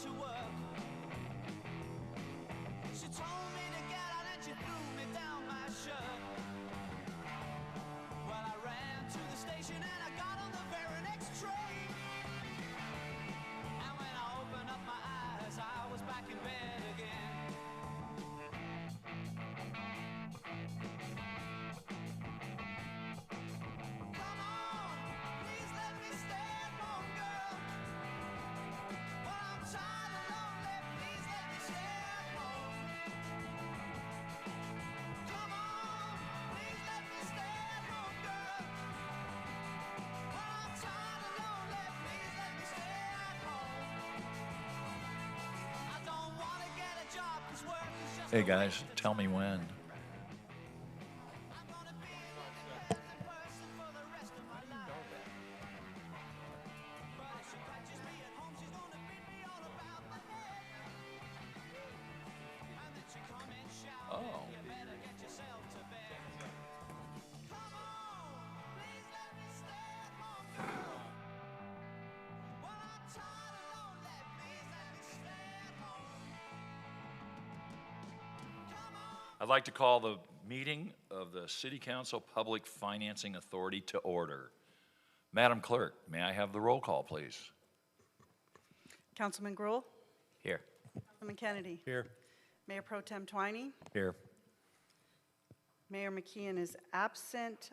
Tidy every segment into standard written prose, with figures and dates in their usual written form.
to work. She told me to get out and she threw me down my shirt. Well, I ran to the station and I got on the very next train. And when I opened up my eyes, I was back in bed again. Come on, please let me stay at home, girl. Well, I'm tired and lonely, please let me stay at home. Come on, please let me stay at home, girl. Well, I'm tired and lonely, please let me stay at home. I don't want to get a job 'cause work is just Hey guys, tell me when. I'm gonna be an independent person for the rest of my life. But if she catches me at home, she's gonna beat me all about my neck. And then she come and shout, Oh. you better get yourself to bed. Come on, please let me stay at home, girl. Well, I'm tired and lonely, please let me stay at home. Come on. I'd like to call the meeting of the City Council Public Financing Authority to order. Madam Clerk, may I have the roll call, please? Councilman Gruhl, Here. Councilman Kennedy, Here. Mayor Pro Tem Twiney, Here. Mayor McKeon is absent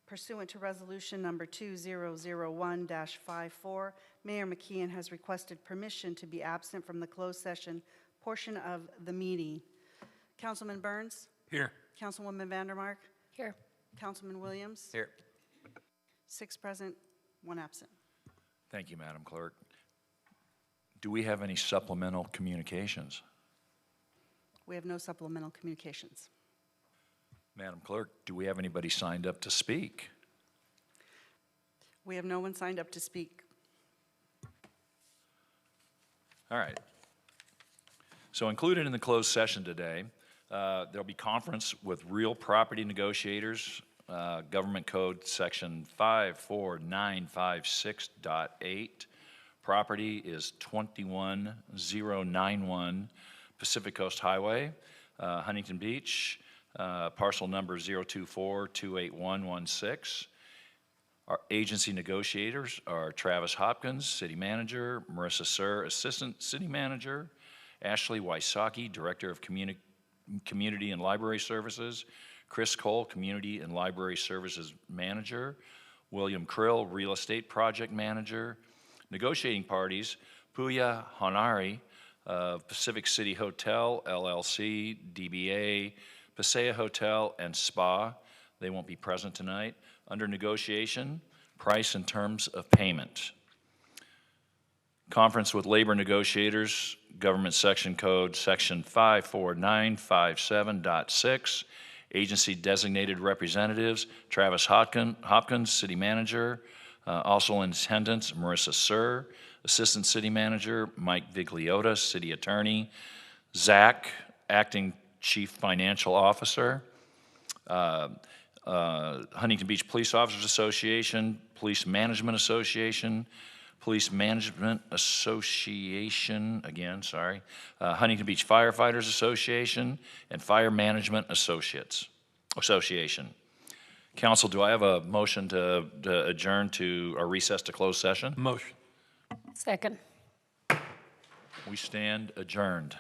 pursuant to resolution number 2001-54. Mayor McKeon has requested permission to be absent from the closed session portion of the meeting. Councilman Burns, Here. Councilwoman Vandermark, Here. Councilman Williams, Here. 6 present, 1 absent. Thank you, Madam Clerk. Do we have any supplemental communications? We have no supplemental communications. Madam Clerk, do we have anybody signed up to speak? We have no one signed up to speak. All right. So included in the closed session today, there'll be conference with real property negotiators, Government Code Section 54956.8. Property is 21091 Pacific Coast Highway, Huntington Beach, parcel number 024-28116. Our agency negotiators are Travis Hopkins, City Manager, Marissa Sir, Assistant City Manager, Ashley Wysocki, Director of Community and Library Services, Chris Cole, Community and Library Services Manager, William Krill, Real Estate Project Manager. Negotiating parties, Puya Honari of Pacific City Hotel, LLC, DBA, Paseo Hotel and Spa. They won't be present tonight. Under negotiation, price and terms of payment. Conference with labor negotiators, Government Section Code, Section 54957.6. Agency designated representatives, Travis Hopkins, City Manager. Also in attendance, Marissa Sir, Assistant City Manager, Mike Vigliota, City Attorney, Zach, Acting Chief Financial Officer, Huntington Beach Police Officers Association, Police Management Association, Huntington Beach Firefighters Association, and Fire Management Association. Council, do I have a motion to adjourn to or recess to closed session? Motion. Second. We stand adjourned.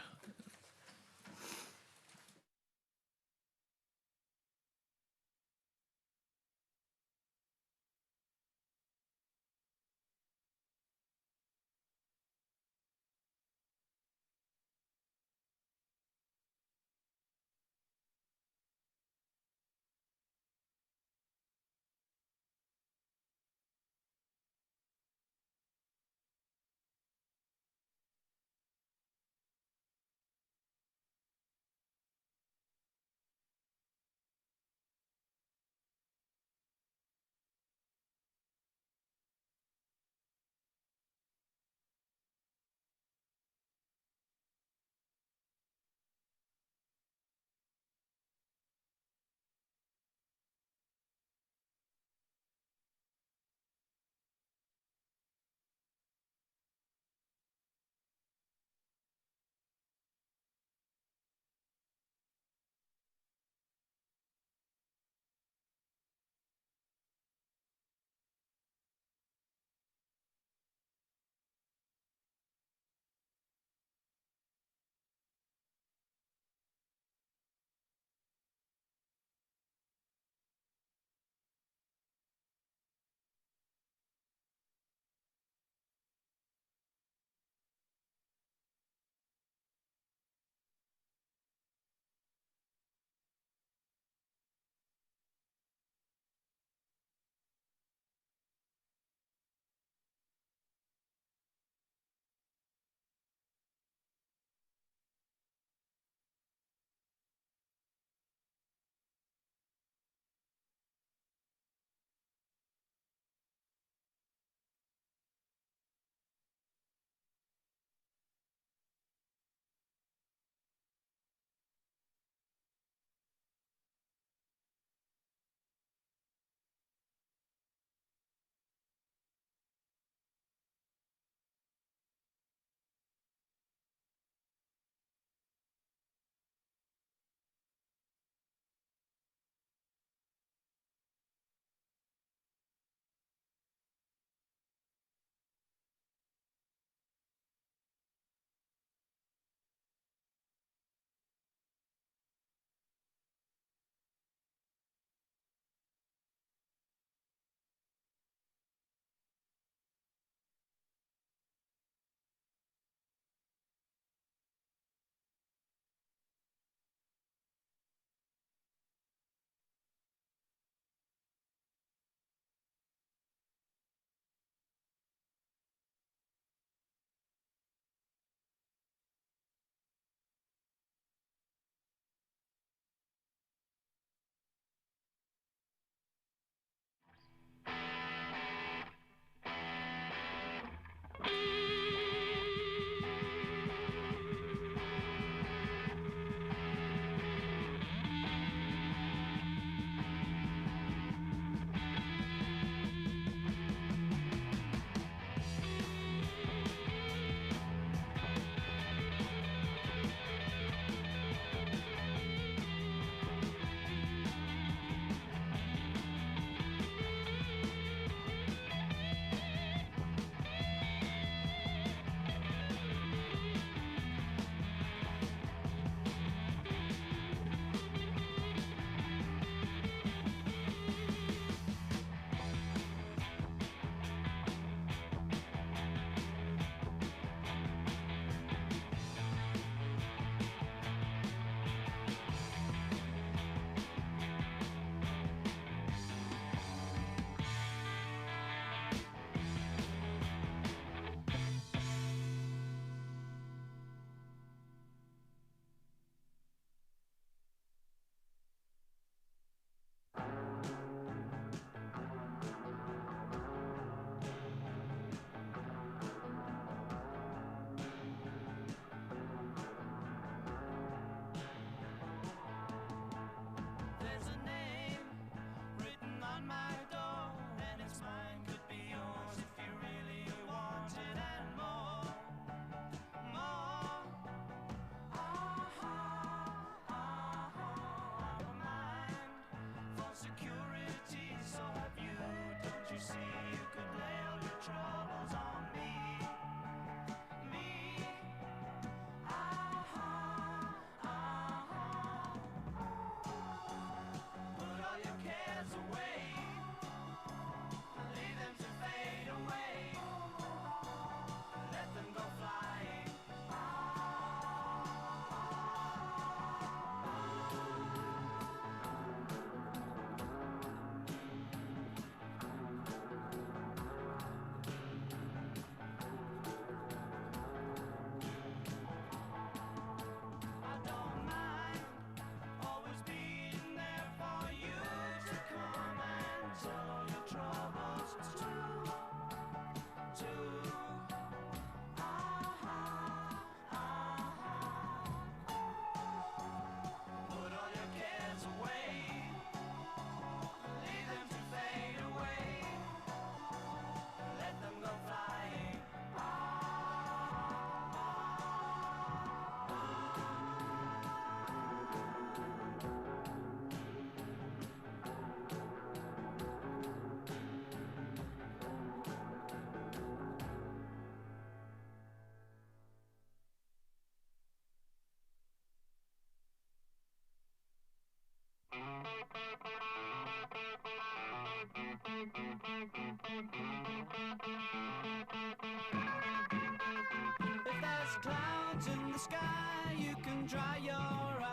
clouds in the sky, you can dry your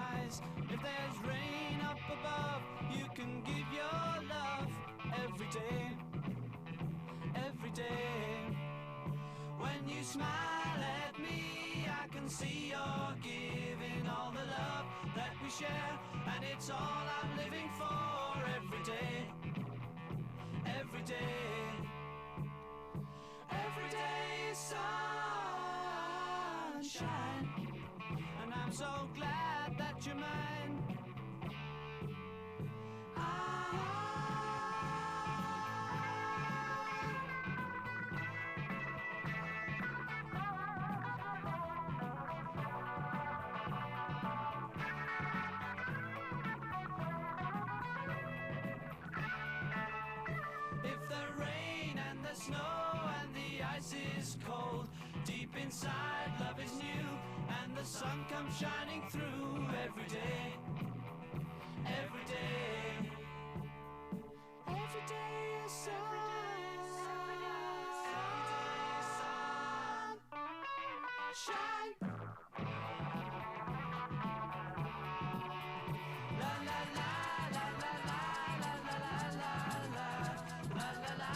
eyes. If there's rain up above, you can give your love every day, every day. When you smile at me, I can see you're giving all the love that we share, and it's all I'm living for every day, every day. Every day is sunshine, and I'm so glad that you're mine. If the rain and the snow and the ice is cold, deep inside love is new, and the sun comes shining through every day, every day. Every day is sunshine. La la la la la la la la la la la la la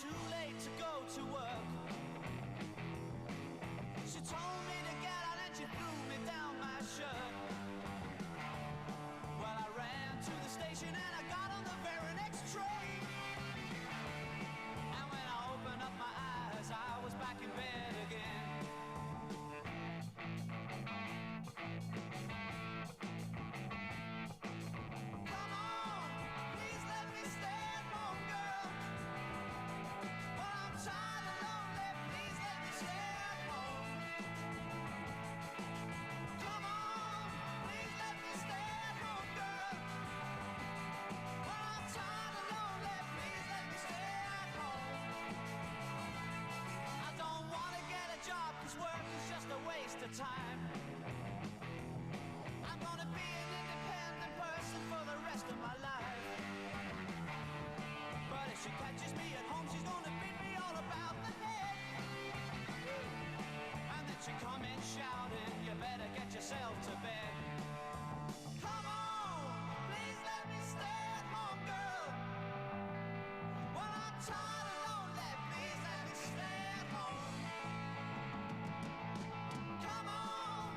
too late to go to work. She told me to get out and she threw me down my shirt. Well, I ran to the station and I got on the very next train. And when I opened up my eyes, I was back in bed again. Come on, please let me stay at home, girl. Well, I'm tired and lonely, please let me stay at home. Come on, please let me stay at home, girl. Well, I'm tired and lonely, please let me stay at home. I don't want to get a job, 'cause work is just a waste of time. I'm gonna be an independent person for the rest of my life. But if she catches me at home, she's gonna beat me all about the head. And then she come in shouting, you better get yourself to bed. Come on, please let me stay at home, girl. Well, I'm tired and lonely, please let me stay at home. Come on,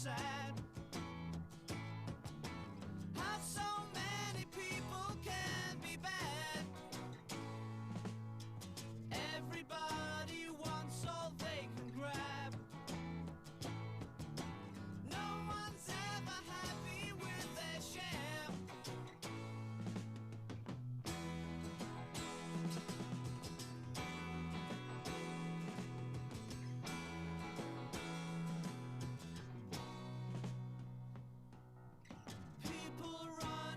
sad. How so many people can be bad. Everybody wants all they can grab. No one's ever happy with their share. People run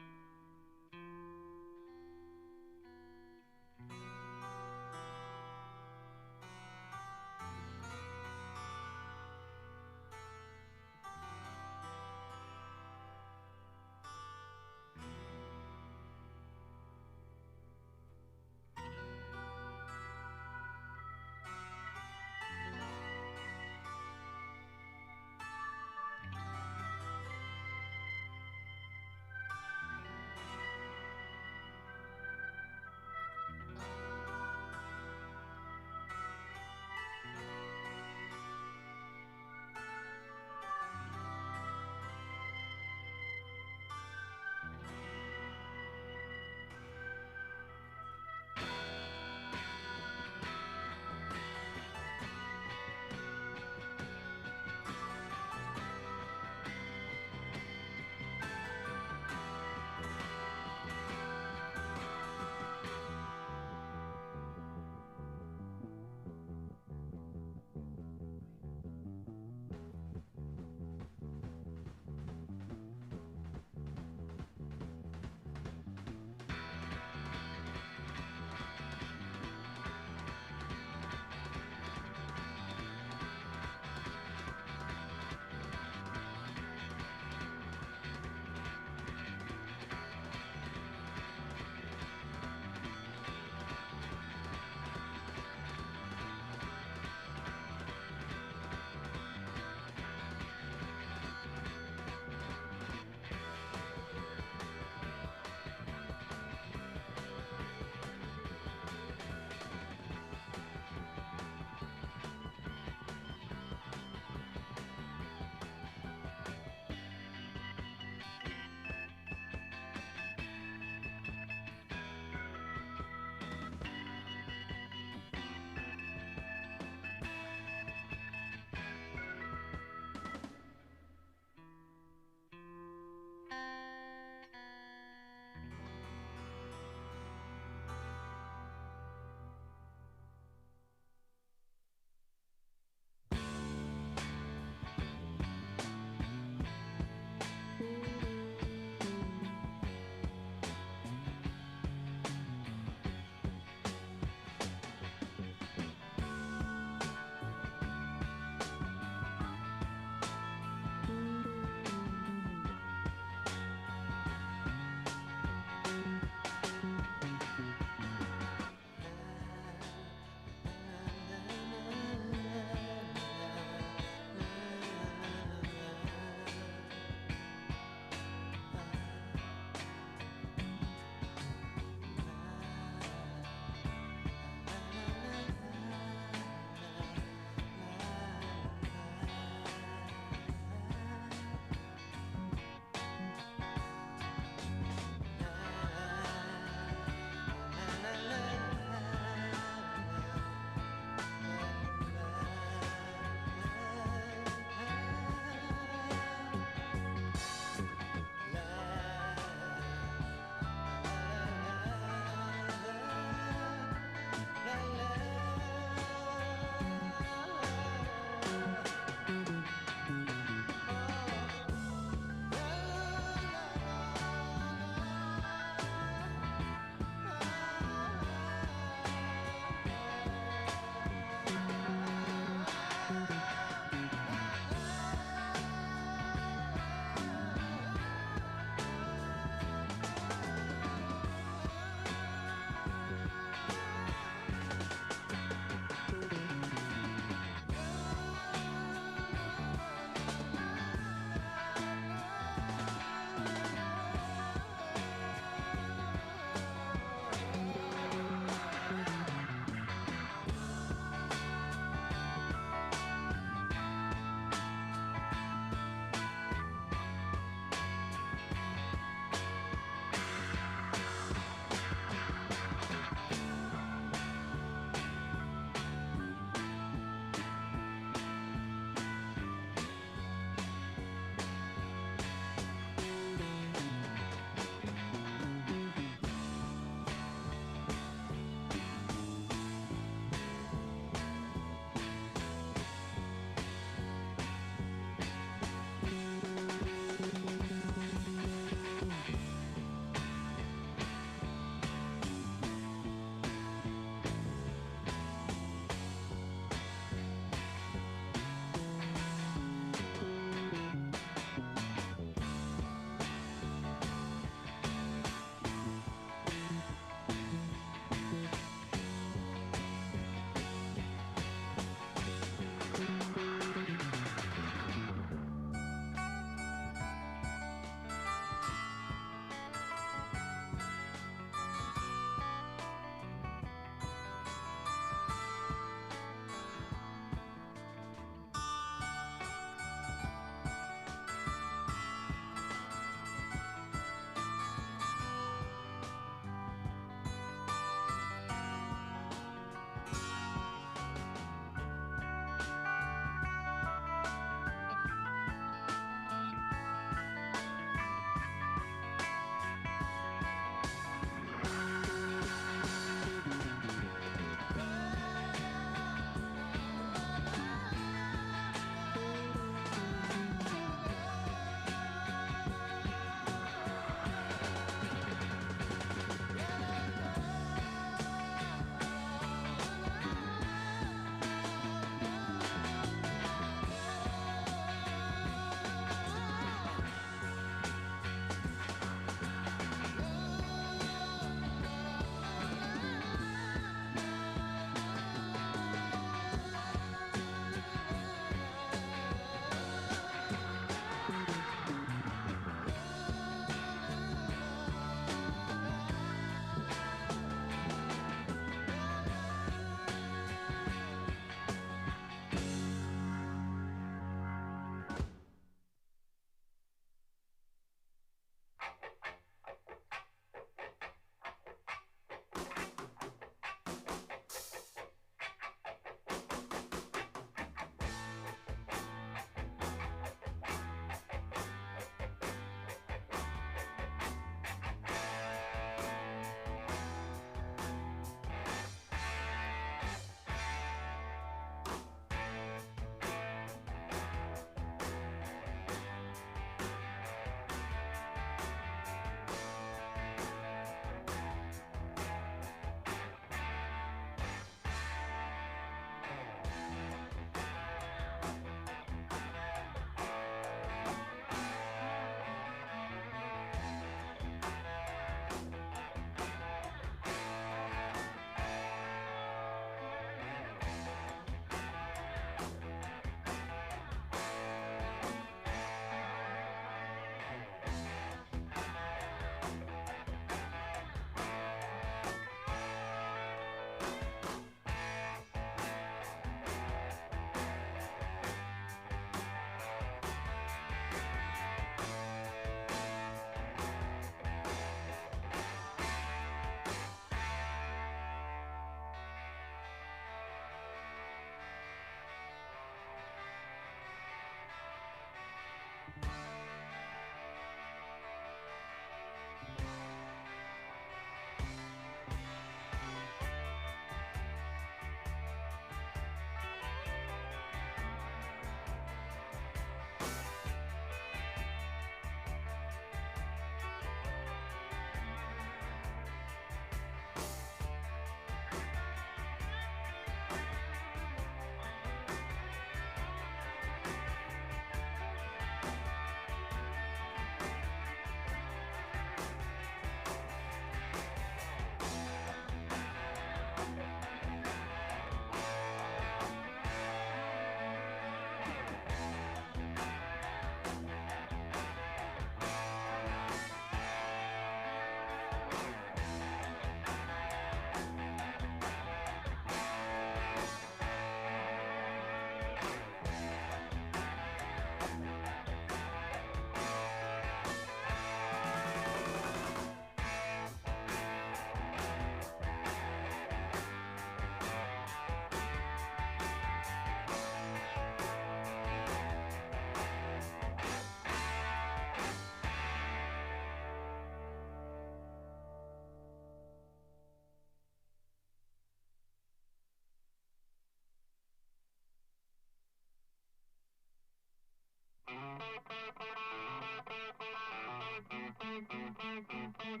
If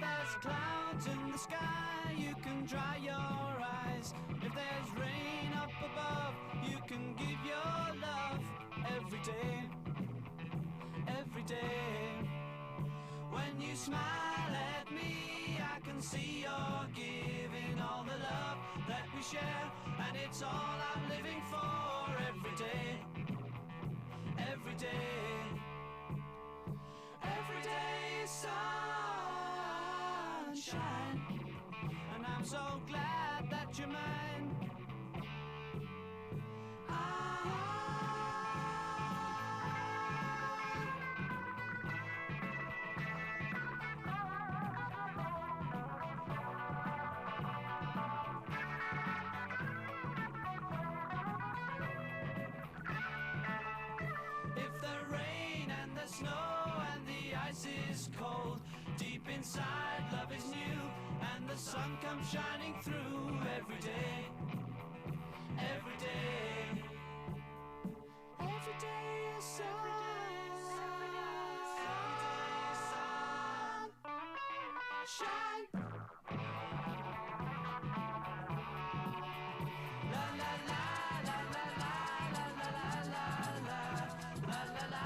there's clouds in the sky, you can dry your eyes. If there's rain up above, you can give your love every day, every day. When you smile at me, I can see you're giving all the love that we share, and it's all I'm living for every day, every day. Every day is sunshine, and I'm so glad that you're mine. If the rain and the snow and the ice is cold, deep inside love is new, and the sun comes shining through every day, every day. Every day is sunshine. La la la la la la la la la la la la la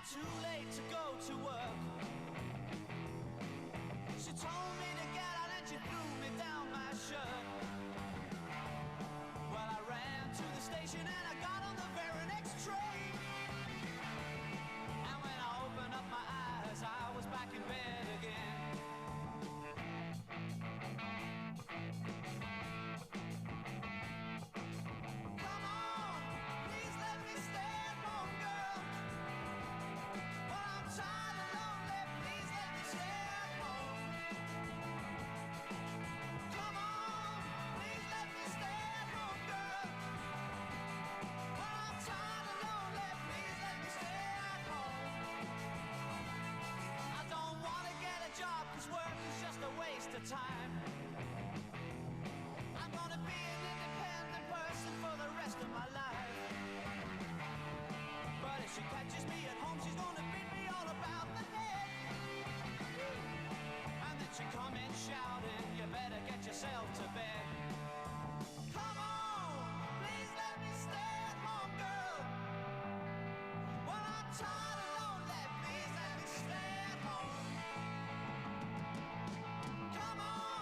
too late to go to work. She told me to get out and she threw me down my shirt. Well, I ran to the station and I got on the very next train. And when I opened up my eyes, I was back in bed again. Come on, please let me stay at home, girl. Well, I'm tired and lonely, please let me stay at home. Come on, please let me stay at home, girl. Well, I'm tired and lonely, please let me stay at home. I don't want to get a job, 'cause work is just a waste of time. I'm gonna be an independent person for the rest of my life. But if she catches me at home, she's gonna beat me all about the head. And then she come in shouting, you better get yourself to bed. Come on, please let me stay at home, girl. Well, I'm tired and lonely, please let me stay at home. Come on,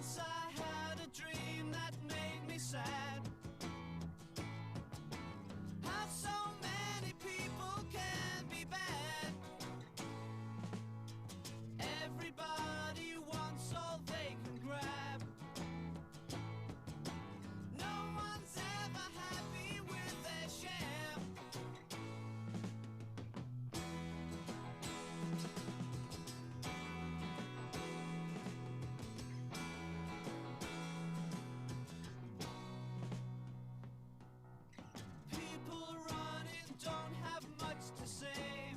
Once I had a dream that made me sad. How so many people can be bad. Everybody wants all they can grab. No one's ever happy with their share. People running don't have much to say.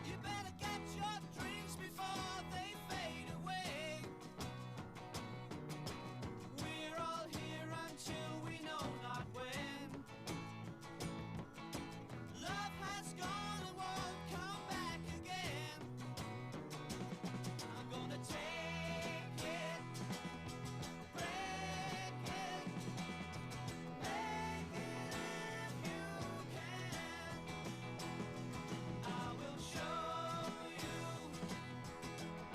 You better get your dreams before they fade away. We're all here until we know not when. Love has gone and won't come back again. I'm gonna take it, break it, make it if you can. I will show you,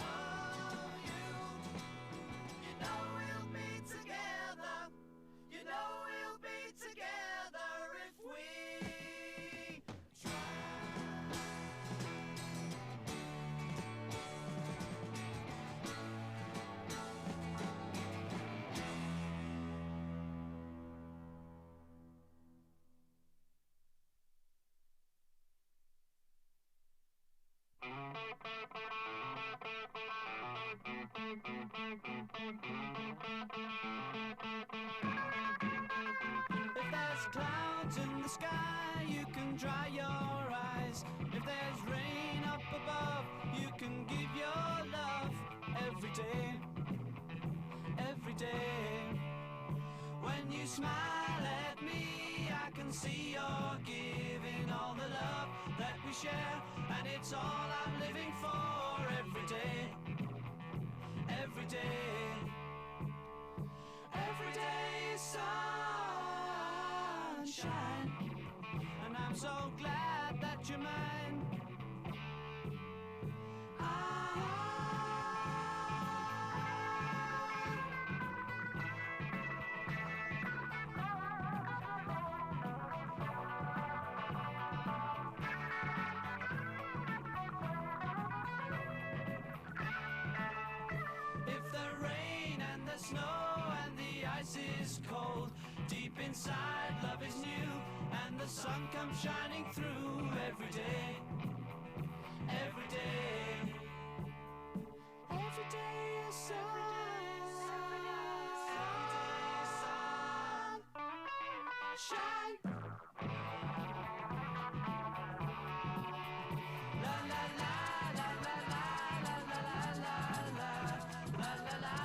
oh you. You know we'll be together. You know we'll be together if we try. If there's clouds in the sky, you can dry your eyes. If there's rain up above, you can give your love every day, every day. When you smile at me, I can see you're giving all the love that we share, and it's all I'm living for every day, every day. Every day is sunshine, and I'm so glad that you're mine. If the rain and the snow and the ice is cold, deep inside love is new, and the sun comes shining through every day, every day. Every day is sunshine. La la la la la la la la la la la la la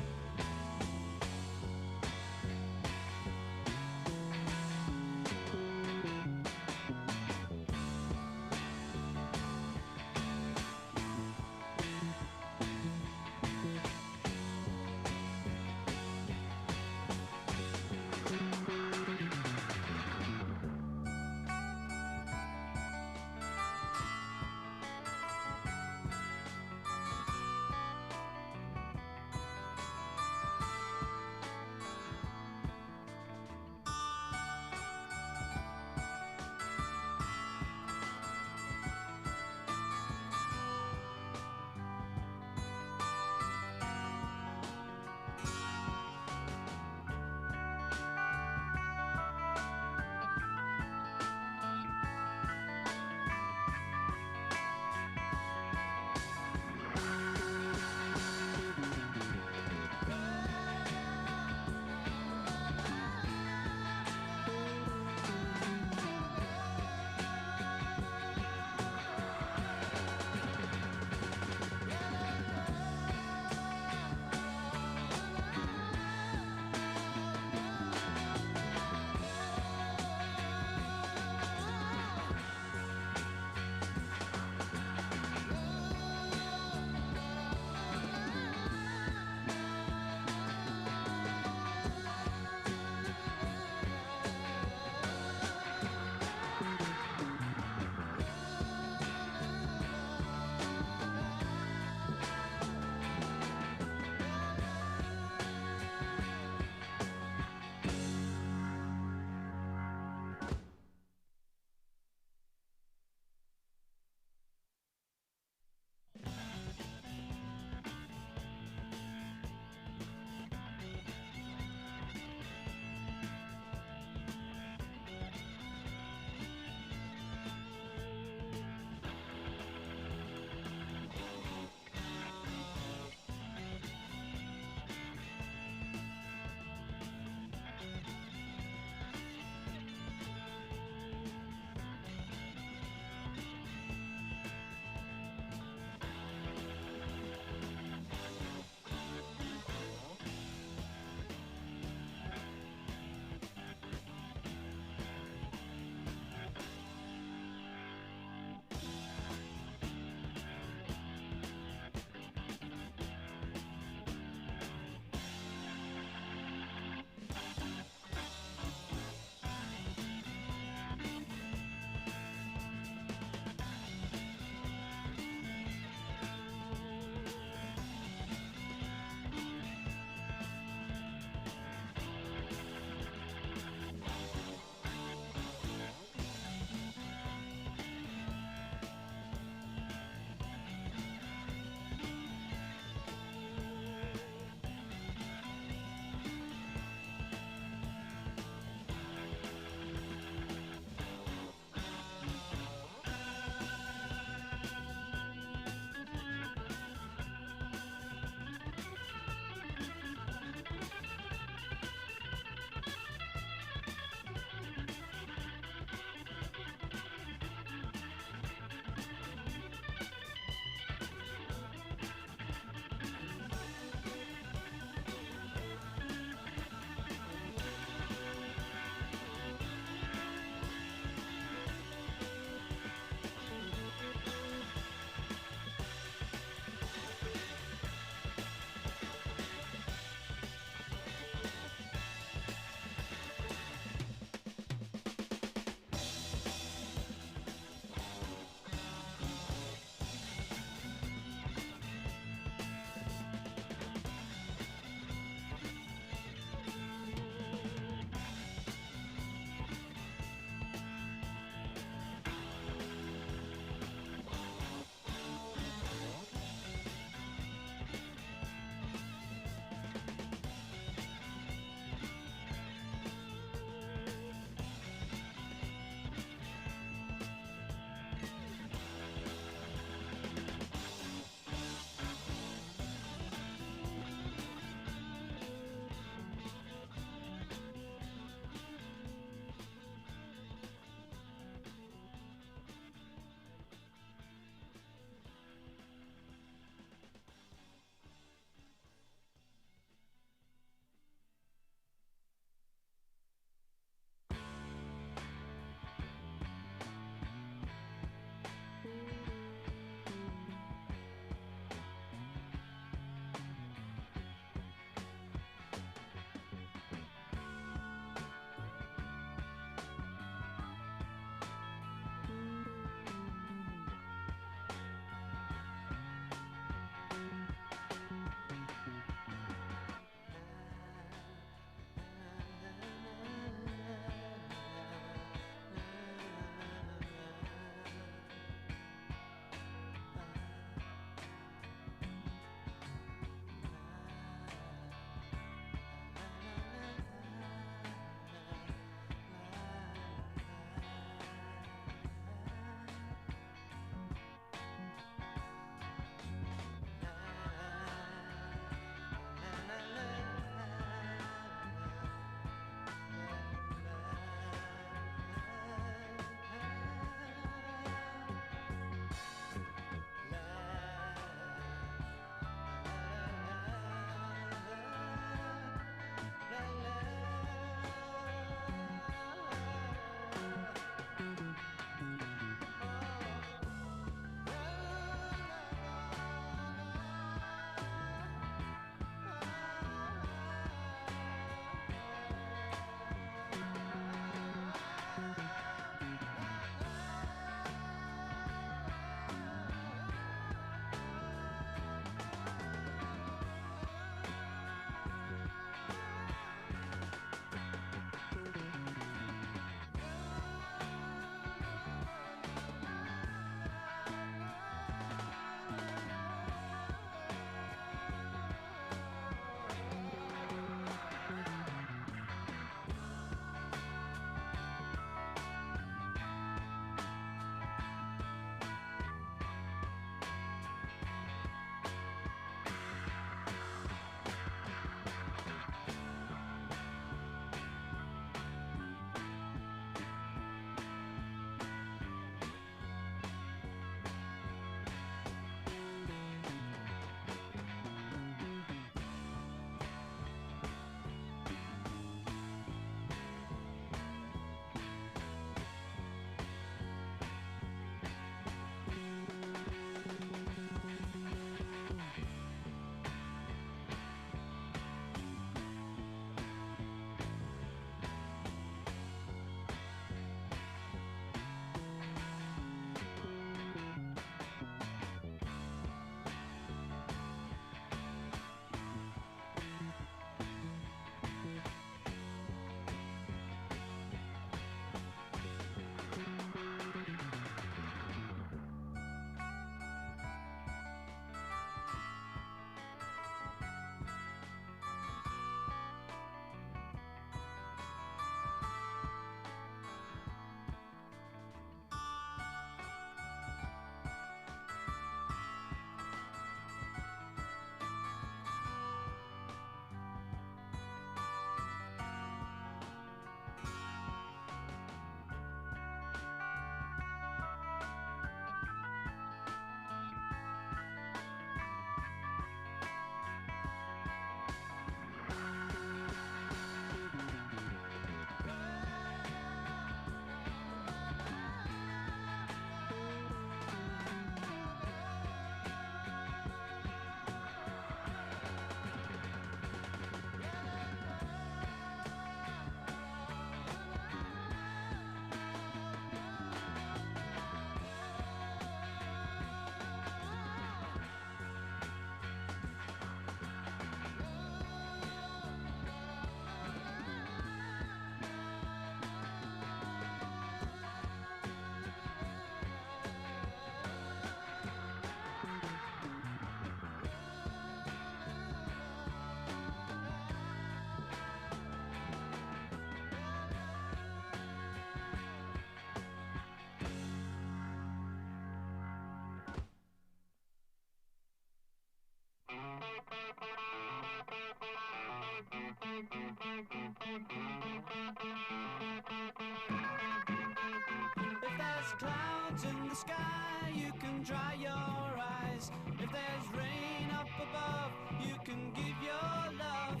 sky, you can dry your eyes. If there's rain up above, you can give your love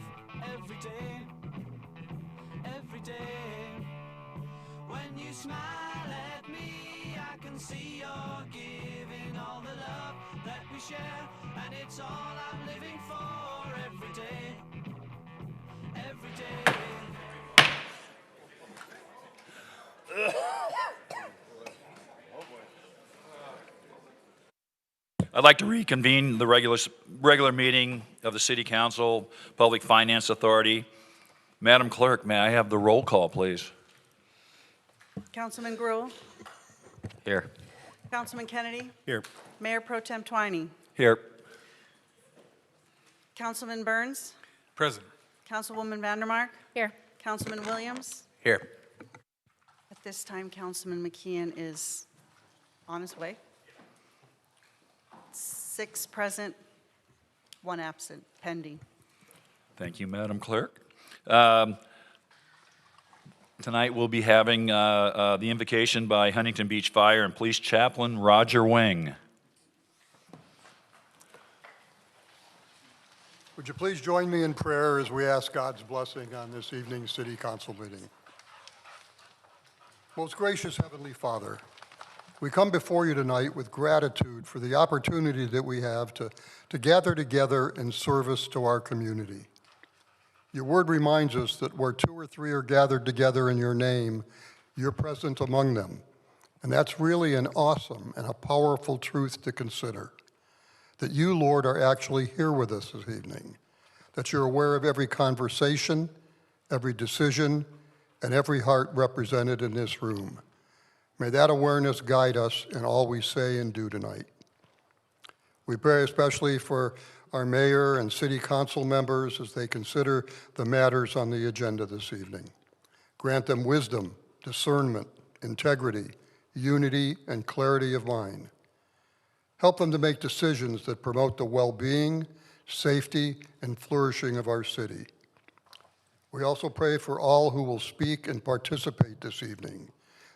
every day, every day. When you smile at me, I can see you're giving all the love that we share, and it's all I'm living for every day, every day. I'd like to reconvene the regular meeting of the City Council Public Finance Authority. Madam Clerk, may I have the roll call, please? Councilman Gruhl, Here. Councilman Kennedy, Here. Mayor Pro Tem Twining, Here. Councilman Burns, Present. Councilwoman Vandermark, Here. Councilman Williams. Here. At this time, Councilman McKeon is on his way. 6 present, 1 absent, pending. Thank you, Madam Clerk. Tonight we'll be having the invocation by Huntington Beach Fire and Police Chaplain Roger Wing. Would you please join me in prayer as we ask God's blessing on this evening's City Council meeting? Most gracious Heavenly Father, we come before you tonight with gratitude for the opportunity that we have to gather together in service to our community. Your word reminds us that where 2 or 3 are gathered together in your name, you're present among them. And that's really an awesome and a powerful truth to consider. That you, Lord, are actually here with us this evening. That you're aware of every conversation, every decision, and every heart represented in this room. May that awareness guide us in all we say and do tonight. We pray especially for our mayor and city council members as they consider the matters on the agenda this evening. Grant them wisdom, discernment, integrity, unity, and clarity of mind. Help them to make decisions that promote the well-being, safety, and flourishing of our city. We also pray for all who will speak and participate this evening,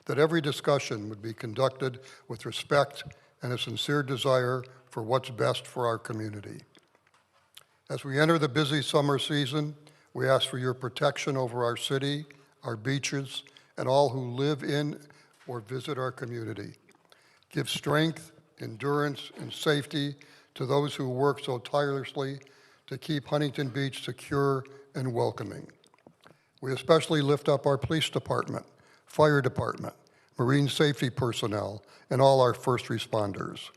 that every discussion would be conducted with respect and a sincere desire for what's best for our community. As we enter the busy summer season, we ask for your protection over our city, our beaches, and all who live in or visit our community. Give strength, endurance, and safety to those who work so tirelessly to keep Huntington Beach secure and welcoming. We especially lift up our police department, fire department, marine safety personnel, and all our first responders.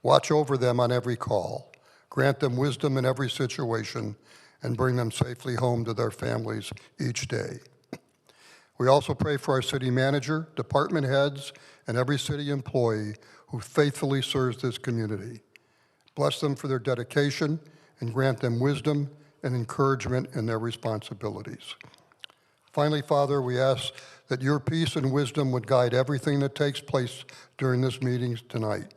Watch over them on every call, grant them wisdom in every situation, and bring them safely home to their families each day. We also pray for our city manager, department heads, and every city employee who faithfully serves this community. Bless them for their dedication and grant them wisdom and encouragement in their responsibilities. Finally, Father, we ask that your peace and wisdom would guide everything that takes place during this meeting tonight.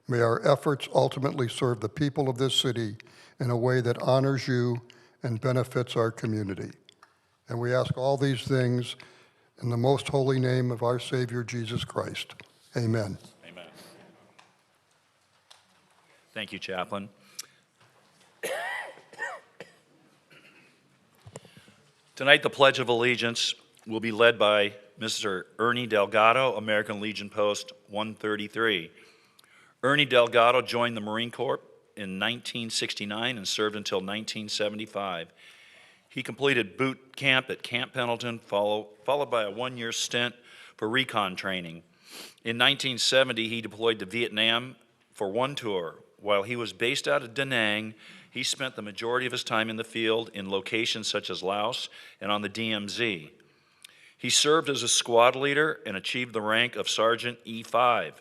May our efforts ultimately serve the people of this city in a way that honors you and benefits our community. And we ask all these things in the most holy name of our Savior, Jesus Christ. Amen. Amen. Thank you, Chaplain. Tonight, the Pledge of Allegiance will be led by Mr. Ernie Delgado, American Legion Post 133. Ernie Delgado joined the Marine Corps in 1969 and served until 1975. He completed boot camp at Camp Pendleton, followed by a one-year stint for recon training. In 1970, he deployed to Vietnam for one tour. While he was based out of Da Nang, he spent the majority of his time in the field in locations such as Laos and on the DMZ. He served as a squad leader and achieved the rank of Sergeant E5.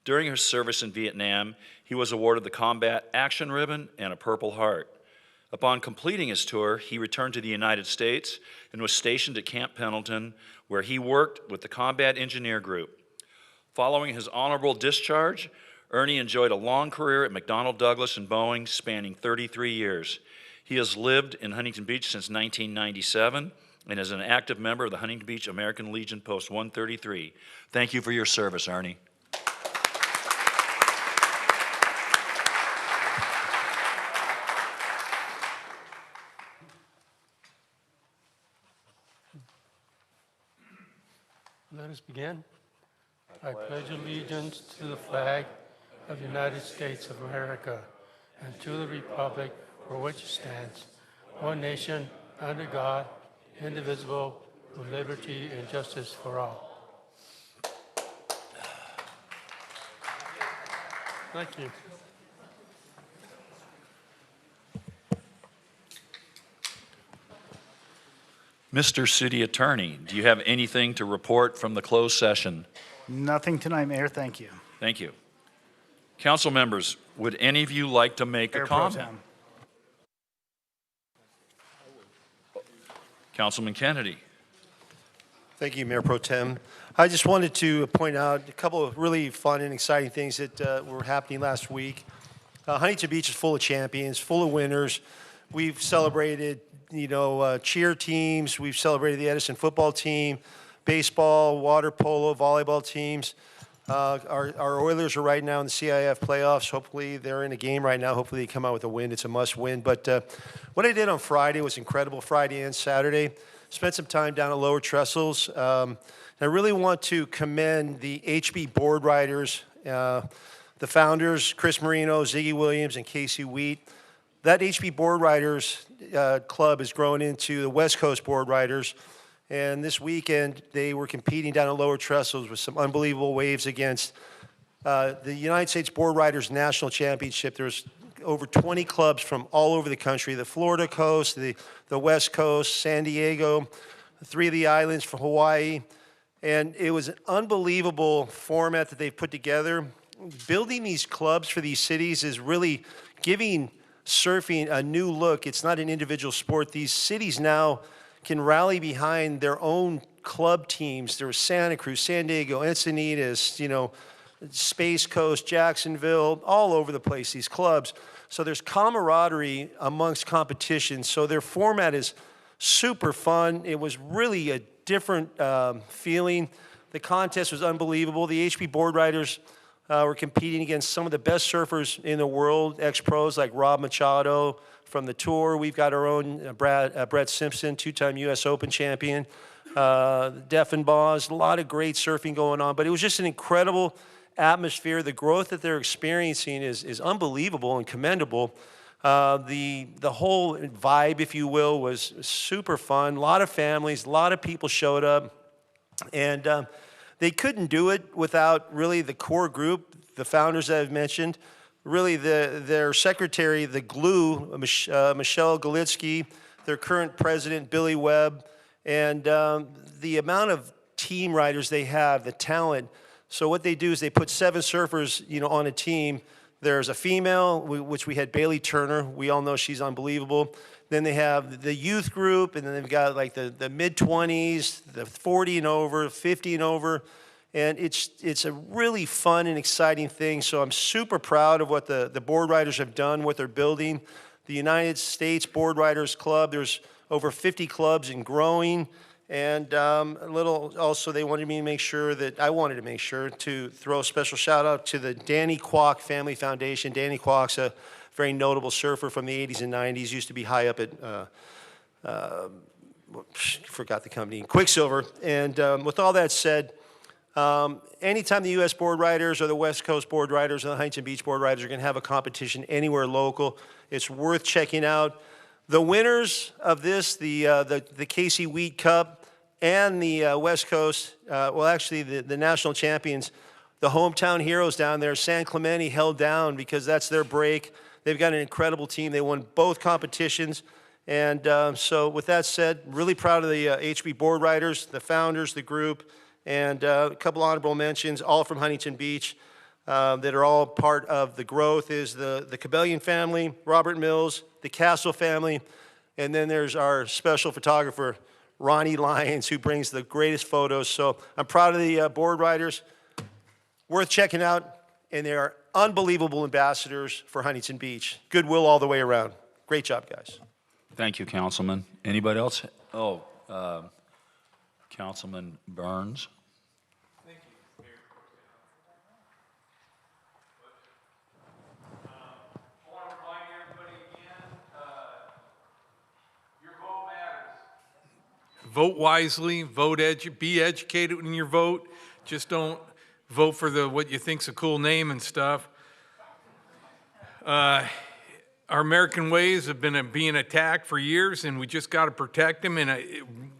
During his service in Vietnam, he was awarded the Combat Action Ribbon and a Purple Heart. Upon completing his tour, he returned to the United States and was stationed at Camp Pendleton, where he worked with the Combat Engineer Group. Following his honorable discharge, Ernie enjoyed a long career at McDonnell Douglas and Boeing, spanning 33 years. He has lived in Huntington Beach since 1997 and is an active member of the Huntington Beach American Legion Post 133. Thank you for your service, Ernie. Let us begin. I pledge allegiance to the flag of the United States of America and to the republic for which it stands, one nation, under God, indivisible, with liberty and justice for all. Thank you. Mr. City Attorney, do you have anything to report from the closed session? Nothing tonight, Mayor. Thank you. Thank you. Council members, would any of you like to make a Mayor Pro comment? Tem. Councilman Kennedy. Thank you, Mayor Pro Tem. I just wanted to point out a couple of really fun and exciting things that were happening last week. Huntington Beach is full of champions, full of winners. We've celebrated, cheer teams. We've celebrated the Edison football team, baseball, water polo, volleyball teams. Our Oilers are right now in the CIF playoffs. Hopefully, they're in a game right now. Hopefully, they come out with a win. It's a must-win. But what I did on Friday was incredible, Friday and Saturday. Spent some time down at Lower Trestles. I really want to commend the HB board riders, the founders, Chris Marino, Ziggy Williams, and Casey Wheat. That HB board riders club has grown into the West Coast board riders. And this weekend, they were competing down at Lower Trestles with some unbelievable waves against the United States Board Riders National Championship. There's over 20 clubs from all over the country, the Florida coast, the West Coast, San Diego, 3 of the islands for Hawaii. And it was an unbelievable format that they've put together. Building these clubs for these cities is really giving surfing a new look. It's not an individual sport. These cities now can rally behind their own club teams. There's Santa Cruz, San Diego, Encinitas, Space Coast, Jacksonville, all over the place, these clubs. So there's camaraderie amongst competition. So their format is super fun. It was really a different feeling. The contest was unbelievable. The HB board riders were competing against some of the best surfers in the world, ex-pros like Rob Machado from the tour. We've got our own Brett Simpson, 2-time U.S. Open champion, Deffenbaugh. A lot of great surfing going on. But it was just an incredible atmosphere. The growth that they're experiencing is unbelievable and commendable. The whole vibe, if you will, was super fun. A lot of families, a lot of people showed up. And they couldn't do it without really the core group, the founders that I've mentioned. Really, their secretary, the glue, Michelle Galitsky, their current president, Billy Webb, and the amount of team riders they have, the talent. So what they do is they put 7 surfers, on a team. There's a female, which we had Bailey Turner. We all know she's unbelievable. Then they have the youth group, and then they've got like the mid-20s, the 40 and over, 50 and over. And it's a really fun and exciting thing. So I'm super proud of what the board riders have done, what they're building. The United States Board Riders Club, there's over 50 clubs and growing. And also they wanted me to make sure I wanted to make sure to throw a special shout out to the Danny Kwok Family Foundation. Danny Kwok's a very notable surfer from the 80s and 90s, used to be high up at, forgot the company, Quicksilver. And with all that said, anytime the U.S. Board Riders or the West Coast Board Riders or the Huntington Beach Board Riders are going to have a competition anywhere local, it's worth checking out. The winners of this, the Casey Wheat Cup and the West Coast, actually the national champions, the hometown heroes down there, San Clemente held down because that's their break. They've got an incredible team. They won both competitions. And so with that said, really proud of the HB board riders, the founders, the group, and a couple honorable mentions, all from Huntington Beach, that are all part of the growth is the Cabellion family, Robert Mills, the Castle family, and then there's our special photographer, Ronnie Lyons, who brings the greatest photos. So I'm proud of the board riders. Worth checking out, and they are unbelievable ambassadors for Huntington Beach. Goodwill all the way around. Great job, guys. Thank you, Councilman. Anybody else? Councilman Burns. Thank you, Mayor. I want to remind everybody again, your vote matters. vote wisely, be educated in your vote. Just don't vote for what you think's a cool name and stuff. Our American ways have been being attacked for years, and we just got to protect them. And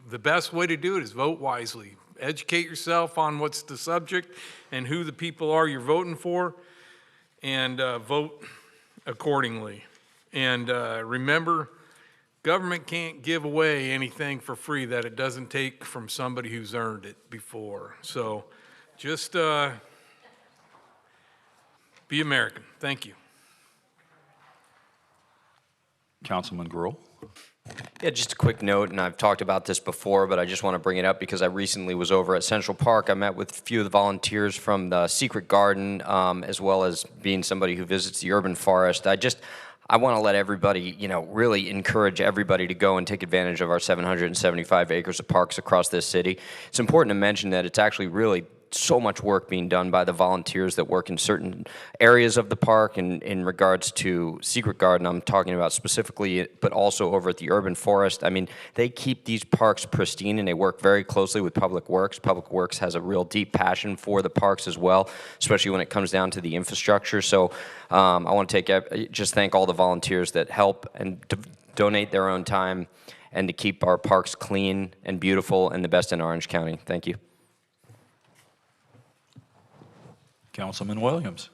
the best way to do it is vote wisely. Educate yourself on what's the subject and who the people are you're voting for, and vote accordingly. And remember, government can't give away anything for free that it doesn't take from somebody who's earned it before. So just be American. Thank you. Councilman Gruhl. Yeah, just a quick note, and I've talked about this before, but I just want to bring it up because I recently was over at Central Park. I met with a few of the volunteers from the Secret Garden, as well as being somebody who visits the urban forest. I want to let everybody, really encourage everybody to go and take advantage of our 775 acres of parks across this city. It's important to mention that it's actually really so much work being done by the volunteers that work in certain areas of the park. And in regards to Secret Garden, I'm talking about specifically, but also over at the urban forest. I mean, they keep these parks pristine, and they work very closely with Public Works. Public Works has a real deep passion for the parks as well, especially when it comes down to the infrastructure. So I want to just thank all the volunteers that help and donate their own time and to keep our parks clean and beautiful and the best in Orange County. Thank you. Councilman Williams.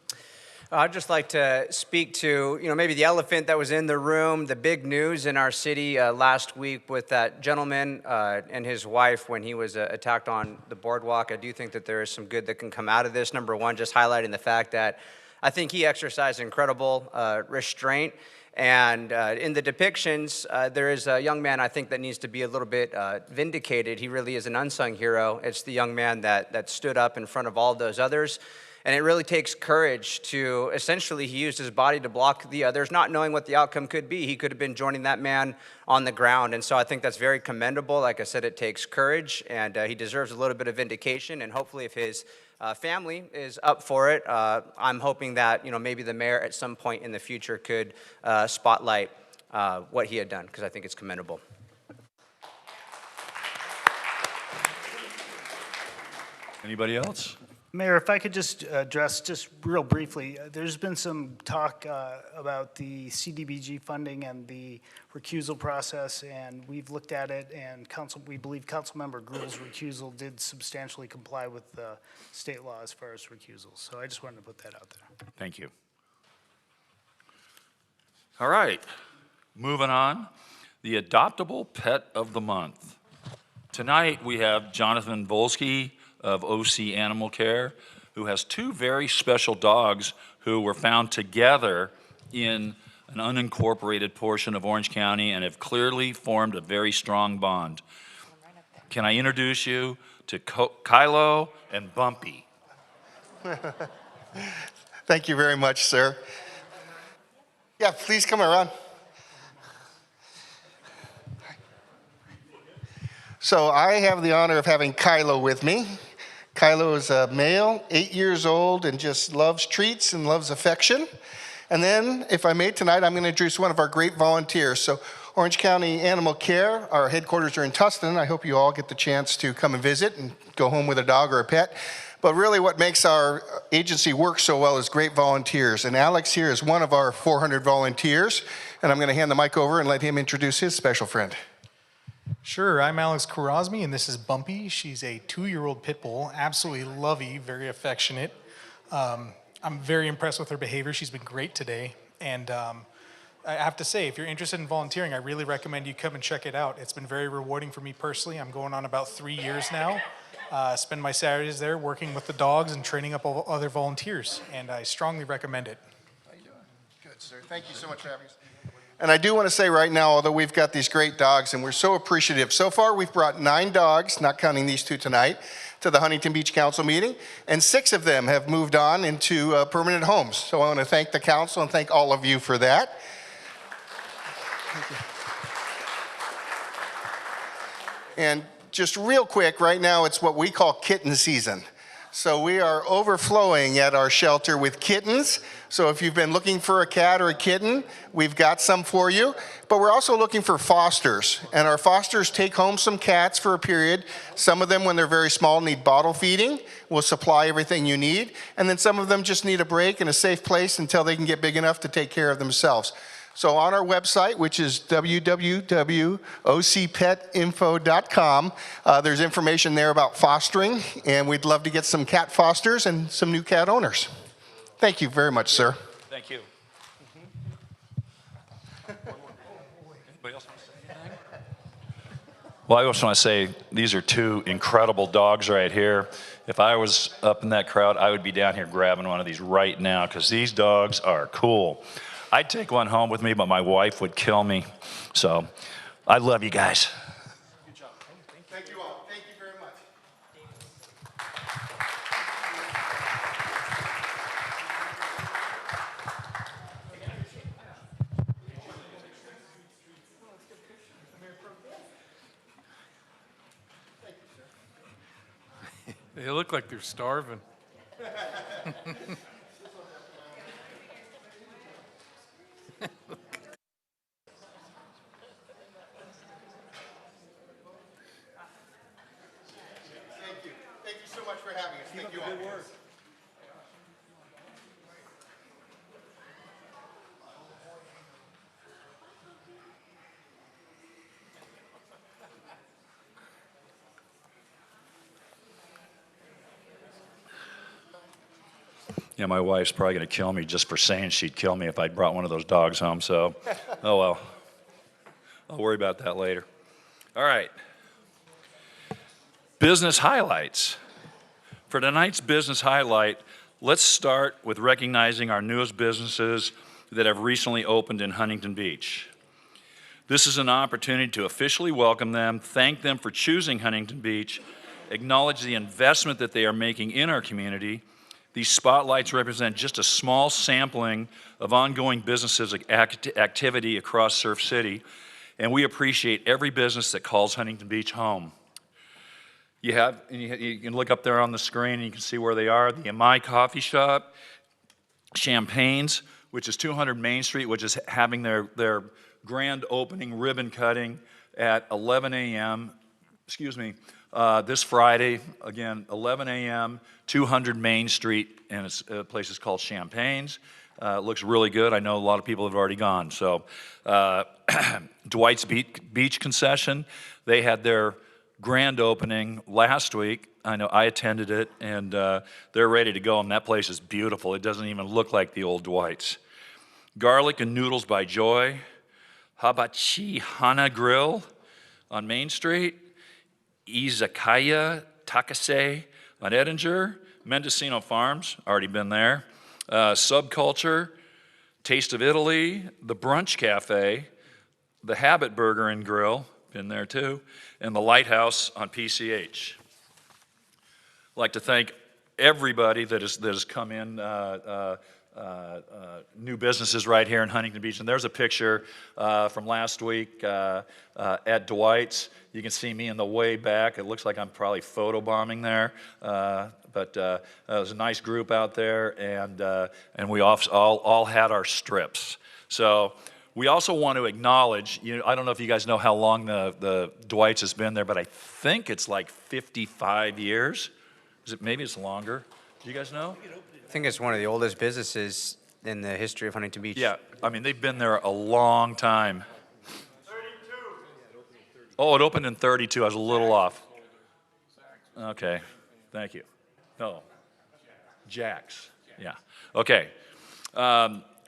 I'd just like to speak to, maybe the elephant that was in the room, the big news in our city last week with that gentleman and his wife when he was attacked on the boardwalk. I do think that there is some good that can come out of this. Number one, just highlighting the fact that I think he exercised incredible restraint. And in the depictions, there is a young man I think that needs to be a little bit vindicated. He really is an unsung hero. It's the young man that stood up in front of all those others. And it really takes courage to, essentially, he used his body to block the others, not knowing what the outcome could be. He could have been joining that man on the ground. And so I think that's very commendable. Like I said, it takes courage, and he deserves a little bit of vindication. And hopefully if his family is up for it, I'm hoping that, maybe the mayor at some point in the future could spotlight what he had done, because I think it's commendable. Anybody else? Mayor, if I could just address just real briefly, there's been some talk about the CDBG funding and the recusal process, and we've looked at it, and we believe Councilmember Gruhl's recusal did substantially comply with the state law as far as recusals. So I just wanted to put that out there. Thank you. All right, moving on. The adoptable pet of the month. Tonight we have Jonathan Volsky of OC Animal Care, who has two very special dogs who were found together in an unincorporated portion of Orange County and have clearly formed a very strong bond. Can I introduce you to Kylo and Bumpy? Thank you very much, sir. Yeah, please come around. So I have the honor of having Kylo with me. Kylo is a male, 8 years old, and just loves treats and loves affection. And then, if I may, tonight I'm going to introduce one of our great volunteers. So Orange County Animal Care, our headquarters are in Tustin. I hope you all get the chance to come and visit and go home with a dog or a pet. But really what makes our agency work so well is great volunteers. And Alex here is one of our 400 volunteers. And I'm going to hand the mic over and let him introduce his special friend. Sure, I'm Alex Karasmi, and this is Bumpy. She's a 2-year-old pit bull, absolutely lovey, very affectionate. I'm very impressed with her behavior. She's been great today. And I have to say, if you're interested in volunteering, I really recommend you come and check it out. It's been very rewarding for me personally. I'm going on about 3 years now. Spend my Saturdays there working with the dogs and training up other volunteers, and I strongly recommend it. How you doing? Good, sir. Thank you so much for having us. And I do want to say right now, although we've got these great dogs and we're so appreciative, so far we've brought 9 dogs, not counting these 2 tonight, to the Huntington Beach Council meeting, and 6 of them have moved on into permanent homes. So I want to thank the council and thank all of you for that. Thank you. And just real quick, right now it's what we call kitten season. So we are overflowing at our shelter with kittens. So if you've been looking for a cat or a kitten, we've got some for you. But we're also looking for fosters. And our fosters take home some cats for a period. Some of them, when they're very small, need bottle feeding. We'll supply everything you need. And then some of them just need a break and a safe place until they can get big enough to take care of themselves. So on our website, which is www.ocpetinfo.com, there's information there about fostering, and we'd love to get some cat fosters and some new cat owners. Thank you very much, sir. Thank you. Anybody else want to say anything? Well, I also want to say these are two incredible dogs right here. If I was up in that crowd, I would be down here grabbing one of these right now because these dogs are cool. I'd take one home with me, but my wife would kill me. So I love you guys. Good job. Thank you all. Thank you very much. They look like they're starving. Thank you. Thank you so much for having us. Thank you all. Yeah, my wife's probably going to kill me just for saying she'd kill me if I'd brought one of those dogs home. So, oh well. I'll worry about that later. All right. Business highlights. For tonight's business highlight, let's start with recognizing our newest businesses that have recently opened in Huntington Beach. This is an opportunity to officially welcome them, thank them for choosing Huntington Beach, acknowledge the investment that they are making in our community. These spotlights represent just a small sampling of ongoing businesses activity across Surf City, and we appreciate every business that calls Huntington Beach home. You can look up there on the screen and you can see where they are. The Amai Coffee Shop, Champagne's, which is 200 Main Street, which is having their grand opening ribbon cutting at 11 a.m. This Friday, again, 11 a.m., 200 Main Street, and the place is called Champagne's. It looks really good. I know a lot of people have already gone. So Dwight's Beach Concession, they had their grand opening last week. I know I attended it, and they're ready to go, and that place is beautiful. It doesn't even look like the old Dwight's. Garlic and Noodles by Joy, Habachi Hana Grill on Main Street, Izakaya Takase on Edinger, Mendocino Farms, already been there, Subculture, Taste of Italy, the Brunch Cafe, the Habit Burger and Grill, been there too, and the Lighthouse on PCH. I'd like to thank everybody that has come in, new businesses right here in Huntington Beach. And there's a picture from last week at Dwight's. You can see me in the way back. It looks like I'm probably photobombing there. But it was a nice group out there, and we all had our strips. So we also want to acknowledge, I don't know if you guys know how long the Dwight's has been there, but I think it's like 55 years. Maybe it's longer. Do you guys know? I think it's one of the oldest businesses in the history of Huntington Beach. Yeah, I mean, they've been there a long time. 32. Oh, it opened in 32. I was a little off. Okay, thank you. No, Jack's. Yeah, okay.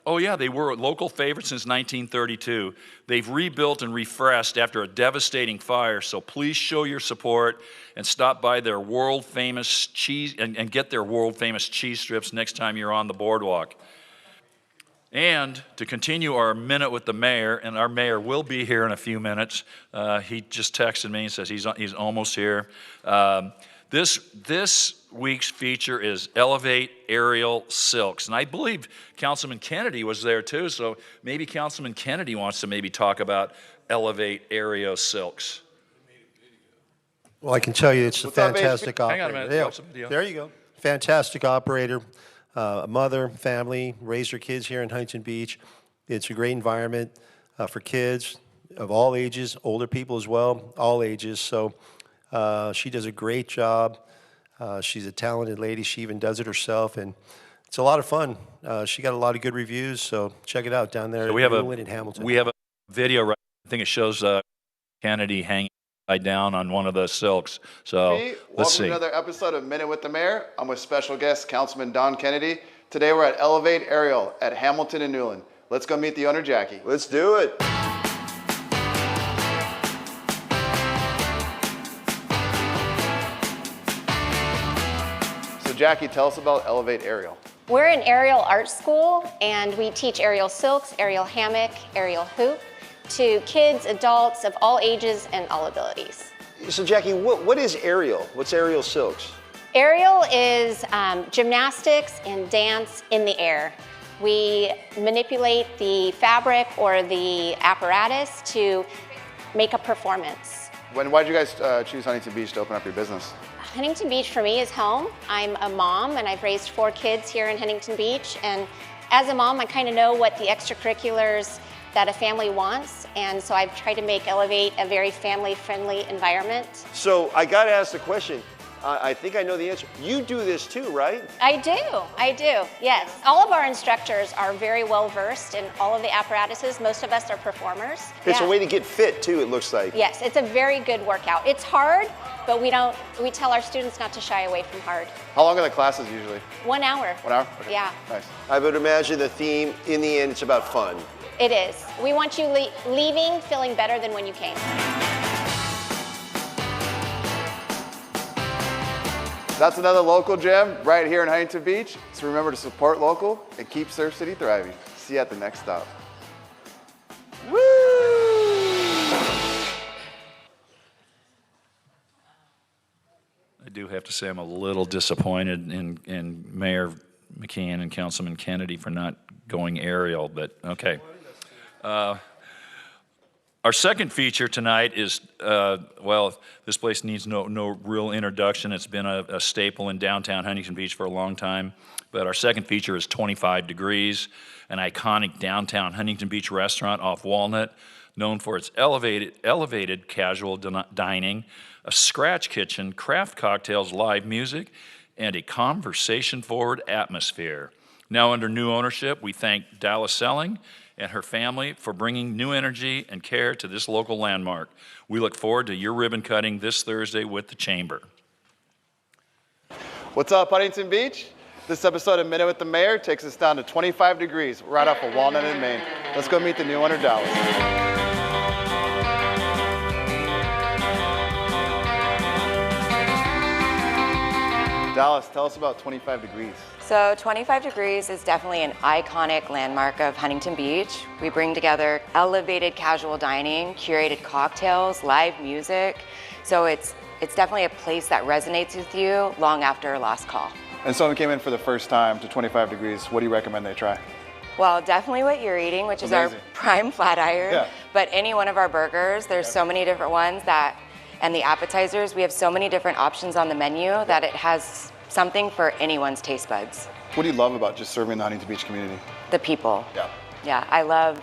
Oh yeah, they were a local favorite since 1932. They've rebuilt and refreshed after a devastating fire, so please show your support and stop by their world-famous cheese and get their world-famous cheese strips next time you're on the boardwalk. And to continue our minute with the mayor, and our mayor will be here in a few minutes. He just texted me and says he's almost here. This week's feature is Elevate Aerial Silks. And I believe Councilman Kennedy was there too, so maybe Councilman Kennedy wants to maybe talk about Elevate Aerial Silks. Well, I can tell you it's a fantastic Hang operator. on a minute. There you go. fantastic operator, a mother, family, raised her kids here in Huntington Beach. It's a great environment for kids of all ages, older people as well, all ages. So she does a great job. She's a talented lady. She even does it herself, and it's a lot of fun. She got a lot of good reviews, so check it out down there So in Newland and Hamilton. we have a video, right? I think it shows Kennedy hanging upside down on one of the silks. So let's Welcome see. to another episode of Minute with the Mayor. I'm with special guest Councilman Don Kennedy. Today we're at Elevate Aerial at Hamilton and Newland. Let's go meet the owner, Jackie. Let's do it. So Jackie, tell us about Elevate Aerial. We're an aerial art school, and we teach aerial silks, aerial hammock, aerial hoop to kids, adults of all ages and all abilities. So Jackie, what is aerial? What's aerial silks? Aerial is gymnastics and dance in the air. We manipulate the fabric or the apparatus to make a performance. Why did you guys choose Huntington Beach to open up your business? Huntington Beach for me is home. I'm a mom and I've raised 4 kids here in Huntington Beach. And as a mom, I kind of know what the extracurriculars that a family wants. And so I've tried to make Elevate a very family-friendly environment. So I got to ask the question. I think I know the answer. You do this too, right? I do, yes. All of our instructors are very well versed in all of the apparatuses. Most of us are performers. It's a way to get fit too, it looks like. Yes, it's a very good workout. It's hard, but we tell our students not to shy away from hard. How long are the classes usually? 1 hour. 1 hour? Okay. Yeah. Nice. I would imagine the theme, in the end, it's about fun. It is. We want you leaving feeling better than when you came. That's another local gem right here in Huntington Beach. So remember to support local and keep Surf City thriving. See you at the next stop. Woo! I do have to say I'm a little disappointed in Mayor McKeon and Councilman Kennedy for not going aerial, but okay. Our second feature tonight is, well, this place needs no real introduction. It's been a staple in downtown Huntington Beach for a long time. But our second feature is 25 Degrees, an iconic downtown Huntington Beach restaurant off Walnut, known for its elevated casual dining, a scratch kitchen, craft cocktails, live music, and a conversation-forward atmosphere. Now under new ownership, we thank Dallas Selling and her family for bringing new energy and care to this local landmark. We look forward to your ribbon cutting this Thursday with the Chamber. What's up, Huntington Beach? This episode of Minute with the Mayor takes us down to 25 degrees right off of Walnut in Maine. Let's go meet the new owner, Dallas. Dallas, tell us about 25 Degrees. So 25 Degrees is definitely an iconic landmark of Huntington Beach. We bring together elevated casual dining, curated cocktails, live music. So it's definitely a place that resonates with you long after a last call. And someone came in for the first time to 25 Degrees. What do you recommend they try? Well, definitely what you're eating, which is our prime flat iron. Yeah. But any one of our burgers, there's so many different ones and the appetizers, we have so many different options on the menu that it has something for anyone's taste buds. What do you love about just serving the Huntington Beach community? The people. Yeah. Yeah, I love,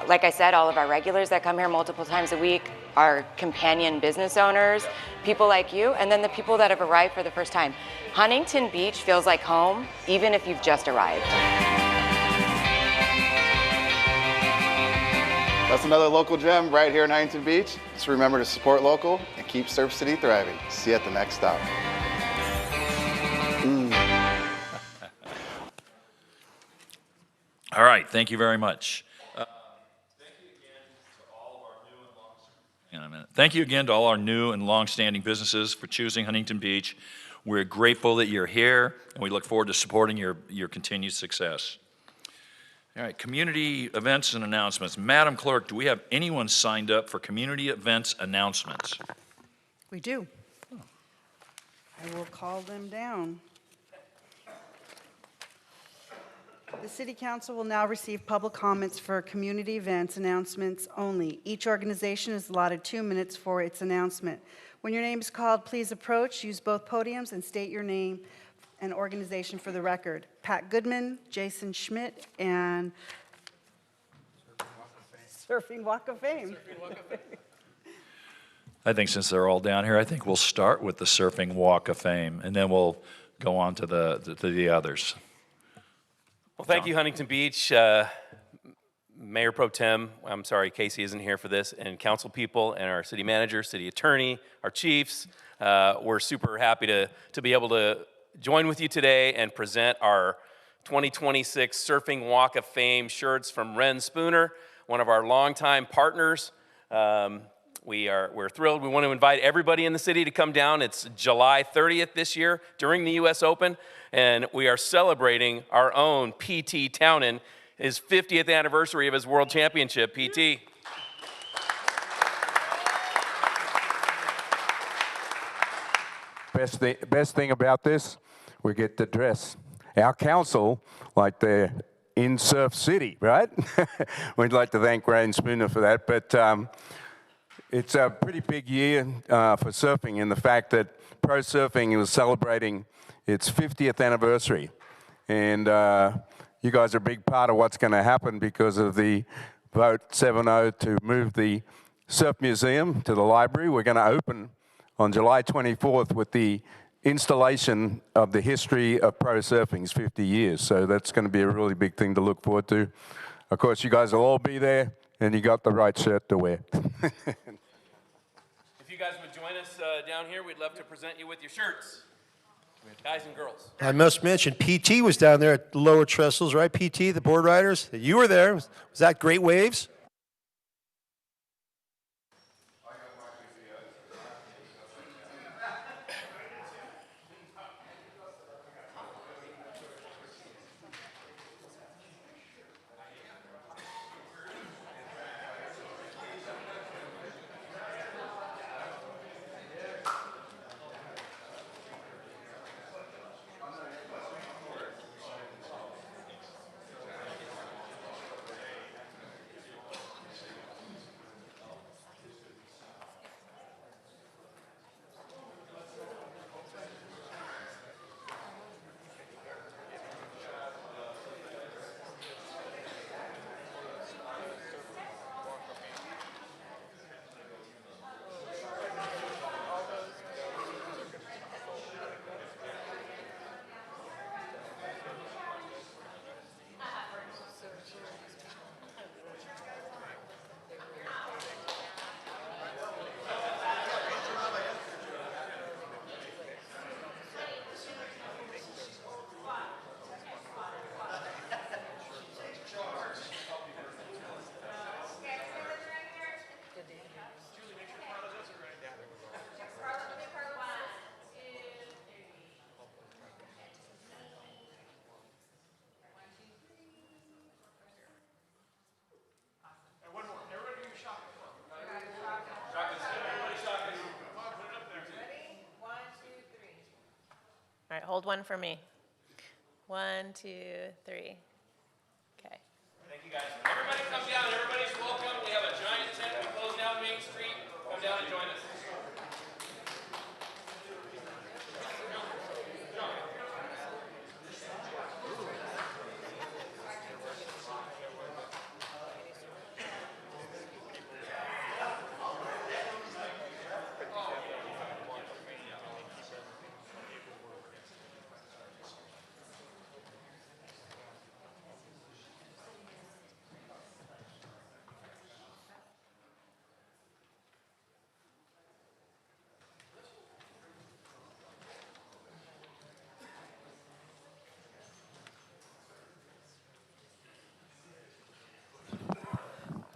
like I said, all of our regulars that come here multiple times a week, our companion business owners, people like you, and then the people that have arrived for the first time. Huntington Beach feels like home, even if you've just arrived. That's another local gem right here in Huntington Beach. Just remember to support local and keep Surf City thriving. See you at the next stop. All right, thank you very much. Thank you again to all our new and long-standing businesses for choosing Huntington Beach. We're grateful that you're here, and we look forward to supporting your continued success. All right, community events and announcements. Madam Clerk, do we have anyone signed up for community events announcements? We do. I will call them down. The City Council will now receive public comments for community events announcements only. Each organization is allotted 2 minutes for its announcement. When your name is called, please approach, use both podiums, and state your name an organization for the record. Pat Goodman, Jason Schmidt, and Surfing Walk of Fame. I think since they're all down here, I think we'll start with the Surfing Walk of Fame, and then we'll go on to the others. Well, thank you, Huntington Beach. Mayor Pro Tem, I'm sorry, Casey isn't here for this, and council people, and our city manager, city attorney, our chiefs. We're super happy to be able to join with you today and present our 2026 Surfing Walk of Fame shirts from Ren Spooner, one of our longtime partners. We're thrilled. We want to invite everybody in the city to come down. It's July 30th this year during the U.S. Open, and we are celebrating our own P.T. Townend, his 50th anniversary of his world championship. P.T. Best thing about this, we get to dress our council like they're in Surf City, right? We'd like to thank Ren Spooner for that, but it's a pretty big year for surfing in the fact that pro surfing is celebrating its 50th anniversary. And you guys are a big part of what's going to happen because of the vote 7-0 to move the Surf Museum to the library. We're going to open on July 24th with the installation of the history of pro surfing's 50 years. So that's going to be a really big thing to look forward to. Of course, you guys will all be there, and you got the right shirt to wear. If you guys would join us down here, we'd love to present you with your shirts, guys and girls. I must mention, PT was down there at the lower trestles, right? PT, the board riders. You were there. Was that great waves? All right, hold one for me. 1, 2, 3. Okay. Thank you, guys. Everybody come down. Everybody's welcome. We have a giant tent. We close down Main Street. Come down and join us.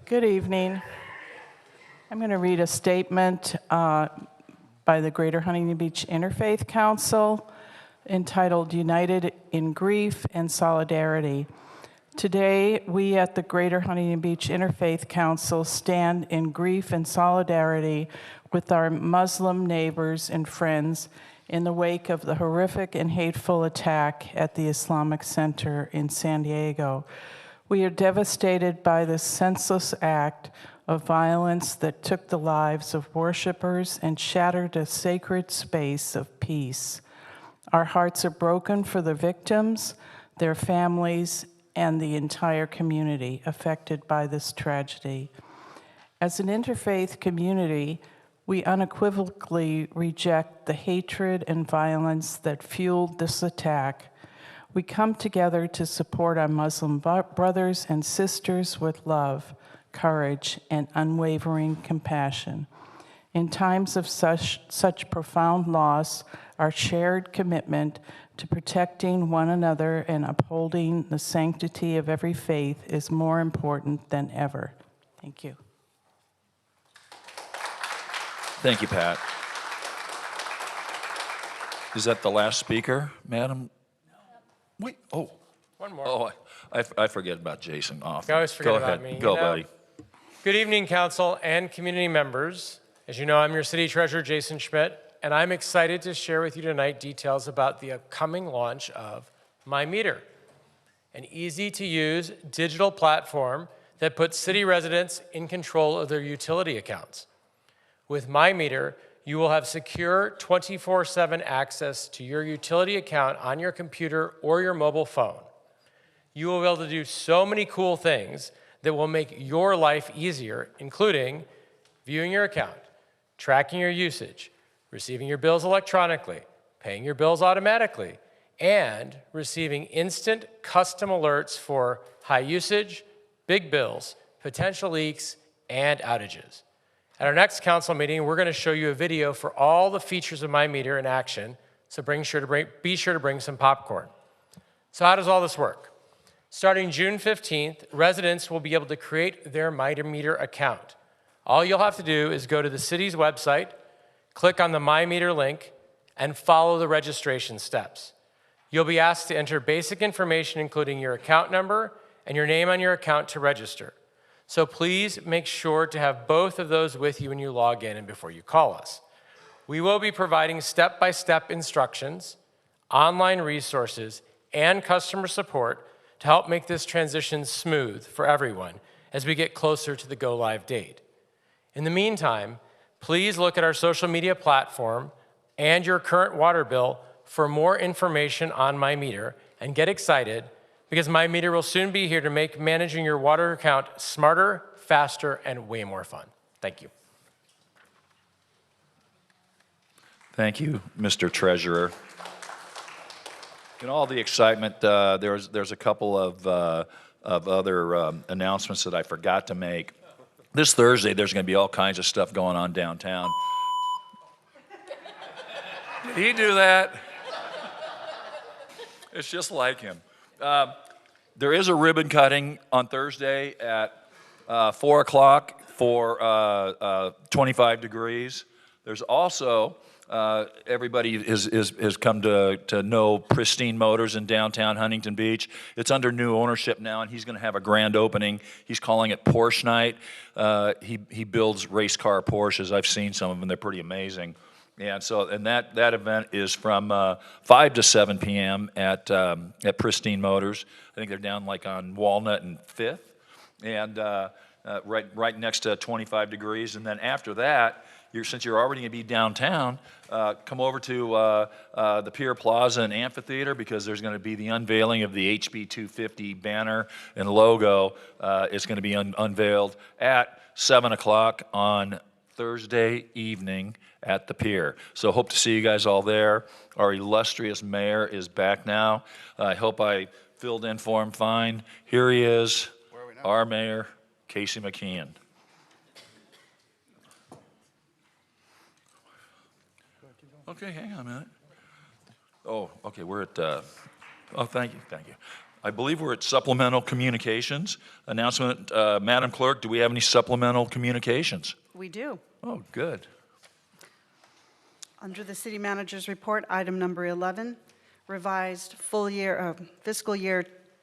Good evening. I'm going to read a statement by the Greater Huntington Beach Interfaith Council entitled United in Grief and Solidarity. Today, we at the Greater Huntington Beach Interfaith Council stand in grief and solidarity with our Muslim neighbors and friends in the wake of the horrific and hateful attack at the Islamic Center in San Diego. We are devastated by this senseless act of violence that took the lives of worshipers and shattered a sacred space of peace. Our hearts are broken for the victims, their families, and the entire community affected by this tragedy. As an interfaith community, we unequivocally reject the hatred and violence that fueled this attack. We come together to support our Muslim brothers and sisters with love, courage, and unwavering compassion. In times of such profound loss, our shared commitment to protecting one another and upholding the sanctity of every faith is more important than ever. Thank you. Thank you, Pat. Is that the last speaker, Madam? Wait, oh. One more. Oh, I forget about Jason often. You always forget Go about ahead. me. Go, buddy. Good evening, council and community members. As you know, I'm your city treasurer, Jason Schmidt, and I'm excited to share with you tonight details about the upcoming launch of My Meter, an easy-to-use digital platform that puts city residents in control of their utility accounts. With My Meter, you will have secure 24/7 access to your utility account on your computer or your mobile phone. You will be able to do so many cool things that will make your life easier, including viewing your account, tracking your usage, receiving your bills electronically, paying your bills automatically, and receiving instant custom alerts for high usage, big bills, potential leaks, and outages. At our next council meeting, we're going to show you a video for all the features of My Meter in action, so be sure to bring some popcorn. So how does all this work? Starting June 15th, residents will be able to create their My Meter account. All you'll have to do is go to the city's website, click on the My Meter link, and follow the registration steps. You'll be asked to enter basic information, including your account number and your name on your account to register. So please make sure to have both of those with you when you log in and before you call us. We will be providing step-by-step instructions, online resources, and customer support to help make this transition smooth for everyone as we get closer to the go-live date. In the meantime, please look at our social media platform and your current water bill for more information on My Meter, and get excited because My Meter will soon be here to make managing your water account smarter, faster, and way more fun. Thank you. Thank you, Mr. Treasurer. In all the excitement, there's a couple of other announcements that I forgot to make. This Thursday, there's going to be all kinds of stuff going on downtown. Did he do that? It's just like him. There is a ribbon cutting on Thursday at 4 o'clock for 25 degrees. There's also, everybody has come to know Pristine Motors in downtown Huntington Beach. It's under new ownership now, and he's going to have a grand opening. He's calling it Porsche Night. He builds race car Porsches. I've seen some of them. They're pretty amazing. And that event is from 5 to 7 p.m. at Pristine Motors. I think they're down like on Walnut and 5th, and right next to 25 degrees. And then after that, since you're already going to be downtown, come over to the Pier Plaza and Amphitheater, because there's going to be the unveiling of the HB 250 banner and logo. It's going to be unveiled at 7 o'clock on Thursday evening at the pier. So hope to see you guys all there. Our illustrious mayor is back now. I hope I filled in for him fine. Here he is, our mayor, Casey McKeon. Okay, hang on a minute. Oh, okay, we're at, thank you. I believe we're at supplemental communications. Announcement, Madam Clerk, do we have any supplemental communications? We do. Oh, good. Under the city manager's report, item number 11, revised fiscal year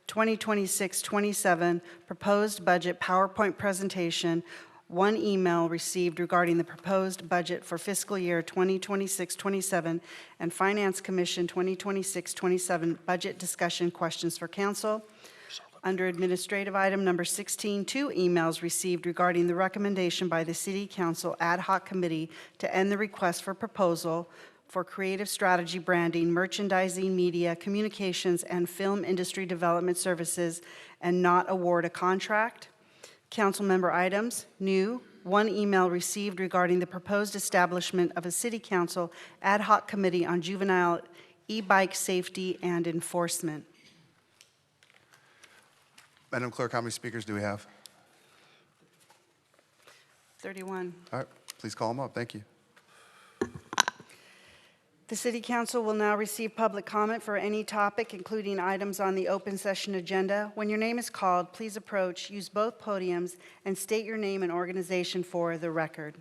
2026-27 proposed budget PowerPoint presentation. One email received regarding the proposed budget for fiscal year 2026-27 and Finance Commission 2026-27 budget discussion questions for council. Under administrative item number 16, 2 emails received regarding the recommendation by the City Council Ad Hoc Committee to end the request for proposal for creative strategy, branding, merchandising, media, communications, and film industry development services and not award a contract. Council member items, new, 1 email received regarding the proposed establishment of a city council ad hoc committee on juvenile e-bike safety and enforcement. Madam Clerk, how many speakers do we have? 31. All right, please call them up. Thank you. The City Council will now receive public comment for any topic, including items on the open session agenda. When your name is called, please approach, use both podiums, and state your name and organization for the record.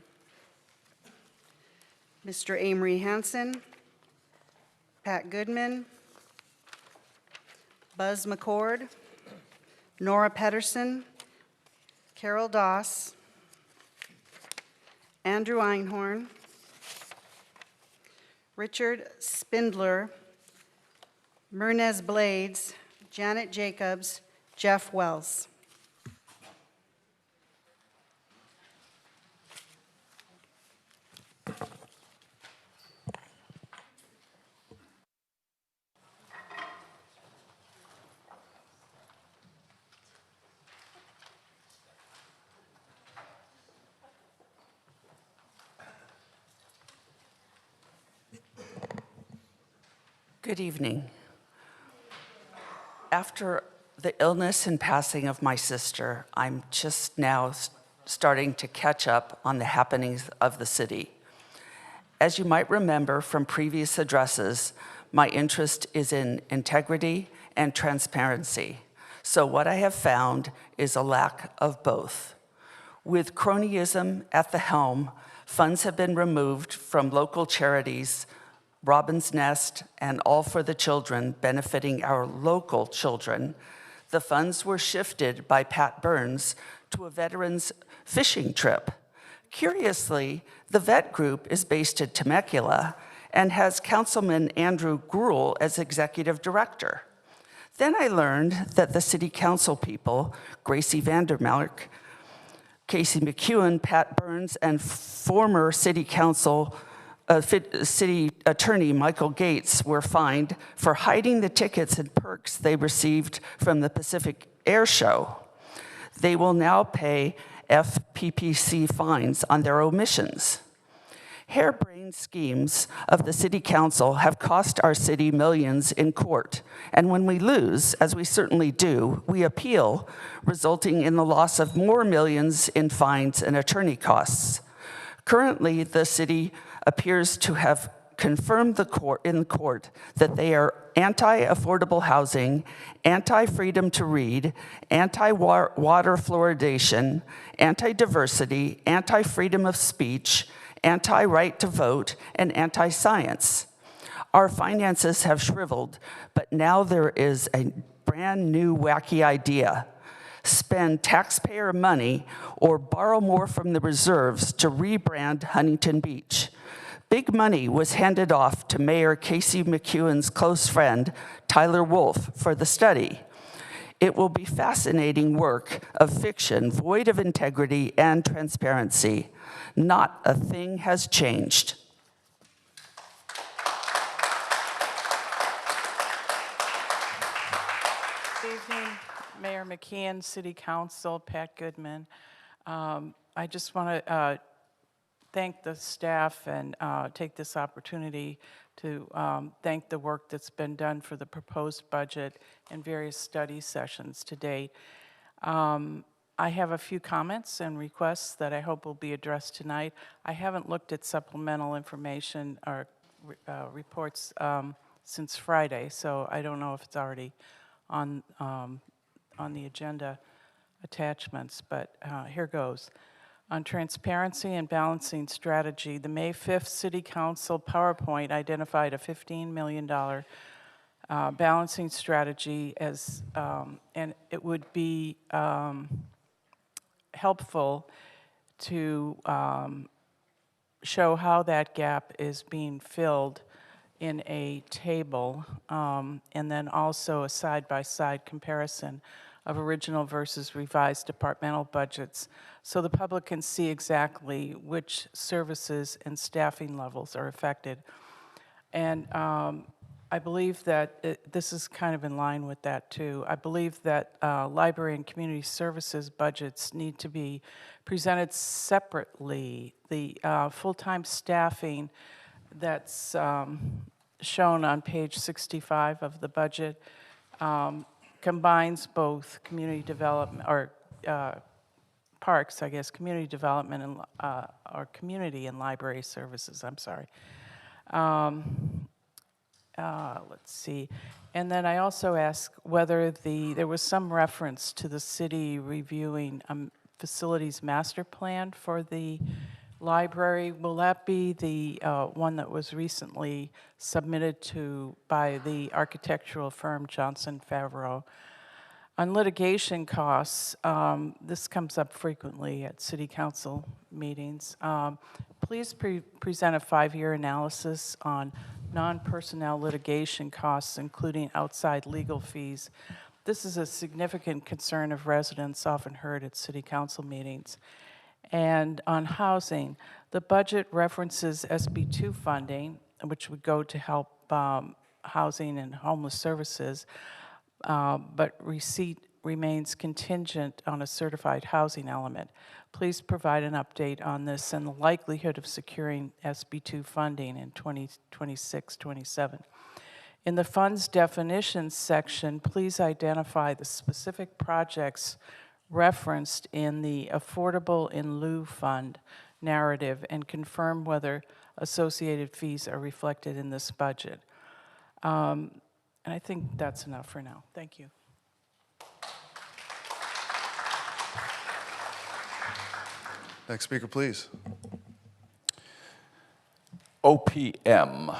Mr. Amory Hanson, Pat Goodman, Buzz McCord, Nora Pedersen, Carol Doss, Andrew Einhorn, Richard Spindler, Mernez Blades, Janet Jacobs, Jeff Wells. Good evening. After the illness and passing of my sister, I'm just now starting to catch up on the happenings of the city. As you might remember from previous addresses, my interest is in integrity and transparency. So what I have found is a lack of both. With cronyism at the helm, funds have been removed from local charities, Robin's Nest, and All for the Children, benefiting our local children. The funds were shifted by Pat Burns to a veterans fishing trip. Curiously, the vet group is based in Temecula and has Councilman Andrew Gruhl as executive director. Then I learned that the city council people, Gracie Vandermark, Casey McEwen, Pat Burns, and former city attorney Michael Gates were fined for hiding the tickets and perks they received from the Pacific Air Show. They will now pay FPPC fines on their omissions. Harebrained schemes of the city council have cost our city millions in court, and when we lose, as we certainly do, we appeal, resulting in the loss of more millions in fines and attorney costs. Currently, the city appears to have confirmed in court that they are anti-affordable housing, anti-freedom to read, anti-water fluoridation, anti-diversity, anti-freedom of speech, anti-right to vote, and anti-science. Our finances have shriveled, but now there is a brand new wacky idea. Spend taxpayer money or borrow more from the reserves to rebrand Huntington Beach. Big money was handed off to Mayor Casey McEwen's close friend, Tyler Wolf, for the study. It will be fascinating work of fiction, void of integrity and transparency. Not a thing has changed. Good evening, Mayor McKeon, City Council, Pat Goodman. I just want to thank the staff and take this opportunity to thank the work that's been done for the proposed budget and various study sessions to date. I have a few comments and requests that I hope will be addressed tonight. I haven't looked at supplemental information or reports since Friday, so I don't know if it's already on the agenda attachments, but here goes. On transparency and balancing strategy, the May 5th City Council PowerPoint identified a $15 million balancing strategy as, and it would be helpful to show how that gap is being filled in a table, and then also a side-by-side comparison of original versus revised departmental budgets, so the public can see exactly which services and staffing levels are affected. And I believe that this is kind of in line with that too. I believe that library and community services budgets need to be presented separately. The full-time staffing that's shown on page 65 of the budget combines both community development, or parks, I guess, community development and, or community and library services, I'm sorry. Let's see. And then I also asked whether there was some reference to the city reviewing facilities master plan for the library. Will that be the one that was recently submitted by the architectural firm Johnson Favreau? On litigation costs, this comes up frequently at city council meetings. Please present a 5-year analysis on non-personnel litigation costs, including outside legal fees. This is a significant concern of residents, often heard at city council meetings. And on housing, the budget references SB2 funding, which would go to help housing and homeless services, but receipt remains contingent on a certified housing element. Please provide an update on this and the likelihood of securing SB2 funding in 2026-27. In the funds definitions section, please identify the specific projects referenced in the Affordable in Lieu Fund narrative and confirm whether associated fees are reflected in this budget. And I think that's enough for now. Thank you. Next speaker, please. OPM.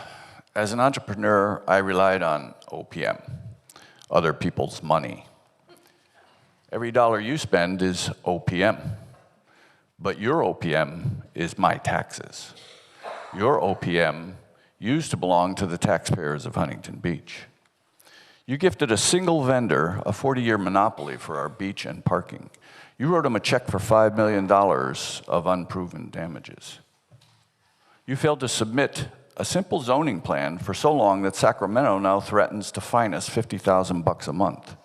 As an entrepreneur, I relied on OPM, other people's money. Every dollar you spend is OPM, but your OPM is my taxes. Your OPM used to belong to the taxpayers of Huntington Beach. You gifted a single vendor a 40-year monopoly for our beach and parking. You wrote him a check for $5 million of unproven damages. You failed to submit a simple zoning plan for so long that Sacramento now threatens to fine us $50,000 a month.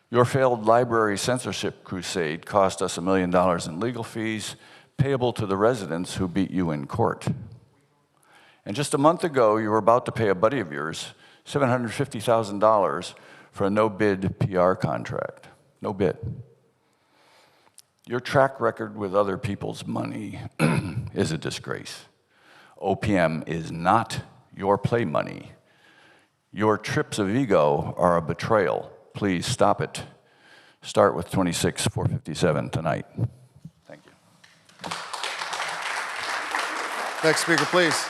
Your failed library censorship crusade cost us $1 million in legal fees payable to the residents who beat you in court. And just a month ago, you were about to pay a buddy of yours $750,000 for a no-bid PR contract. No bid. Your track record with other people's money is a disgrace. OPM is not your play money. Your trips of ego are a betrayal. Please stop it. Start with 26,457 tonight. Thank you. Next speaker, please.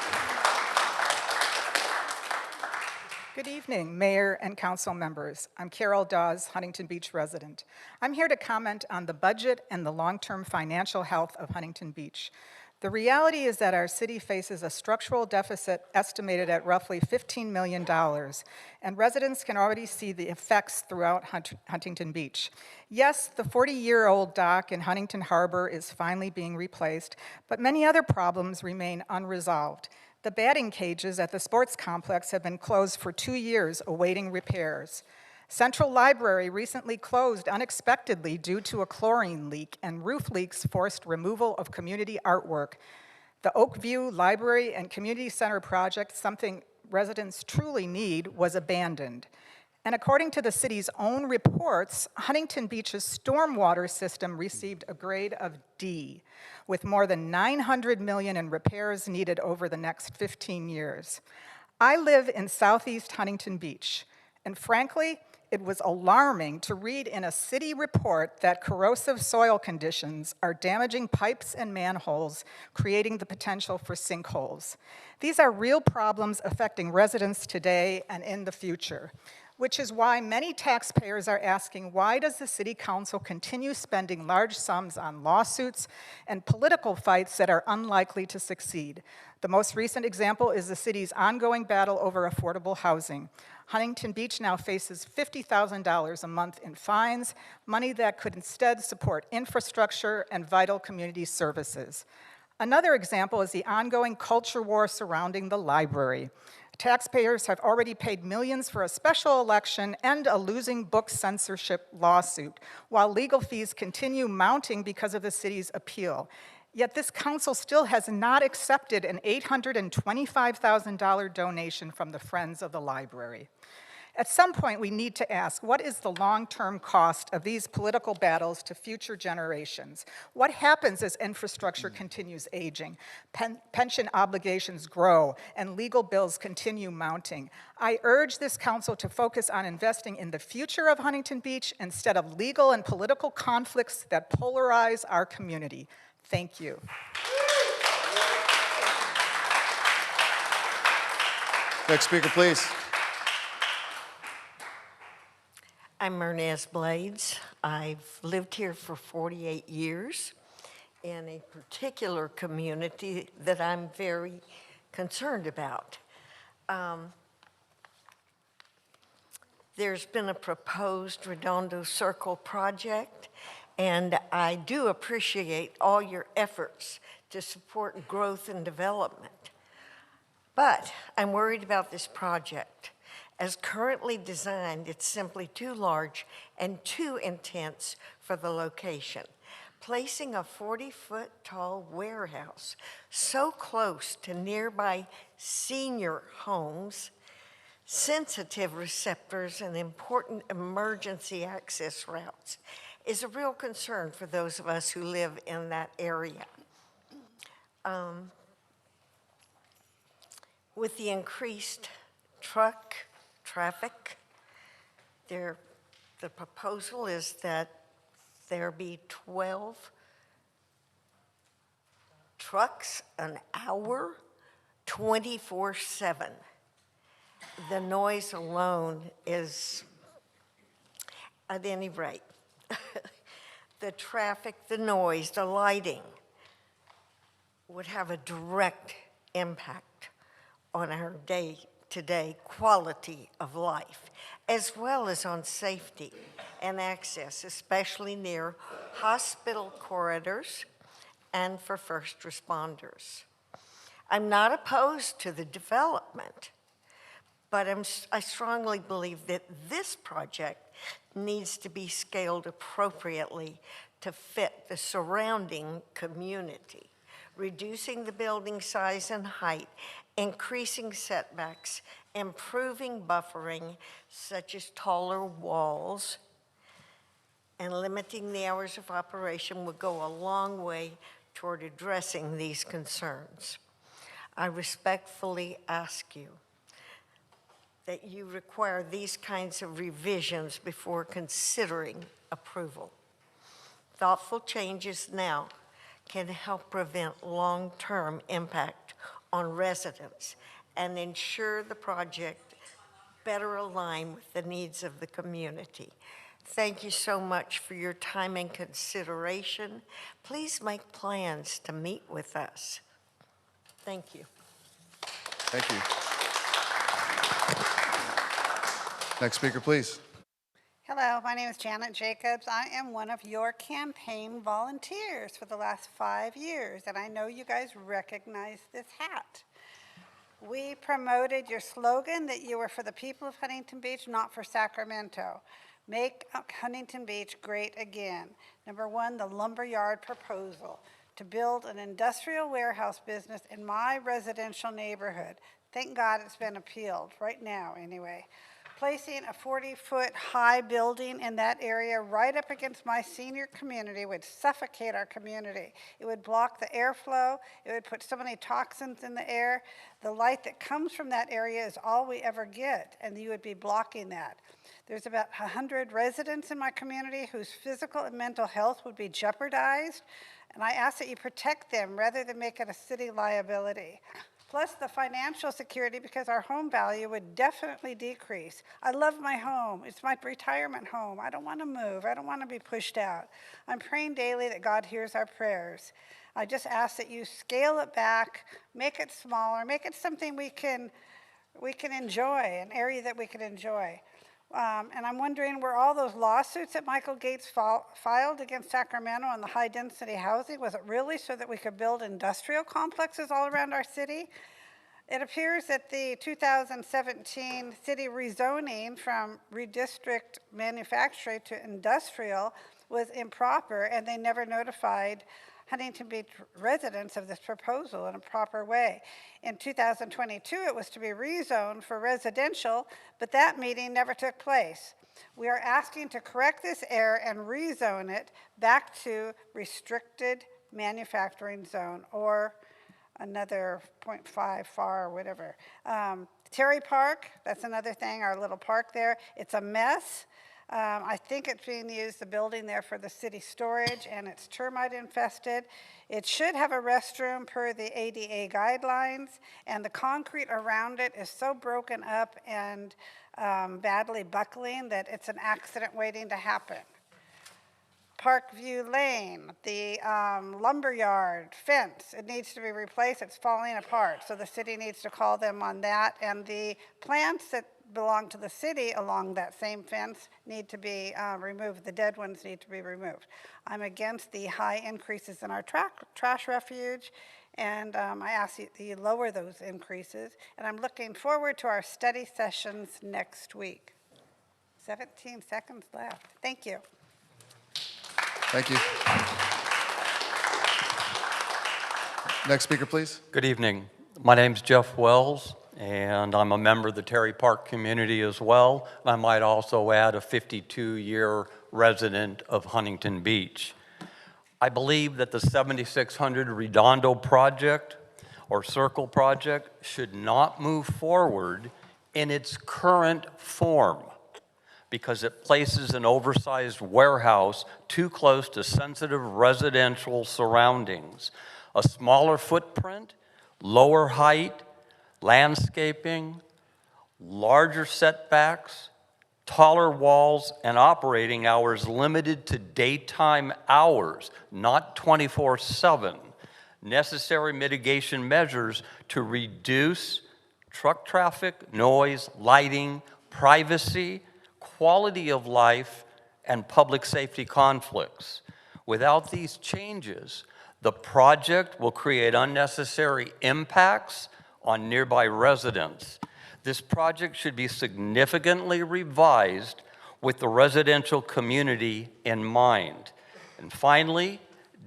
Good evening, Mayor and Council members. I'm Carol Dawes, Huntington Beach resident. I'm here to comment on the budget and the long-term financial health of Huntington Beach. The reality is that our city faces a structural deficit estimated at roughly $15 million, and residents can already see the effects throughout Huntington Beach. Yes, the 40-year-old dock in Huntington Harbor is finally being replaced, but many other problems remain unresolved. The batting cages at the sports complex have been closed for 2 years, awaiting repairs. Central Library recently closed unexpectedly due to a chlorine leak, and roof leaks forced removal of community artwork. The Oakview Library and Community Center project, something residents truly need, was abandoned. And according to the city's own reports, Huntington Beach's stormwater system received a grade of D, with more than $900 million in repairs needed over the next 15 years. I live in Southeast Huntington Beach, and frankly, it was alarming to read in a city report that corrosive soil conditions are damaging pipes and manholes, creating the potential for sinkholes. These are real problems affecting residents today and in the future, which is why many taxpayers are asking, why does the City Council continue spending large sums on lawsuits and political fights that are unlikely to succeed? The most recent example is the city's ongoing battle over affordable housing. Huntington Beach now faces $50,000 a month in fines, money that could instead support infrastructure and vital community services. Another example is the ongoing culture war surrounding the library. Taxpayers have already paid millions for a special election and a losing book censorship lawsuit, while legal fees continue mounting because of the city's appeal. Yet this council still has not accepted an $825,000 donation from the Friends of the Library. At some point, we need to ask, what is the long-term cost of these political battles to future generations? What happens as infrastructure continues aging, pension obligations grow, and legal bills continue mounting? I urge this council to focus on investing in the future of Huntington Beach instead of legal and political conflicts that polarize our community. Thank you. Next speaker, please. I'm Ernest Blades. I've lived here for 48 years in a particular community that I'm very concerned about. There's been a proposed Redondo Circle project, and I do appreciate all your efforts to support growth and development. But I'm worried about this project. As currently designed, it's simply too large and too intense for the location. Placing a 40-foot tall warehouse so close to nearby senior homes, sensitive receptors, and important emergency access routes is a real concern for those of us who live in that area. With the increased truck traffic, the proposal is that there be 12 trucks an hour, 24/7. The noise alone is, at any rate, the traffic, the noise, the lighting would have a direct impact on our day-to-day quality of life, as well as on safety and access, especially near hospital corridors and for first responders. I'm not opposed to the development, but I strongly believe that this project needs to be scaled appropriately to fit the surrounding community, reducing the building size and height, increasing setbacks, improving buffering, such as taller walls, and limiting the hours of operation would go a long way toward addressing these concerns. I respectfully ask you that you require these kinds of revisions before considering approval. Thoughtful changes now can help prevent long-term impact on residents and ensure the project better align with the needs of the community. Thank you so much for your time and consideration. Please make plans to meet with us. Thank you. Thank you. Next speaker, please. Hello, my name is Janet Jacobs. I am one of your campaign volunteers for the last 5 years, and I know you guys recognize this hat. We promoted your slogan that you were for the people of Huntington Beach, not for Sacramento. Make Huntington Beach great again. Number one, the lumberyard proposal to build an industrial warehouse business in my residential neighborhood. Thank God it's been appealed, right now anyway. Placing a 40-foot high building in that area right up against my senior community would suffocate our community. It would block the airflow. It would put so many toxins in the air. The light that comes from that area is all we ever get, and you would be blocking that. There's about 100 residents in my community whose physical and mental health would be jeopardized, and I ask that you protect them rather than make it a city liability. Plus the financial security, because our home value would definitely decrease. I love my home. It's my retirement home. I don't want to move. I don't want to be pushed out. I'm praying daily that God hears our prayers. I just ask that you scale it back, make it smaller, make it something we can enjoy, an area that we can enjoy. And I'm wondering, were all those lawsuits that Michael Gates filed against Sacramento on the high-density housing, was it really so that we could build industrial complexes all around our city? It appears that the 2017 city rezoning from redistrict manufacturing to industrial was improper, and they never notified Huntington Beach residents of this proposal in a proper way. In 2022, it was to be rezoned for residential, but that meeting never took place. We are asking to correct this error and rezone it back to restricted manufacturing zone, or another 0.5 FAR or whatever. Terry Park, that's another thing, our little park there. It's a mess. I think it's being used, the building there, for the city storage, and it's termite infested. It should have a restroom per the ADA guidelines, and the concrete around it is so broken up and badly buckling that it's an accident waiting to happen. Parkview Lane, the lumberyard fence, it needs to be replaced. It's falling apart, so the city needs to call them on that. And the plants that belong to the city along that same fence need to be removed. The dead ones need to be removed. I'm against the high increases in our trash refuge, and I ask that you lower those increases. And I'm looking forward to our study sessions next week. 17 seconds left. Thank you. Thank you. Next speaker, please. Good evening. My name's Jeff Wells, and I'm a member of the Terry Park community as well. I might also add a 52-year resident of Huntington Beach. I believe that the 7600 Redondo project or Circle project should not move forward in its current form, because it places an oversized warehouse too close to sensitive residential surroundings. A smaller footprint, lower height, landscaping, larger setbacks, taller walls, and operating hours limited to daytime hours, not 24/7. Necessary mitigation measures to reduce truck traffic, noise, lighting, privacy, quality of life, and public safety conflicts. Without these changes, the project will create unnecessary impacts on nearby residents. This project should be significantly revised with the residential community in mind. And finally,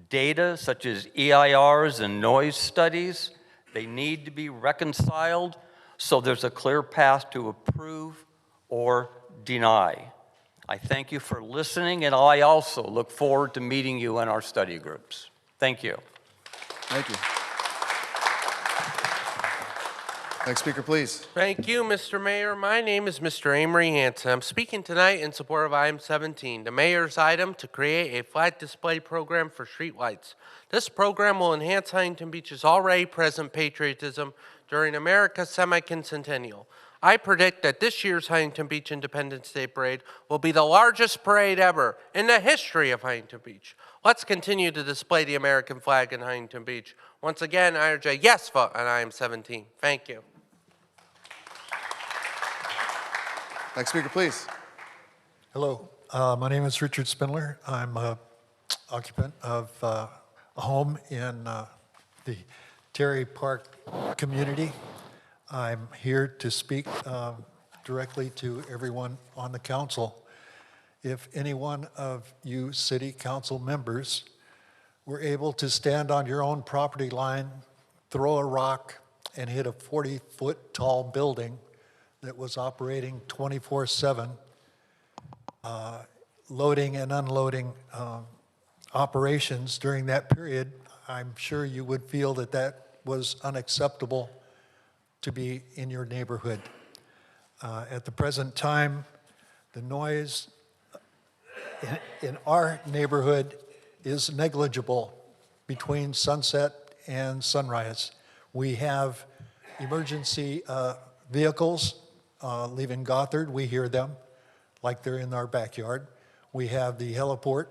data such as EIRs and noise studies, they need to be reconciled so there's a clear path to approve or deny. I thank you for listening, and I also look forward to meeting you in our study groups. Thank you. Thank you. Next speaker, please. Thank you, Mr. Mayor. My name is Mr. Amory Hanson. I'm speaking tonight in support of item 17, the mayor's item to create a flat display program for streetlights. This program will enhance Huntington Beach's already present patriotism during America's semi-centennial. I predict that this year's Huntington Beach Independence Day Parade will be the largest parade ever in the history of Huntington Beach. Let's continue to display the American flag in Huntington Beach. Once again, I urge a yes vote on item 17. Thank you. Next speaker, please. Hello, my name is Richard Spindler. I'm an occupant of a home in the Terry Park community. I'm here to speak directly to everyone on the council. If any one of you city council members were able to stand on your own property line, throw a rock, and hit a 40-foot tall building that was operating 24/7, loading and unloading operations during that period, I'm sure you would feel that that was unacceptable to be in your neighborhood. At the present time, the noise in our neighborhood is negligible between sunset and sunrise. We have emergency vehicles leaving Gothard. We hear them like they're in our backyard. We have the heliport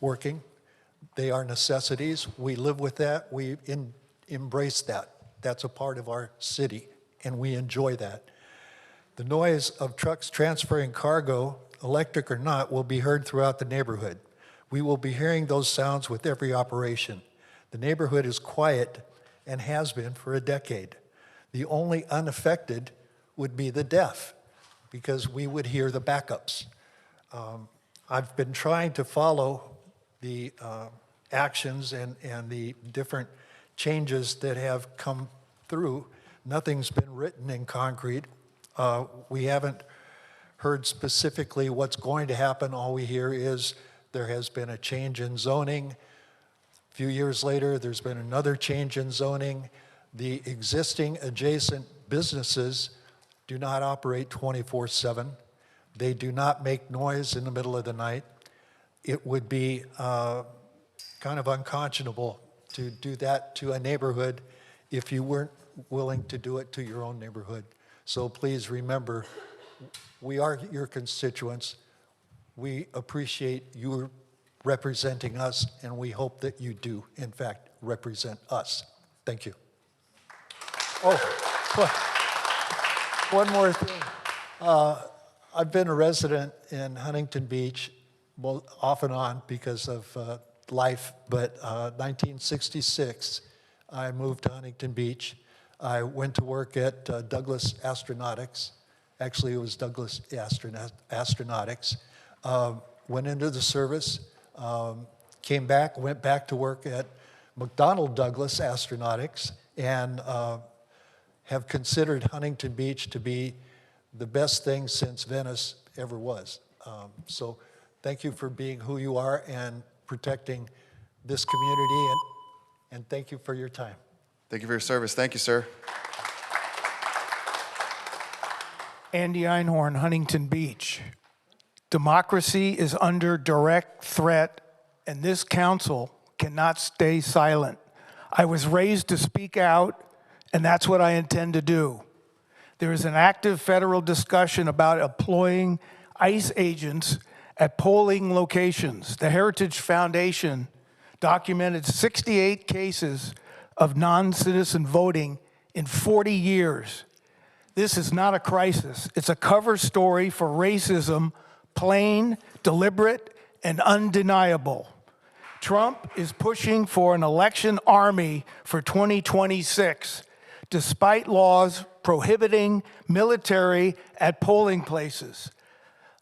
working. They are necessities. We live with that. We embrace that. That's a part of our city, and we enjoy that. The noise of trucks transferring cargo, electric or not, will be heard throughout the neighborhood. We will be hearing those sounds with every operation. The neighborhood is quiet and has been for a decade. The only unaffected would be the deaf, because we would hear the backups. I've been trying to follow the actions and the different changes that have come through. Nothing's been written in concrete. We haven't heard specifically what's going to happen. All we hear is there has been a change in zoning. A few years later, there's been another change in zoning. The existing adjacent businesses do not operate 24/7. They do not make noise in the middle of the night. It would be kind of unconscionable to do that to a neighborhood if you weren't willing to do it to your own neighborhood. So please remember, we are your constituents. We appreciate you representing us, and we hope that you do, in fact, represent us. Thank you. Oh, one more thing. I've been a resident in Huntington Beach, well, off and on because of life, but 1966, I moved to Huntington Beach. I went to work at Douglas Astronautics. Actually, it was Douglas Astronautics. Went into the service, came back, went back to work at McDonnell Douglas Astronautics, and have considered Huntington Beach to be the best thing since Venice ever was. So thank you for being who you are and protecting this community, and thank you for your time. Thank you for your service. Thank you, sir. Andy Einhorn, Huntington Beach. Democracy is under direct threat, and this council cannot stay silent. I was raised to speak out, and that's what I intend to do. There is an active federal discussion about employing ICE agents at polling locations. The Heritage Foundation documented 68 cases of non-citizen voting in 40 years. This is not a crisis. It's a cover story for racism, plain, deliberate, and undeniable. Trump is pushing for an election army for 2026, despite laws prohibiting military at polling places.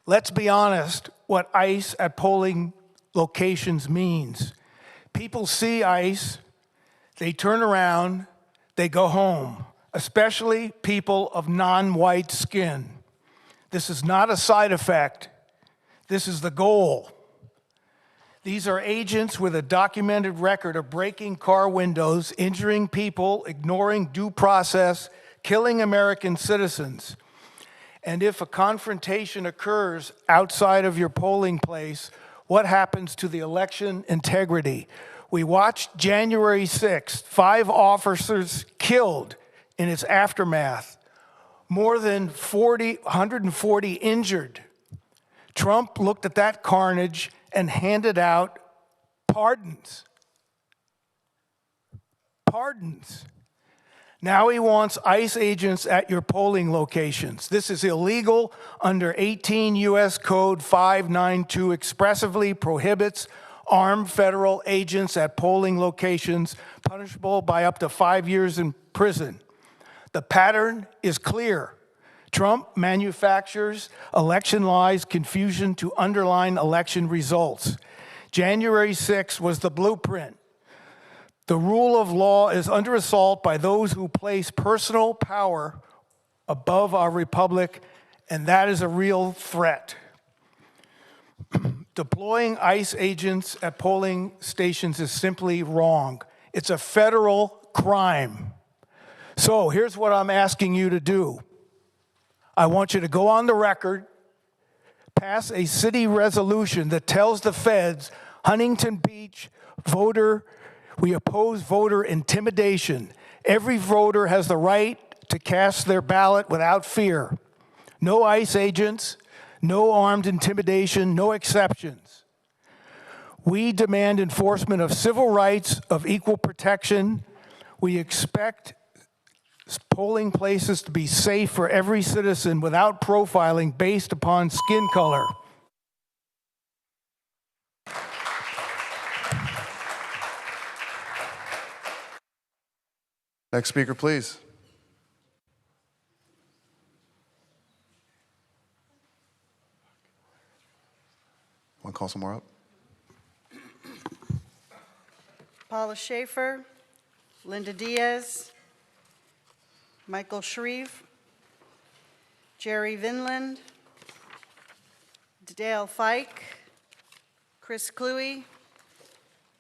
Let's be honest what ICE at polling locations means. People see ICE, they turn around, they go home, especially people of non-white skin. This is not a side effect. This is the goal. These are agents with a documented record of breaking car windows, injuring people, ignoring due process, killing American citizens. And if a confrontation occurs outside of your polling place, what happens to the election integrity? We watched January 6th, 5 officers killed in its aftermath, more than 140 injured. Trump looked at that carnage and handed out pardons. Pardons. Now he wants ICE agents at your polling locations. This is illegal under 18 U.S. Code 592, expressly prohibits armed federal agents at polling locations, punishable by up to 5 years in prison. The pattern is clear. Trump manufactures election lies, confusion to underline election results. January 6th was the blueprint. The rule of law is under assault by those who place personal power above our republic, and that is a real threat. Deploying ICE agents at polling stations is simply wrong. It's a federal crime. So here's what I'm asking you to do. I want you to go on the record, pass a city resolution that tells the feds, Huntington Beach we oppose voter intimidation. Every voter has the right to cast their ballot without fear. No ICE agents, no armed intimidation, no exceptions. We demand enforcement of civil rights, of equal protection. We expect polling places to be safe for every citizen without profiling based upon skin color. Next speaker, please. Want to call some more up? Paula Schaefer, Linda Diaz, Michael Shreve, Jerry Vinland, Dale Fike, Chris Cluey,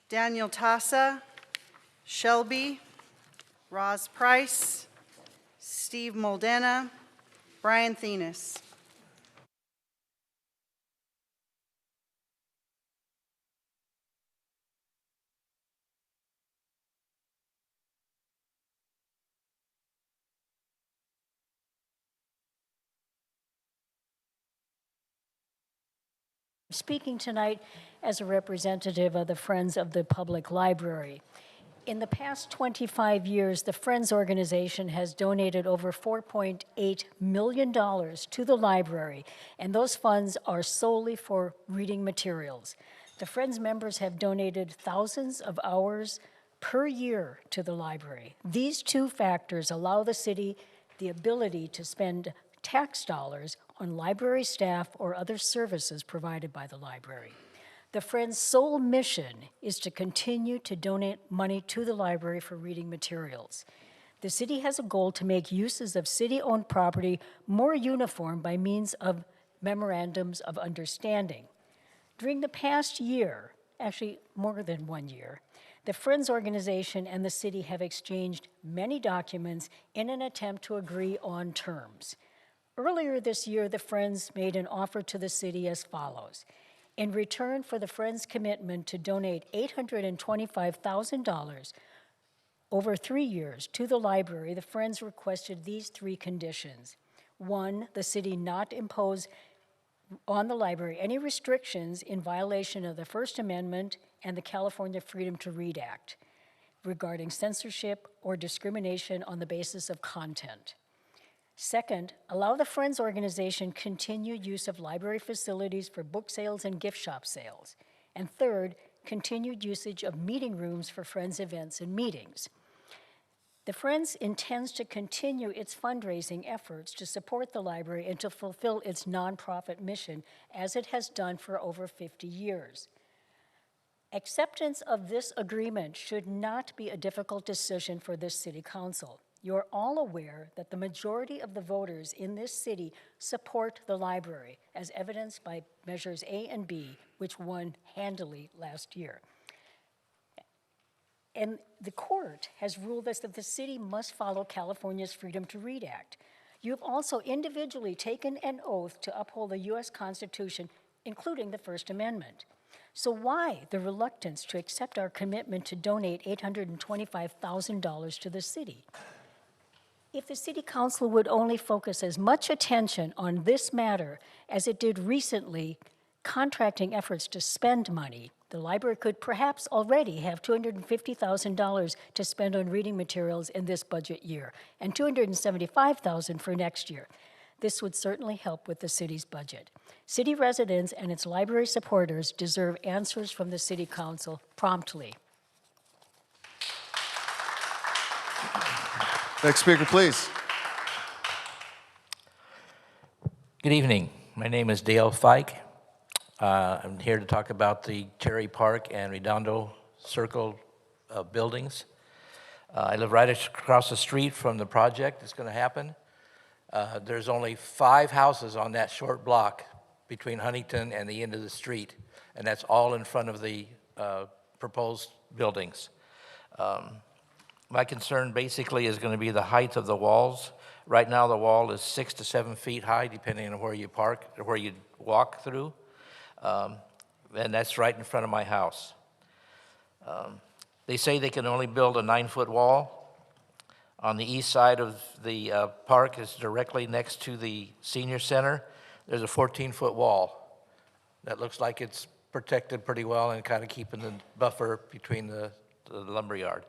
Daniel Tassa, Shelby, Roz Price, Steve Moldena, Brian Thenis. Speaking tonight as a representative of the Friends of the Public Library. In the past 25 years, the Friends organization has donated over $4.8 million to the library, and those funds are solely for reading materials. The Friends members have donated thousands of hours per year to the library. These two factors allow the city the ability to spend tax dollars on library staff or other services provided by the library. The Friends' sole mission is to continue to donate money to the library for reading materials. The city has a goal to make uses of city-owned property more uniform by means of memorandums of understanding. During the past year, actually more than 1 year, the Friends organization and the city have exchanged many documents in an attempt to agree on terms. Earlier this year, the Friends made an offer to the city as follows. In return for the Friends' commitment to donate $825,000 over 3 years to the library, the Friends requested these 3 conditions. 1, the city not impose on the library any restrictions in violation of the First Amendment and the California Freedom to Read Act regarding censorship or discrimination on the basis of content. Second, allow the Friends organization continued use of library facilities for book sales and gift shop sales. And third, continued usage of meeting rooms for Friends events and meetings. The Friends intends to continue its fundraising efforts to support the library and to fulfill its nonprofit mission, as it has done for over 50 years. Acceptance of this agreement should not be a difficult decision for this city council. You're all aware that the majority of the voters in this city support the library, as evidenced by measures A and B, which won handily last year. And the court has ruled us that the city must follow California's Freedom to Read Act. You have also individually taken an oath to uphold the U.S. Constitution, including the First Amendment. So why the reluctance to accept our commitment to donate $825,000 to the city? If the City Council would only focus as much attention on this matter as it did recently, contracting efforts to spend money, the library could perhaps already have $250,000 to spend on reading materials in this budget year, and $275,000 for next year. This would certainly help with the city's budget. City residents and its library supporters deserve answers from the City Council promptly. Next speaker, please. Good evening. My name is Dale Fike. I'm here to talk about the Cherry Park and Redondo Circle buildings. I live right across the street from the project that's going to happen. There's only 5 houses on that short block between Huntington and the end of the street, and that's all in front of the proposed buildings. My concern basically is going to be the height of the walls. Right now the wall is 6 to 7 feet high, depending on where you park or where you walk through. And that's right in front of my house. They say they can only build a 9-foot wall. On the east side of the park is directly next to the senior center. There's a 14-foot wall that looks like it's protected pretty well and kind of keeping the buffer between the lumberyard.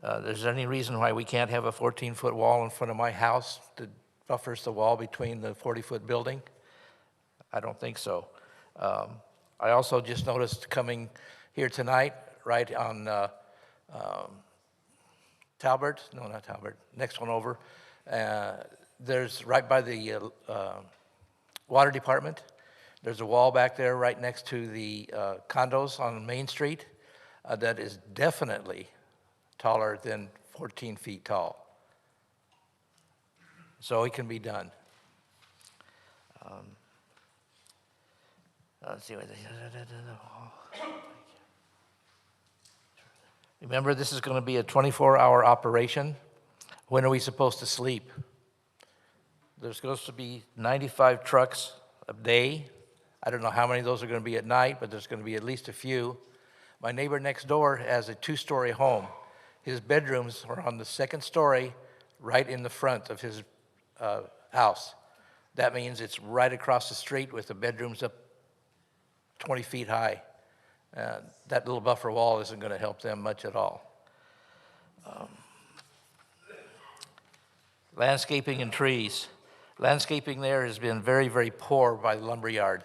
Is there any reason why we can't have a 14-foot wall in front of my house that buffers the wall between the 40-foot building? I don't think so. I also just noticed coming here tonight, right on Talbert, no, not Talbert, next one over, there's right by the water department, there's a wall back there right next to the condos on Main Street that is definitely taller than 14 feet tall. So it can be done. Let's see what remember, this is going to be a 24-hour operation. When are we supposed to sleep? There's supposed to be 95 trucks a day. I don't know how many of those are going to be at night, but there's going to be at least a few. My neighbor next door has a 2-story home. His bedrooms are on the 2nd story, right in the front of his house. That means it's right across the street with the bedrooms up 20 feet high. That little buffer wall isn't going to help them much at all. Landscaping and trees. Landscaping there has been very, very poor by the lumberyard.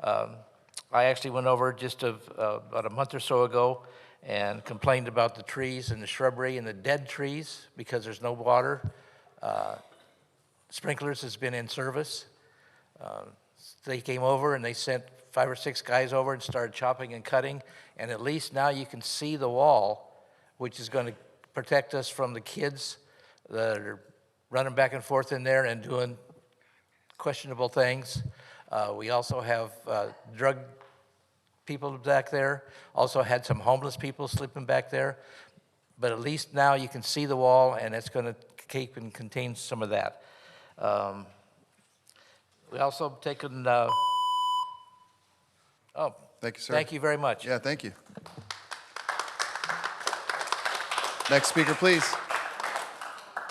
I actually went over just about a month or so ago and complained about the trees and the shrubbery and the dead trees because there's no water. Sprinklers has been in service. They came over and they sent 5 or 6 guys over and started chopping and cutting, and at least now you can see the wall, which is going to protect us from the kids that are running back and forth in there and doing questionable things. We also have drug people back there, also had some homeless people sleeping back there, but at least now you can see the wall, and it's going to keep and contain some of that. We also taken, thank you, sir. Thank you very much. Yeah, thank you. Next speaker, please.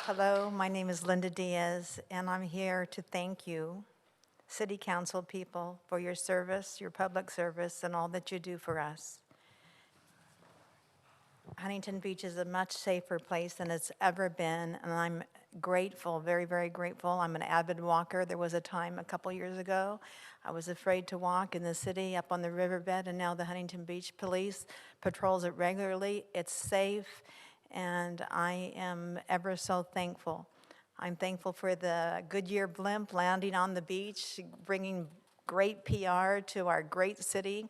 Hello, my name is Linda Diaz, and I'm here to thank you, City Council people, for your service, your public service, and all that you do for us. Huntington Beach is a much safer place than it's ever been, and I'm grateful, very, very grateful. I'm an avid walker. There was a time a couple years ago I was afraid to walk in the city up on the riverbed, and now the Huntington Beach Police patrols it regularly. It's safe, and I am ever so thankful. I'm thankful for the Goodyear blimp landing on the beach, bringing great PR to our great city,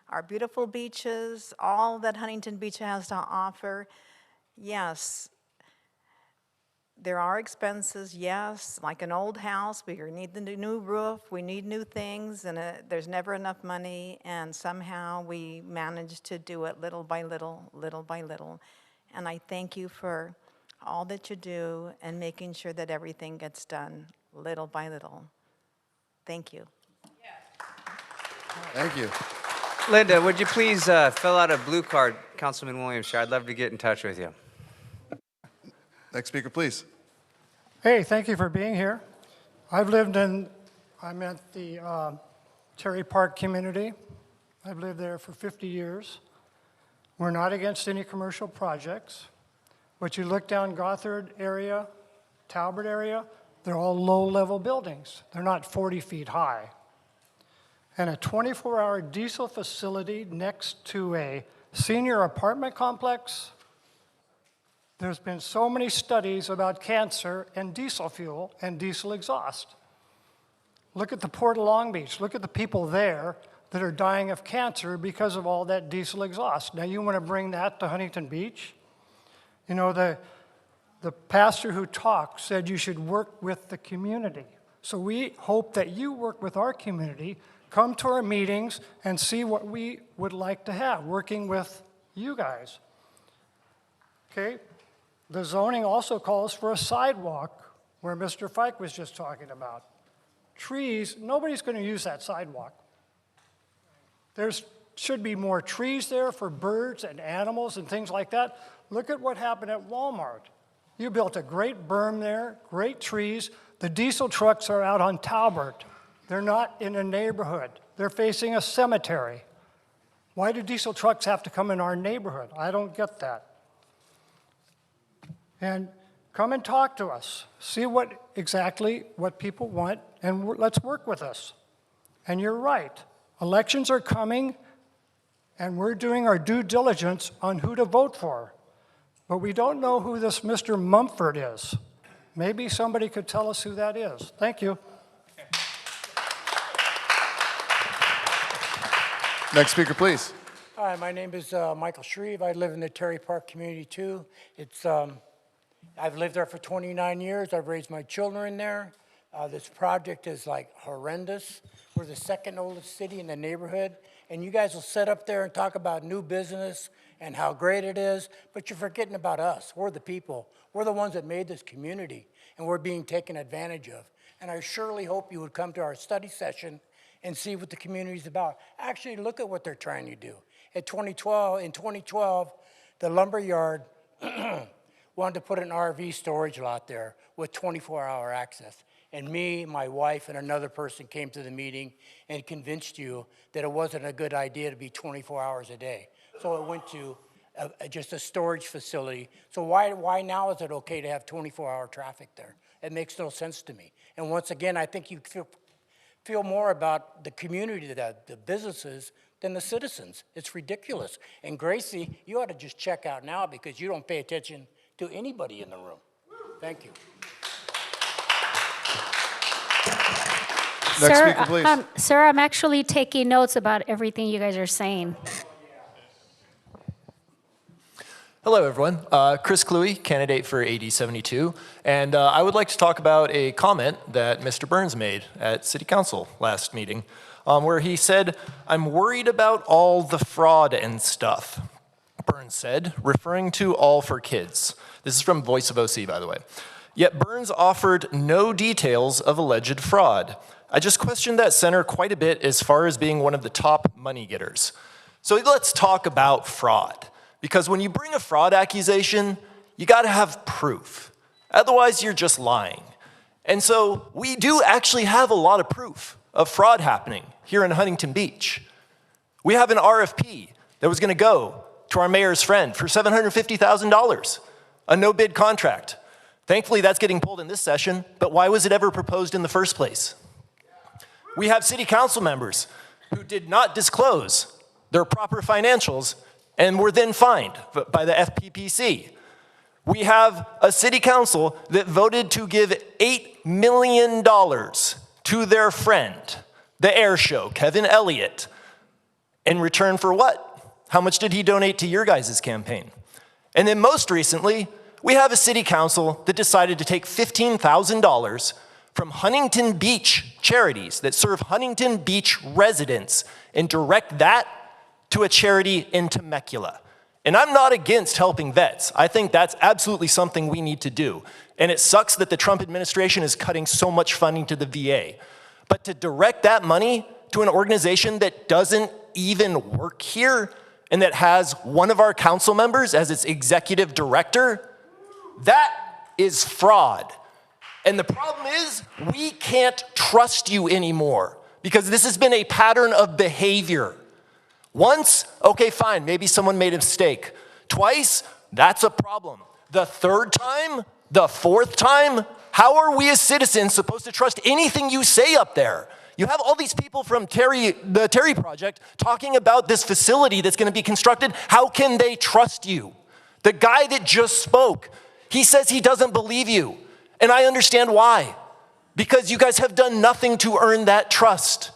our beautiful beaches, all that Huntington Beach has to offer. Yes, there are expenses, yes, like an old house, we need the new roof, we need new things, and there's never enough money, and somehow we manage to do it little by little, little by little. And I thank you for all that you do and making sure that everything gets done little by little. Thank you. Thank you. Linda, would you please fill out a blue card, Councilman Williamshire? I'd love to get in touch with you. Next speaker, please. Hey, thank you for being here. I'm at the Terry Park community. I've lived there for 50 years. We're not against any commercial projects, but you look down Gothard area, Talbot area, they're all low-level buildings. They're not 40 feet high. And a 24-hour diesel facility next to a senior apartment complex. There's been so many studies about cancer and diesel fuel and diesel exhaust. Look at the Port of Long Beach. Look at the people there that are dying of cancer because of all that diesel exhaust. Now you want to bring that to Huntington Beach? You know, the pastor who talked said you should work with the community. So we hope that you work with our community, come to our meetings, and see what we would like to have, working with you guys. Okay? The zoning also calls for a sidewalk where Mr. Fike was just talking about. Trees, nobody's going to use that sidewalk. There should be more trees there for birds and animals and things like that. Look at what happened at Walmart. You built a great berm there, great trees. The diesel trucks are out on Talbert. They're not in a neighborhood. They're facing a cemetery. Why do diesel trucks have to come in our neighborhood? I don't get that. and come and talk to us. See exactly what people want, and let's work with us. And you're right. Elections are coming, and we're doing our due diligence on who to vote for. But we don't know who this Mr. Mumford is. Maybe somebody could tell us who that is. Thank you. Next speaker, please. Hi, my name is Michael Shreve. I live in the Terry Park community too. I've lived there for 29 years. I've raised my children there. This project is like horrendous. We're the second oldest city in the neighborhood, and you guys will sit up there and talk about new business and how great it is, but you're forgetting about us. We're the people. We're the ones that made this community, and we're being taken advantage of. And I surely hope you would come to our study session and see what the community's about. Actually, look at what they're trying to do. In 2012, the lumberyard wanted to put an RV storage lot there with 24-hour access. And me, my wife, and another person came to the meeting and convinced you that it wasn't a good idea to be 24 hours a day. So it went to just a storage facility. So why now is it okay to have 24-hour traffic there? It makes no sense to me. And once again, I think you feel more about the community, the businesses, than the citizens. It's ridiculous. And Gracie, you ought to just check out now because you don't pay attention to anybody in the room. Thank you. Next speaker, please. Sir, I'm actually taking notes about everything you guys are saying. Hello, everyone. Chris Cluey, candidate for AD 72. And I would like to talk about a comment that Mr. Burns made at City Council last meeting, where he said, "I'm worried about all the fraud and stuff," Burns said, referring to All for Kids. This is from Voice of OC, by the way. Yet Burns offered no details of alleged fraud. I just questioned that center quite a bit as far as being one of the top money getters. So let's talk about fraud. Because when you bring a fraud accusation, you gotta have proof. Otherwise, you're just lying. And so we do actually have a lot of proof of fraud happening here in Huntington Beach. We have an RFP that was gonna go to our mayor's friend for $750,000, a no-bid contract. Thankfully, that's getting pulled in this session, but why was it ever proposed in the first place? We have city council members who did not disclose their proper financials and were then fined by the FPPC. We have a city council that voted to give $8 million to their friend, the air show, Kevin Elliott. In return for what? How much did he donate to your guys' campaign? And then most recently, we have a city council that decided to take $15,000 from Huntington Beach charities that serve Huntington Beach residents and direct that to a charity in Temecula. And I'm not against helping vets. I think that's absolutely something we need to do. And it sucks that the Trump administration is cutting so much funding to the VA. But to direct that money to an organization that doesn't even work here and that has one of our council members as its executive director, that is fraud. And the problem is we can't trust you anymore because this has been a pattern of behavior. Once, okay, fine, maybe someone made a mistake. Twice, that's a problem. The third time, the fourth time, how are we as citizens supposed to trust anything you say up there? You have all these people from the Terry Project talking about this facility that's gonna be constructed. How can they trust you? The guy that just spoke, he says he doesn't believe you. And I understand why. Because you guys have done nothing to earn that trust.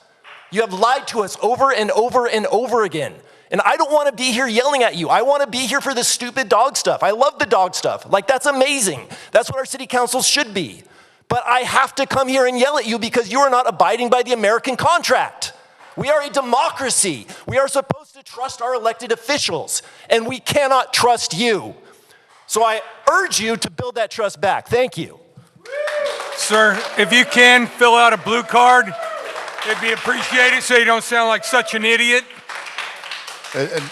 You have lied to us over and over and over again. And I don't want to be here yelling at you. I want to be here for the stupid dog stuff. I love the dog stuff. Like, that's amazing. That's what our city councils should be. But I have to come here and yell at you because you are not abiding by the American contract. We are a democracy. We are supposed to trust our elected officials, and we cannot trust you. So I urge you to build that trust back. Thank you. Sir, if you can, fill out a blue card. It'd be appreciated so you don't sound like such an idiot. And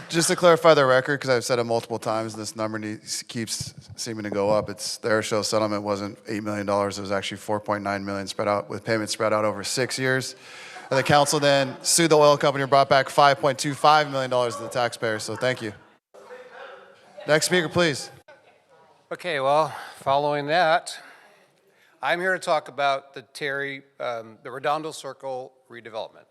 just to clarify the record, because I've said it multiple times, this number keeps seeming to go up. The air show settlement wasn't $8 million. It was actually $4.9 million spread out, with payments spread out over 6 years. And the council then sued the oil company and brought back $5.25 million to the taxpayers. So thank you. Next speaker, please. Okay, well, following that, I'm here to talk about the Redondo Circle redevelopment.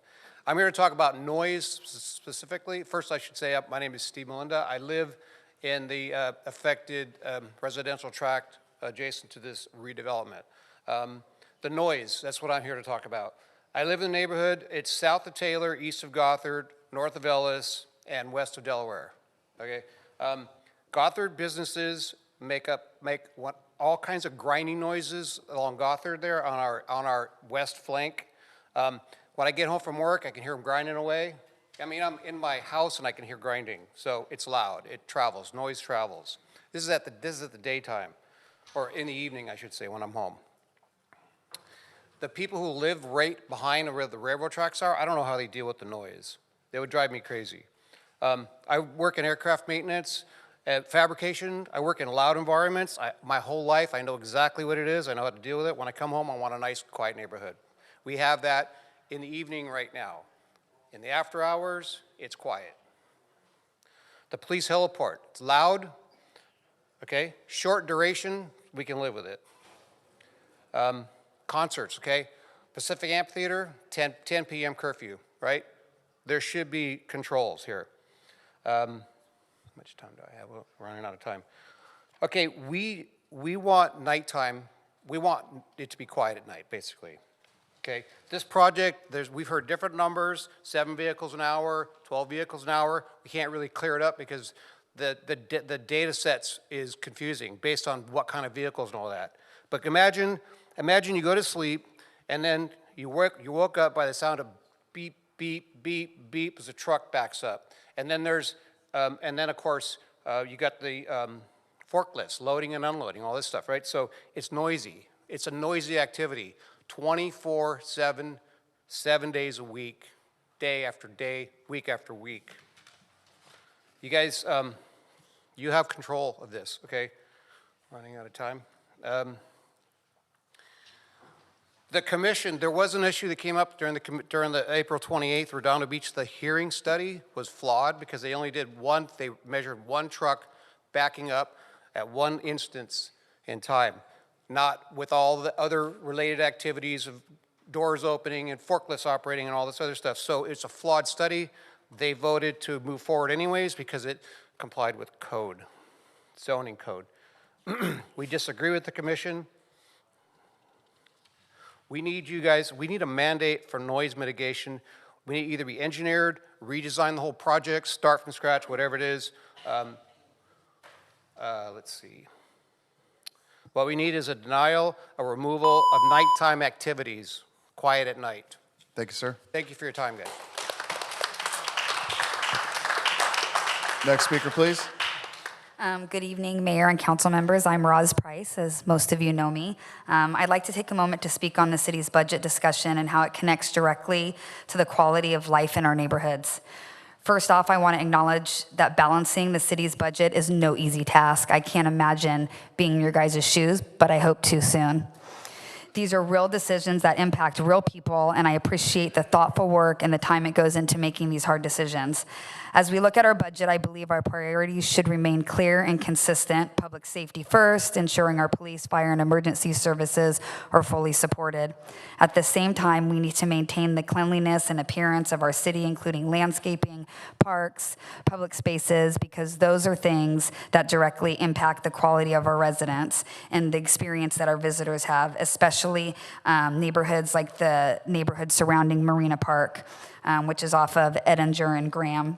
I'm here to talk about noise specifically. First, I should say my name is Steve Melinda. I live in the affected residential tract adjacent to this redevelopment. The noise, that's what I'm here to talk about. I live in the neighborhood. It's south of Taylor, east of Gothard, north of Ellis, and west of Delaware. Okay, Gothard businesses make all kinds of grinding noises along Gothard there on our west flank. When I get home from work, I can hear them grinding away. I mean, I'm in my house and I can hear grinding, so it's loud. It travels. Noise travels. This is at the daytime, or in the evening, I should say, when I'm home. The people who live right behind where the railroad tracks are, I don't know how they deal with the noise. They would drive me crazy. I work in aircraft maintenance. At fabrication, I work in loud environments. My whole life, I know exactly what it is. I know how to deal with it. When I come home, I want a nice, quiet neighborhood. We have that in the evening right now. In the after hours, it's quiet. The police heliport, it's loud, okay? Short duration, we can live with it. Concerts, okay? Pacific Amphitheater, 10 p.m. curfew, right? There should be controls here. How much time do I have? Well, we're running out of time. Okay, we want nighttime. We want it to be quiet at night, basically. Okay, this project, we've heard different numbers, 7 vehicles an hour, 12 vehicles an hour. We can't really clear it up because the data sets is confusing based on what kind of vehicles and all that. But imagine you go to sleep and then you woke up by the sound of beep, beep, beep, beep as a truck backs up. And then of course, you got the forklifts, loading and unloading, all this stuff, right? So it's noisy. It's a noisy activity, 24/7, 7 days a week, day after day, week after week. You guys, you have control of this, okay? Running out of time. The commission, there was an issue that came up during the April 28th Redondo Beach. The hearing study was flawed because they only did they measured one truck backing up at one instance in time, not with all the other related activities of doors opening and forklifts operating and all this other stuff. So it's a flawed study. They voted to move forward anyways because it complied with code, zoning code. We disagree with the commission. We need you guys, we need a mandate for noise mitigation. We need to either be engineered, redesign the whole project, start from scratch, whatever it is. Let's see. What we need is a denial, a removal of nighttime activities, quiet at night. Thank you, sir. Thank you for your time, guys. Next speaker, please. Good evening, Mayor and council members. I'm Roz Price, as most of you know me. I'd like to take a moment to speak on the city's budget discussion and how it connects directly to the quality of life in our neighborhoods. First off, I want to acknowledge that balancing the city's budget is no easy task. I can't imagine being in your guys' shoes, but I hope to soon. These are real decisions that impact real people, and I appreciate the thoughtful work and the time it goes into making these hard decisions. As we look at our budget, I believe our priorities should remain clear and consistent. Public safety first, ensuring our police, fire, and emergency services are fully supported. At the same time, we need to maintain the cleanliness and appearance of our city, including landscaping, parks, public spaces, because those are things that directly impact the quality of our residents and the experience that our visitors have, especially neighborhoods like the neighborhood surrounding Marina Park, which is off of Edinger and Graham.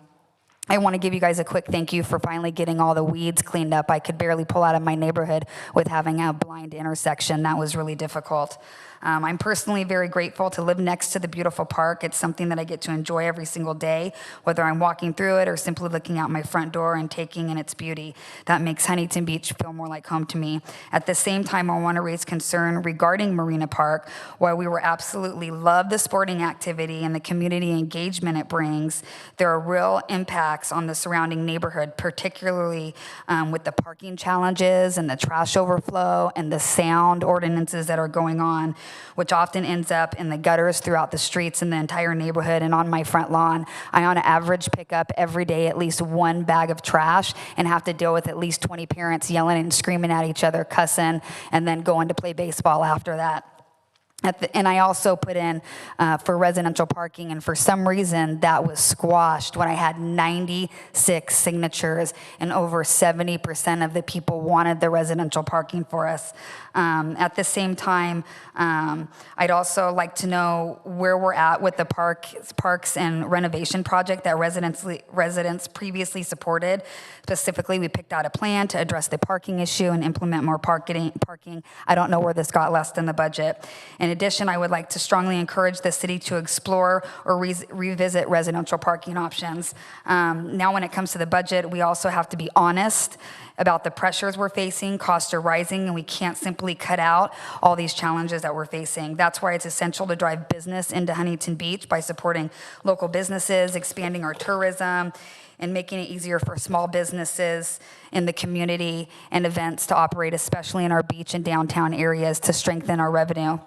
I want to give you guys a quick thank you for finally getting all the weeds cleaned up. I could barely pull out of my neighborhood with having a blind intersection. That was really difficult. I'm personally very grateful to live next to the beautiful park. It's something that I get to enjoy every single day, whether I'm walking through it or simply looking out my front door and taking in its beauty. That makes Huntington Beach feel more like home to me. At the same time, I want to raise concern regarding Marina Park. While we absolutely love the sporting activity and the community engagement it brings, there are real impacts on the surrounding neighborhood, particularly with the parking challenges and the trash overflow and the sound ordinances that are going on which often ends up in the gutters throughout the streets in the entire neighborhood and on my front lawn. I on average pick up every day at least one bag of trash and have to deal with at least 20 parents yelling and screaming at each other, cussing, and then going to play baseball after that. And I also put in for residential parking, and for some reason that was squashed when I had 96 signatures and over 70% of the people wanted the residential parking for us. At the same time, I'd also like to know where we're at with the parks and renovation project that residents previously supported. Specifically, we picked out a plan to address the parking issue and implement more parking. I don't know where this got less than the budget. In addition, I would like to strongly encourage the city to explore or revisit residential parking options. Now, when it comes to the budget, we also have to be honest about the pressures we're facing. Costs are rising, and we can't simply cut out all these challenges that we're facing. That's why it's essential to drive business into Huntington Beach by supporting local businesses, expanding our tourism, and making it easier for small businesses in the community and events to operate, especially in our beach and downtown areas, to strengthen our revenue.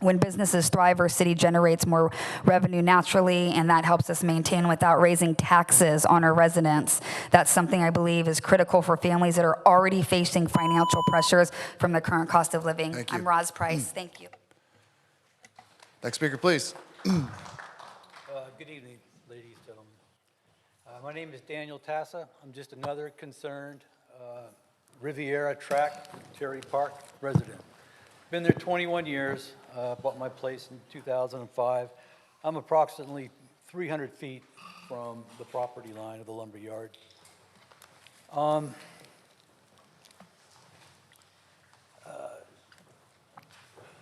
When businesses thrive, our city generates more revenue naturally, and that helps us maintain without raising taxes on our residents. That's something I believe is critical for families that are already facing financial pressures from the current cost of living. Thank you. I'm Roz Price. Thank you. Next speaker, please. Good evening, ladies and gentlemen. My name is Daniel Tassa. I'm just another concerned Riviera Track, Terry Park resident. Been there 21 years. Bought my place in 2005. I'm approximately 300 feet from the property line of the lumber yard.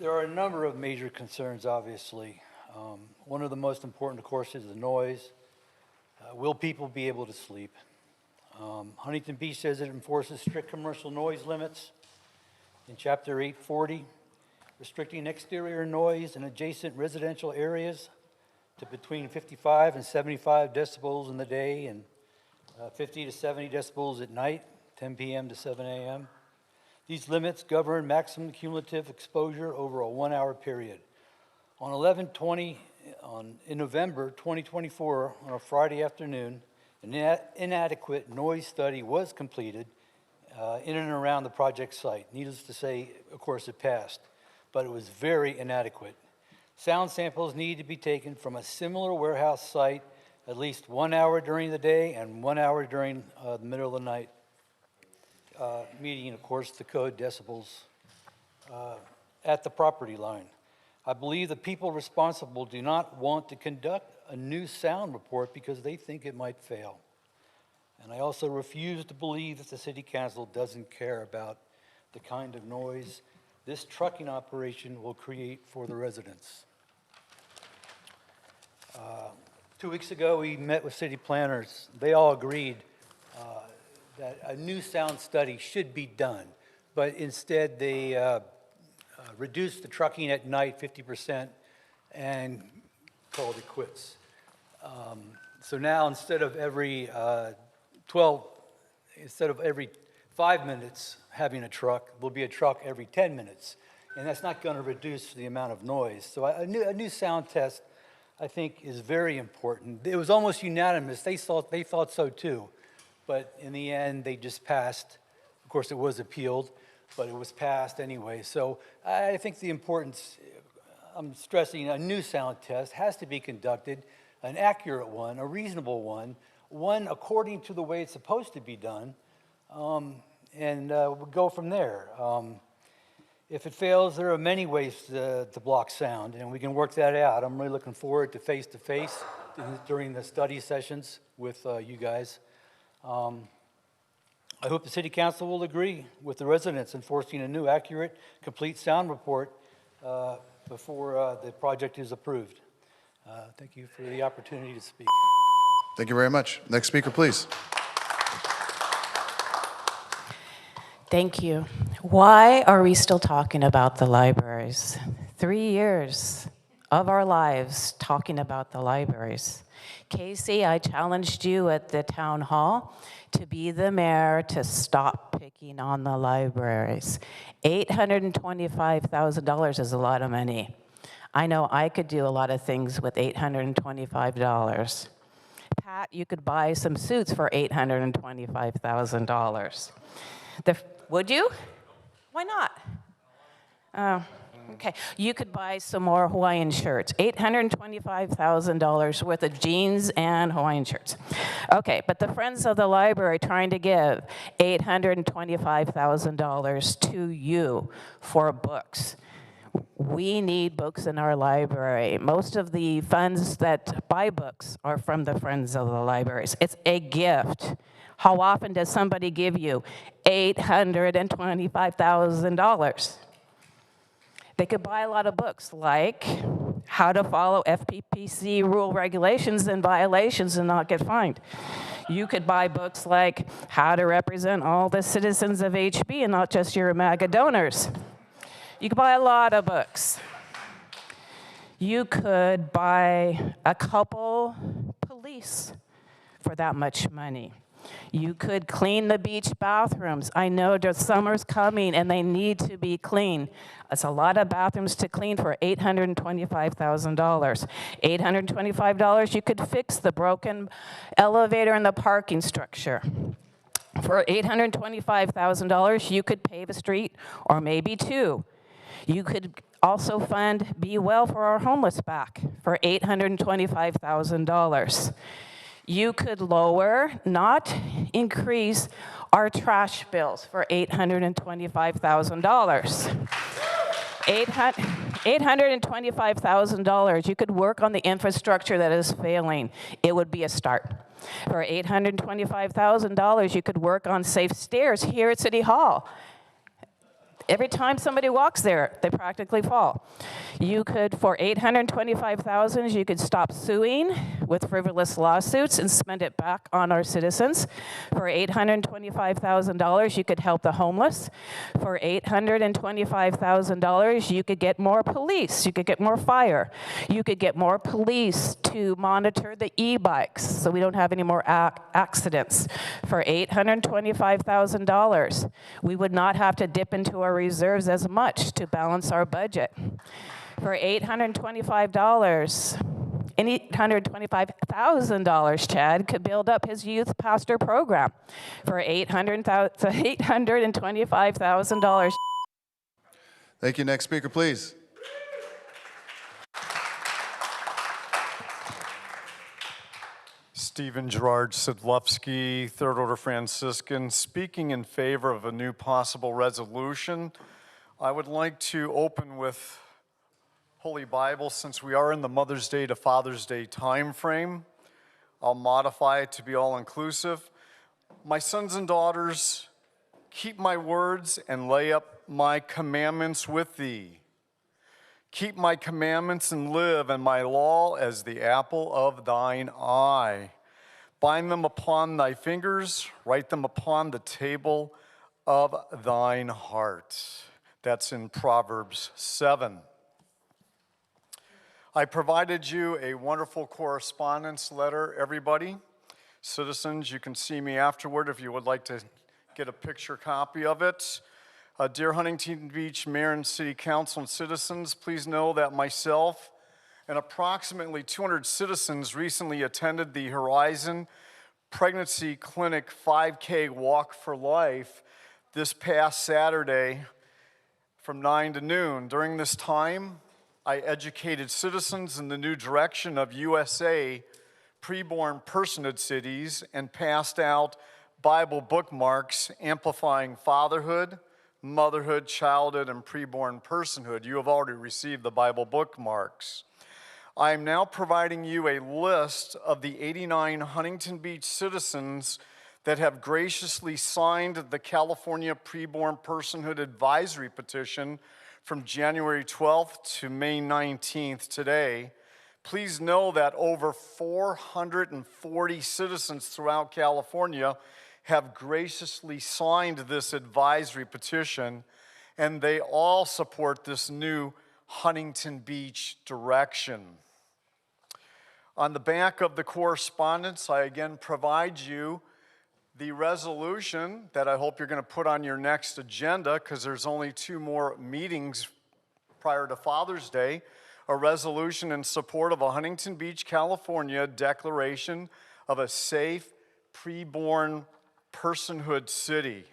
There are a number of major concerns, obviously. One of the most important, of course, is the noise. Will people be able to sleep? Huntington Beach says it enforces strict commercial noise limits in Chapter 840. Restricting exterior noise in adjacent residential areas to between 55 and 75 decibels in the day and 50 to 70 decibels at night, 10 p.m. to 7 a.m. These limits govern maximum cumulative exposure over a 1-hour period. On 11/20, in November 2024, on a Friday afternoon, an inadequate noise study was completed in and around the project site. Needless to say, of course, it passed, but it was very inadequate. Sound samples need to be taken from a similar warehouse site at least 1 hour during the day and 1 hour during the middle of the night, meeting, of course, the code decibels at the property line. I believe the people responsible do not want to conduct a new sound report because they think it might fail. And I also refuse to believe that the City Council doesn't care about the kind of noise this trucking operation will create for the residents. 2 weeks ago, we met with city planners. They all agreed that a new sound study should be done, but instead they reduced the trucking at night 50% and called it quits. So now instead of every 5 minutes having a truck, there'll be a truck every 10 minutes. And that's not going to reduce the amount of noise. So a new sound test, I think, is very important. It was almost unanimous. They thought so too. But in the end, they just passed. Of course, it was appealed, but it was passed anyway. So I think the importance, I'm stressing, a new sound test has to be conducted, an accurate one, a reasonable one according to the way it's supposed to be done. And we'll go from there. If it fails, there are many ways to block sound, and we can work that out. I'm really looking forward to face-to-face during the study sessions with you guys. I hope the City Council will agree with the residents enforcing a new, accurate, complete sound report before the project is approved. Thank you for the opportunity to speak. Thank you very much. Next speaker, please. Thank you. Why are we still talking about the libraries? 3 years of our lives talking about the libraries. Casey, I challenged you at the town hall to be the mayor to stop picking picking on the libraries. $825,000 is a lot of money. I know I could do a lot of things with $825. Pat, you could buy some suits for $825,000. Would you? Why not? Okay, you could buy some more Hawaiian shirts. $825,000 worth of jeans and Hawaiian shirts. Okay, but the Friends of the Library trying to give $825,000 to you for books. We need books in our library. Most of the funds that buy books are from the Friends of the Libraries. It's a gift. How often does somebody give you $825,000? They could buy a lot of books like how to follow FPPC rule regulations and violations and not get fined. You could buy books like how to represent all the citizens of HB and not just your MAGA donors. You could buy a lot of books. You could buy a couple police for that much money. You could clean the beach bathrooms. I know the summer's coming and they need to be clean. It's a lot of bathrooms to clean for $825,000. $825, you could fix the broken elevator in the parking structure. For $825,000, you could pave a street or maybe two. You could also fund Be Well for our homeless back for $825,000. You could lower, not increase, our trash bills for $825,000. $825,000, you could work on the infrastructure that is failing. It would be a start. For $825,000, you could work on safe stairs here at City Hall. Every time somebody walks there, they practically fall. You could, for $825,000, you could stop suing with frivolous lawsuits and spend it back on our citizens. For $825,000, you could help the homeless. For $825,000, you could get more police. You could get more fire. You could get more police to monitor the e-bikes so we don't have any more accidents. For $825,000, we would not have to dip into our reserves as much to balance our budget. For $825,000, Chad could build up his youth pastor program. For $825,000. Thank you. Next speaker, please. Stephen Gerard Sidlewski, Third Order Franciscan, speaking in favor of a new possible resolution. I would like to open with Holy Bible since we are in the Mother's Day to Father's Day time frame. I'll modify it to be all-inclusive. My sons and daughters, keep my words and lay up my commandments with thee. Keep my commandments and live, and my law as the apple of thine eye. Bind them upon thy fingers, write them upon the table of thine heart. That's in Proverbs 7. I provided you a wonderful correspondence letter, everybody. Citizens, you can see me afterward if you would like to get a picture copy of it. Dear Huntington Beach Mayor and City Council and citizens, please know that myself and approximately 200 citizens recently attended the Horizon Pregnancy Clinic 5K Walk for Life this past Saturday from 9 to noon. During this time, I educated citizens in the new direction of USA preborn personhood cities and passed out Bible bookmarks amplifying fatherhood, motherhood, childhood, and preborn personhood. You have already received the Bible bookmarks. I am now providing you a list of the 89 Huntington Beach citizens that have graciously signed the California Preborn Personhood Advisory Petition from January 12th to May 19th today. Please know that over 440 citizens throughout California have graciously signed this advisory petition, and they all support this new Huntington Beach direction. On the back of the correspondence, I again provide you The resolution that I hope you're going to put on your next agenda, because there's only 2 more meetings prior to Father's Day, a resolution in support of a Huntington Beach, California declaration of a safe preborn personhood city.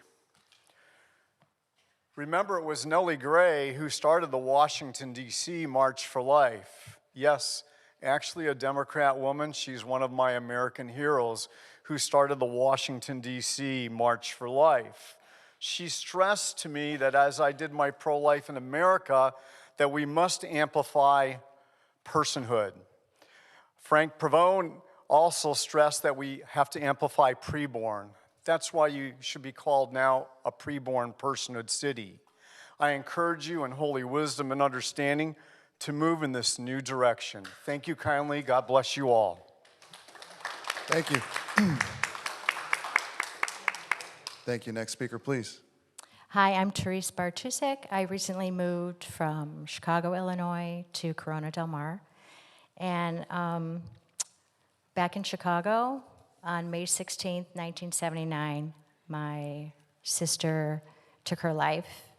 Remember, it was Nellie Gray who started the Washington, D.C. March for Life. Yes, actually a Democrat woman. She's one of my American heroes who started the Washington, D.C. March for Life. She stressed to me that as I did my pro-life in America, that we must amplify personhood. Frank Pavone also stressed that we have to amplify preborn. That's why you should be called now a preborn personhood city. I encourage you in holy wisdom and understanding to move in this new direction. Thank you kindly. God bless you all. Thank you. Thank you. Next speaker, please. Hi, I'm Therese Bartusek. I recently moved from Chicago, Illinois to Corona Del Mar. And back in Chicago, on May 16th, 1979, my sister took her life.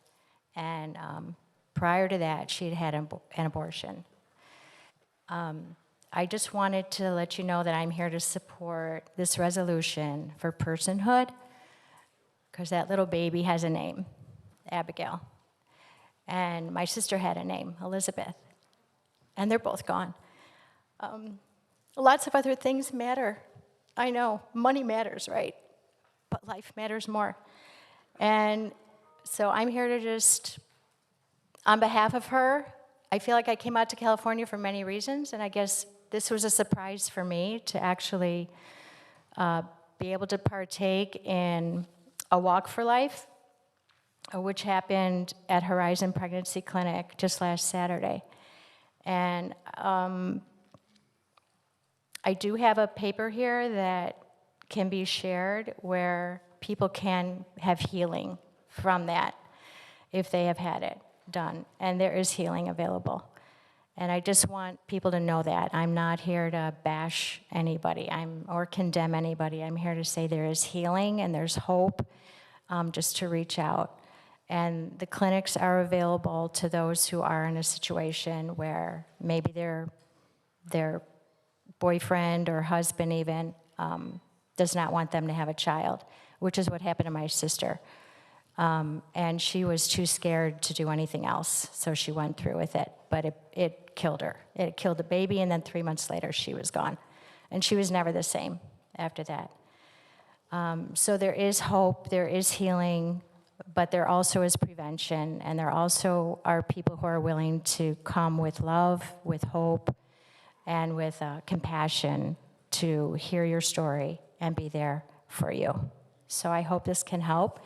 And prior to that, she had had an abortion. I just wanted to let you know that I'm here to support this resolution for personhood, because that little baby has a name, Abigail. And my sister had a name, Elizabeth. And they're both gone. Lots of other things matter. I know, money matters, right? But life matters more. And so I'm here to just, on behalf of her, I feel like I came out to California for many reasons, and I guess this was a surprise for me to actually be able to partake in a walk for life, which happened at Horizon Pregnancy Clinic just last Saturday. And I do have a paper here that can be shared where people can have healing from that if they have had it done. And there is healing available. And I just want people to know that. I'm not here to bash anybody or condemn anybody. I'm here to say there is healing and there's hope, just to reach out. And the clinics are available to those who are in a situation where maybe their boyfriend or husband even does not want them to have a child, which is what happened to my sister. And she was too scared to do anything else, so she went through with it. But it killed her. It killed the baby, and then 3 months later, she was gone. And she was never the same after that. So there is hope, there is healing, but there also is prevention, and there also are people who are willing to come with love, with hope, and with compassion to hear your story and be there for you. So I hope this can help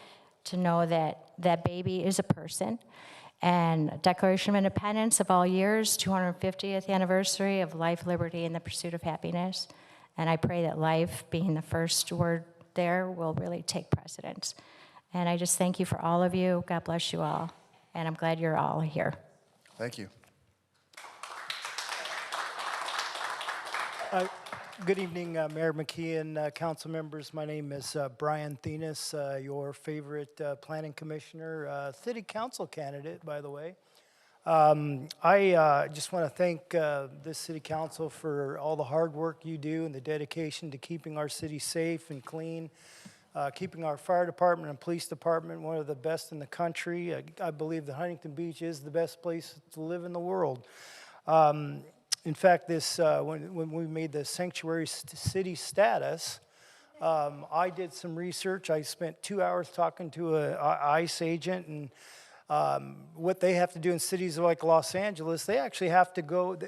to know that that baby is a person. And Declaration of Independence of all years, 250th anniversary of life, liberty, and the pursuit of happiness. And I pray that life, being the first word there, will really take precedence. And I just thank you for all of you. God bless you all. And I'm glad you're all here. Thank you. Good evening, Mayor McKee and council members. My name is Brian Thenis, your favorite planning commissioner, city council candidate, by the way. I just want to thank this city council for all the hard work you do and the dedication to keeping our city safe and clean, keeping our fire department and police department one of the best in the country. I believe that Huntington Beach is the best place to live in the world. In fact, when we made the sanctuary city status, I did some research. I spent 2 hours talking to an ICE agent, and what they have to do in cities like Los Angeles, they actually have to go,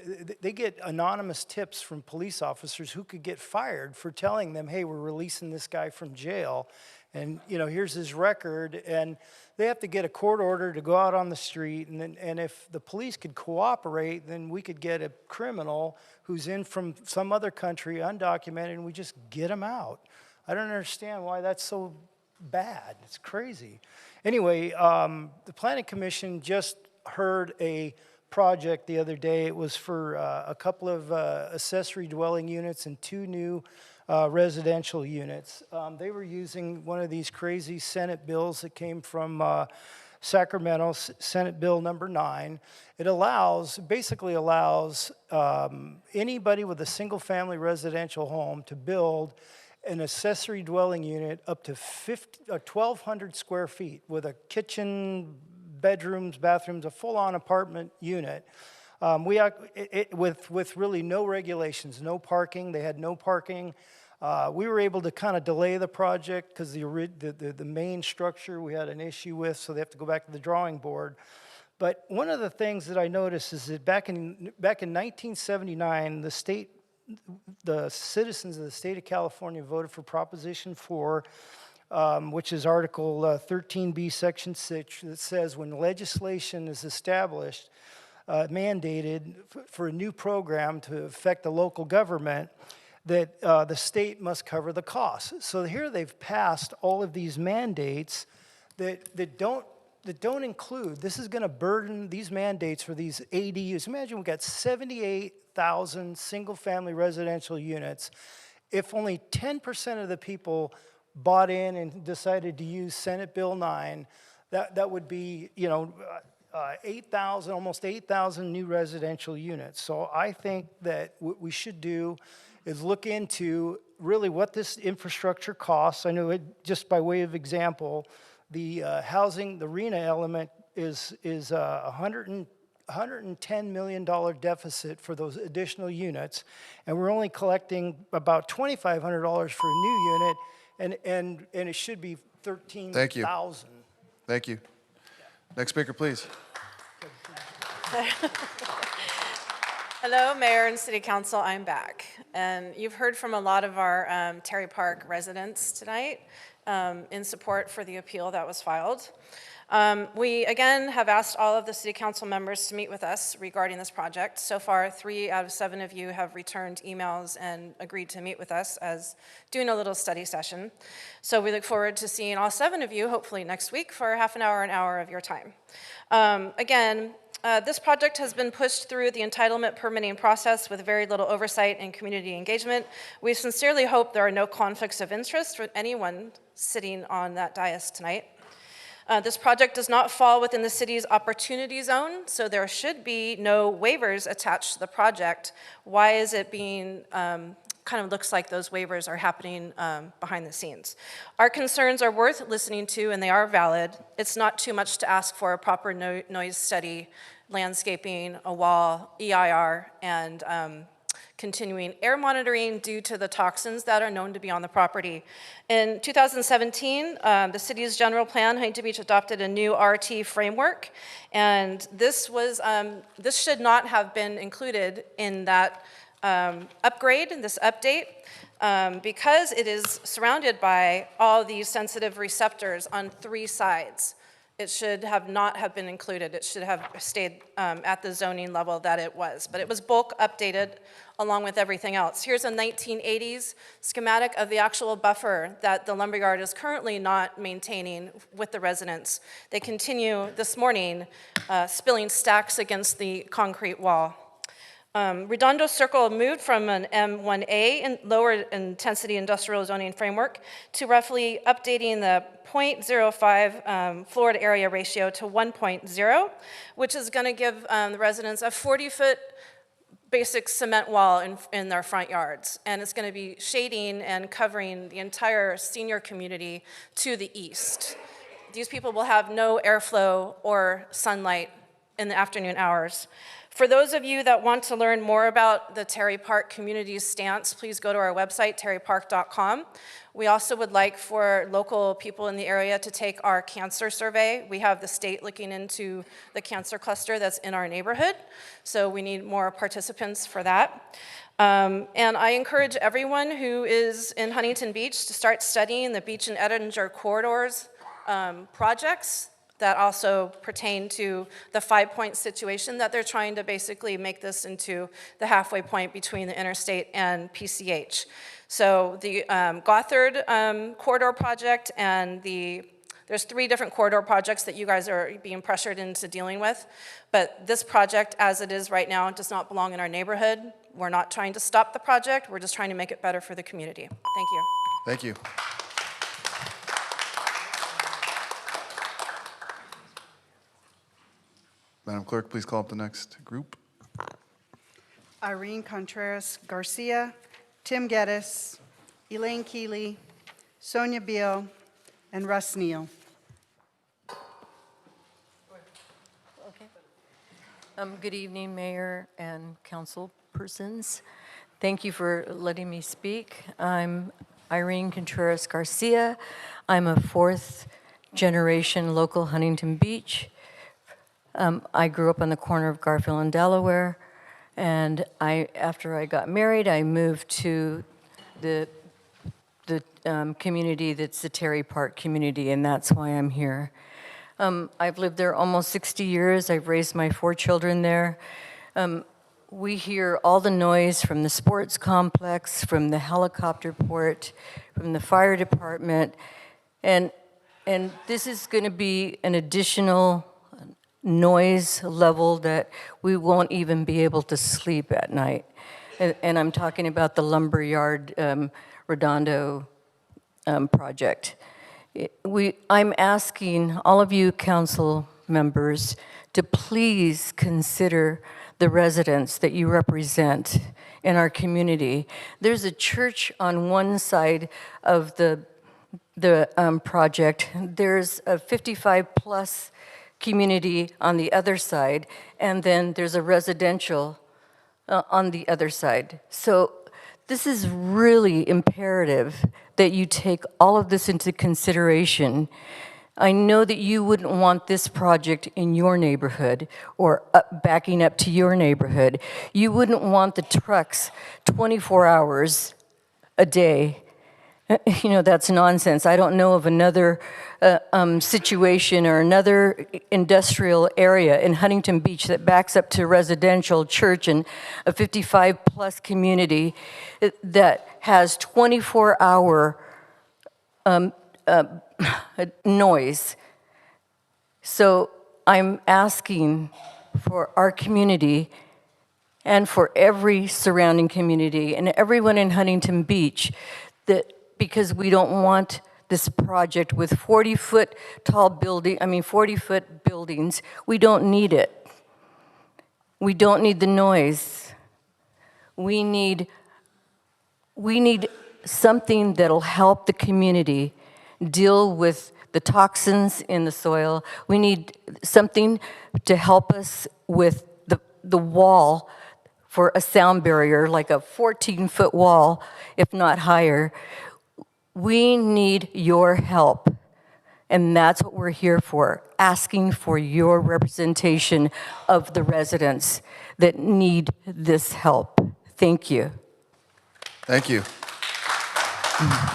they get anonymous tips from police officers who could get fired for telling them, hey, we're releasing this guy from jail, and here's his record, and they have to get a court order to go out on the street, and if the police could cooperate, then we could get a criminal who's in from some other country, undocumented, and we just get him out. I don't understand why that's so bad. It's crazy. Anyway, the Planning Commission just heard a project the other day. It was for a couple of accessory dwelling units and 2 new residential units. They were using one of these crazy Senate bills that came from Sacramento, Senate Bill number 9. It basically allows anybody with a single-family residential home to build an accessory dwelling unit up to 1,200 square feet with a kitchen, bedrooms, bathrooms, a full-on apartment unit. With really no regulations, no parking. They had no parking. We were able to kind of delay the project because the main structure we had an issue with, so they have to go back to the drawing board. But one of the things that I noticed is that back in 1979, the citizens of the state of California voted for Proposition 4, which is Article 13B, Section 6, that says when legislation is established, mandated for a new program to affect the local government, that the state must cover the costs. So here they've passed all of these mandates that don't include, this is going to burden these mandates for these ADUs. Imagine we've got 78,000 single-family residential units. If only 10% of the people bought in and decided to use Senate Bill 9, that would be, 8,000, almost 8,000 new residential units. So I think that what we should do is look into really what this infrastructure costs. I know just by way of example, the housing, the RENA element is $110 million deficit for those additional units, and we're only collecting about $2,500 for a new unit, and it should be $13,000. Thank you. Thank you. Next speaker, please. Hello, Mayor and City Council, I'm back. And you've heard from a lot of our Terry Park residents tonight in support for the appeal that was filed. We, again, have asked all of the City Council members to meet with us regarding this project. So far, 3 out of 7 of you have returned emails and agreed to meet with us as doing a little study session. So we look forward to seeing all 7 of you, hopefully next week, for half an hour of your time. This project has been pushed through the entitlement permitting process with very little oversight and community engagement. We sincerely hope there are no conflicts of interest for anyone sitting on that dais tonight. This project does not fall within the city's opportunity zone, so there should be no waivers attached to the project. Why is it being, kind of looks like those waivers are happening behind the scenes? Our concerns are worth listening to and they are valid. It's not too much to ask for a proper noise study, landscaping, a wall, EIR, and continuing air monitoring due to the toxins that are known to be on the property. In 2017, the city's general plan, Huntington Beach, adopted a new RT framework, and this should not have been included in that upgrade, this update, because it is surrounded by all these sensitive receptors on 3 sides. It should not have been included. It should have stayed at the zoning level that it was. But it was bulk updated along with everything else. Here's a 1980s schematic of the actual buffer that the lumberyard is currently not maintaining with the residents. They continue this morning spilling stacks against the concrete wall. Redondo Circle moved from an M1A in lower intensity industrial zoning framework to roughly updating the 0.05 floor to area ratio to 1.0, which is going to give the residents a 40-foot basic cement wall in their front yards. And it's going to be shading and covering the entire senior community to the east. These people will have no airflow or sunlight in the afternoon hours. For those of you that want to learn more about the Terry Park community's stance, please go to our website, terrypark.com. We also would like for local people in the area to take our cancer survey. We have the state looking into the cancer cluster that's in our neighborhood, so we need more participants for that. And I encourage everyone who is in Huntington Beach to start studying the Beach and Edinger corridors projects that also pertain to the 5-point situation that they're trying to basically make this into the halfway point between the interstate and PCH. So the Gothard corridor project and there's 3 different corridor projects that you guys are being pressured into dealing with, but this project as it is right now does not belong in our neighborhood. We're not trying to stop the project. We're just trying to make it better for the community. Thank you. Thank you. Madam Clerk, please call up the next group. Irene Contreras Garcia, Tim Geddes, Elaine Keeley, Sonia Beal, and Russ Neal. Good evening, Mayor and council persons. Thank you for letting me speak. I'm Irene Contreras Garcia. I'm a fourth generation local Huntington Beach. I grew up on the corner of Garfield and Delaware, and after I got married, I moved to the community that's the Terry Park community, and that's why I'm here. I've lived there almost 60 years. I've raised my 4 children there. We hear all the noise from the sports complex, from the helicopter port, from the fire department, and this is going to be an additional noise level that we won't even be able to sleep at night. And I'm talking about the lumberyard Redondo project. I'm asking all of you council members to please consider the residents that you represent in our community. There's a church on one side of the project. There's a 55+ community on the other side, and then there's a residential on the other side. So this is really imperative that you take all of this into consideration. I know that you wouldn't want this project in your neighborhood or backing up to your neighborhood. You wouldn't want the trucks 24 hours a day. You know, that's nonsense. I don't know of another situation or another industrial area in Huntington Beach that backs up to residential, church, and a 55+ community that has 24-hour noise. So I'm asking for our community and for every surrounding community and everyone in Huntington Beach that, because we don't want this project with 40-foot tall 40-foot buildings. We don't need it. We don't need the noise. We need something that'll help the community deal with the toxins in the soil. We need something to help us with the wall for a sound barrier, like a 14-foot wall, if not higher. We need your help, and that's what we're here for, asking for your representation of the residents that need this help. Thank you. Thank you.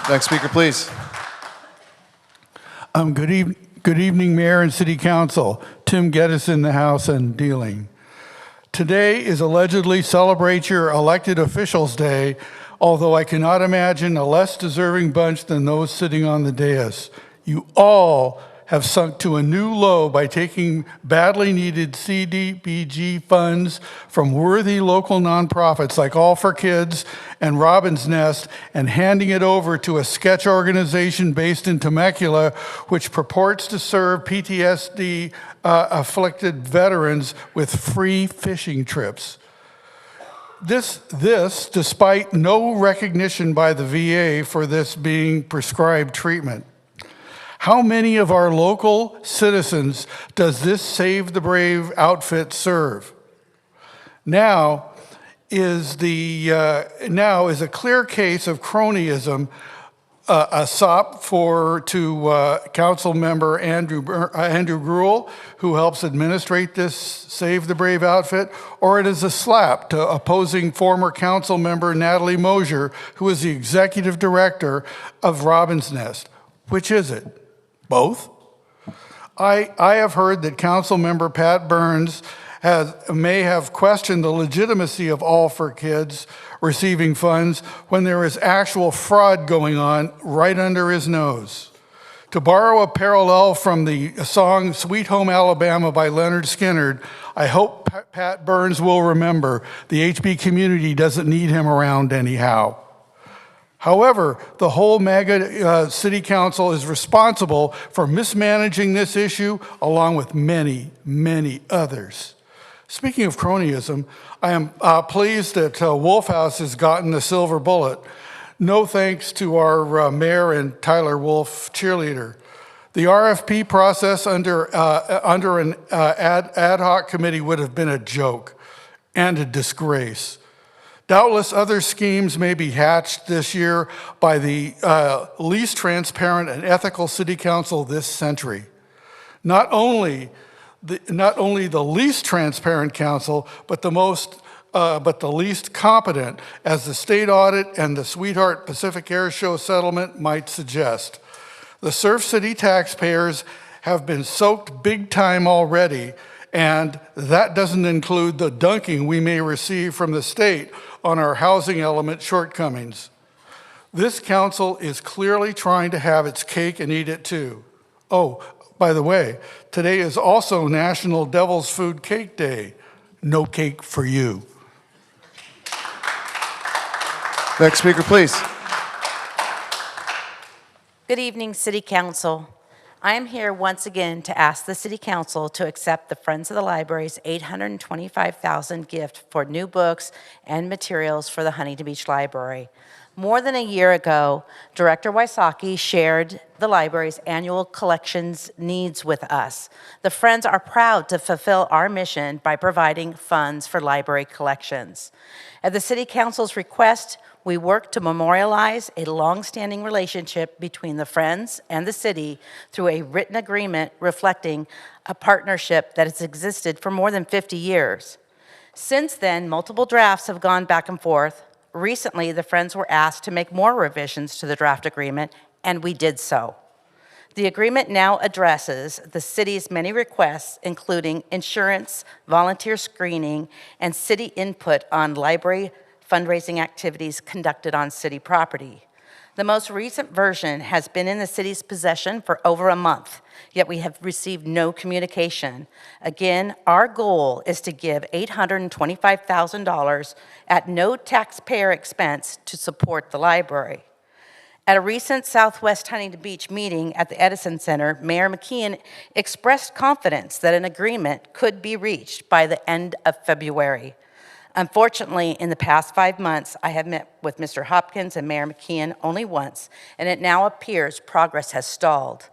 Next speaker, please. Good evening, Mayor and City Council. Tim Geddes in the House and dealing. Today is allegedly Celebrate Your Elected Officials Day, although I cannot imagine a less deserving bunch than those sitting on the dais. You all have sunk to a new low by taking badly needed CDBG funds from worthy local nonprofits like All for Kids and Robin's Nest and handing it over to a sketch organization based in Temecula, which purports to serve PTSD afflicted veterans with free fishing trips. This despite no recognition by the VA for this being prescribed treatment. How many of our local citizens does this Save the Brave outfit serve? Now is a clear case of cronyism, a sop to Council Member Andrew Gruel, who helps administrate this Save the Brave outfit, or it is a slap to opposing former Council Member Natalie Mosier, who is the Executive Director of Robin's Nest. Which is it? Both? I have heard that Council Member Pat Burns may have questioned the legitimacy of All for Kids receiving funds when there is actual fraud going on right under his nose. To borrow a parallel from the song Sweet Home Alabama by Leonard Skinner, I hope Pat Burns will remember the HB community doesn't need him around anyhow. However, the whole MAGA city council is responsible for mismanaging this issue along with many, many others. Speaking of cronyism, I am pleased that Wolf House has gotten the silver bullet. No thanks to our mayor and Tyler Wolf cheerleader. The RFP process under an ad hoc committee would have been a joke and a disgrace. Doubtless other schemes may be hatched this year by the least transparent and ethical city council this century. Not only the least transparent council, but the least competent, as the state audit and the Sweetheart Pacific Air Show settlement might suggest. The Surf City taxpayers have been soaked big time already, and that doesn't include the dunking we may receive from the state on our housing element shortcomings. This council is clearly trying to have its cake and eat it too. Oh, by the way, today is also National Devil's Food Cake Day. No cake for you. Next speaker, please. Good evening, City Council. I am here once again to ask the City Council to accept the Friends of the Library's $825,000 gift for new books and materials for the Huntington Beach Library. More than a year ago, Director Wysocki shared the library's annual collections needs with us. The Friends are proud to fulfill our mission by providing funds for library collections. At the City Council's request, we work to memorialize a long-standing relationship between the Friends and the city through a written agreement reflecting a partnership that has existed for more than 50 years. Since then, multiple drafts have gone back and forth. Recently, the Friends were asked to make more revisions to the draft agreement, and we did so. The agreement now addresses the city's many requests, including insurance, volunteer screening, and city input on library fundraising activities conducted on city property. The most recent version has been in the city's possession for over a month, yet we have received no communication. Again, our goal is to give $825,000 at no taxpayer expense to support the library. At a recent Southwest Huntington Beach meeting at the Edison Center, Mayor McKeon expressed confidence that an agreement could be reached by the end of February. Unfortunately, in the past 5 months, I have met with Mr. Hopkins and Mayor McKeon only once, and it now appears progress has stalled.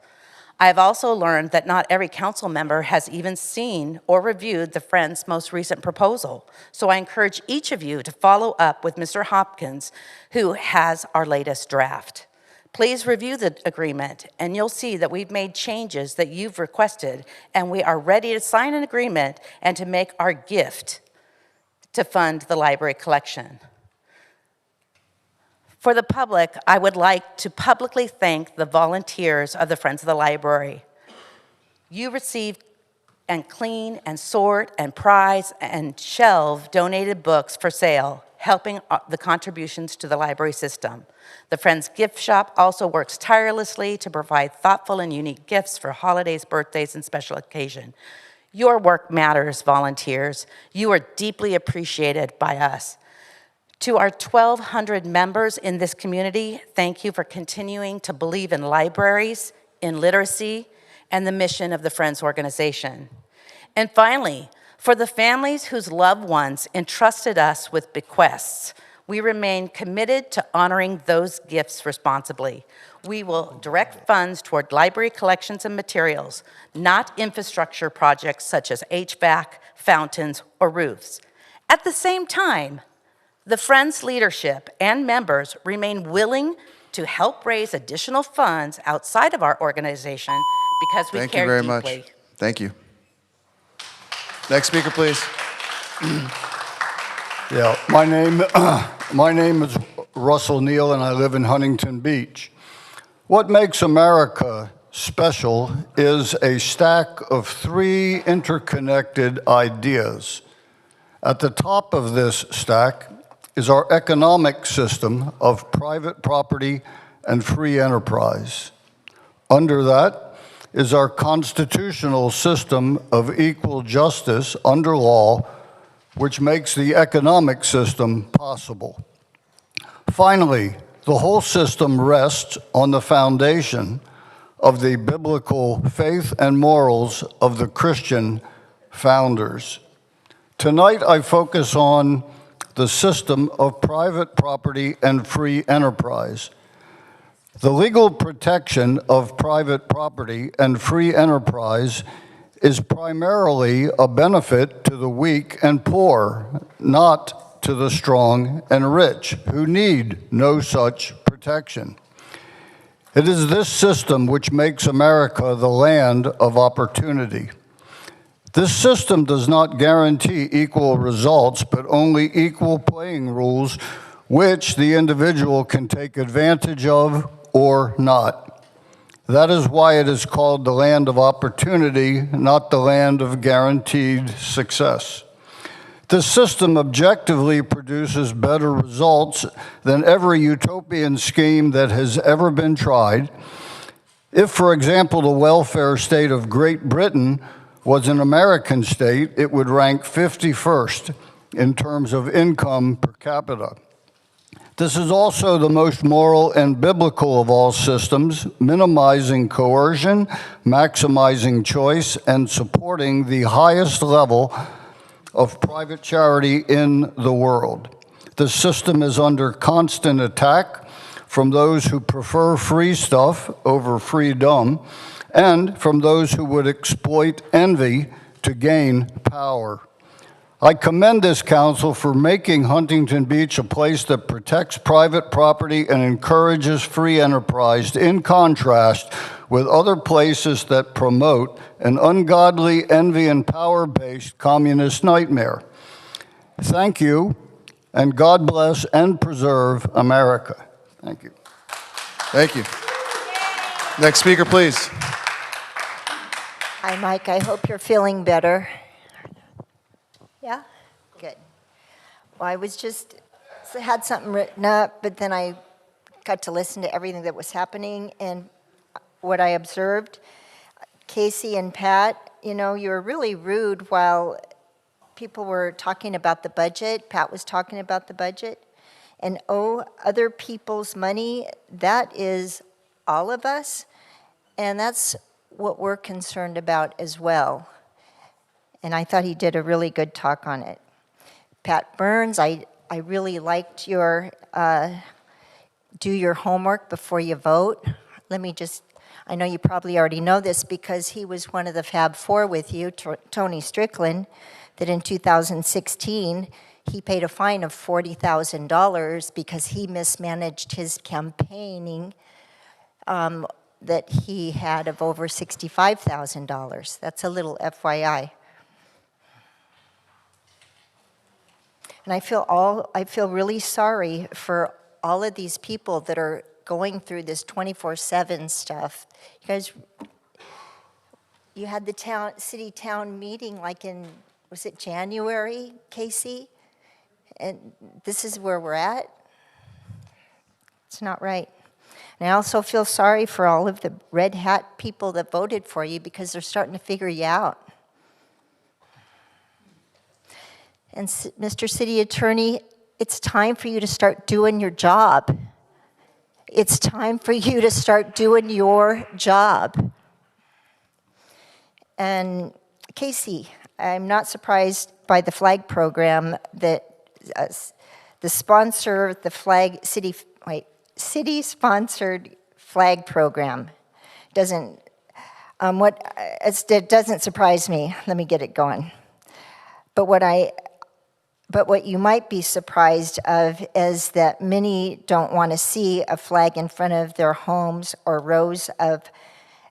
I have also learned that not every council member has even seen or reviewed the Friends' most recent proposal, so I encourage each of you to follow up with Mr. Hopkins, who has our latest draft. Please review the agreement, and you'll see that we've made changes that you've requested, and we are ready to sign an agreement and to make our gift to fund the library collection. For the public, I would like to publicly thank the volunteers of the Friends of the Library. You received and clean and sort and prize and shelve donated books for sale, helping the contributions to the library system. The Friends Gift Shop also works tirelessly to provide thoughtful and unique gifts for holidays, birthdays, and special occasions. Your work matters, volunteers. You are deeply appreciated by us. To our 1,200 members in this community, thank you for continuing to believe in libraries, in literacy, and the mission of the Friends organization. And finally, for the families whose loved ones entrusted us with bequests, we remain committed to honoring those gifts responsibly. We will direct funds toward library collections and materials, not infrastructure projects such as HVAC, fountains, or roofs. At the same time, the Friends leadership and members remain willing to help raise additional funds outside of our organization because we care deeply. Thank you very much. Thank you. Next speaker, please. Yeah, my name is Russell Neal, and I live in Huntington Beach. What makes America special is a stack of 3 interconnected ideas. At the top of this stack is our economic system of private property and free enterprise. Under that is our constitutional system of equal justice under law, which makes the economic system possible. Finally, the whole system rests on the foundation of the biblical faith and morals of the Christian founders. Tonight, I focus on the system of private property and free enterprise. The legal protection of private property and free enterprise is primarily a benefit to the weak and poor, not to the strong and rich, who need no such protection. It is this system which makes America the land of opportunity. This system does not guarantee equal results, but only equal playing rules, which the individual can take advantage of or not. That is why it is called the land of opportunity, not the land of guaranteed success. This system objectively produces better results than every utopian scheme that has ever been tried. If, for example, the welfare state of Great Britain was an American state, it would rank 51st in terms of income per capita. This is also the most moral and biblical of all systems, minimizing coercion, maximizing choice, and supporting the highest level of private charity in the world. The system is under constant attack from those who prefer free stuff over freedom, and from those who would exploit envy to gain power. I commend this council for making Huntington Beach a place that protects private property and encourages free enterprise, in contrast with other places that promote an ungodly, envy and power-based communist nightmare. Thank you, and God bless and preserve America. Thank you. Thank you. Next speaker, please. Hi, Mike. I hope you're feeling better. Yeah? Good. Well, I had something written up, but then I got to listen to everything that was happening and what I observed. Casey and Pat, you were really rude while people were talking about the budget. Pat was talking about the budget. And other people's money, that is all of us. And that's what we're concerned about as well. And I thought he did a really good talk on it. Pat Burns, I really liked your do your homework before you vote. I know you probably already know this because he was one of the Fab Four with you, Tony Strickland, that in 2016, he paid a fine of $40,000 because he mismanaged his campaigning that he had of over $65,000. That's a little FYI. And I feel really sorry for all of these people that are going through this 24/7 stuff. You guys, you had the city-town meeting like was it January, Casey? And this is where we're at? It's not right. And I also feel sorry for all of the red hat people that voted for you because they're starting to figure you out. And Mr. City Attorney, it's time for you to start doing your job. It's time for you to start doing your job. And Casey, I'm not surprised by the flag program that the sponsor, the city-sponsored flag program it doesn't surprise me. Let me get it going. But what you might be surprised of is that many don't want to see a flag in front of their homes or rows of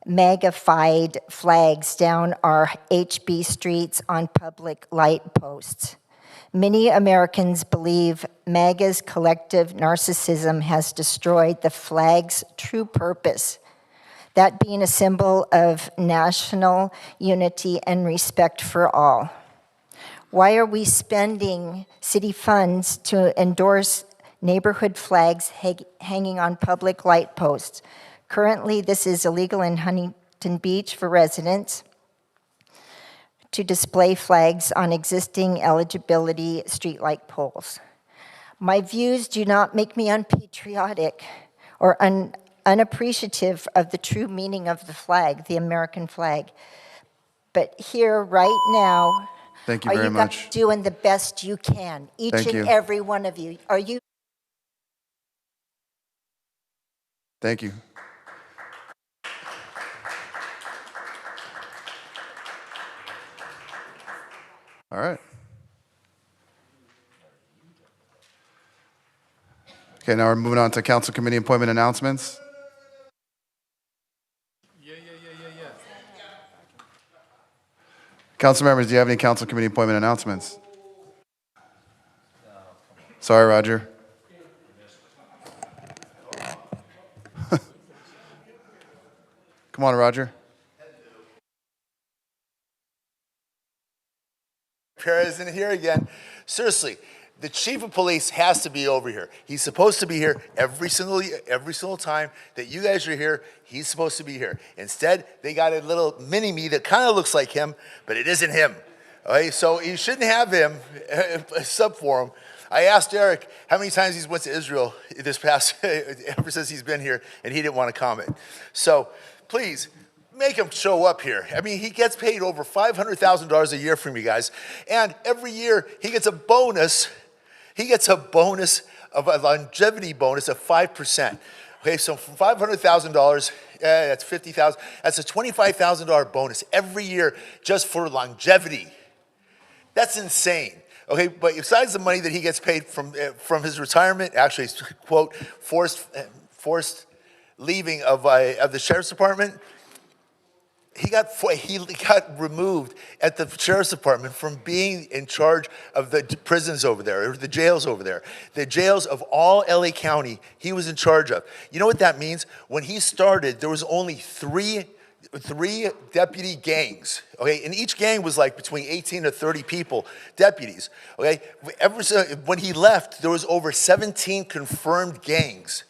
magnified flags down our HB streets on public light posts. Many Americans believe MAGA's collective narcissism has destroyed the flag's true purpose, that being a symbol of national unity and respect for all. Why are we spending city funds to endorse neighborhood flags hanging on public light posts? Currently, this is illegal in Huntington Beach for residents to display flags on existing eligibility streetlight poles. My views do not make me unpatriotic or unappreciative of the true meaning of the flag, the American flag. But here, right now, Thank you are very you much. guys doing the best you can? Each Thank and you. every one of you. Are you? Thank you. All right. Okay, now we're moving on to council committee appointment announcements. Council members, do you have any council committee appointment announcements? Sorry, Roger. Come on, Roger. Perez isn't here again. Seriously, the chief of police has to be over here. He's supposed to be here every single time that you guys are here. He's supposed to be here. Instead, they got a little mini-me that kind of looks like him, but it isn't him. Okay, so you shouldn't have him sub for him. I asked Eric how many times he's went to Israel this past, ever since he's been here, and he didn't want to comment. So please, make him show up here. I mean, he gets paid over $500,000 a year from you guys, and every year he gets a bonus. He gets a bonus of a longevity bonus of 5%. Okay, so from $500,000, that's $50,000. That's a $25,000 bonus every year just for longevity. That's insane. Okay, but besides the money that he gets paid from his retirement, actually, quote, forced leaving of the sheriff's department, he got removed at the sheriff's department from being in charge of the prisons over there, or the jails over there. The jails of all LA County, he was in charge of. You know what that means? When he started, there was only three deputy gangs, okay? And each gang was like between 18 to 30 people, deputies, okay? When he left, there was over 17 confirmed gangs.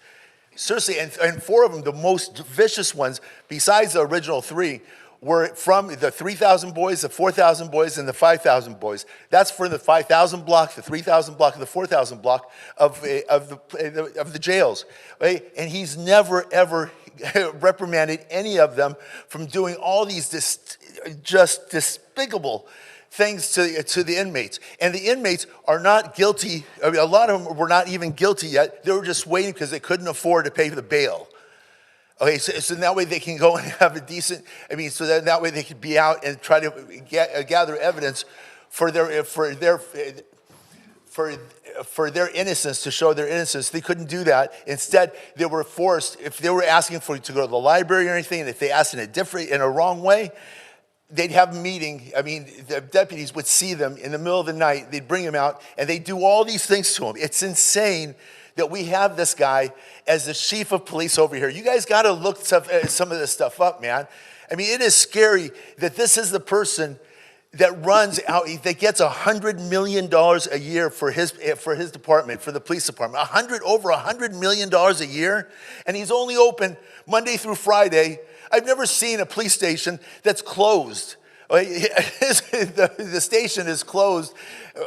Seriously, and 4 of them, the most vicious ones, besides the original 3, were from the 3,000 boys, the 4,000 boys, and the 5,000 boys. That's for the 5,000 block, the 3,000 block, and the 4,000 block of the jails. Okay? And he's never, ever reprimanded any of them from doing all these just despicable things to the inmates. And the inmates are not guilty. I mean, a lot of them were not even guilty yet. They were just waiting because they couldn't afford to pay the bail. Okay, so that way they can go and have a decent, so that way they could be out and try to gather evidence for their innocence, to show their innocence. They couldn't do that. Instead, they were forced, if they were asking to go to the library or anything, and if they asked in a wrong way, they'd have a meeting. The deputies would see them in the middle of the night. They'd bring them out, and they'd do all these things to them. It's insane that we have this guy as the chief of police over here. You guys got to look some of this stuff up, man. It is scary that this is the person that runs out, that gets $100 million a year for his department, for the police department. Over $100 million a year, and he's only open Monday through Friday. I've never seen a police station that's closed. The station is closed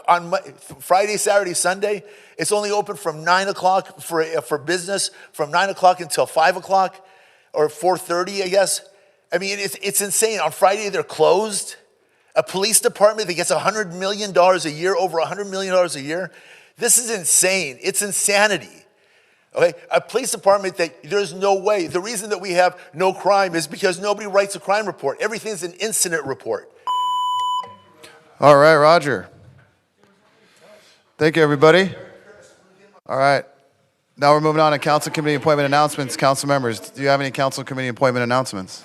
on Friday, Saturday, Sunday. It's only open from 9 o'clock for business, from 9 o'clock until 5 o'clock, or 4:30, I guess. It's insane. On Friday, they're closed. A police department that gets $100 million a year, over $100 million a year. This is insane. It's insanity. Okay, a police department that there's no way. The reason that we have no crime is because nobody writes a crime report. Everything's an incident report. All right, Roger. Thank you, everybody. All right. Now we're moving on to council committee appointment announcements. Council members, do you have any council committee appointment announcements?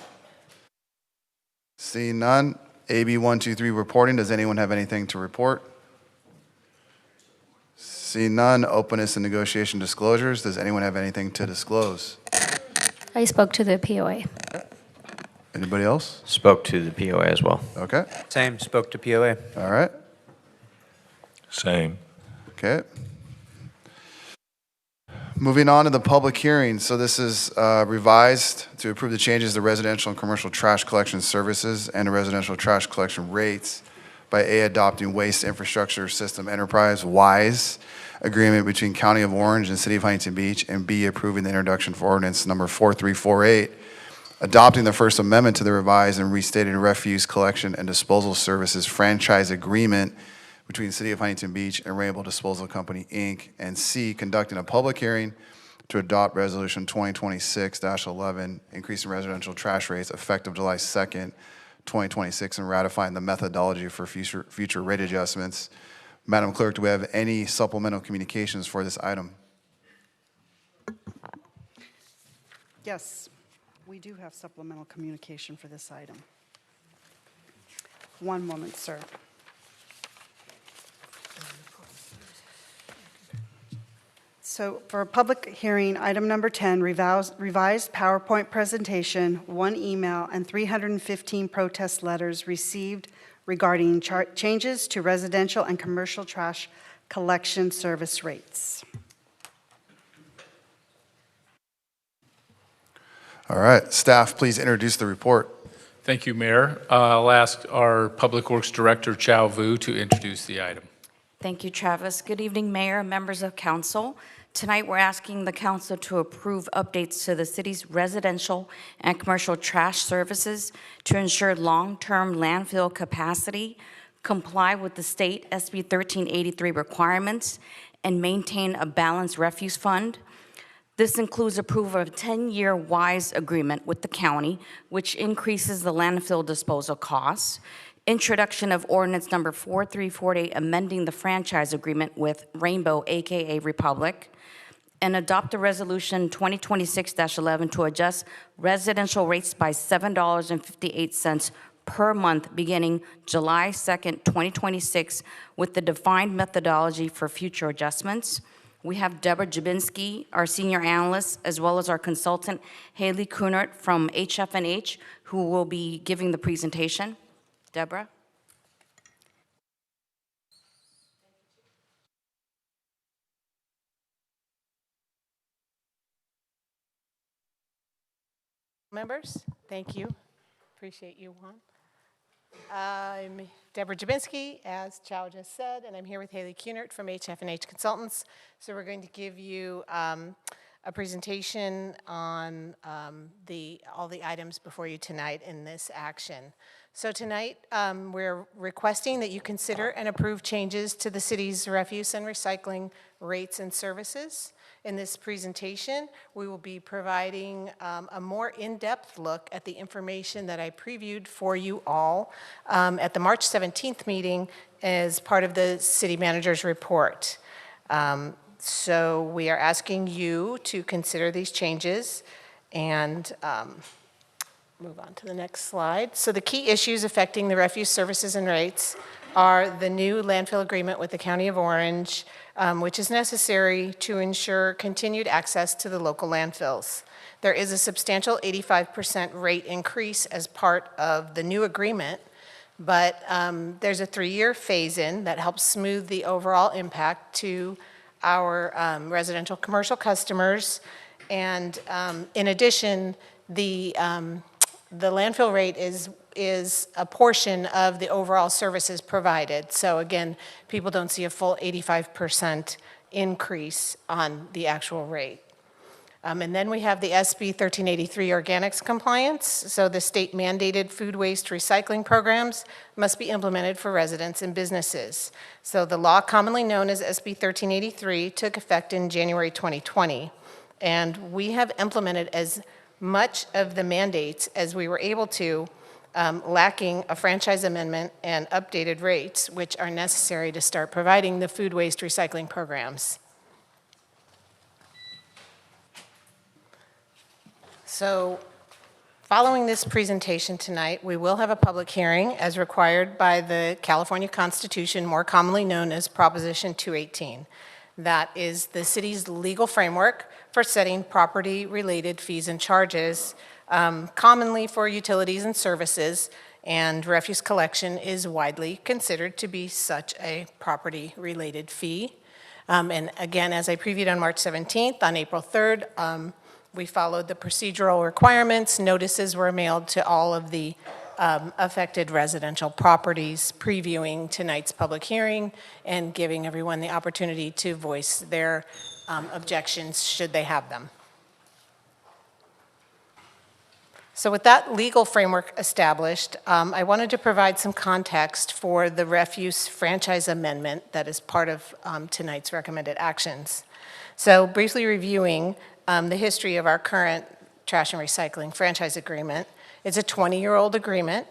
Seeing none. AB 123 reporting. Does anyone have anything to report? Seeing none. Openness and negotiation disclosures. Does anyone have anything to disclose? I spoke to the POA. Anybody else? Spoke to the POA as well. Okay. Same, spoke to POA. All right. Same. Okay. Moving on to the public hearing. So this is revised to approve the changes to residential and commercial trash collection services and the residential trash collection rates by A, adopting Waste Infrastructure System Enterprise, WISE, agreement between County of Orange and City of Huntington Beach, and B, approving the introduction for ordinance number 4348, adopting the First Amendment to the revised and restated refuse collection and disposal services franchise agreement between the City of Huntington Beach and Rainbow Disposal Company, Inc., and C, conducting a public hearing to adopt Resolution 2026-11, increasing residential trash rates effective July 2nd, 2026, and ratifying the methodology for future rate adjustments. Madam Clerk, do we have any supplemental communications for this item? Yes, we do have supplemental communication for this item. One moment, sir. So for a public hearing, item number 10, revised PowerPoint presentation, 1 email, and 315 protest letters received regarding changes to residential and commercial trash collection service rates. All right, staff, please introduce the report. Thank you, Mayor. I'll ask our Public Works Director, Chow Vu, to introduce the item. Thank you, Travis. Good evening, Mayor, members of council. Tonight, we're asking the council to approve updates to the city's residential and commercial trash services to ensure long-term landfill capacity, comply with the state SB 1383 requirements, and maintain a balanced refuse fund. This includes approval of a 10-year WISE agreement with the county, which increases the landfill disposal costs, introduction of ordinance number 4348, amending the franchise agreement with Rainbow, aka Republic, and adopt a resolution 2026-11 to adjust residential rates by $7.58 per month beginning July 2nd, 2026, with the defined methodology for future adjustments. We have Deborah Jabinski, our senior analyst, as well as our consultant, Haley Kunert from HF&H, who will be giving the presentation. Deborah? Members, thank you. Appreciate you, Juan. I'm Deborah Jabinski, as Chow just said, and I'm here with Haley Kunert from HF&H Consultants. So we're going to give you a presentation on all the items before you tonight in this action. So tonight, we're requesting that you consider and approve changes to the city's refuse and recycling rates and services. In this presentation, we will be providing a more in-depth look at the information that I previewed for you all at the March 17th meeting as part of the city manager's report. So we are asking you to consider these changes and move on to the next slide. So the key issues affecting the refuse services and rates are the new landfill agreement with the County of Orange, which is necessary to ensure continued access to the local landfills. There is a substantial 85% rate increase as part of the new agreement, but there's a 3-year phase-in that helps smooth the overall impact to our residential commercial customers. And in addition, the landfill rate is a portion of the overall services provided. So again, people don't see a full 85% increase on the actual rate. And then we have the SB 1383 organics compliance. So the state mandated food waste recycling programs must be implemented for residents and businesses. So the law commonly known as SB 1383 took effect in January 2020. And we have implemented as much of the mandates as we were able to, lacking a franchise amendment and updated rates, which are necessary to start providing the food waste recycling programs. So following this presentation tonight, we will have a public hearing as required by the California Constitution, more commonly known as Proposition 218. That is the city's legal framework for setting property-related fees and charges, commonly for utilities and services, and refuse collection is widely considered to be such a property-related fee. And again, as I previewed on March 17th, on April 3rd, we followed the procedural requirements. Notices were mailed to all of the affected residential properties, previewing tonight's public hearing and giving everyone the opportunity to voice their objections should they have them. So with that legal framework established, I wanted to provide some context for the refuse franchise amendment that is part of tonight's recommended actions. So briefly reviewing the history of our current trash and recycling franchise agreement. It's a 20-year-old agreement.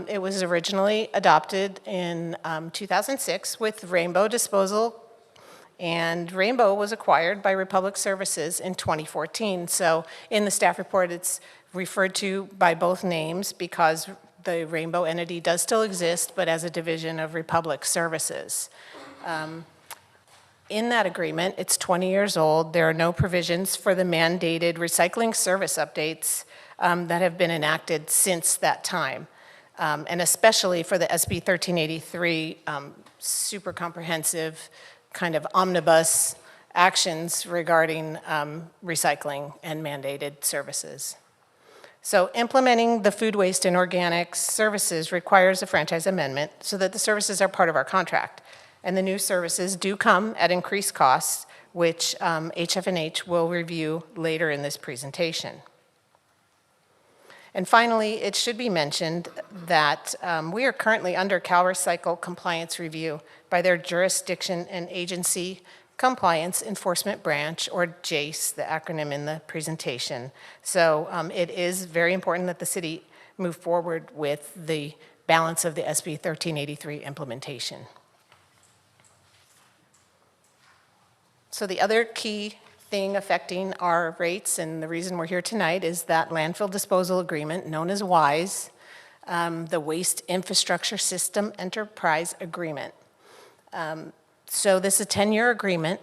It was originally adopted in 2006 with Rainbow Disposal, and Rainbow was acquired by Republic Services in 2014. So in the staff report, it's referred to by both names because the Rainbow entity does still exist, but as a division of Republic Services. In that agreement, it's 20 years old. There are no provisions for the mandated recycling service updates that have been enacted since that time, and especially for the SB 1383 super comprehensive kind of omnibus actions regarding recycling and mandated services. So implementing the food waste and organics services requires a franchise amendment so that the services are part of our contract. And the new services do come at increased costs, which HF&H will review later in this presentation. And finally, it should be mentioned that we are currently under CalRecycle compliance review by their Jurisdiction and Agency Compliance Enforcement Branch, or JACE, the acronym in the presentation. So it is very important that the city move forward with the balance of the SB 1383 implementation. So the other key thing affecting our rates, and the reason we're here tonight, is that landfill disposal agreement known as WISE, the Waste Infrastructure System Enterprise Agreement. So this is a 10-year agreement,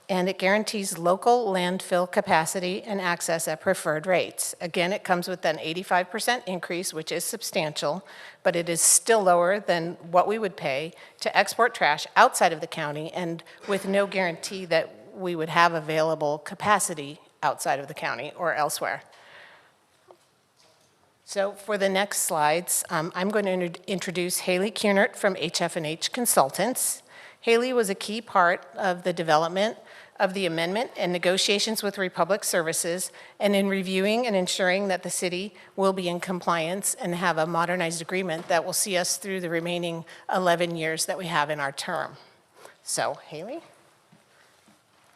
and it guarantees local landfill capacity and access at preferred rates. Again, it comes with an 85% increase, which is substantial, but it is still lower than what we would pay to export trash outside of the county, and with no guarantee that we would have available capacity outside of the county or elsewhere. So for the next slides, I'm going to introduce Haley Kunert from HF&H Consultants. Haley was a key part of the development of the amendment and negotiations with Republic Services, and in reviewing and ensuring that the city will be in compliance and have a modernized agreement that will see us through the remaining 11 years that we have in our term. So, Haley?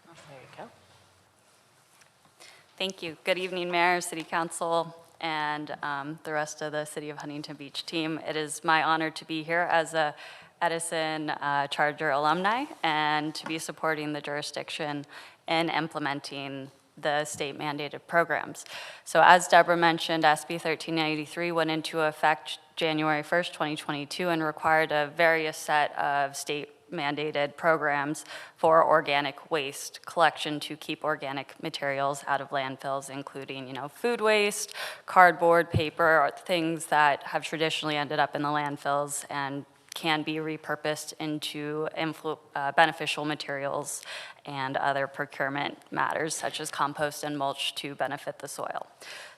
There you go. Thank you. Good evening, Mayor, City Council, and the rest of the City of Huntington Beach team. It is my honor to be here as a Edison Charger alumni and to be supporting the jurisdiction in implementing the state mandated programs. So as Deborah mentioned, SB 1393 went into effect January 1st, 2022 and required a various set of state mandated programs for organic waste collection to keep organic materials out of landfills, including, food waste, cardboard, paper, or things that have traditionally ended up in the landfills and can be repurposed into beneficial materials and other procurement matters such as compost and mulch to benefit the soil.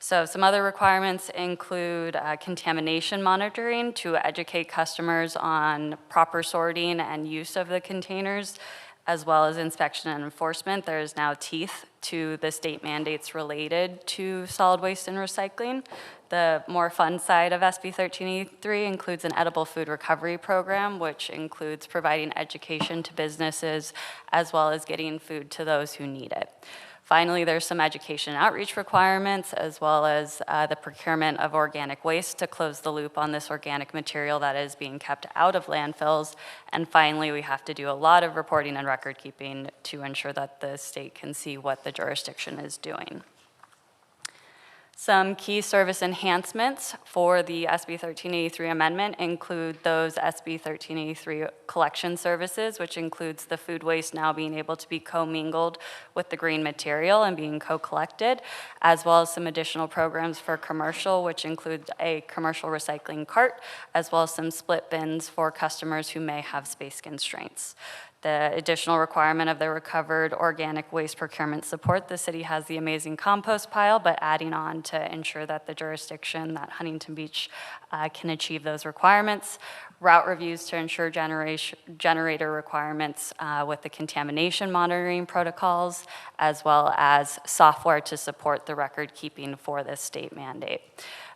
So some other requirements include contamination monitoring to educate customers on proper sorting and use of the containers, as well as inspection and enforcement. There is now teeth to the state mandates related to solid waste and recycling. The more fun side of SB 1383 includes an edible food recovery program, which includes providing education to businesses as well as getting food to those who need it. Finally, there's some education outreach requirements as well as the procurement of organic waste to close the loop on this organic material that is being kept out of landfills. And finally, we have to do a lot of reporting and record keeping to ensure that the state can see what the jurisdiction is doing. Some key service enhancements for the SB 1383 amendment include those SB 1383 collection services, which includes the food waste now being able to be commingled with the green material and being co-collected, as well as some additional programs for commercial, which include a commercial recycling cart, as well as some split bins for customers who may have space constraints. The additional requirement of the recovered organic waste procurement support, the city has the amazing compost pile, but adding on to ensure that the jurisdiction, that Huntington Beach can achieve those requirements. Route reviews to ensure generator requirements with the contamination monitoring protocols, as well as software to support the record keeping for this state mandate.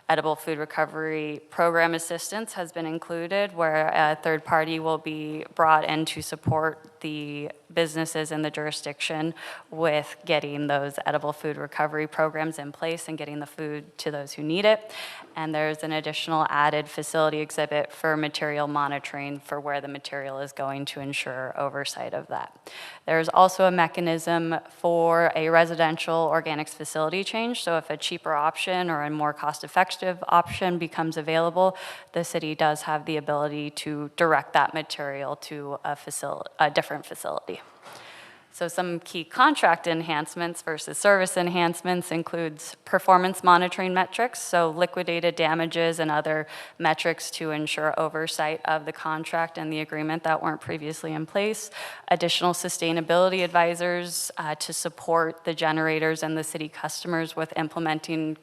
Edible food recovery program assistance has been included, where a third party will be brought in to support the businesses in the jurisdiction with getting those edible food recovery programs in place and getting the food to those who need it. And there's an additional added facility exhibit for material monitoring for where the material is going to ensure oversight of that. There's also a mechanism for a residential organics facility change. So if a cheaper option or a more cost-effective option becomes available, the city does have the ability to direct that material to a different facility. So some key contract enhancements versus service enhancements includes performance monitoring metrics, so liquidated damages and other metrics to ensure oversight of the contract and the agreement that weren't previously in place. Additional sustainability advisors to support the generators and the city customers with implementing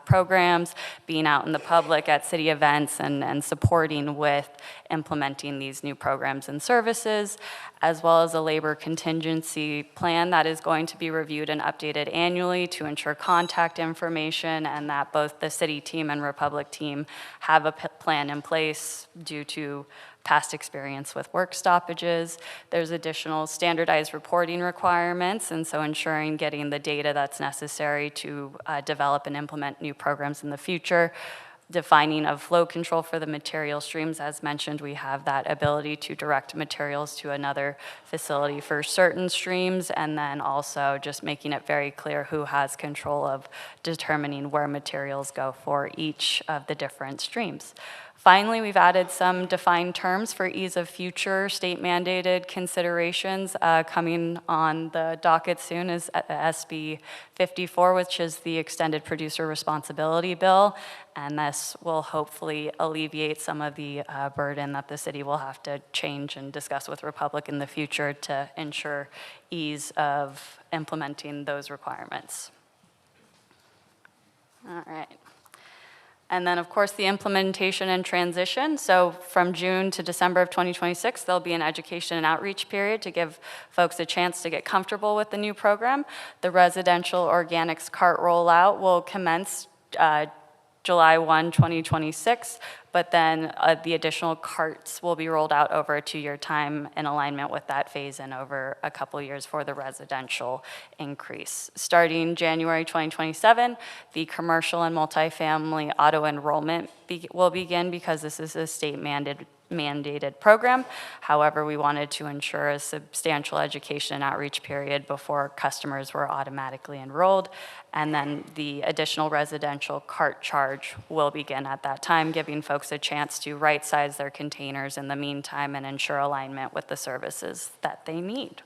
programs, being out in the public at city events and supporting with implementing these new programs and services, as well as a labor contingency plan that is going to be reviewed and updated annually to ensure contact information and that both the city team and Republic team have a plan in place due to past experience with work stoppages. There's additional standardized reporting requirements, and so ensuring getting the data that's necessary to develop and implement new programs in the future. Defining of flow control for the material streams. As mentioned, we have that ability to direct materials to another facility for certain streams, and then also just making it very clear who has control of determining where materials go for each of the different streams. Finally, we've added some defined terms for ease of future state-mandated considerations. Coming on the docket soon is SB 54, which is the Extended Producer Responsibility Bill, and this will hopefully alleviate some of the burden that the city will have to change and discuss with Republic in the future to ensure ease of implementing those requirements. All right. And then, of course, the implementation and transition. So from June to December of 2026, there'll be an education and outreach period to give folks a chance to get comfortable with the new program. The residential organics cart rollout will commence July 1, 2026, but then the additional carts will be rolled out over a 2-year time in alignment with that phase-in over a couple years for the residential increase. Starting January 2027, the commercial and multifamily auto enrollment will begin because this is a state-mandated program. However, we wanted to ensure a substantial education and outreach period before customers were automatically enrolled. And then the additional residential cart charge will begin at that time, giving folks a chance to right-size their containers in the meantime and ensure alignment with the services that they need.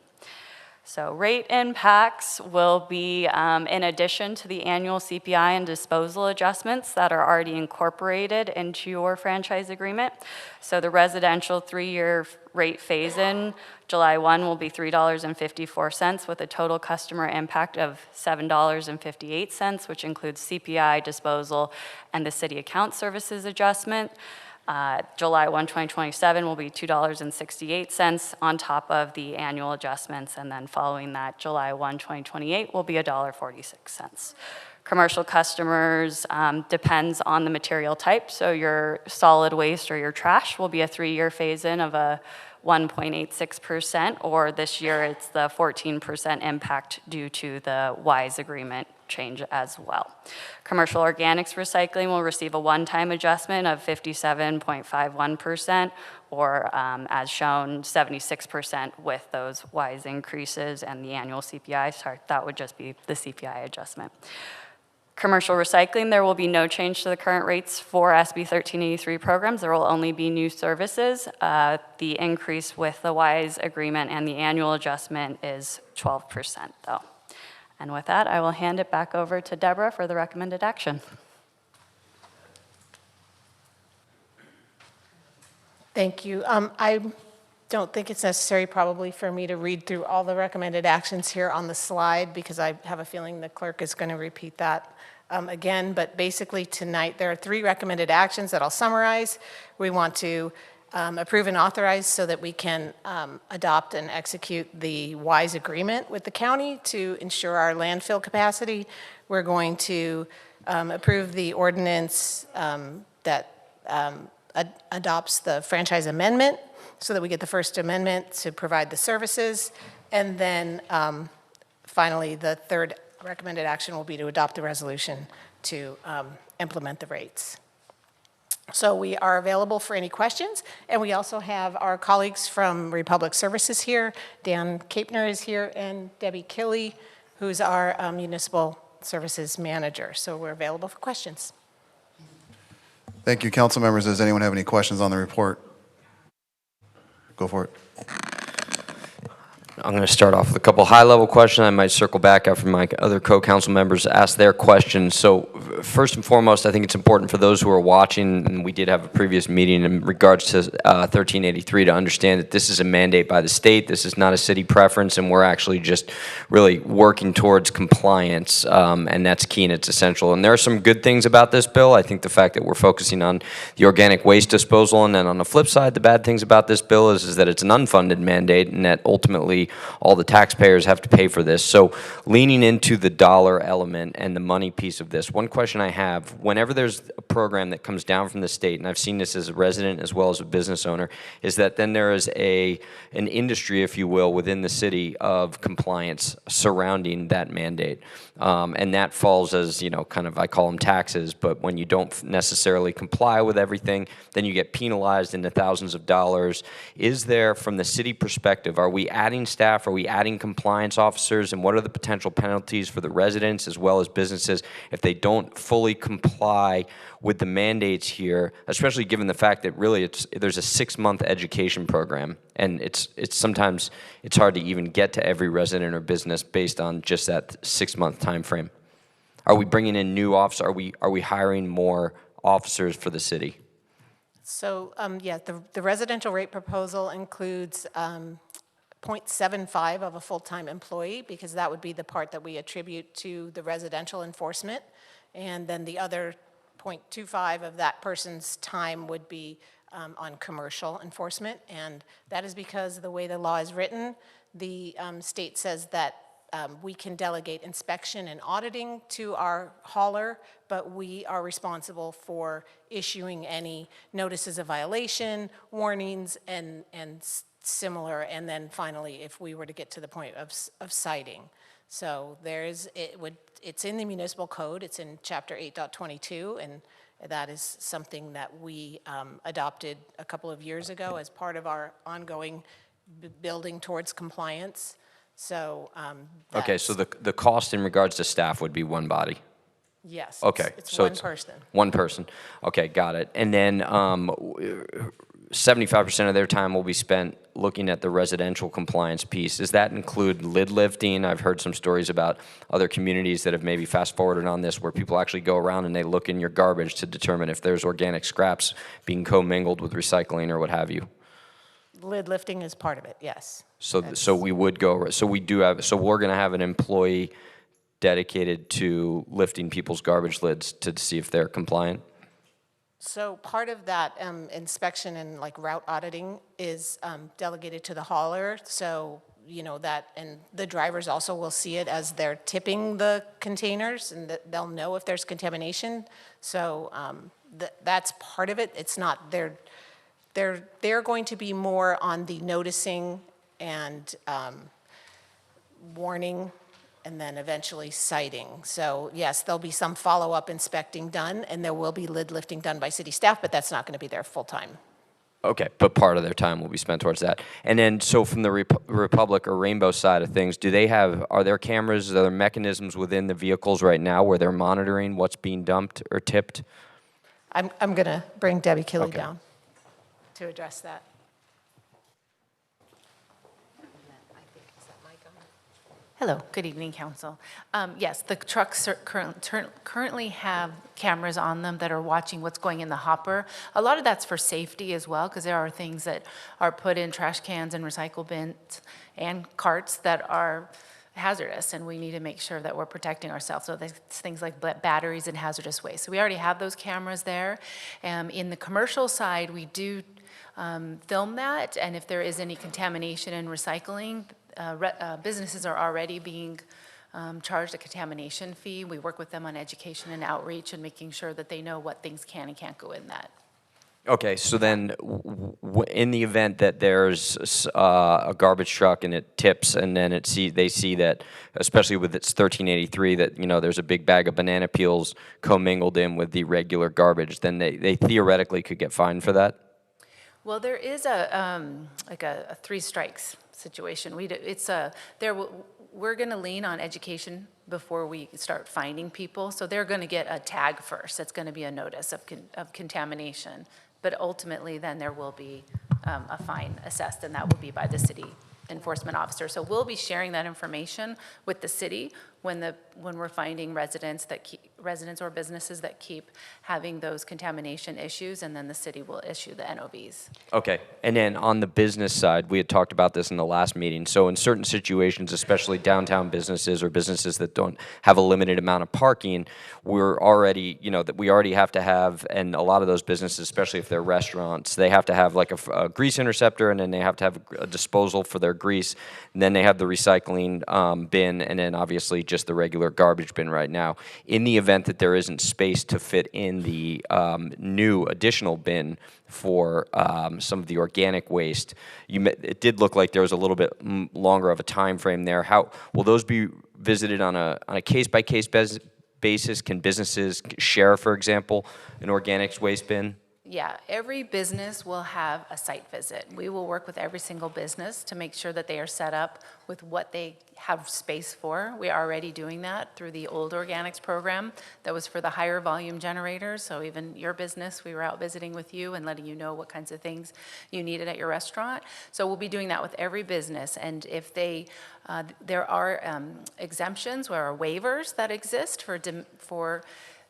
So rate impacts will be in addition to the annual CPI and disposal adjustments that are already incorporated into your franchise agreement. So the residential 3-year rate phase-in, July 1 will be $3.54 with a total customer impact of $7.58, which includes CPI, disposal, and the city account services adjustment. July 1, 2027 will be $2.68 on top of the annual adjustments, and then following that, July 1, 2028 will be $1.46. Commercial customers depends on the material type, so your solid waste or your trash will be a 3-year phase-in of a 1.86%, or this year it's the 14% impact due to the WISE agreement change as well. Commercial organics recycling will receive a one-time adjustment of 57.51%, or as shown, 76% with those WISE increases and the annual CPI. Sorry, that would just be the CPI adjustment. Commercial recycling, there will be no change to the current rates for SB 1383 programs. There will only be new services. The increase with the WISE agreement and the annual adjustment is 12% though. And with that, I will hand it back over to Deborah for the recommended action. Thank you. I'm don't think it's necessary probably for me to read through all the recommended actions here on the slide because I have a feeling the clerk is going to repeat that again. But basically tonight there are 3 recommended actions that I'll summarize. We want to approve and authorize so that we can adopt and execute the WISE agreement with the county to ensure our landfill capacity. We're going to approve the ordinance that adopts the franchise amendment so that we get the First Amendment to provide the services. And then finally, the 3rd recommended action will be to adopt the resolution to implement the rates. So we are available for any questions, and we also have our colleagues from Republic Services here. Dan Kapner is here, and Debbie Killey, who's our municipal services manager. So we're available for questions. Thank you, council members. Does anyone have any questions on the report? Go for it. I'm going to start off with a couple high-level questions. I might circle back after my other co-council members ask their questions. So first and foremost, I think it's important for those who are watching, and we did have a previous meeting in regards to 1383, to understand that this is a mandate by the state. This is not a city preference, and we're actually just really working towards compliance, and that's key and it's essential. And there are some good things about this bill. I think the fact that we're focusing on the organic waste disposal, and then on the flip side, the bad things about this bill is that it's an unfunded mandate, and that ultimately all the taxpayers have to pay for this. So leaning into the dollar element and the money piece of this, one question I have, whenever there's a program that comes down from the state, and I've seen this as a resident as well as a business owner, is that then there is an industry, if you will, within the city of compliance surrounding that mandate. And that falls as, you know, kind of, I call them taxes, but when you don't necessarily comply with everything, then you get penalized into thousands of dollars. Is there, from the city perspective, are we adding staff, are we adding compliance officers, and what are the potential penalties for the residents as well as businesses if they don't fully comply with the mandates here, especially given the fact that really there's a 6-month education program, and it's sometimes it's hard to even get to every resident or business based on just that 6-month time frame. Are we bringing in new officers? Are we hiring more officers for the city? So yeah, the residential rate proposal includes 0.75 of a full-time employee, because that would be the part that we attribute to the residential enforcement, and then the other 0.25 of that person's time would be on commercial enforcement. And that is because the way the law is written, the state says that we can delegate inspection and auditing to our hauler, but we are responsible for issuing any notices of violation, warnings, and similar, and then finally, if we were to get to the point of citing. So it's in the municipal code, it's in chapter 8.22, and that is something that we adopted a couple of years ago as part of our ongoing building towards compliance. So okay, so the cost in regards to staff would be one body? Yes. Okay. It's so one person. One person. Okay, got it. And then 75% of their time will be spent looking at the residential compliance piece. Does that include lid lifting? I've heard some stories about other communities that have maybe fast forwarded on this, where people actually go around and they look in your garbage to determine if there's organic scraps being commingled with recycling or what have you. Lid lifting is part of it, yes. So we would go, so we're going to have an employee dedicated to lifting people's garbage lids to see if they're compliant? So part of that inspection and like route auditing is delegated to the hauler. So, you know, that, and the drivers also will see it as they're tipping the containers, and that they'll know if there's contamination. So that's part of it. It's not, they're going to be more on the noticing and warning, and then eventually citing. So yes, there'll be some follow-up inspecting done, and there will be lid lifting done by city staff, but that's not going to be their full-time. Okay, but part of their time will be spent towards that. And then, so from the Republic or Rainbow side of things, are there cameras, are there mechanisms within the vehicles right now where they're monitoring what's being dumped or tipped? I'm going to bring Debbie Killey down to address that. Hello, good evening, Council. Yes, the trucks currently have cameras on them that are watching what's going in the hopper. A lot of that's for safety as well, because there are things that are put in trash cans and recycle bins and carts that are hazardous, and we need to make sure that we're protecting ourselves. So there's things like batteries and hazardous waste. So we already have those cameras there. In the commercial side, we do film that, and if there is any contamination in recycling, businesses are already being charged a contamination fee. We work with them on education and outreach and making sure that they know what things can and can't go in that. Okay, so then in the event that there's a garbage truck and it tips and then they see that, especially with its 1383, that there's a big bag of banana peels commingled in with the regular garbage, then they theoretically could get fined for that? Well, there is like a three strikes situation. We're going to lean on education before we start finding people. So they're going to get a tag first. That's going to be a notice of contamination. But ultimately, then there will be a fine assessed, and that will be by the city enforcement officer. So we'll be sharing that information with the city when we're finding residents or businesses that keep having those contamination issues, and then the city will issue the NOVs. Okay, and then on the business side, we had talked about this in the last meeting. So in certain situations, especially downtown businesses or businesses that don't have a limited amount of parking, we already have to have, and a lot of those businesses, especially if they're restaurants, they have to have like a grease interceptor, and then they have to have a disposal for their grease, and then they have the recycling bin, and then obviously just the regular garbage bin right now. In the event that there isn't space to fit in the new additional bin for some of the organic waste, it did look like there was a little bit longer of a time frame there. How will those be visited on a case-by-case basis? Can businesses share, for example, an organics waste bin? Yeah, every business will have a site visit. We will work with every single business to make sure that they are set up with what they have space for. We are already doing that through the old organics program that was for the higher volume generators. So even your business, we were out visiting with you and letting you know what kinds of things you needed at your restaurant. So we'll be doing that with every business. And if there are exemptions or waivers that exist for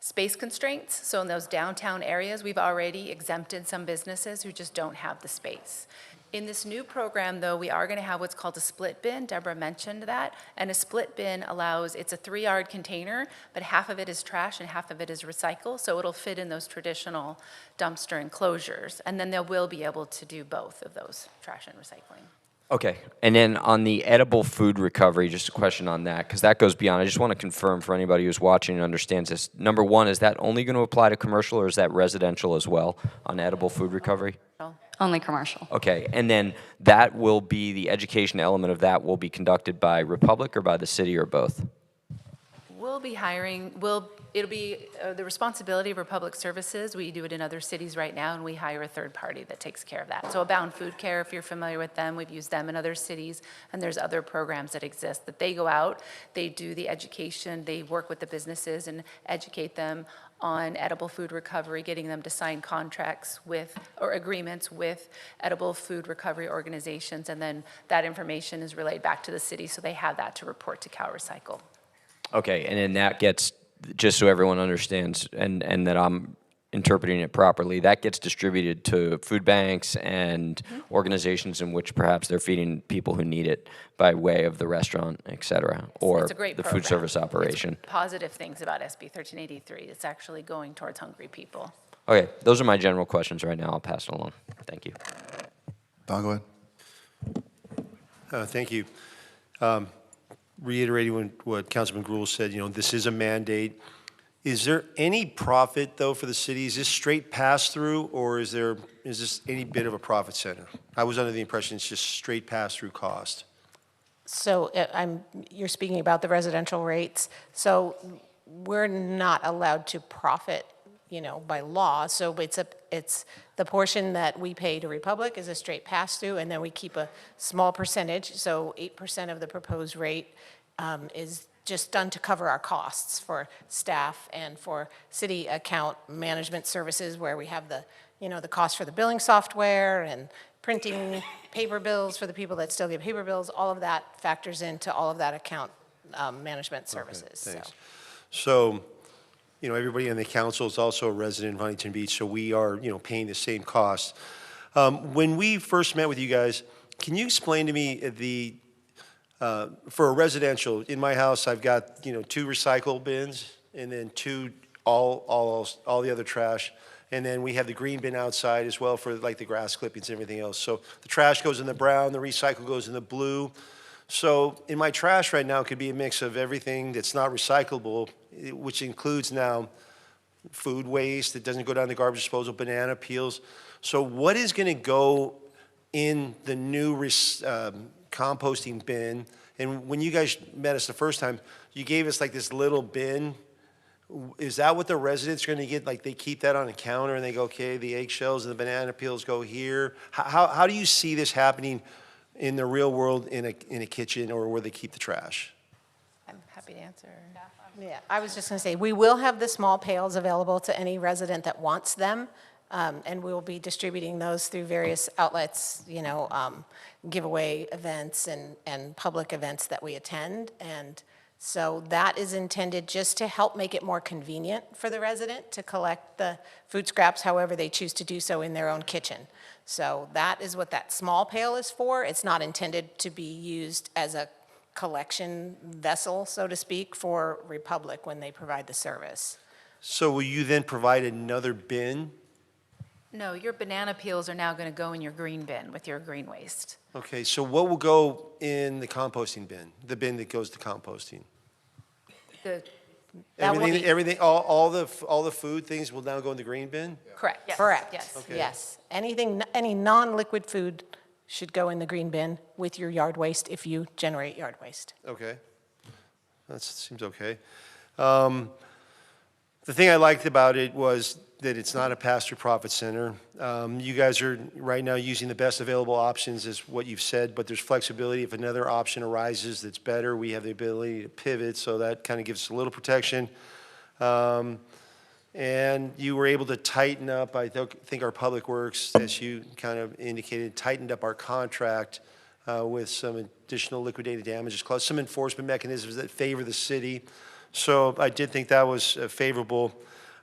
space constraints. So in those downtown areas, we've already exempted some businesses who just don't have the space. In this new program, though, we are going to have what's called a split bin. Deborah mentioned that. And a split bin it's a 3-yard container, but half of it is trash and half of it is recycle. So it'll fit in those traditional dumpster enclosures. And then they will be able to do both of those, trash and recycling. Okay, and then on the edible food recovery, just a question on that, because that goes beyond. I just want to confirm for anybody who's watching and understands this. Number one, is that only going to apply to commercial, or is that residential as well on edible food recovery? Only commercial. Okay, and then that will be, the education element of that will be conducted by Republic or by the city or both? We'll be hiring, it'll be the responsibility of Republic Services. We do it in other cities right now, and we hire a third party that takes care of that. So Abound Food Care, if you're familiar with them, we've used them in other cities, and there's other programs that exist that they go out, they do the education, they work with the businesses and educate them on edible food recovery, getting them to sign contracts or agreements with edible food recovery organizations, and then that information is relayed back to the city, so they have that to report to CalRecycle. Okay, and then that gets, just so everyone understands and that I'm interpreting it properly, that gets distributed to food banks and organizations in which perhaps they're feeding people who need it by way of the restaurant, et cetera, or the food service operation. It's positive things about SB 1383. It's actually going towards hungry people. Okay, those are my general questions right now. I'll pass it along. Thank you. Don, go ahead. Thank you. Reiterating what Councilman Gruhl said, this is a mandate. Is there any profit, though, for the city? Is this straight pass-through, or is this any bit of a profit center? I was under the impression it's just straight pass-through cost. So you're speaking about the residential rates. So we're not allowed to profit, by law. So it's the portion that we pay to Republic is a straight pass-through, and then we keep a small percentage. So 8% of the proposed rate is just done to cover our costs for staff and for city account management services, where we have the cost for the billing software and printing paper bills for the people that still get paper bills. All of that factors into all of that account management services. Thanks. So, you know, everybody on the council is also a resident of Huntington Beach, so we are, you know, paying the same costs. When we first met with you guys, can you explain to me for a residential, in my house, I've got, you know, 2 recycle bins and then 2 all the other trash. And then we have the green bin outside as well for like the grass clippings and everything else. So the trash goes in the brown, the recycle goes in the blue. So in my trash right now, it could be a mix of everything that's not recyclable, which includes now food waste that doesn't go down the garbage disposal, banana peels. So what is going to go in the new composting bin? And when you guys met us the first time, you gave us like this little bin. Is that what the residents are going to get? Like they keep that on a counter and they go, okay, the eggshells and the banana peels go here. How do you see this happening in the real world in a kitchen or where they keep the trash? I'm happy to answer. Yeah, I was just going to say, we will have the small pails available to any resident that wants them, and we will be distributing those through various outlets, you know, giveaway events and public events that we attend. And so that is intended just to help make it more convenient for the resident to collect the food scraps however they choose to do so in their own kitchen. So that is what that small pail is for. It's not intended to be used as a collection vessel, so to speak, for Republic when they provide the service. So will you then provide another bin? No, your banana peels are now going to go in your green bin with your green waste. Okay, so what will go in the composting bin, the bin that goes to composting? Everything, all the food things will now go in the green bin? Correct. Yes. Correct. Yes. Okay. Yes. Any non-liquid food should go in the green bin with your yard waste if you generate yard waste. Okay, that seems okay. The thing I liked about it was that it's not a pass-through profit center. You guys are right now using the best available options is what you've said, but there's flexibility. If another option arises that's better, we have the ability to pivot, so that kind of gives us a little protection. And you were able to tighten up, I think our Public Works, as you kind of indicated, tightened up our contract with some additional liquidated damages clause, some enforcement mechanisms that favor the city. So I did think that was favorable.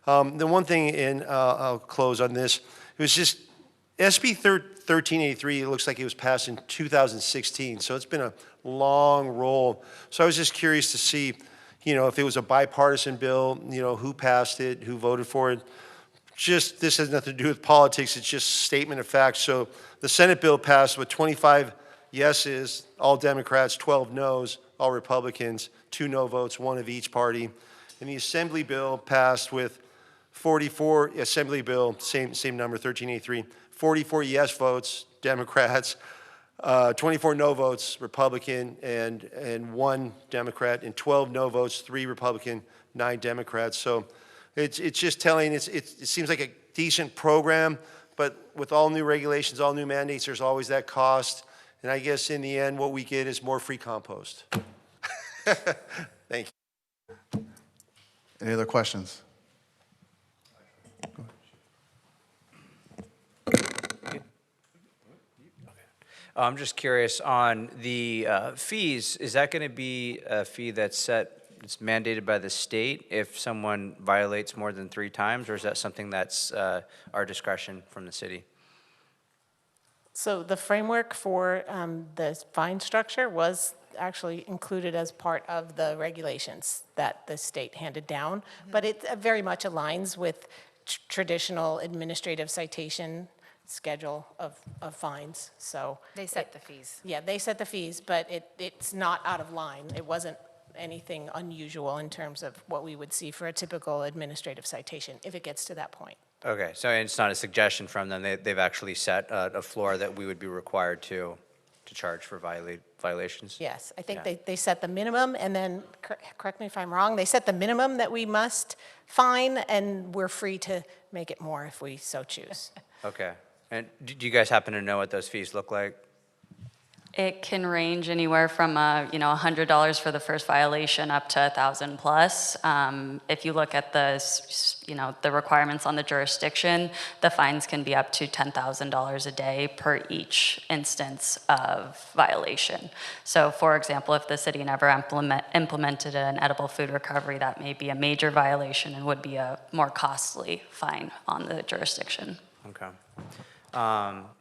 The one thing, and I'll close on this, it was just SB 1383, it looks like it was passed in 2016, so it's been a long roll. So I was just curious to see, you know, if it was a bipartisan bill, you know, who passed it, who voted for it. Just, this has nothing to do with politics, it's just statement of fact. So the Senate bill passed with 25 yeses, all Democrats, 12 noes, all Republicans, 2 no votes, 1 of each party. And the Assembly bill passed with 44, Assembly bill, same number, 1383, 44 yes votes, Democrats, 24 no votes, Republican, and 1 Democrat, and 12 no votes, 3 Republican, 9 Democrats. So it's just telling, it seems like a decent program, but with all new regulations, all new mandates, there's always that cost. And I guess in the end, what we get is more free compost. Thank you. Any other questions? I'm just curious on the fees. Is that going to be a fee that's set, it's mandated by the state if someone violates more than 3 times, or is that something that's our discretion from the city? So the framework for the fine structure was actually included as part of the regulations that the state handed down, but it very much aligns with traditional administrative citation schedule of fines. So They set the fees. yeah, they set the fees, but it's not out of line. It wasn't anything unusual in terms of what we would see for a typical administrative citation if it gets to that point. Okay, so it's not a suggestion from them. They've actually set a floor that we would be required to charge for violations? Yes, I think Yeah. they set the minimum, and then, correct me if I'm wrong, they set the minimum that we must fine, and we're free to make it more if we so choose. Okay. And do you guys happen to know what those fees look like? It can range anywhere from $100 for the first violation up to $1,000 plus. If you look at the requirements on the jurisdiction, the fines can be up to $10,000 a day per each instance of violation. So, for example, if the city never implemented an edible food recovery, that may be a major violation and would be a more costly fine on the jurisdiction. Okay.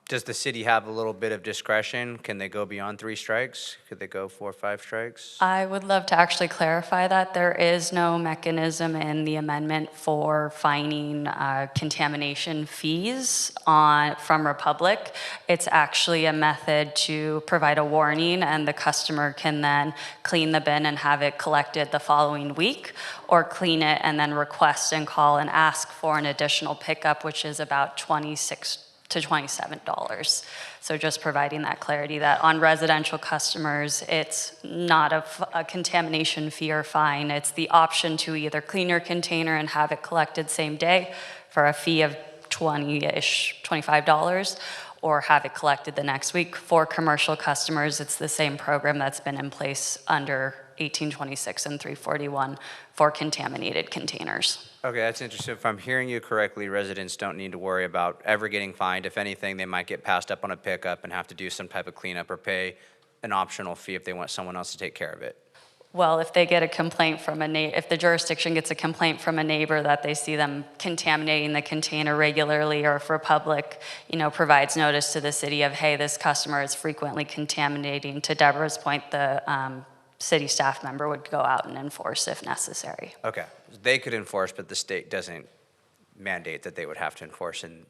Does the city have a little bit of discretion? Can they go beyond 3 strikes? Could they go 4 or 5 strikes? I would love to actually clarify that. There is no mechanism in the amendment for fining contamination fees from Republic. It's actually a method to provide a warning, and the customer can then clean the bin and have it collected the following week, or clean it and then request and call and ask for an additional pickup, which is about $26 to $27. So just providing that clarity that on residential customers, it's not a contamination fee or fine. It's the option to either clean your container and have it collected same day for a fee of $20-ish, $25, or have it collected the next week. For commercial customers, it's the same program that's been in place under 1826 and 341 for contaminated containers. Okay, that's interesting. If I'm hearing you correctly, residents don't need to worry about ever getting fined. If anything, they might get passed up on a pickup and have to do some type of cleanup or pay an optional fee if they want someone else to take care of it. Well, if they get a complaint from if the jurisdiction gets a complaint from a neighbor that they see them contaminating the container regularly, or if Republic, provides notice to the city of, hey, this customer is frequently contaminating, to Deborah's point, the city staff member would go out and enforce if necessary. Okay, they could enforce, but the state doesn't mandate that they would have to enforce and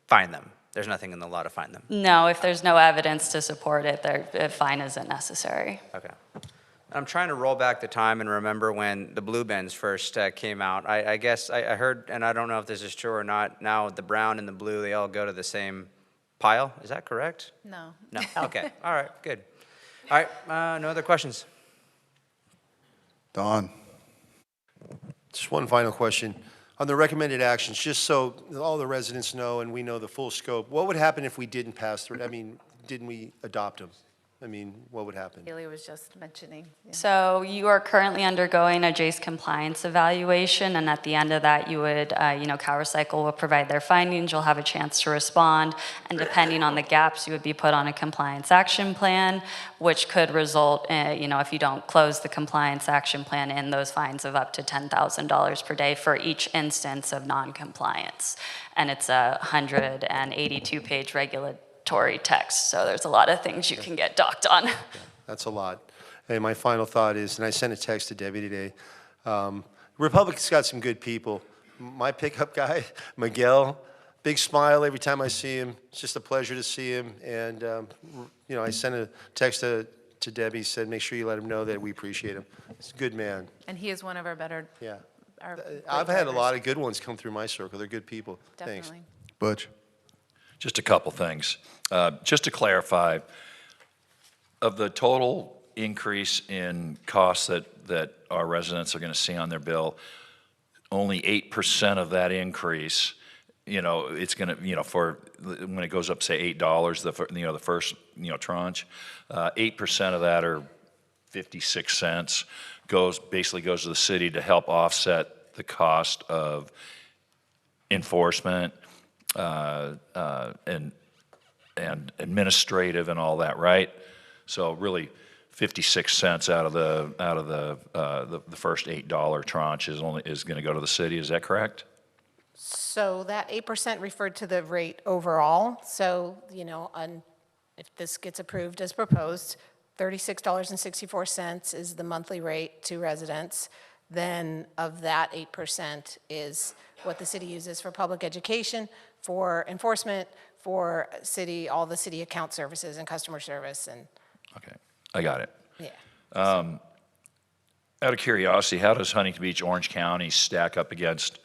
fine them. There's nothing in the law to fine them. No, if there's no evidence to support it, a fine isn't necessary. Okay. I'm trying to roll back the time and remember when the blue bins first came out. I guess I heard, and I don't know if this is true or not, now the brown and the blue, they all go to the same pile. Is that correct? No. No, okay, all right, good. All right, no other questions? Don. Just one final question. On the recommended actions, just so all the residents know and we know the full scope, what would happen if we didn't pass through? Didn't we adopt them? What would happen? Haley was just mentioning. Yeah. So you are currently undergoing a JACE compliance evaluation, and at the end of that, you would, CalRecycle will provide their findings. You'll have a chance to respond, and depending on the gaps, you would be put on a compliance action plan, which could result in, if you don't close the compliance action plan, in those fines of up to $10,000 per day for each instance of non-compliance. And it's a 182-page regulatory text, so there's a lot of things you can get docked on. That's a lot. And my final thought is, and I sent a text to Debbie today, Republic's got some good people. My pickup guy, Miguel, big smile every time I see him. It's just a pleasure to see him. And, I sent a text to Debbie, said, make sure you let him know that we appreciate him. He's a good man. And he is one of our better. Yeah. Our I've had a drivers. lot of good ones come through my circle. They're good people. Definitely. Thanks. Butch. Just a couple things. Just to clarify, of the total increase in costs that our residents are going to see on their bill, only 8% of that increase, it's going to, for when it goes up, say $8, the first, tranche, 8% of that, or 56 cents, basically goes to the city to help offset the cost of enforcement, and administrative and all that, right? So really, 56 cents out of the first $8 tranche is going to go to the city. Is that correct? So that 8% referred to the rate overall. So, if this gets approved as proposed, $36.64 is the monthly rate to residents. Then of that, 8% is what the city uses for public education, for enforcement, for all the city account services and customer service. And okay, I got it. yeah. Out of curiosity, how does Huntington Beach, Orange County stack up against,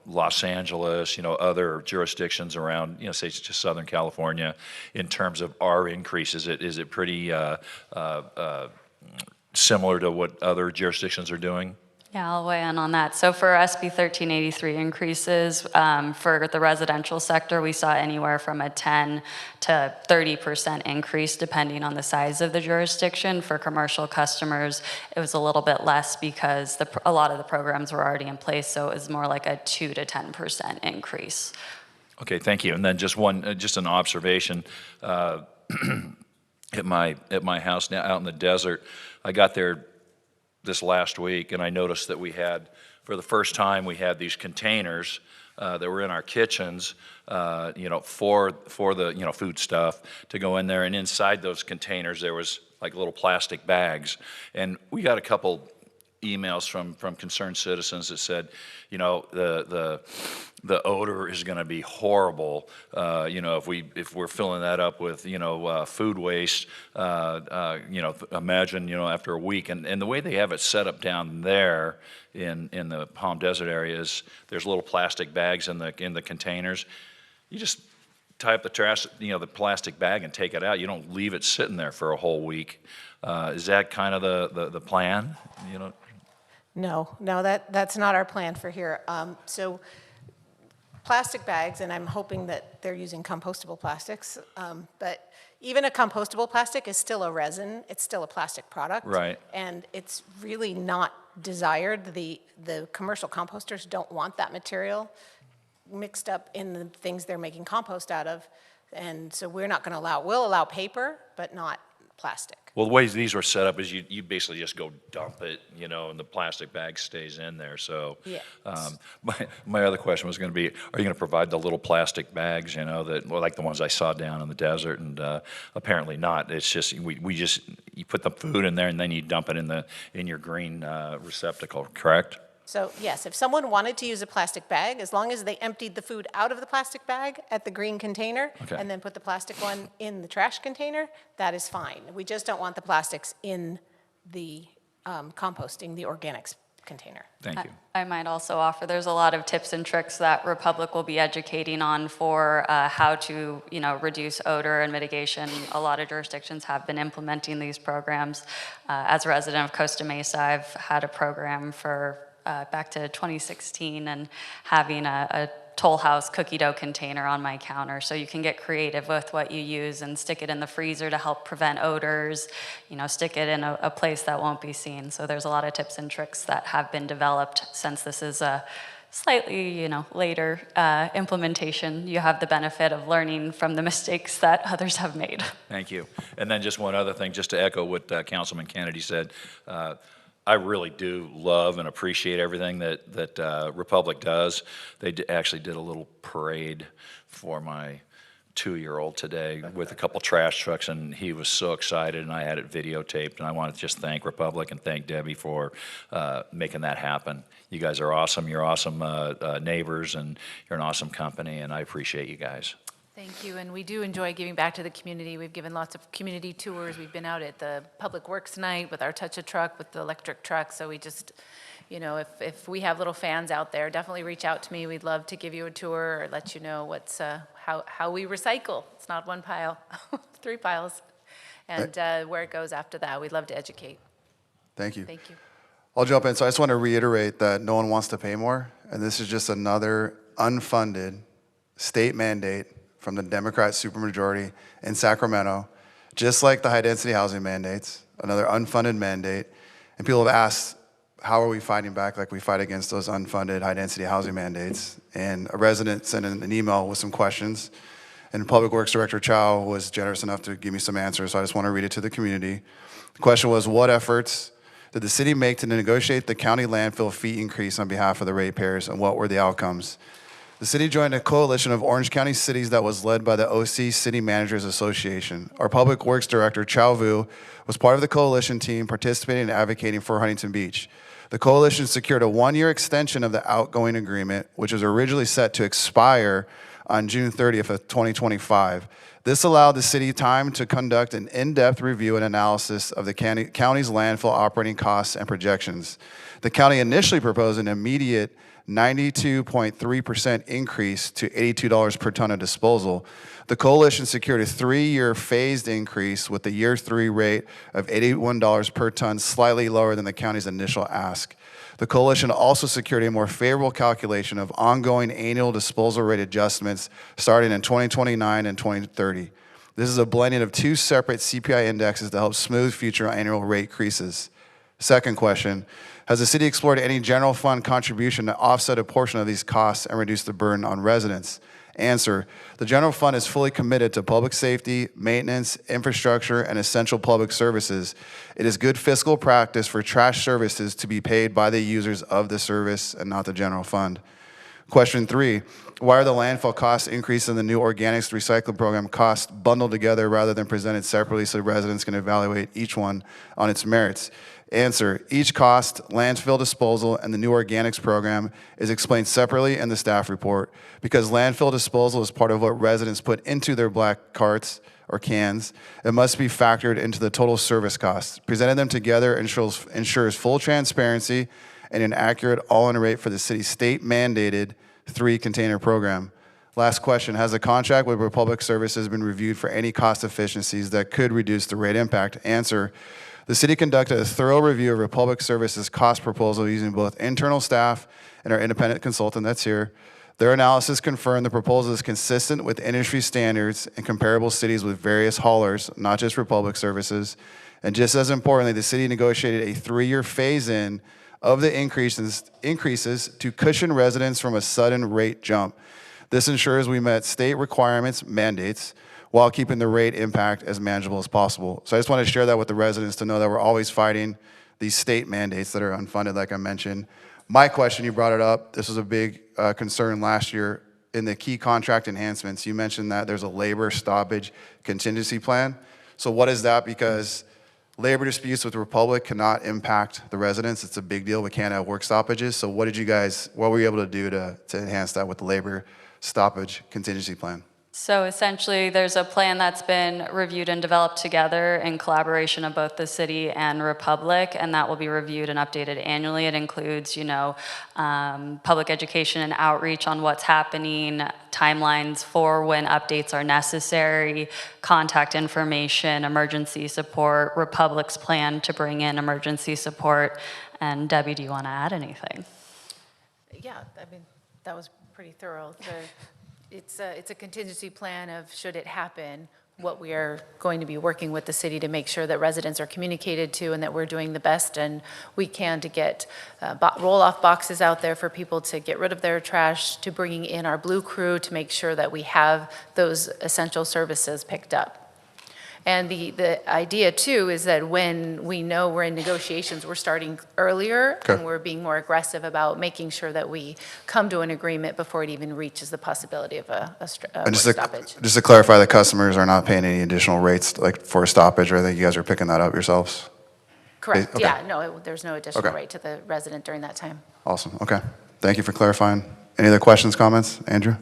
Los Angeles, other jurisdictions around, say just Southern California, in terms of our increase? Is it pretty similar to what other jurisdictions are doing? Yeah, I'll weigh in on that. So for SB 1383 increases, for the residential sector, we saw anywhere from a 10 to 30% increase depending on the size of the jurisdiction. For commercial customers, it was a little bit less because a lot of the programs were already in place, so it was more like a 2 to 10% increase. Okay, thank you. And then just an observation. At my house now out in the desert, I got there this last week, and I noticed that for the first time, we had these containers that were in our kitchens, for the, food stuff to go in there. And inside those containers, there was like little plastic bags. And we got a couple emails from concerned citizens that said, the odor is going to be horrible. If we're filling that up with food waste. Imagine after a week, and the way they have it set up down there in the Palm Desert area is there's little plastic bags in the containers. You just tie up the trash, the plastic bag and take it out. You don't leave it sitting there for a whole week. Is that kind of the plan? No, that's not our plan for here. So plastic bags, and I'm hoping that they're using compostable plastics, but even a compostable plastic is still a resin. It's still a plastic product. Right. And it's really not desired. The commercial composters don't want that material mixed up in the things they're making compost out of. And so we're not going to allow, we'll allow paper, but not plastic. Well, the way these were set up is you basically just go dump it, and the plastic bag stays in there. So yeah. My other question was going to be, are you going to provide the little plastic bags, that like the ones I saw down in the desert? And apparently not. It's just you put the food in there and then you dump it in your green receptacle, correct? So yes, if someone wanted to use a plastic bag, as long as they emptied the food out of the plastic bag at the green container, okay, and then put the plastic one in the trash container, that is fine. We just don't want the plastics in the composting, the organics container. Thank you. I might also offer, there's a lot of tips and tricks that Republic will be educating on for how to, reduce odor and mitigation. A lot of jurisdictions have been implementing these programs. As a resident of Costa Mesa, I've had a program for back to 2016 and having a Toll House cookie dough container on my counter, so you can get creative with what you use and stick it in the freezer to help prevent odors, stick it in a place that won't be seen. So there's a lot of tips and tricks that have been developed. Since this is a slightly later implementation, you have the benefit of learning from the mistakes that others have made. Thank you. And then just one other thing, just to echo what Councilman Kennedy said. I really do love and appreciate everything that Republic does. They actually did a little parade for my 2-year-old today with a couple trash trucks, and he was so excited, and I had it videotaped. And I want to just thank Republic and thank Debbie for making that happen. You guys are awesome. You're awesome neighbors, and you're an awesome company, and I appreciate you guys. Thank you, and we do enjoy giving back to the community. We've given lots of community tours. We've been out at the Public Works night with our Touch-A-Truck, with the electric truck. So we just, if we have little fans out there, definitely reach out to me. We'd love to give you a tour or let you know what's how we recycle. It's not one pile, 3 piles, and where it goes after that. We'd love to educate. Thank you. Thank you. I'll jump in. So I just want to reiterate that no one wants to pay more, and this is just another unfunded state mandate from the Democrat supermajority in Sacramento, just like the high-density housing mandates, another unfunded mandate. And people have asked, how are we fighting back like we fight against those unfunded high-density housing mandates? And a resident sent in an email with some questions, and Public Works Director Chow was generous enough to give me some answers, so I just want to read it to the community. The question was, what efforts did the city make to negotiate the county landfill fee increase on behalf of the ratepayers, and what were the outcomes? The city joined a coalition of Orange County cities that was led by the OC City Managers Association. Our Public Works Director, Chow Vu, was part of the coalition team participating and advocating for Huntington Beach. The coalition secured a 1-year extension of the outgoing agreement, which was originally set to expire on June 30th of 2025. This allowed the city time to conduct an in-depth review and analysis of the county's landfill operating costs and projections. The county initially proposed an immediate 92.3% increase to $82 per ton of disposal. The coalition secured a 3-year phased increase with the year 3 rate of $81 per ton, slightly lower than the county's initial ask. The coalition also secured a more favorable calculation of ongoing annual disposal rate adjustments starting in 2029 and 2030. This is a blending of two separate CPI indexes to help smooth future annual rate increases. Second question, has the city explored any general fund contribution to offset a portion of these costs and reduce the burden on residents? Answer, the general fund is fully committed to public safety, maintenance, infrastructure, and essential public services. It is good fiscal practice for trash services to be paid by the users of the service and not the general fund. Question 3, why are the landfill cost increase in the new organics recycling program costs bundled together rather than presented separately so residents can evaluate each one on its merits? Answer, each cost, landfill disposal, and the new organics program is explained separately in the staff report. Because landfill disposal is part of what residents put into their black carts or cans, it must be factored into the total service costs. Presenting them together ensures full transparency and an accurate all-in rate for the city's state-mandated 3-container program. Last question, has the contract with Republic Services been reviewed for any cost efficiencies that could reduce the rate impact? Answer, the city conducted a thorough review of Republic Services' cost proposal using both internal staff and our independent consultant that's here. Their analysis confirmed the proposal is consistent with industry standards in comparable cities with various haulers, not just Republic Services. And just as importantly, the city negotiated a 3-year phase-in of the increases to cushion residents from a sudden rate jump. This ensures we met state requirements, mandates, while keeping the rate impact as manageable as possible. So I just want to share that with the residents to know that we're always fighting these state mandates that are unfunded, like I mentioned. My question, you brought it up, this was a big concern last year in the key contract enhancements. You mentioned that there's a labor stoppage contingency plan. So what is that? Because labor disputes with the Republic cannot impact the residents. It's a big deal. We can't have work stoppages. So what were you able to do to enhance that with the labor stoppage contingency plan? So essentially, there's a plan that's been reviewed and developed together in collaboration of both the city and Republic, and that will be reviewed and updated annually. It includes, public education and outreach on what's happening, timelines for when updates are necessary, contact information, emergency support, Republic's plan to bring in emergency support. And Debbie, do you want to add anything? Yeah, I mean, that was pretty thorough. It's a contingency plan of, should it happen, what we are going to be working with the city to make sure that residents are communicated to and that we're doing the best and we can to get roll-off boxes out there for people to get rid of their trash, to bringing in our blue crew to make sure that we have those essential services picked up. And the idea, too, is that when we know we're in negotiations, we're starting earlier, and we're being more aggressive about making sure that we come to an agreement before it even reaches the possibility of a work stoppage. Just to clarify, the customers are not paying any additional rates like for a stoppage, or I think you guys are picking that up yourselves? Correct. Okay. Yeah, no, there's no additional rate to the resident during that time. Awesome. Okay. Thank you for clarifying. Any other questions, comments? Andrew?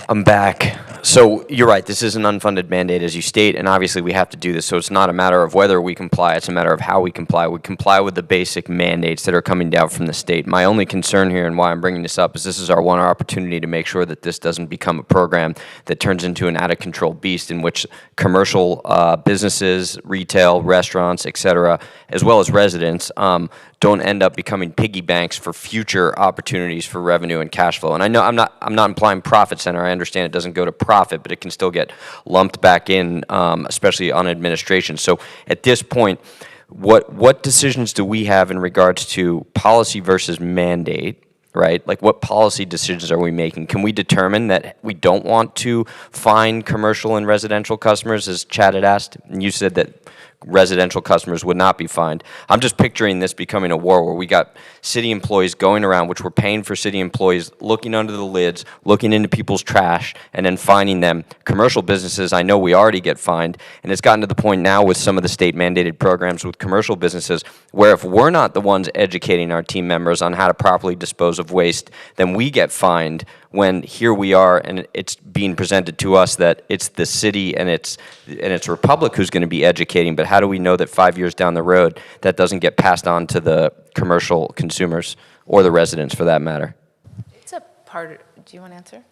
I'm back. So you're right, this is an unfunded mandate, as you state, and obviously we have to do this. So it's not a matter of whether we comply, it's a matter of how we comply. We comply with the basic mandates that are coming down from the state. My only concern here and why I'm bringing this up is this is our one opportunity to make sure that this doesn't become a program that turns into an out-of-control beast in which commercial businesses, retail, restaurants, et cetera, as well as residents, don't end up becoming piggy banks for future opportunities for revenue and cash flow. And I know I'm not implying profit center. I understand it doesn't go to profit, but it can still get lumped back in, especially on administration. So at this point, what decisions do we have in regards to policy versus mandate? Right? Like, what policy decisions are we making? Can we determine that we don't want to fine commercial and residential customers, as Chad had asked? And you said that residential customers would not be fined. I'm just picturing this becoming a war where we got city employees going around, which we're paying for city employees, looking under the lids, looking into people's trash, and then fining them. Commercial businesses, I know we already get fined, and it's gotten to the point now with some of the state-mandated programs with commercial businesses where if we're not the ones educating our team members on how to properly dispose of waste, then we get fined, when here we are and it's being presented to us that it's the city and it's Republic who's going to be educating. But how do we know that 5 years down the road that doesn't get passed on to the commercial consumers or the residents for that matter? It's a part, do you want to answer?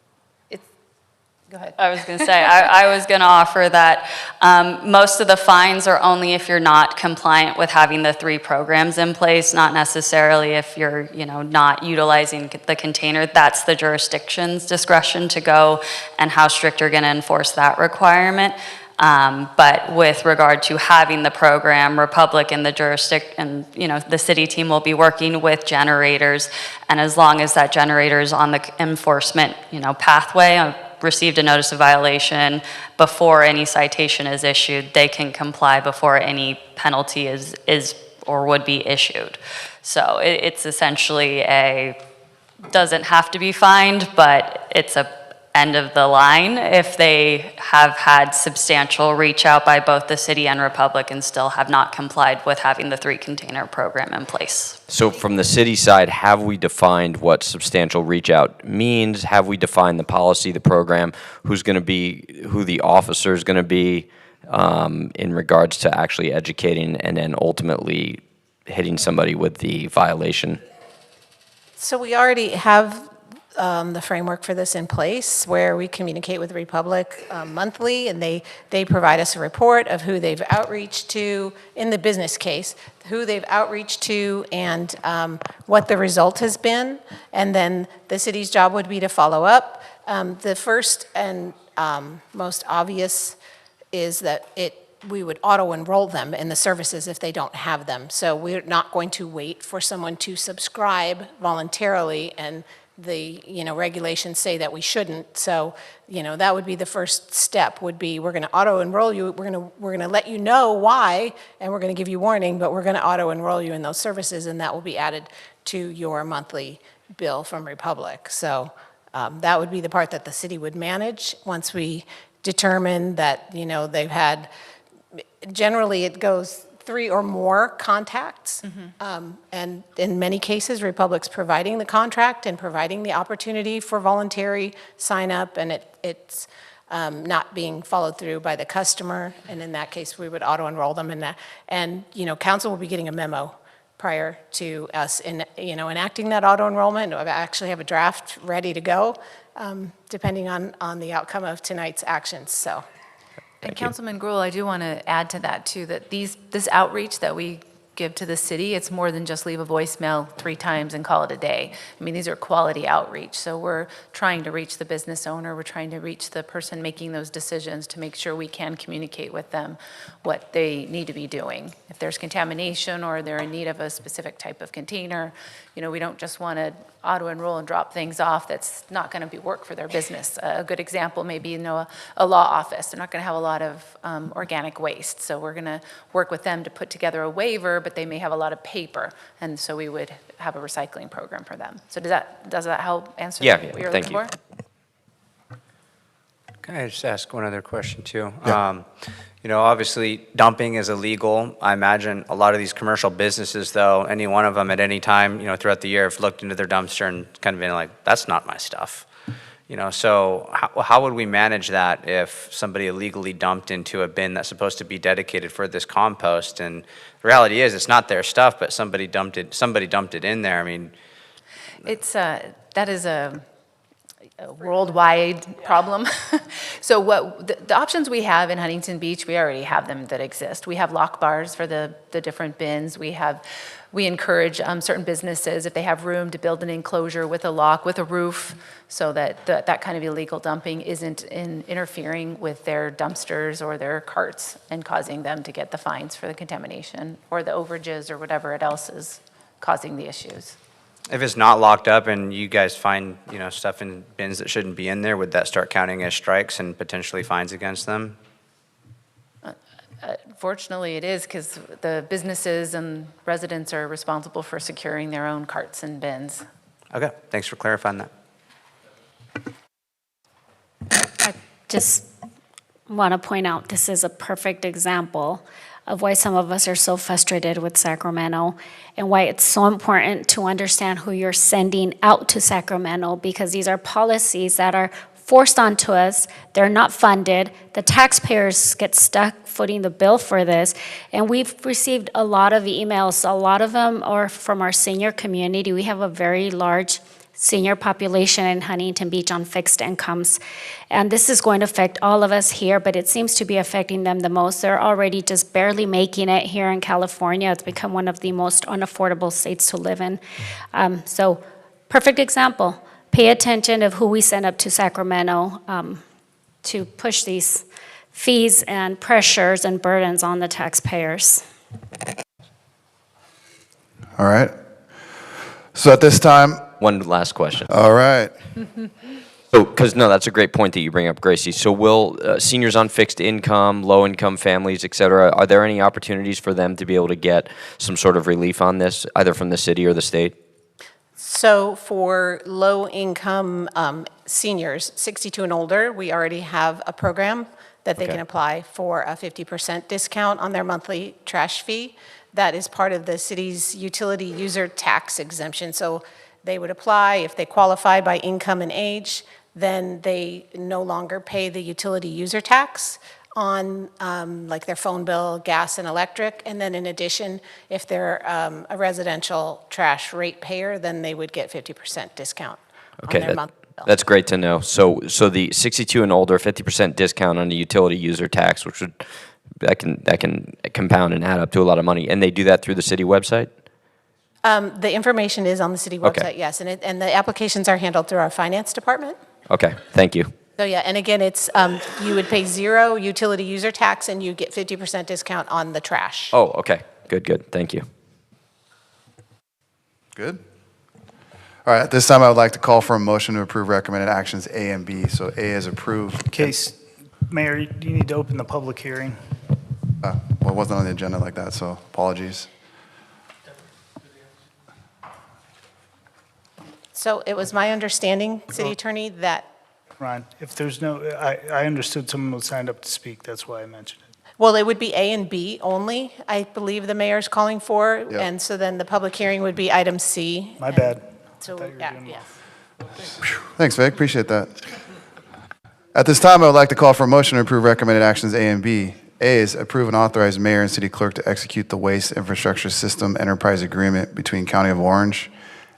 Go ahead. I was going to say, I was going to offer that most of the fines are only if you're not compliant with having the 3 programs in place, not necessarily if you're, not utilizing the container. That's the jurisdiction's discretion to go and how strict you're going to enforce that requirement. But with regard to having the program, Republic and the jurisdiction, the city team will be working with generators, and as long as that generator is on the enforcement, pathway, received a notice of violation before any citation is issued, they can comply before any penalty is or would be issued. So it's essentially doesn't have to be fined, but it's a end of the line if they have had substantial reach out by both the city and Republic and still have not complied with having the 3 container program in place. So from the city side, have we defined what substantial reach out means? Have we defined the policy, the program, who the officer is going to be in regards to actually educating and then ultimately hitting somebody with the violation? So we already have the framework for this in place, where we communicate with the Republic monthly, and they provide us a report of who they've outreached to in the business case, who they've outreached to, and what the result has been. And then the city's job would be to follow up. The first and most obvious is that we would auto-enroll them in the services if they don't have them. So we're not going to wait for someone to subscribe voluntarily, and the regulations say that we shouldn't. So that would be the first step, would be we're going to auto-enroll you, we're going to let you know why, and we're going to give you warning, but we're going to auto-enroll you in those services, and that will be added to your monthly bill from Republic. So that would be the part that the city would manage once we determine that they've had, generally it goes 3 or more contacts. And in many cases, Republic's providing the contract and providing the opportunity for voluntary sign up, and it's not being followed through by the customer. And in that case, we would auto-enroll them in that. And council will be getting a memo prior to us enacting that auto-enrollment. I actually have a draft ready to go, depending on the outcome of tonight's actions. So. And Councilman Gruhl, I do want to add to that too, that this outreach that we give to the city, it's more than just leave a voicemail 3 times and call it a day. I mean, these are quality outreach. So we're trying to reach the business owner, we're trying to reach the person making those decisions to make sure we can communicate with them what they need to be doing. If there's contamination or they're in need of a specific type of container, we don't just want to auto-enroll and drop things off that's not going to work for their business. A good example may be, a law office. They're not going to have a lot of organic waste. So we're going to work with them to put together a waiver, but they may have a lot of paper. And so we would have a recycling program for them. So does that help answer what you're looking for? Can I just ask one other question too? Yeah. Obviously dumping is illegal. I imagine a lot of these commercial businesses, though, any one of them at any time, throughout the year have looked into their dumpster and kind of been like, that's not my stuff. So how would we manage that if somebody illegally dumped into a bin that's supposed to be dedicated for this compost? And the reality is it's not their stuff, but somebody dumped it in there. I mean, that is a worldwide problem. So the options we have in Huntington Beach, we already have them that exist. We have lock bars for the different bins. We encourage certain businesses, if they have room, to build an enclosure with a lock, with a roof, so that that kind of illegal dumping isn't interfering with their dumpsters or their carts and causing them to get the fines for the contamination or the overages or whatever else is causing the issues. if it's not locked up and you guys find, stuff in bins that shouldn't be in there, would that start counting as strikes and potentially fines against them? Fortunately, it is, because the businesses and residents are responsible for securing their own carts and bins. Okay, thanks for clarifying that. I just want to point out this is a perfect example of why some of us are so frustrated with Sacramento and why it's so important to understand who you're sending out to Sacramento, because these are policies that are forced onto us. They're not funded. The taxpayers get stuck footing the bill for this. And we've received a lot of emails. A lot of them are from our senior community. We have a very large senior population in Huntington Beach on fixed incomes. And this is going to affect all of us here, but it seems to be affecting them the most. They're already just barely making it here in California. It's become one of the most unaffordable states to live in. So perfect example. Pay attention of who we send up to Sacramento to push these fees and pressures and burdens on the taxpayers. All right. So at this time, One last question. all right. So, because no, that's a great point that you bring up, Gracie. So will seniors on fixed income, low-income families, et cetera, are there any opportunities for them to be able to get some sort of relief on this, either from the city or the state? So for low-income seniors, 62 and older, we already have a program that they Okay. can apply for a 50% discount on their monthly trash fee. That is part of the city's utility user tax exemption. So they would apply, if they qualify by income and age, then they no longer pay the utility user tax on like their phone bill, gas and electric. And then in addition, if they're a residential trash rate payer, then they would get 50% discount Okay, on their monthly bill. that's great to know. So the 62 and older, 50% discount on the utility user tax, which would that can compound and add up to a lot of money, and they do that through the city website? The information is on the city Okay. website, yes, and the applications are handled through our finance department. Okay, thank you. So yeah, and again, it's, you would pay 0 utility user tax and you get 50% discount on the trash. Oh, okay, good, thank you. Good. All right, at this time, I would like to call for a motion to approve recommended actions A and B. So A is approved. Case, Mayor, you need to open the public hearing. Well, it wasn't on the agenda like that, so apologies. So it was my understanding, City Attorney, that, Ron, if there's no, I understood someone was signed up to speak, that's why I mentioned it. well, it would be A and B only, I believe the mayor's calling for. Yep. And so then the public hearing would be item C. My bad. So, yeah. Thanks, Vic, appreciate that. At this time, I would like to call for a motion to approve recommended actions A and B. A is approve and authorize mayor and city clerk to execute the Waste Infrastructure System Enterprise Agreement between County of Orange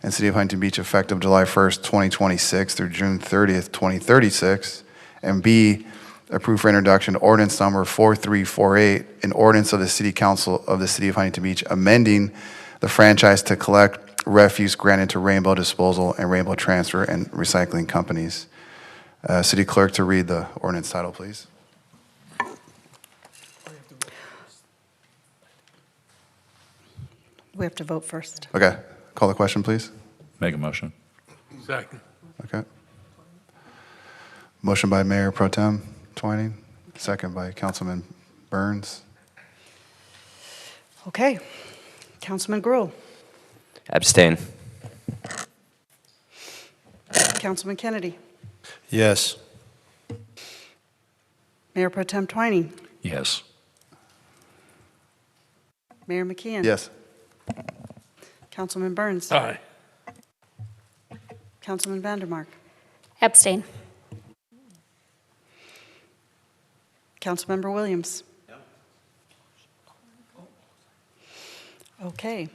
and City of Huntington Beach effective July 1st, 2026 through June 30th, 2036. And B, approve for introduction ordinance number 4348, an ordinance of the City Council of the City of Huntington Beach amending the franchise to collect refuse granted to Rainbow Disposal and Rainbow Transfer and Recycling Companies. City Clerk to read the ordinance title, please. We have to vote first. Okay, call the question, please. Make a motion. Second. Okay. Motion by Mayor Pro Tem Twining, second by Councilman Burns. Okay. Councilman Gruhl. Abstain. Councilman Kennedy. Yes. Mayor Pro Tem Twining. Yes. Mayor McKeon. Yes. Councilman Burns. Aye. Councilman Vandermark. Abstain. Councilmember Williams. Okay.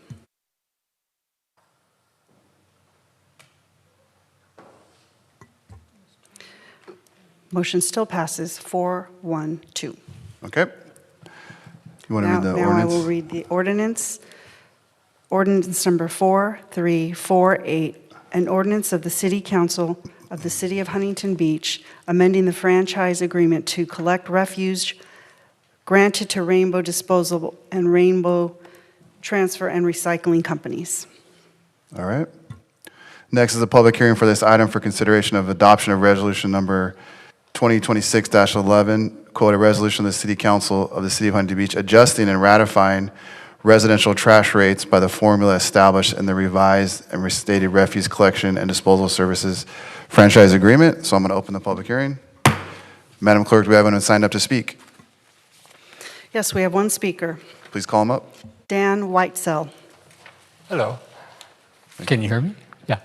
Motion still passes 4-1-2. Okay. You want to read the Now I ordinance? will read the ordinance. Ordinance number 4348, an ordinance of the City Council of the City of Huntington Beach amending the franchise agreement to collect refuse granted to Rainbow Disposal and Rainbow Transfer and Recycling Companies. All right. Next is a public hearing for this item for consideration of adoption of resolution number 2026-11, quote, a resolution of the City Council of the City of Huntington Beach adjusting and ratifying residential trash rates by the formula established in the revised and restated refuse collection and disposal services franchise agreement. So I'm going to open the public hearing. Madam Clerk, do we have anyone signed up to speak? Yes, we have one speaker, Please call him up. Dan Whitesell. Hello. Can you hear me? Yeah.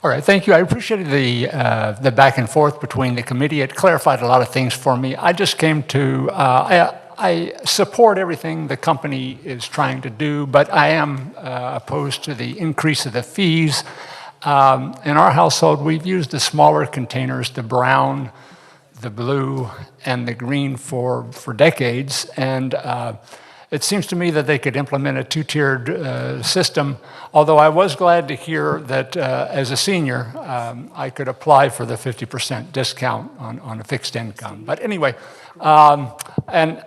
All right. Thank you. I appreciated the back and forth between the committee. It clarified a lot of things for me. I just came to, I support everything the company is trying to do, but I am opposed to the increase of the fees. In our household, we've used the smaller containers, the brown, the blue, and the green for decades. And it seems to me that they could implement a two-tiered system, although I was glad to hear that as a senior, I could apply for the 50% discount on a fixed income. But anyway, and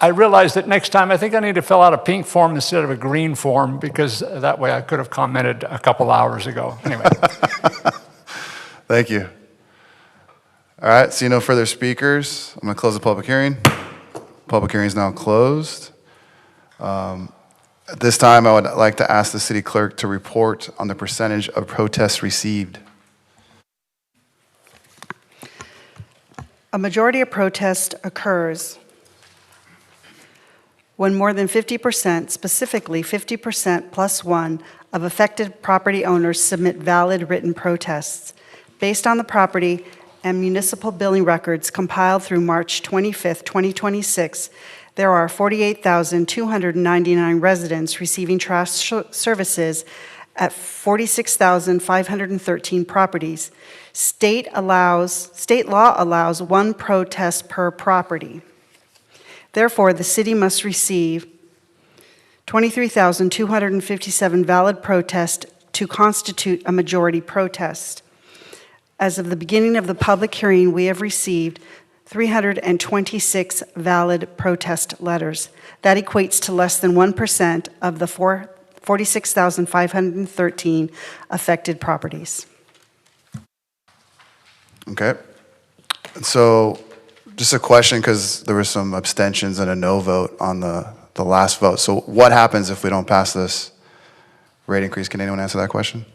I realized that next time I think I need to fill out a pink form instead of a green form, because that way I could have commented a couple hours ago. Anyway. Thank you. All right, see no further speakers. I'm going to close the public hearing. Public hearing is now closed. At this time, I would like to ask the city clerk to report on the percentage of protests received. A majority of protest occurs when more than 50%, specifically 50% plus one, of affected property owners submit valid written protests. Based on the property and municipal billing records compiled through March 25th, 2026, there are 48,299 residents receiving trash services at 46,513 properties. State law allows one protest per property. Therefore, the city must receive 23,257 valid protests to constitute a majority protest. As of the beginning of the public hearing, we have received 326 valid protest letters. That equates to less than 1% of the 46,513 affected properties. Okay. So just a question, because there were some abstentions and a no vote on the last vote. So what happens if we don't pass this rate increase? Can anyone answer that question?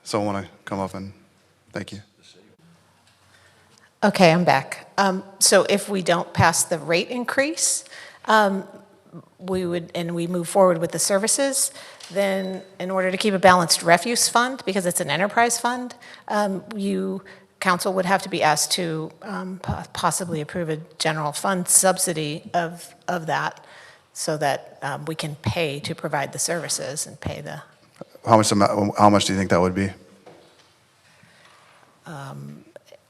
Someone want to come up and thank you? Okay, I'm back. So if we don't pass the rate increase, we move forward with the services, then in order to keep a balanced refuse fund, because it's an enterprise fund, council would have to be asked to possibly approve a general fund subsidy of that, so that we can pay to provide the services and pay the. How much do you think that would be?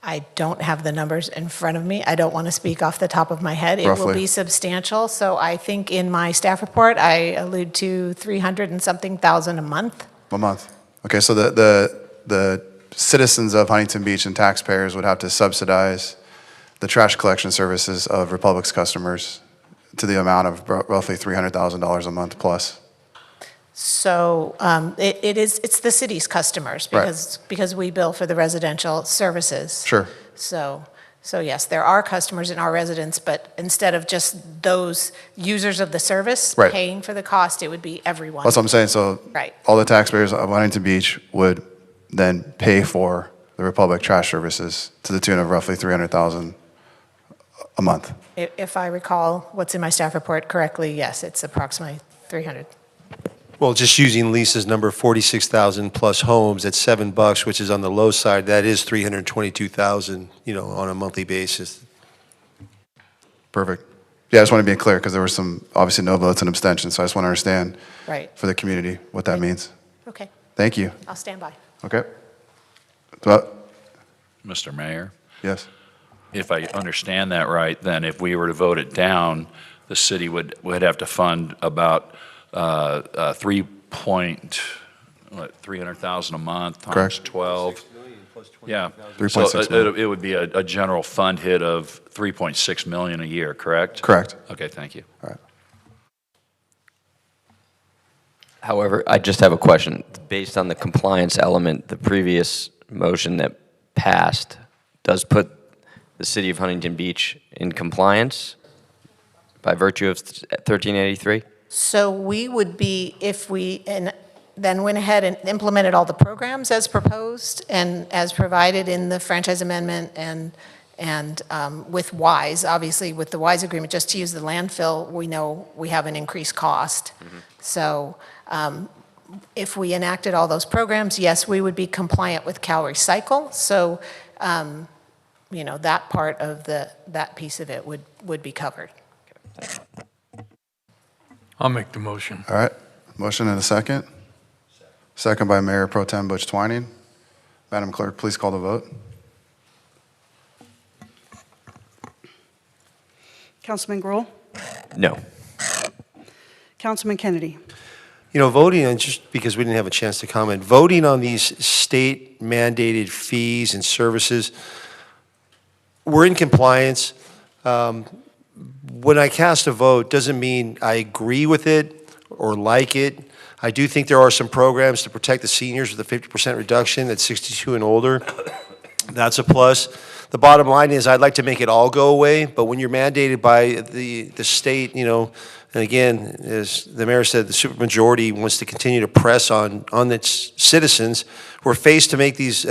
I don't have the numbers in front of me. I don't want to speak off the top of my head. It will be substantial. So I think in my staff report, I allude to 300 and something thousand a month. A month. Okay, so the citizens of Huntington Beach and taxpayers would have to subsidize the trash collection services of Republic's customers to the amount of roughly $300,000 a month plus. So it's the city's customers, because we bill for the residential services. Sure. So yes, there are customers in our residents, but instead of just those users of the service paying for the cost, it would be everyone. That's what I'm saying. So all the taxpayers of Huntington Beach would then pay for the Republic trash services to the tune of roughly $300,000 a month. If I recall what's in my staff report correctly, yes, it's approximately 300. Well, just using Lisa's number, 46,000 plus homes at $7, which is on the low side, that is 322,000, on a monthly basis. Perfect. Yeah, I just want to be clear, because there were some, obviously, no votes and abstentions, so I just want to understand for the community what that means. Okay. Thank you. I'll stand by. Okay. Mr. Mayor? Yes. If I understand that right, then if we were to vote it down, the city would have to fund about $300,000 a month times 12. Yeah. So it would be a general fund hit of $3.6 million a year, correct? Correct. Okay, thank you. All right. However, I just have a question. Based on the compliance element, the previous motion that passed does put the city of Huntington Beach in compliance by virtue of 1383? So we would be, if we then went ahead and implemented all the programs as proposed and as provided in the franchise amendment and with WISE, obviously with the WISE agreement, just to use the landfill, we know we have an increased cost. So if we enacted all those programs, yes, we would be compliant with Cal Recycle. So you know, that part of that piece of it would be covered. I'll make the motion. All right, motion and a second. Second by Mayor Pro Tem Butch Twining. Madam Clerk, please call the vote. Councilman Gruhl? No. Councilman Kennedy? You know, voting on, just because we didn't have a chance to comment, voting on these state mandated fees and services, we're in compliance. When I cast a vote, doesn't mean I agree with it or like it. I do think there are some programs to protect the seniors with a 50% reduction at 62 and older. That's a plus. The bottom line is I'd like to make it all go away, but when you're mandated by the state, you know, and again, as the mayor said, the supermajority wants to continue to press on its citizens. We're forced to make these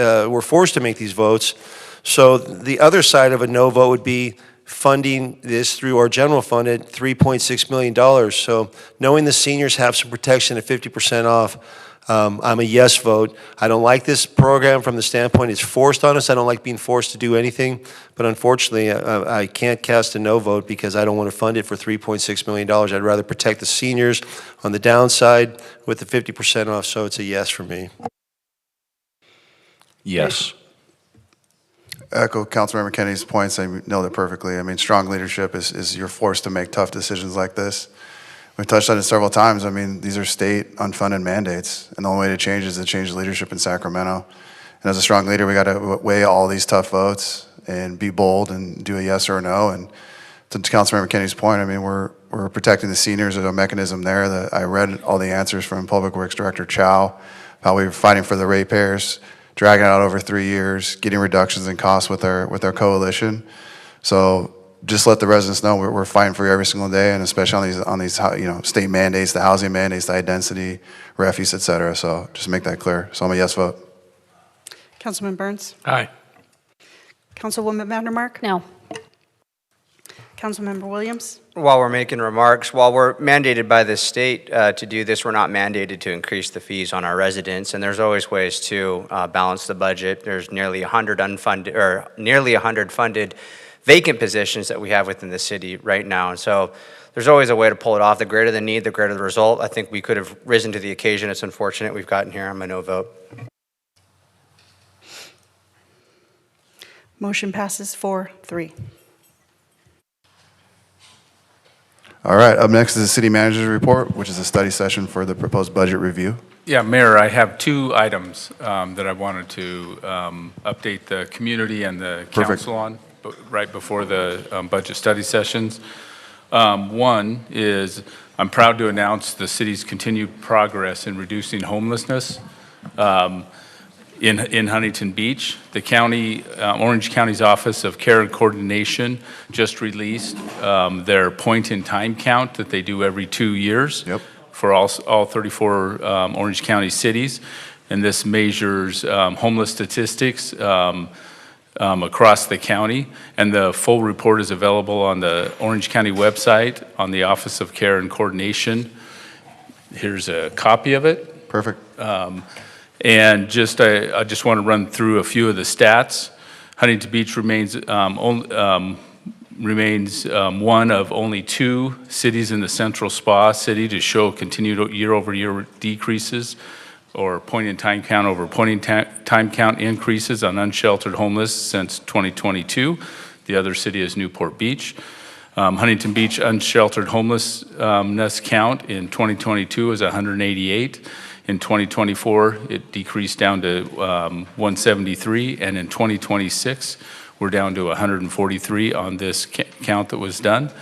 votes. So the other side of a no vote would be funding this through our general fund at $3.6 million. So knowing the seniors have some protection at 50% off, I'm a yes vote. I don't like this program from the standpoint it's forced on us. I don't like being forced to do anything. But unfortunately, I can't cast a no vote because I don't want to fund it for $3.6 million. I'd rather protect the seniors on the downside with the 50% off. So it's a yes for me. Yes. Echo Councilmember Kennedy's points. I nailed it perfectly. I mean, strong leadership is you're forced to make tough decisions like this. We touched on it several times. I mean, these are state unfunded mandates, and the only way to change is to change leadership in Sacramento. And as a strong leader, we got to weigh all these tough votes and be bold and do a yes or a no. And to Councilmember Kennedy's point, I mean, we're protecting the seniors. There's a mechanism there that I read all the answers from Public Works Director Chow, how we were fighting for the ratepayers, dragging it out over 3 years, getting reductions in costs with our coalition. So just let the residents know we're fighting for you every single day, and especially on these you know, state mandates, the housing mandates, the high density, refuse, et cetera. So just make that clear. So I'm a yes vote. Councilman Burns? Aye. Councilwoman Vandermark? No. Councilmember Williams? While we're making remarks, while we're mandated by the state to do this, we're not mandated to increase the fees on our residents, and there's always ways to balance the budget. There's nearly 100 unfunded, or nearly 100 funded vacant positions that we have within the city right now, and so there's always a way to pull it off. The greater the need, the greater the result. I think we could have risen to the occasion. It's unfortunate we've gotten here. I'm a no vote. Motion passes 4-3. All right, up next is the city manager's report, which is a study session for the proposed budget review. Yeah, Mayor, I have two items that I wanted to update the community and the council on right before the budget study sessions. One is I'm proud to announce the city's continued progress in reducing homelessness in Huntington Beach. The county, Orange County's Office of Care and Coordination just released their point-in-time count that they do every 2 years for all 34 Orange County cities. And this measures homeless statistics across the county. And the full report is available on the Orange County website on the Office of Care and Coordination. Here's a copy of it. Perfect. And I just want to run through a few of the stats. Huntington Beach remains one of only 2 cities in the Central Spa City to show continued year-over-year decreases or point-in-time count over point-in-time count increases on unsheltered homeless since 2022. The other city is Newport Beach. Huntington Beach unsheltered homelessness count in 2022 is 188. In 2024, it decreased down to 173, and in 2026, we're down to 143 on this count that was done.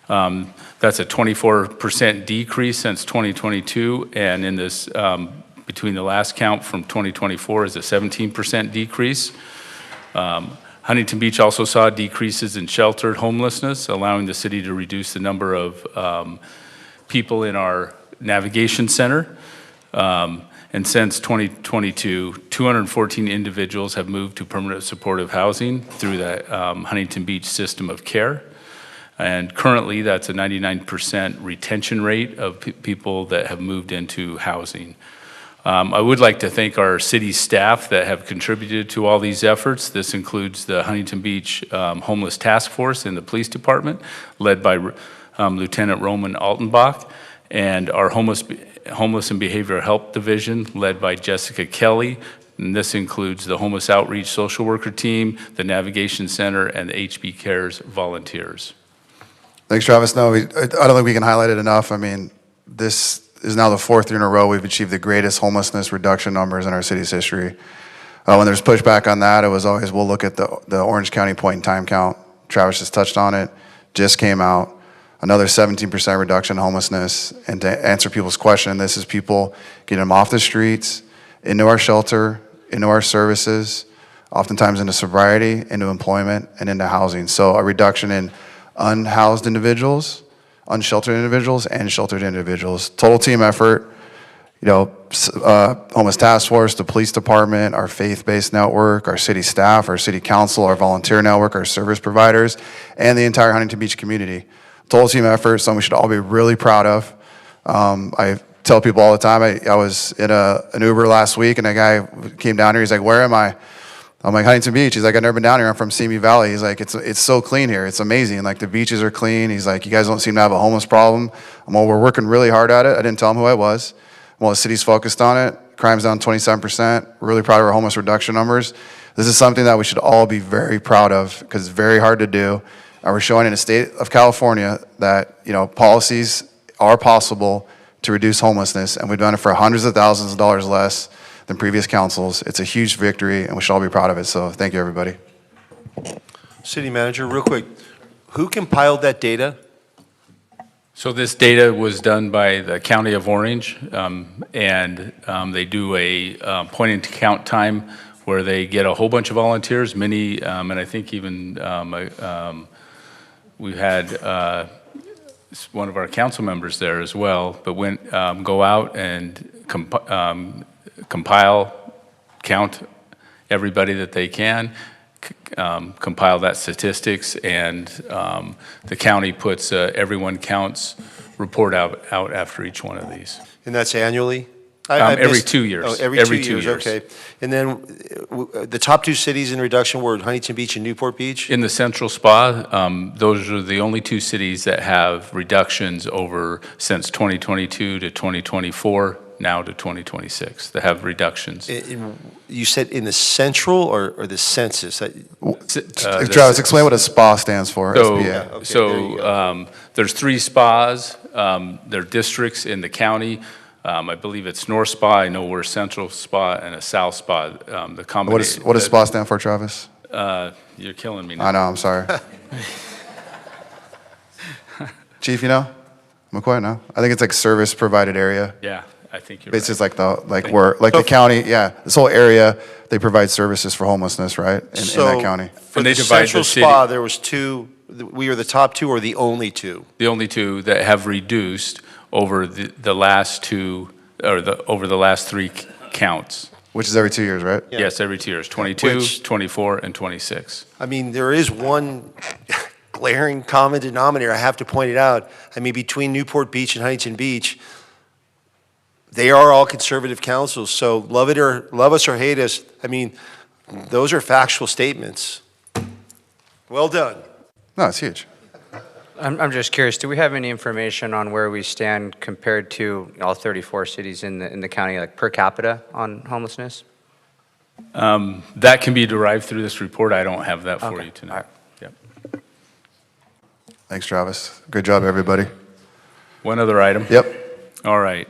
That's a 24% decrease since 2022, and in this, between the last count from 2024 is a 17% decrease. Huntington Beach also saw decreases in sheltered homelessness, allowing the city to reduce the number of people in our navigation center. And since 2022, 214 individuals have moved to permanent supportive housing through the Huntington Beach system of care. And currently, that's a 99% retention rate of people that have moved into housing. I would like to thank our city staff that have contributed to all these efforts. This includes the Huntington Beach Homeless Task Force in the Police Department, led by Lieutenant Roman Altenbach, and our Homeless and Behavioral Health Division, led by Jessica Kelly. And this includes the Homeless Outreach Social Worker Team, the Navigation Center, and the HB Cares volunteers. Thanks, Travis. No, I don't think we can highlight it enough. I mean, this is now the 4th year in a row we've achieved the greatest homelessness reduction numbers in our city's history. When there's pushback on that, it was always, we'll look at the Orange County point-in-time count. Travis just touched on it, just came out. Another 17% reduction in homelessness. And to answer people's question, this is people getting them off the streets, into our shelter, into our services, oftentimes into sobriety, into employment, and into housing. So a reduction in unhoused individuals, unsheltered individuals, and sheltered individuals. Total team effort, Homeless Task Force, the Police Department, our faith-based network, our city staff, our city council, our volunteer network, our service providers, and the entire Huntington Beach community. Total team effort, something we should all be really proud of. I tell people all the time, I was in an Uber last week, and a guy came down here, he's like, "Where am I?" I'm like, "Huntington Beach." He's like, "I've never been down here. I'm from Simi Valley." He's like, it's so clean here. It's amazing. Like, the beaches are clean. He's like, "You guys don't seem to have a homeless problem." I'm like, "We're working really hard at it." I didn't tell him who I was. Well, the city's focused on it. Crime's down 27%. We're really proud of our homeless reduction numbers. This is something that we should all be very proud of, because it's very hard to do. And we're showing in the state of California that, policies are possible to reduce homelessness, and we've done it for hundreds of thousands of dollars less than previous councils. It's a huge victory, and we should all be proud of it. So thank you, everybody. City Manager, real quick, who compiled that data? So this data was done by the County of Orange, and they do a point-in-count time where they get a whole bunch of volunteers, many, and I think even we had one of our council members there as well, but go out and compile, count everybody that they can, compile that statistics, and the county puts everyone counts report out after each one of these. And that's annually? Every 2 years. Oh, every 2 years, okay. And then the top 2 cities in reduction were Huntington Beach and Newport Beach? In the Central Spa, those are the only 2 cities that have reductions since 2022 to 2024, now to 2026, that have reductions. You said in the central or the census? Travis, explain what a SPA stands for. There's 3 spas. They're districts in the county. I believe it's North Spa. I know we're Central Spa and a South Spa. The combination. What does SPA stand for, Travis? You're killing me now. I know, I'm sorry. Chief, I'm quiet now. I think it's like service provided area. Yeah, I think you're It's right. just like the county, this whole area, they provide services for homelessness, right? In that county. For the Central Spa, there was 2, we are the top 2 or the only 2? The only 2 that have reduced over the last 2, or over the last 3 counts. Which is every 2 years, right? Yeah. Yes, every 2 years, 22, 24, and 26. I mean, there is one glaring common denominator, I have to point it out. I mean, between Newport Beach and Huntington Beach, they are all conservative councils, so love us or hate us, I mean, those are factual statements. Well done. No, it's huge. I'm just curious, do we have any information on where we stand compared to all 34 cities in the county, like per capita on homelessness? That can be derived through this report. I don't have that for you tonight. All right. Yep. Thanks, Travis. Good job, everybody. One other item. Yep. All right.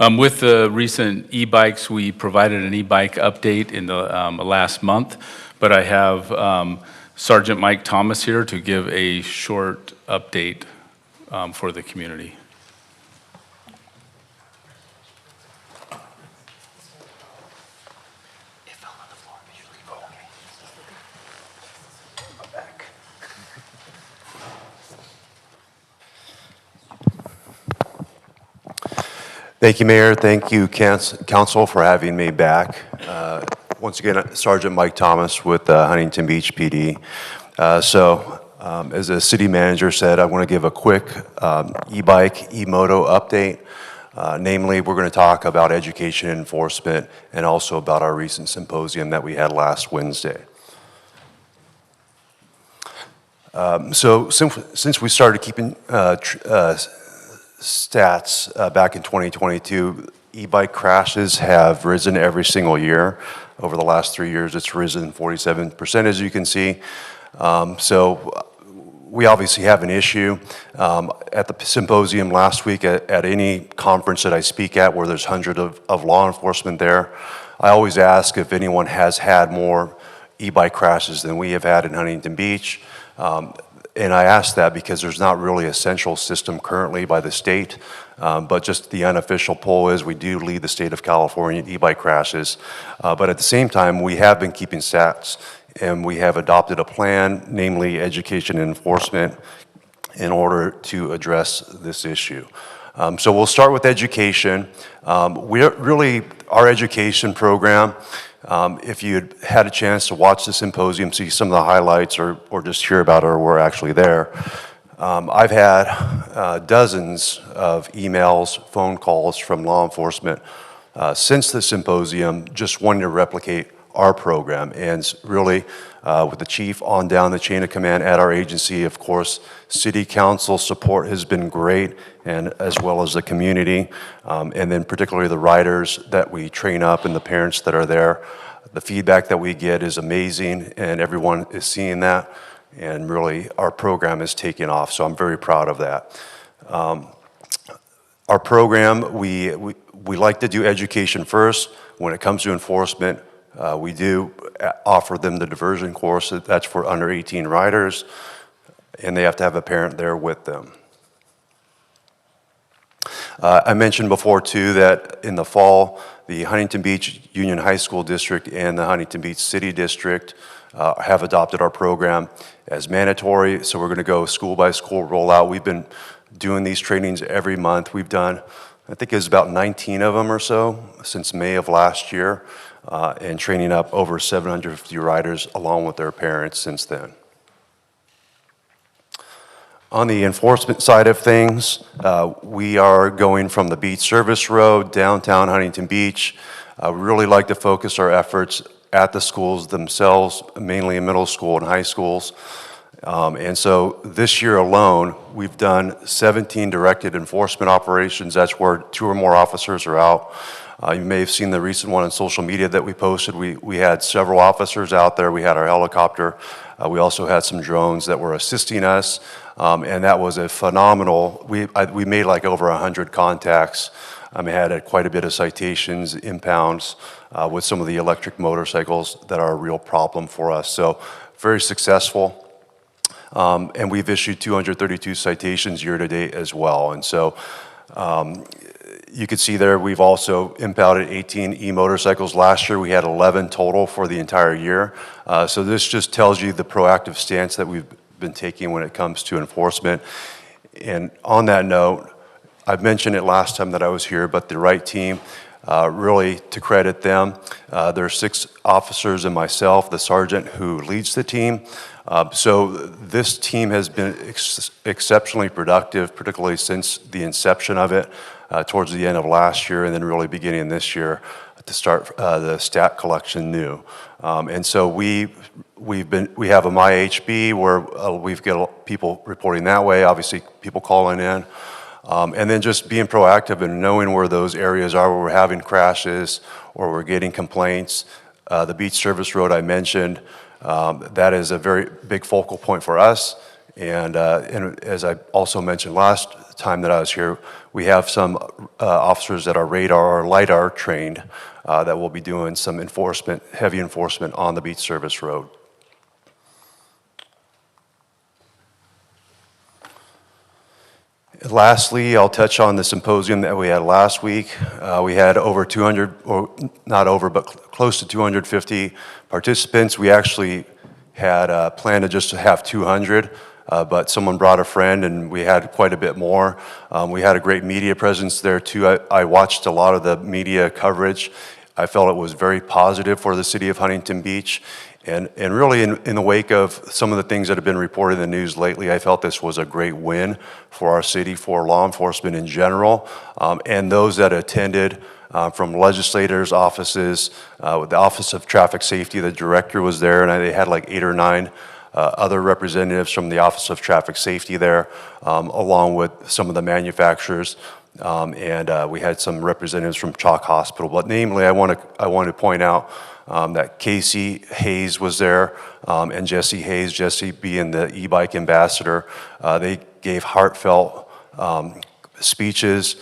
With the recent e-bikes, we provided an e-bike update in the last month, but I have Sergeant Mike Thomas here to give a short update for the community. Thank you, Mayor. Thank you, Council, for having me back. Once again, Sergeant Mike Thomas with Huntington Beach PD. As the city manager said, I want to give a quick e-bike, e-moto update. Namely, we're going to talk about education and enforcement and also about our recent symposium that we had last Wednesday. So since we started keeping stats back in 2022, e-bike crashes have risen every single year. Over the last 3 years, it's risen 47%, as you can see. So we obviously have an issue. At the symposium last week, at any conference that I speak at where there's hundreds of law enforcement there, I always ask if anyone has had more e-bike crashes than we have had in Huntington Beach. And I ask that because there's not really a central system currently by the state, but just the unofficial poll is we do lead the state of California in e-bike crashes. But at the same time, we have been keeping stats, and we have adopted a plan, namely education and enforcement, in order to address this issue. So we'll start with education. Our education program, if you had a chance to watch the symposium, see some of the highlights or just hear about it or we're actually there, I've had dozens of emails, phone calls from law enforcement since the symposium just wanting to replicate our program. And really, with the chief on down the chain of command at our agency, of course, city council support has been great, and as well as the community, and then particularly the riders that we train up and the parents that are there. The feedback that we get is amazing, and everyone is seeing that, and really our program is taking off, so I'm very proud of that. Our program, we like to do education first. When it comes to enforcement, we do offer them the diversion course. That's for under 18 riders, and they have to have a parent there with them. I mentioned before, too, that in the fall, the Huntington Beach Union High School District and the Huntington Beach City District have adopted our program as mandatory, so we're going to go school by school rollout. We've been doing these trainings every month. We've done, I think it's about 19 of them or so since May of last year, and training up over 750 riders along with their parents since then. On the enforcement side of things, we are going from the Beach Service Road, downtown Huntington Beach. We really like to focus our efforts at the schools themselves, mainly in middle school and high schools. And so this year alone, we've done 17 directed enforcement operations. That's where 2 or more officers are out. You may have seen the recent one on social media that we posted. We had several officers out there. We had our helicopter. We also had some drones that were assisting us. And that was a phenomenal, we made like over 100 contacts. We had quite a bit of citations, impounds with some of the electric motorcycles that are a real problem for us. So very successful. And we've issued 232 citations year to date as well. And so you can see there we've also impounded 18 e-motorcycles. Last year we had 11 total for the entire year. So this just tells you the proactive stance that we've been taking when it comes to enforcement. And on that note, I've mentioned it last time that I was here, but the right team, really to credit them, there are 6 officers and myself, the sergeant who leads the team. So this team has been exceptionally productive, particularly since the inception of it towards the end of last year and then really beginning this year to start the stat collection new. And so we have a MyHB where we've got people reporting that way, obviously people calling in. And then just being proactive and knowing where those areas are where we're having crashes or we're getting complaints. The Beach Service Road I mentioned, that is a very big focal point for us. And as I also mentioned last time that I was here, we have some officers that are radar or LiDAR trained that will be doing some enforcement, heavy enforcement on the Beach Service Road. Lastly, I'll touch on the symposium that we had last week. We had over 200, or not over, but close to 250 participants. We actually had planned to just have 200, but someone brought a friend and we had quite a bit more. We had a great media presence there too. I watched a lot of the media coverage. I felt it was very positive for the city of Huntington Beach. And really, in the wake of some of the things that have been reported in the news lately, I felt this was a great win for our city, for law enforcement in general, and those that attended from legislators' offices, with the Office of Traffic Safety. The director was there, and they had like 8 or 9 other representatives from the Office of Traffic Safety there, along with some of the manufacturers. And we had some representatives from Chalk Hospital. But namely, I want to point out that Casey Hayes was there, and Jesse Hayes, Jesse being the e-bike ambassador. They gave heartfelt speeches.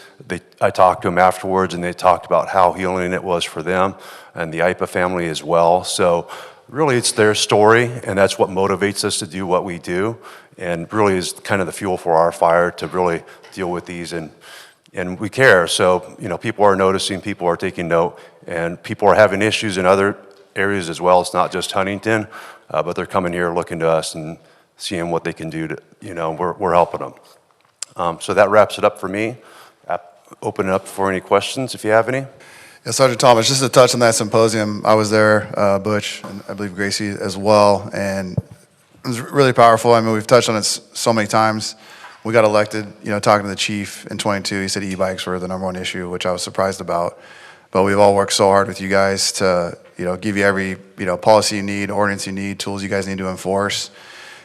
I talked to them afterwards, and they talked about how healing it was for them and the IPA family as well. So really, it's their story, and that's what motivates us to do what we do, and really is kind of the fuel for our fire to really deal with these. And we care. So, you know, people are noticing, people are taking note, and people are having issues in other areas as well. It's not just Huntington, but they're coming here looking to us and seeing what they can do to, you know, we're helping them. So that wraps it up for me. Open it up for any questions if you have any. Yeah, Sergeant Thomas, just to touch on that symposium, I was there, Butch, and I believe Gracie as well, and it was really powerful. I mean, we've touched on it so many times. We got elected, you know, talking to the chief in 22, he said e-bikes were the #1 issue, which I was surprised about. But we've all worked so hard with you guys to, you know, give you every, you know, policy you need, ordinance you need, tools you guys need to enforce.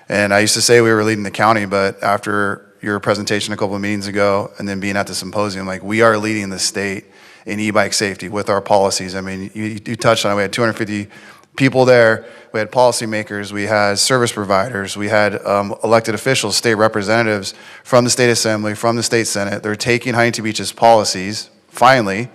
And I used to say we were leading the county, but after your presentation a couple of meetings ago and then being at the symposium, like, we are leading the state in e-bike safety with our policies. I mean, you touched on it. We had 250 people there. We had policymakers, we had service providers, we had elected officials, state representatives from the state assembly, from the state senate. They're taking Huntington Beach's policies, finally,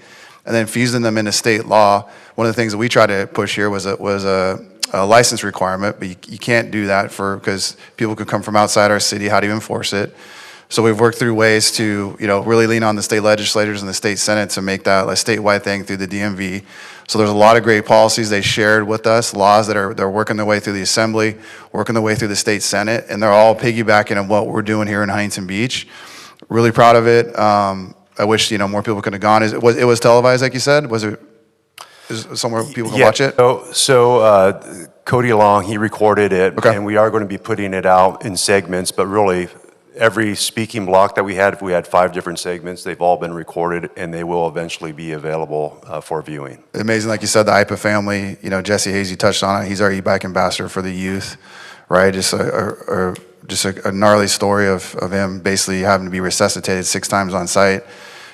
and then fusing them into state law. One of the things that we tried to push here was a license requirement, but you can't do that because people could come from outside our city. How do you enforce it? So we've worked through ways to, you know, really lean on the state legislators and the state senate to make that a statewide thing through the DMV. So there's a lot of great policies they shared with us, laws that they're working their way through the assembly, working their way through the state senate, and they're all piggybacking on what we're doing here in Huntington Beach. Really proud of it. I wish, you know, more people could have gone. It was televised, like you said? Was it somewhere people can watch it? So Cody Long, he recorded it, okay, and we are going to be putting it out in segments, but really every speaking block that we had, if we had 5 different segments, they've all been recorded, and they will eventually be available for viewing. Amazing, like you said, the IPA family, you know, Jesse Hayes, you touched on it. He's our e-bike ambassador for the youth, right? Just a gnarly story of him basically having to be resuscitated 6 times on site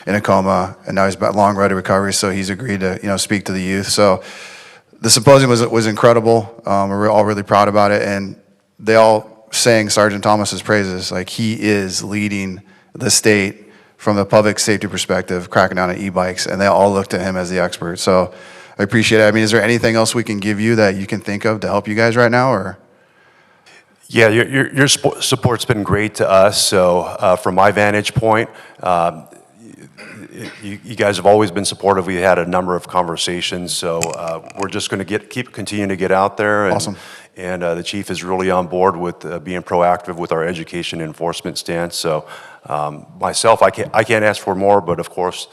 in a coma, and now he's got long road to recovery, so he's agreed to, you know, speak to the youth. So the symposium was incredible. We're all really proud about it, and they all sang Sergeant Thomas's praises. Like, he is leading the state from the public safety perspective, cracking down on e-bikes, and they all look to him as the expert. So I appreciate it. I mean, is there anything else we can give you that you can think of to help you guys right now, or? Yeah, your support's been great to us. So from my vantage point, you guys have always been supportive. We had a number of conversations, so we're just going to keep continuing to get out there. And, awesome. And the chief is really on board with being proactive with our education enforcement stance. So myself, I can't ask for more, but of course,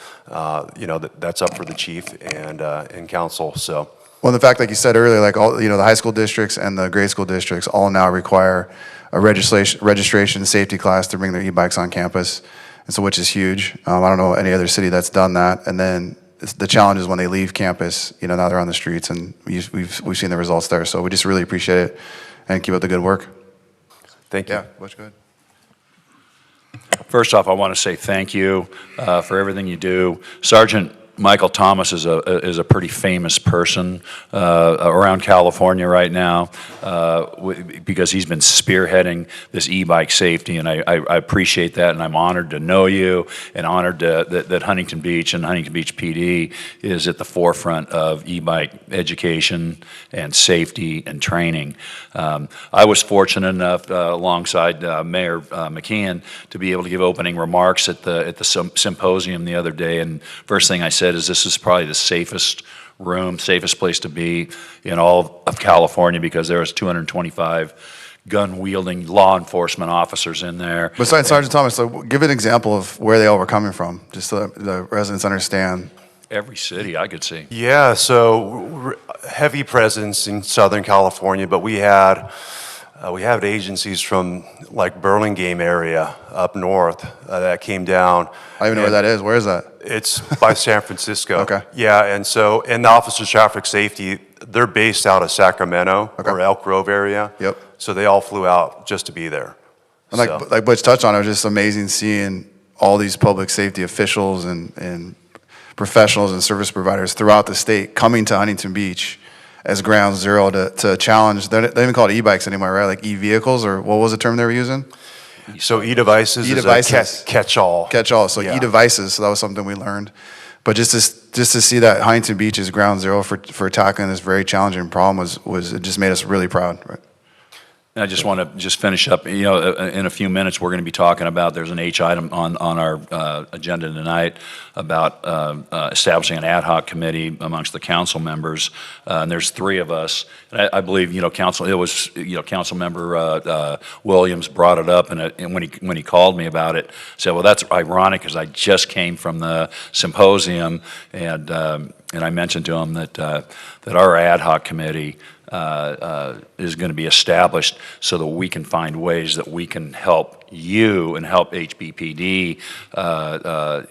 you know, that's up for the chief and council. So. Well, the fact, like you said earlier, like all, you know, the high school districts and the grade school districts all now require a registration safety class to bring their e-bikes on campus, and so, which is huge. I don't know any other city that's done that. And then the challenge is when they leave campus, you know, now they're on the streets, and we've seen the results there. So we just really appreciate it, and keep up the good work. Thank you. Yeah, Butch, go ahead. First off, I want to say thank you for everything you do. Sergeant Michael Thomas is a pretty famous person around California right now because he's been spearheading this e-bike safety, and I appreciate that, and I'm honored to know you, and honored that Huntington Beach and Huntington Beach PD is at the forefront of e-bike education and safety and training. I was fortunate enough, alongside Mayor McKeon, to be able to give opening remarks at the symposium the other day, and first thing I said is this is probably the safest room, safest place to be in all of California, because there was 225 gun-wielding law enforcement officers in there. Besides Sergeant Thomas, so give an example of where they all were coming from, just so the residents understand. every city I could see. Yeah, so heavy presence in Southern California, but we had agencies from like Burlingame area up north that came down. I don't even know where that is. Where is that? It's by San Francisco. Okay. Yeah, and the Office of Traffic Safety, they're based out of Sacramento or Elk Grove area. Yep. So they all flew out just to be there. And like Butch touched on, it was just amazing seeing all these public safety officials and professionals and service providers throughout the state coming to Huntington Beach as ground zero to challenge. They don't even call it e-bikes anymore, right? Like e-vehicles, or what was the term they were using? So e-devices is a catch-all. Catch-all. So Yeah. e-devices. So that was something we learned. But just to see that Huntington Beach is ground zero for tackling this very challenging problem was it just made us really proud. Right? I just want to just finish up, in a few minutes, we're going to be talking about, there's an H item on our agenda tonight about establishing an ad hoc committee amongst the council members, and there's 3 of us. And I believe, council member Williams brought it up, and when he called me about it, said, well, that's ironic because I just came from the symposium, and I mentioned to him that our ad hoc committee is going to be established so that we can find ways that we can help you and help HBPD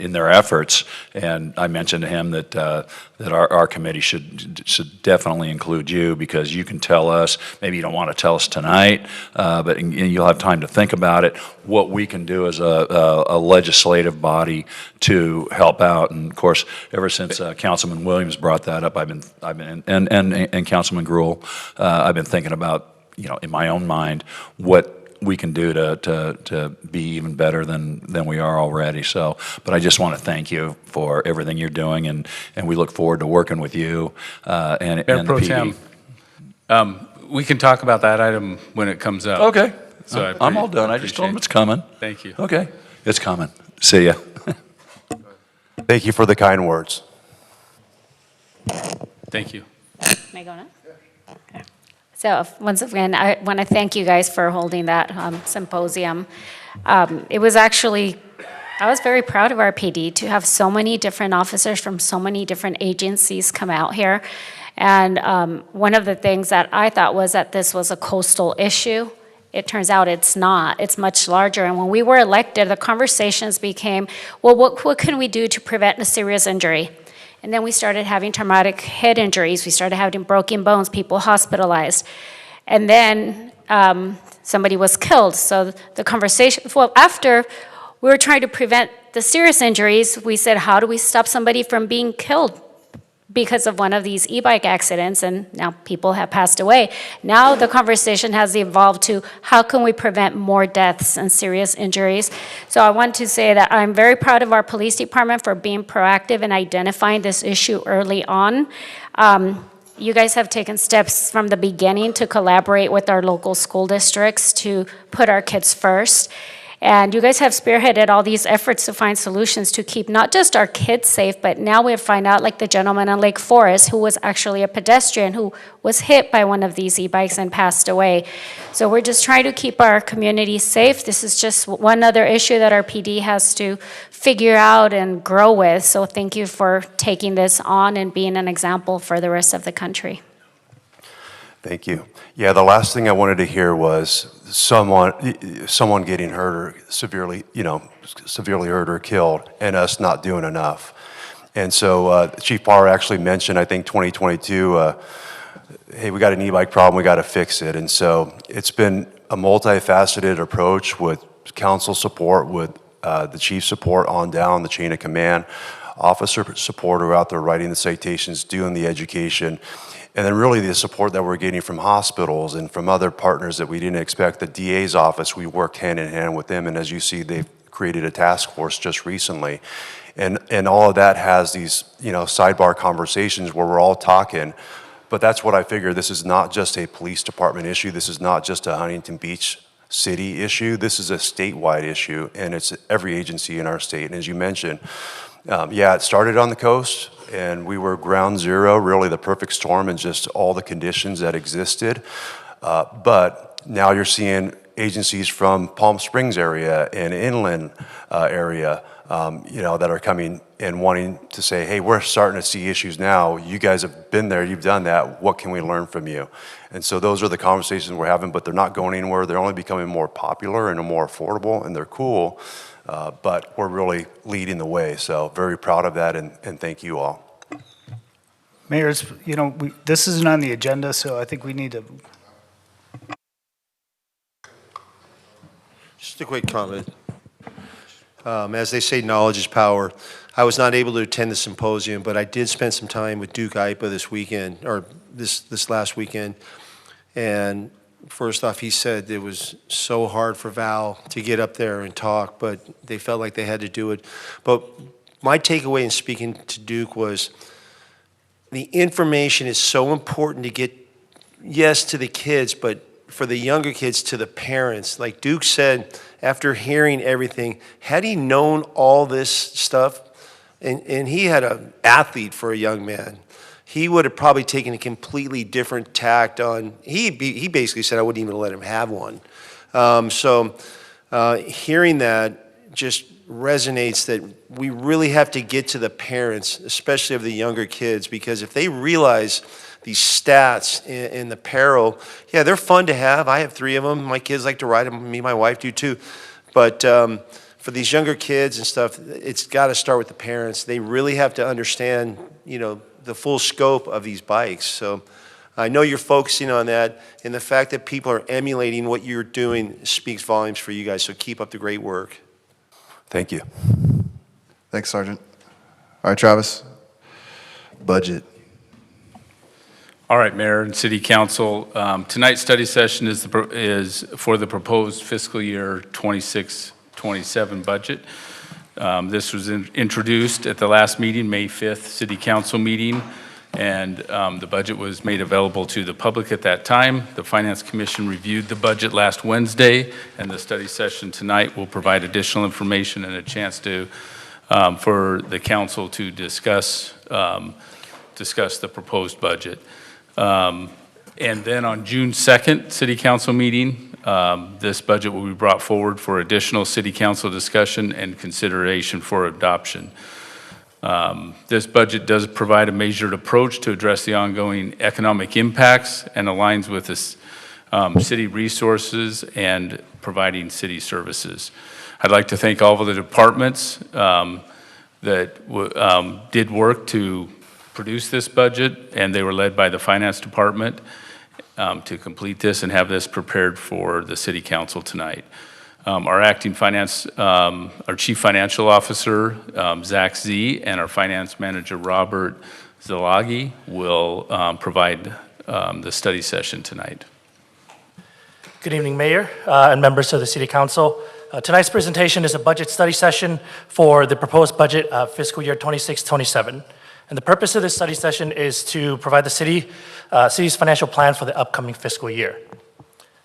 in their efforts. And I mentioned to him that our committee should definitely include you, because you can tell us, maybe you don't want to tell us tonight, but you'll have time to think about it, what we can do as a legislative body to help out. And of course, ever since Councilman Williams brought that up, I've been and Councilman Gruhl, I've been thinking about, in my own mind, what we can do to be even better than we are already. So, but I just want to thank you for everything you're doing, and we look forward to working with you and the Pro PD. Tem, we can talk about that item when it comes up. Okay. So I'm all done. I just told him it's coming. Thank you. Okay. It's coming. See ya. Thank you for the kind words. Thank you. May I go now? Okay. So once again, I want to thank you guys for holding that symposium. It was actually, I was very proud of our PD to have so many different officers from so many different agencies come out here. And one of the things that I thought was that this was a coastal issue. It turns out it's not. It's much larger. And when we were elected, the conversations became, well, what can we do to prevent a serious injury? And then we started having traumatic head injuries. We started having broken bones, people hospitalized. And then somebody was killed. So the conversation, well, after we were trying to prevent the serious injuries, we said, how do we stop somebody from being killed because of one of these e-bike accidents? And now people have passed away. Now the conversation has evolved to how can we prevent more deaths and serious injuries? So I want to say that I'm very proud of our police department for being proactive in identifying this issue early on. You guys have taken steps from the beginning to collaborate with our local school districts to put our kids first. And you guys have spearheaded all these efforts to find solutions to keep not just our kids safe, but now we find out, like the gentleman in Lake Forest who was actually a pedestrian who was hit by one of these e-bikes and passed away. So we're just trying to keep our community safe. This is just one other issue that our PD has to figure out and grow with. So thank you for taking this on and being an example for the rest of the country. Thank you. Yeah, the last thing I wanted to hear was someone getting hurt or severely hurt or killed, and us not doing enough. And so Chief Barr actually mentioned, I think 2022, hey, we got an e-bike problem, we got to fix it. And so it's been a multifaceted approach with council support, with the chief support on down the chain of command, officer support who are out there writing the citations, doing the education. And then really the support that we're getting from hospitals and from other partners that we didn't expect. The DA's office, we worked hand in hand with them. And as you see, they've created a task force just recently. And all of that has these, sidebar conversations where we're all talking. But that's what I figure. This is not just a police department issue. This is not just a Huntington Beach city issue. This is a statewide issue. And it's every agency in our state. And as you mentioned, it started on the coast. And we were ground zero, really the perfect storm and just all the conditions that existed. But now you're seeing agencies from Palm Springs area and inland area, that are coming and wanting to say, hey, we're starting to see issues now. You guys have been there, you've done that. What can we learn from you? And so those are the conversations we're having, but they're not going anywhere. They're only becoming more popular and more affordable, and they're cool. But we're really leading the way. So very proud of that, and thank you all. Mayor, this isn't on the agenda, so I think we need to. Just a quick comment. As they say, knowledge is power. I was not able to attend the symposium, but I did spend some time with Duke IPA this weekend, or this last weekend. And first off, he said it was so hard for Val to get up there and talk, but they felt like they had to do it. But my takeaway in speaking to Duke was the information is so important to get, yes, to the kids, but for the younger kids, to the parents. Like Duke said, after hearing everything, had he known all this stuff, and he had an athlete for a young man, he would have probably taken a completely different tact on, he basically said I wouldn't even let him have one. Hearing that just resonates that we really have to get to the parents, especially of the younger kids, because if they realize these stats in the peril, yeah, they're fun to have. I have 3 of them. My kids like to ride them. Me and my wife do too. But for these younger kids and stuff, it's got to start with the parents. They really have to understand, the full scope of these bikes. So I know you're focusing on that, and the fact that people are emulating what you're doing speaks volumes for you guys. So keep up the great work. Thank you. Thanks, Sergeant. All right, Travis. Budget. All right, Mayor and City Council. Tonight's study session is for the proposed fiscal year 26-27 budget. This was introduced at the last meeting, May 5th City Council meeting, and the budget was made available to the public at that time. The Finance Commission reviewed the budget last Wednesday, and the study session tonight will provide additional information and a chance for the council to discuss the proposed budget. And then on June 2nd, City Council meeting, this budget will be brought forward for additional City Council discussion and consideration for adoption. This budget does provide a measured approach to address the ongoing economic impacts and aligns with the city resources and providing city services. I'd like to thank all of the departments that did work to produce this budget, and they were led by the Finance Department to complete this and have this prepared for the City Council tonight. Our acting our Chief Financial Officer, Zach Z, and our Finance Manager, Robert Zalagi, will provide the study session tonight. Good evening, Mayor and members of the City Council. Tonight's presentation is a budget study session for the proposed budget of fiscal year 26-27. And the purpose of this study session is to provide the city's financial plan for the upcoming fiscal year.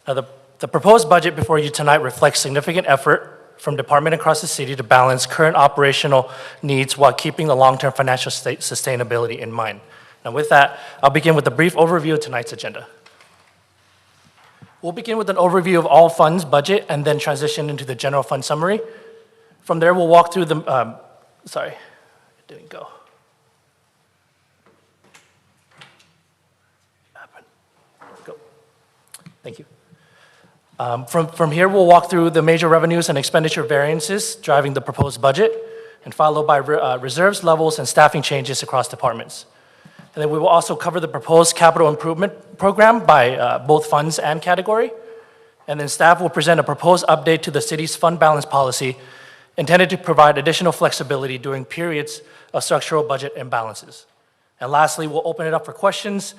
Now, the proposed budget before you tonight reflects significant effort from department across the city to balance current operational needs while keeping the long-term financial sustainability in mind. Now with that, I'll begin with a brief overview of tonight's agenda. We'll begin with an overview of all funds budget and then transition into the general fund summary. From there, we'll walk through the, sorry, it didn't go. Go. Thank you. From here, we'll walk through the major revenues and expenditure variances driving the proposed budget, and followed by reserves levels and staffing changes across departments. And then we will also cover the proposed capital improvement program by both funds and category. And then staff will present a proposed update to the city's fund balance policy intended to provide additional flexibility during periods of structural budget imbalances. And lastly, we'll open it up for questions.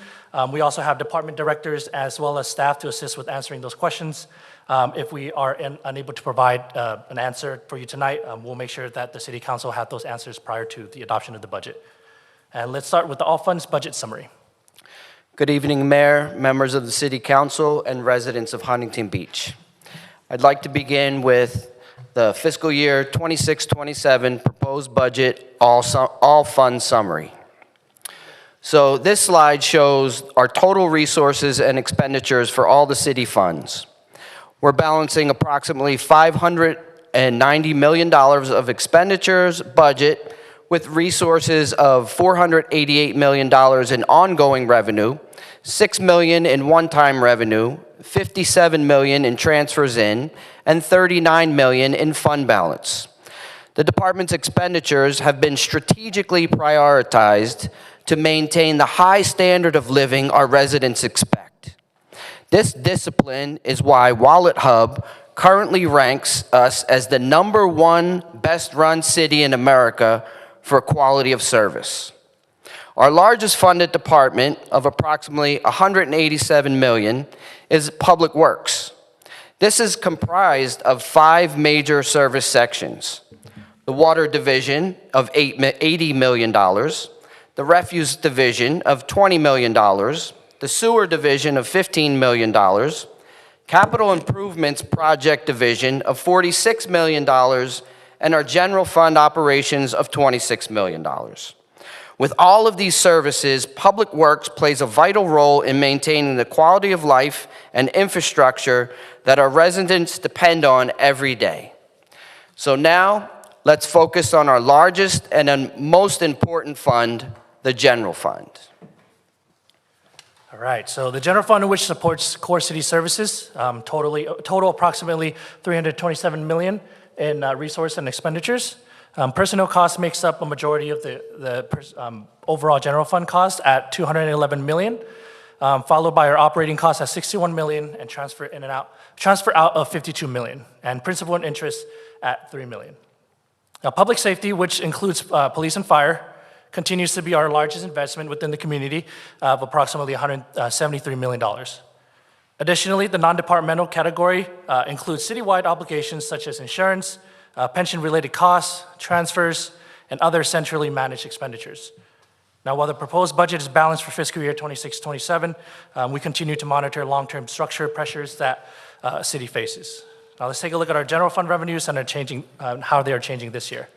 We also have department directors as well as staff to assist with answering those questions. If we are unable to provide an answer for you tonight, we'll make sure that the City Council have those answers prior to the adoption of the budget. And let's start with the all funds budget summary. Good evening, Mayor, members of the City Council, and residents of Huntington Beach. I'd like to begin with the fiscal year 26-27 proposed budget all fund summary. So this slide shows our total resources and expenditures for all the city funds. We're balancing approximately $590 million of expenditures budget with resources of $488 million in ongoing revenue, $6 million in one-time revenue, $57 million in transfers in, and $39 million in fund balance. The department's expenditures have been strategically prioritized to maintain the high standard of living our residents expect. This discipline is why Wallet Hub currently ranks us as the #1 best-run city in America for quality of service. Our largest funded department of approximately $187 million is Public Works. This is comprised of 5 major service sections: the Water Division of $80 million, the Refuse Division of $20 million, the Sewer Division of $15 million, Capital Improvements Project Division of $46 million, and our General Fund Operations of $26 million. With all of these services, Public Works plays a vital role in maintaining the quality of life and infrastructure that our residents depend on every day. So now, let's focus on our largest and most important fund, the General Fund. All right, so the general fund, which supports core city services, total approximately $327 million in resource and expenditures. Personnel costs makes up a majority of the overall general fund cost at $211 million, followed by our operating costs at $61 million and transfer out of $52 million, and principal and interest at $3 million. Now, public safety, which includes police and fire, continues to be our largest investment within the community of approximately $173 million. Additionally, the non-departmental category includes citywide obligations such as insurance, pension-related costs, transfers, and other centrally managed expenditures. Now, while the proposed budget is balanced for fiscal year 26-27, we continue to monitor long-term structure pressures that city faces. Now, let's take a look at our general fund revenues and how they are changing this year.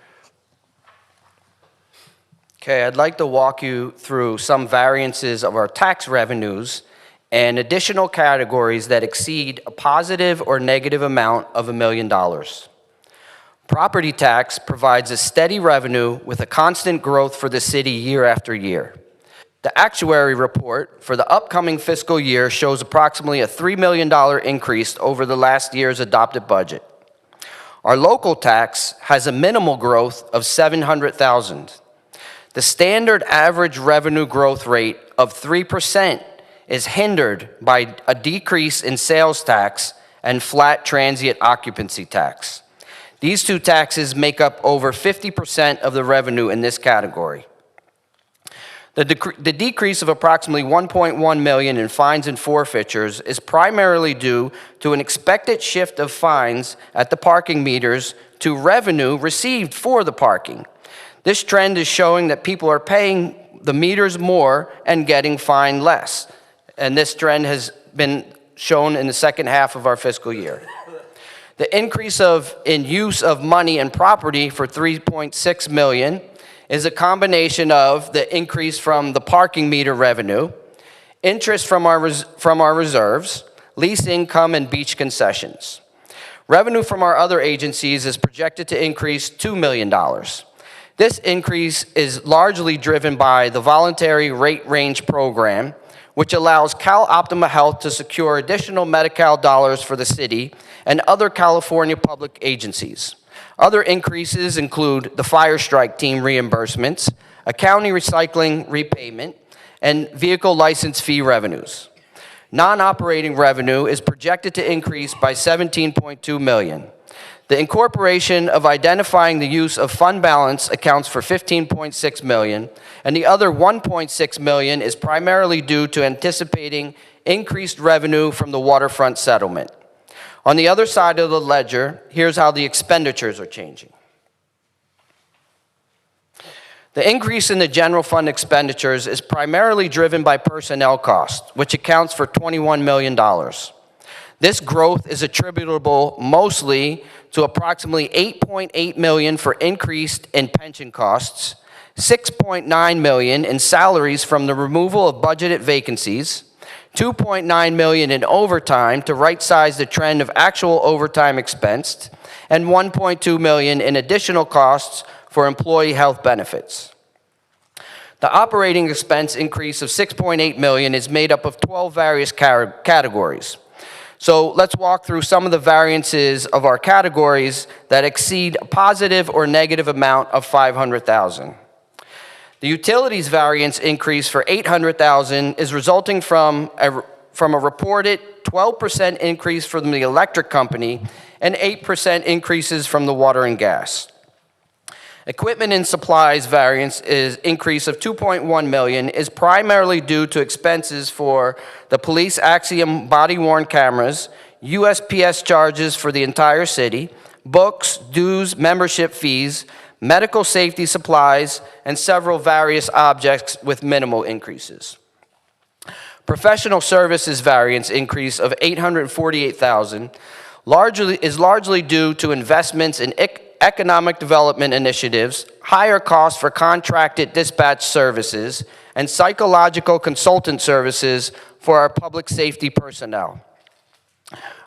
Okay, I'd like to walk you through some variances of our tax revenues and additional categories that exceed a positive or negative amount of $1 million. Property tax provides a steady revenue with a constant growth for the city year after year. The actuary report for the upcoming fiscal year shows approximately a $3 million increase over the last year's adopted budget. Our local tax has a minimal growth of $700,000. The standard average revenue growth rate of 3% is hindered by a decrease in sales tax and flat transient occupancy tax. These two taxes make up over 50% of the revenue in this category. The decrease of approximately $1.1 million in fines and forfeitures is primarily due to an expected shift of fines at the parking meters to revenue received for the parking. This trend is showing that people are paying the meters more and getting fined less. And this trend has been shown in the second half of our fiscal year. The increase in use of money and property for $3.6 million is a combination of the increase from the parking meter revenue, interest from our reserves, lease income, and beach concessions. Revenue from our other agencies is projected to increase $2 million. This increase is largely driven by the voluntary rate range program, which allows Cal Optima Health to secure additional Medi-Cal dollars for the city and other California public agencies. Other increases include the fire strike team reimbursements, a county recycling repayment, and vehicle license fee revenues. Non-operating revenue is projected to increase by $17.2 million. The incorporation of identifying the use of fund balance accounts for $15.6 million, and the other $1.6 million is primarily due to anticipating increased revenue from the waterfront settlement. On the other side of the ledger, here's how the expenditures are changing. The increase in the general fund expenditures is primarily driven by personnel costs, which accounts for $21 million. This growth is attributable mostly to approximately $8.8 million for increased in pension costs, $6.9 million in salaries from the removal of budgeted vacancies, $2.9 million in overtime to right-size the trend of actual overtime expensed, and $1.2 million in additional costs for employee health benefits. The operating expense increase of $6.8 million is made up of 12 various categories. So let's walk through some of the variances of our categories that exceed a positive or negative amount of $500,000. The utilities variance increase for $800,000 is resulting from a reported 12% increase from the electric company and 8% increases from the water and gas. Equipment and supplies variance is increase of $2.1 million is primarily due to expenses for the police Axiom body-worn cameras, USPS charges for the entire city, books, dues, membership fees, medical safety supplies, and several various objects with minimal increases. Professional services variance increase of $848,000 is largely due to investments in economic development initiatives, higher costs for contracted dispatch services, and psychological consultant services for our public safety personnel.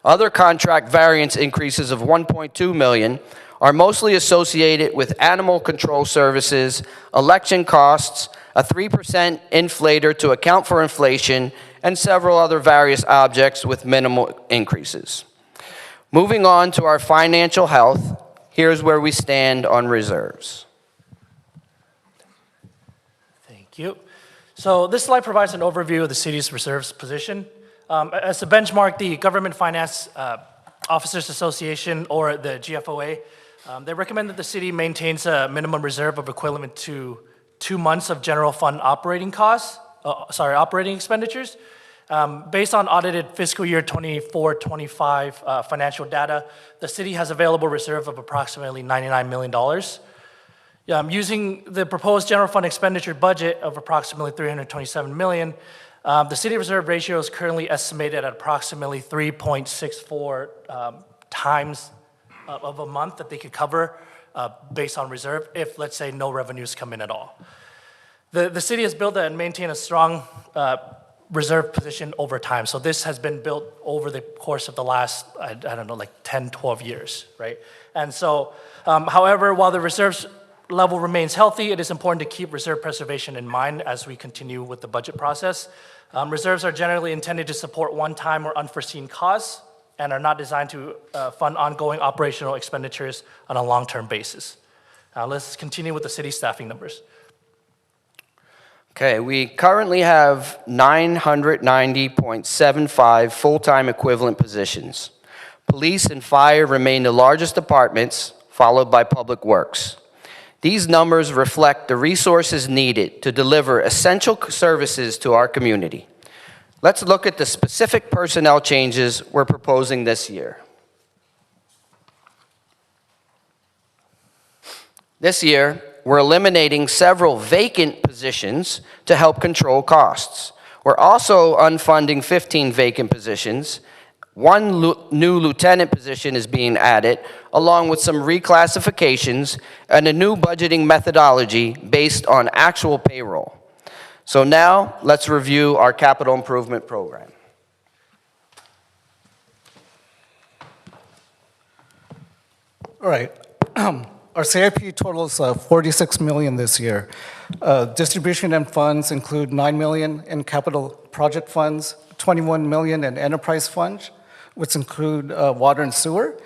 Other contract variance increases of $1.2 million are mostly associated with animal control services, election costs, a 3% inflator to account for inflation, and several other various objects with minimal increases. Moving on to our financial health, here's where we stand on reserves. Thank you. So this slide provides an overview of the city's reserves position. As a benchmark, the Government Finance Officers Association, or the GFOA, they recommend that the city maintains a minimum reserve of equivalent to 2 months of general fund operating operating expenditures. Based on audited fiscal year 24-25 financial data, the city has available reserve of approximately $99 million. Using the proposed general fund expenditure budget of approximately $327 million, the city reserve ratio is currently estimated at approximately 3.64 times of a month that they could cover based on reserve if, let's say, no revenues come in at all. The city has built and maintained a strong reserve position over time. So this has been built over the course of the last, I don't know, like 10, 12 years, right? And so, however, while the reserves level remains healthy, it is important to keep reserve preservation in mind as we continue with the budget process. Reserves are generally intended to support one-time or unforeseen costs and are not designed to fund ongoing operational expenditures on a long-term basis. Now let's continue with the city staffing numbers. Okay, we currently have 990.75 full-time equivalent positions. Police and fire remain the largest departments, followed by public works. These numbers reflect the resources needed to deliver essential services to our community. Let's look at the specific personnel changes we're proposing this year. This year, we're eliminating several vacant positions to help control costs. We're also unfunding 15 vacant positions. One new lieutenant position is being added, along with some reclassifications and a new budgeting methodology based on actual payroll. So now, let's review our capital improvement program. All right. Our CIP totals $46 million this year. Distribution and funds include $9 million in capital project funds, $21 million in enterprise funds, which include water and sewer,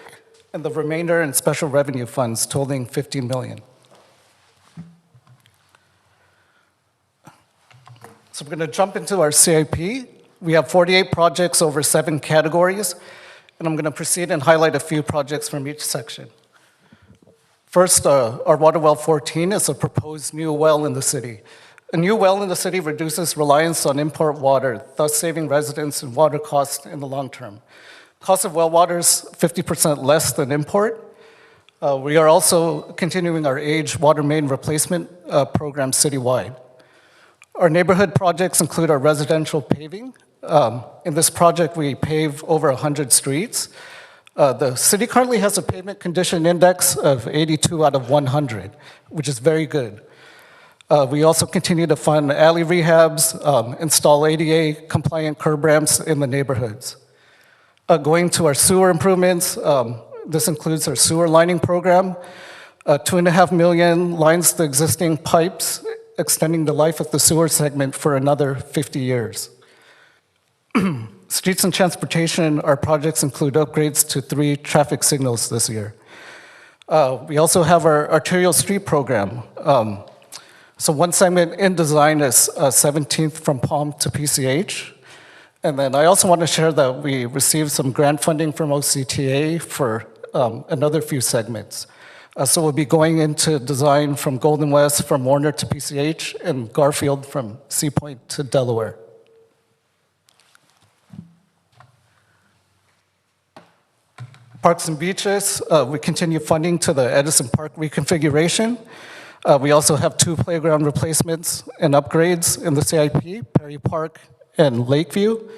and the remainder in special revenue funds totaling $15 million. So we're going to jump into our CIP. We have 48 projects over 7 categories, and I'm going to proceed and highlight a few projects from each section. First, our water well 14 is a proposed new well in the city. A new well in the city reduces reliance on import water, thus saving residents and water costs in the long term. Cost of well water is 50% less than import. We are also continuing our age water main replacement program citywide. Our neighborhood projects include our residential paving. In this project, we pave over 100 streets. The city currently has a pavement condition index of 82 out of 100, which is very good. We also continue to fund alley rehabs, install ADA compliant curb ramps in the neighborhoods. Going to our sewer improvements, this includes our sewer lining program. $2.5 million lines the existing pipes, extending the life of the sewer segment for another 50 years. Streets and transportation, our projects include upgrades to 3 traffic signals this year. We also have our arterial street program. So one segment in design is 17th from Palm to PCH. And then I also want to share that we received some grant funding from OCTA for another few segments. So we'll be going into design from Golden West, from Warner to PCH, and Garfield from Sea Point to Delaware. Parks and beaches, we continue funding to the Edison Park reconfiguration. We also have 2 playground replacements and upgrades in the CIP, Perry Park and Lakeview.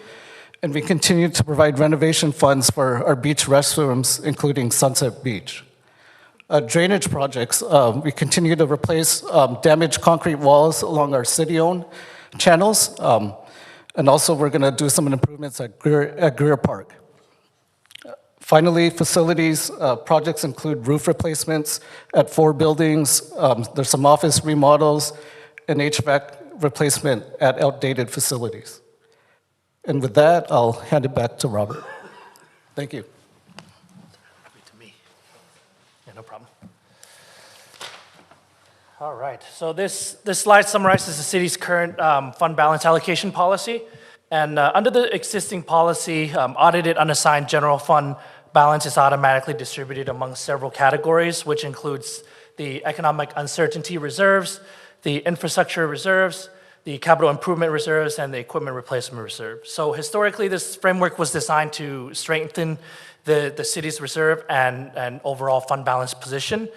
And we continue to provide renovation funds for our beach restrooms, including Sunset Beach. Drainage projects, we continue to replace damaged concrete walls along our city-owned channels. And also we're gonna do some improvements at Greer Park. Finally, facilities projects include roof replacements at 4 buildings. There's some office remodels and HVAC replacement at outdated facilities. And with that, I'll hand it back to Robert. Thank you. Yeah, no problem. All right, so this slide summarizes the city's current fund balance allocation policy. And under the existing policy, audited unassigned general fund balance is automatically distributed among several categories, which includes the economic uncertainty reserves, the infrastructure reserves, the capital improvement reserves, and the equipment replacement reserve. So historically, this framework was designed to strengthen the city's reserve and overall fund balance position,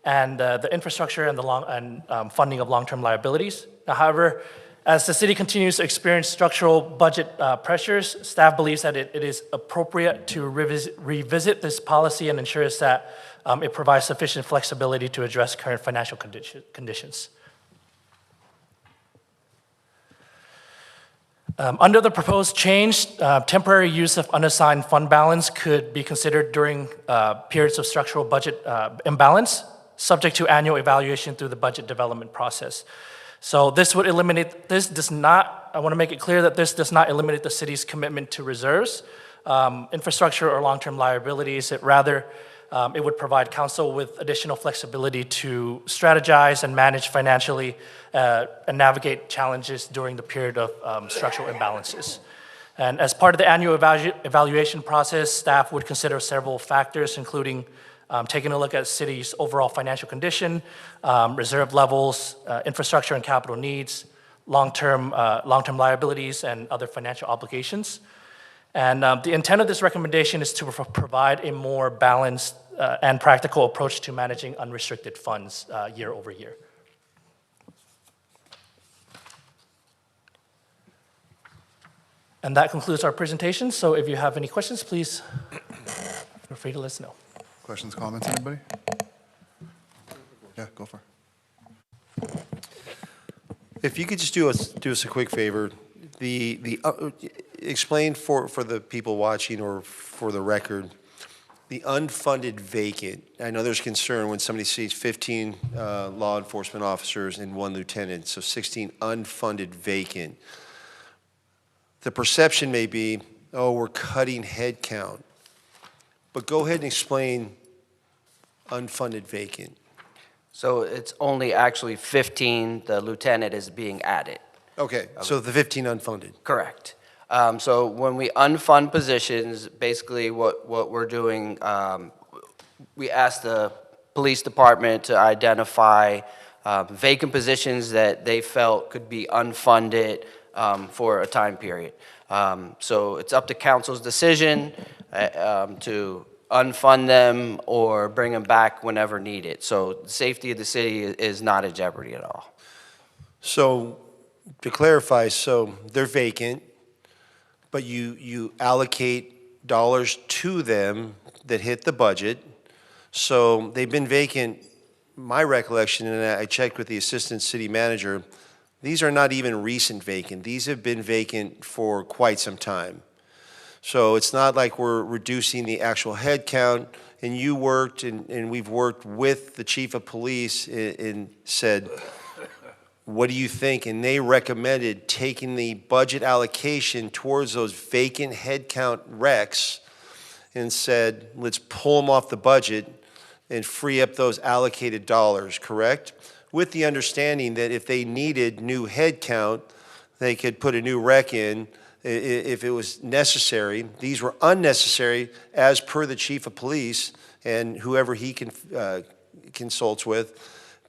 and the infrastructure and the funding of long-term liabilities. Now, however, as the city continues to experience structural budget pressures, staff believes that it is appropriate to revisit this policy and ensures that it provides sufficient flexibility to address current financial conditions. Under the proposed change, temporary use of unassigned fund balance could be considered during periods of structural budget imbalance, subject to annual evaluation through the budget development process. So this would eliminate, I want to make it clear that this does not eliminate the city's commitment to reserves, infrastructure, or long-term liabilities. It would provide council with additional flexibility to strategize and manage financially and navigate challenges during the period of structural imbalances. And as part of the annual evaluation process, staff would consider several factors, including taking a look at the city's overall financial condition, reserve levels, infrastructure and capital needs, long-term liabilities, and other financial obligations. And the intent of this recommendation is to provide a more balanced and practical approach to managing unrestricted funds year over year. And that concludes our presentation. So if you have any questions, please feel free to let us know. Questions, comments, anybody? Yeah, go for it. If you could just do us a quick favor, explain for the people watching or for the record, the unfunded vacant. I know there's concern when somebody sees 15 law enforcement officers and 1 lieutenant, so 16 unfunded vacant. The perception may be, oh, we're cutting head count. But go ahead and explain unfunded vacant. So it's only actually 15, the lieutenant is being added. Okay, so the 15 unfunded. Correct. So when we unfund positions, basically what we're doing, we ask the police department to identify vacant positions that they felt could be unfunded for a time period. So it's up to council's decision to unfund them or bring them back whenever needed. So the safety of the city is not in jeopardy at all. So to clarify, so they're vacant, but you allocate dollars to them that hit the budget. So they've been vacant my recollection, and I checked with the assistant city manager, these are not even recent vacant. These have been vacant for quite some time. So it's not like we're reducing the actual head count, and you worked, and we've worked with the chief of police and said, what do you think? And they recommended taking the budget allocation towards those vacant head count recs and said, let's pull them off the budget and free up those allocated dollars, correct? With the understanding that if they needed new head count, they could put a new rec in if it was necessary. These were unnecessary as per the chief of police and whoever he consults with.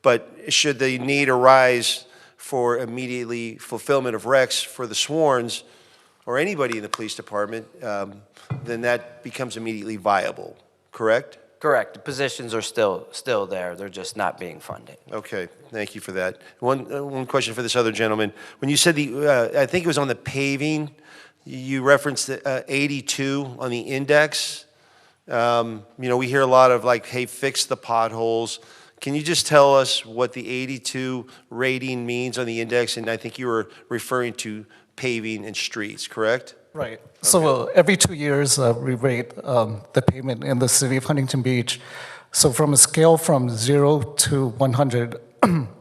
But should the need arise for immediately fulfillment of recs for the sworns or anybody in the police department, then that becomes immediately viable, correct? Correct. The positions are still there. They're just not being funded. Okay, thank you for that. One question for this other gentleman. When you said I think it was on the paving, you referenced the 82 on the index. We hear a lot of like, hey, fix the potholes. Can you just tell us what the 82 rating means on the index? And I think you were referring to paving and streets, correct? Right. So every 2 years, we rate the pavement in the city of Huntington Beach. So from a scale from 0 to 100,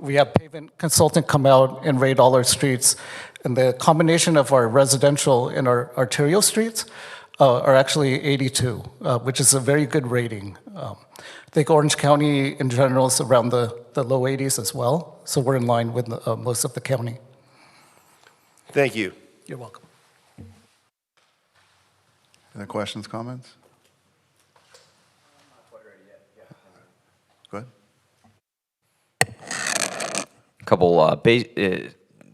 we have pavement consultant come out and rate all our streets. And the combination of our residential and our arterial streets are actually 82, which is a very good rating. I think Orange County in general is around the low 80s as well. So we're in line with most of the county. Thank you. You're welcome. Other questions, comments? Go ahead. A couple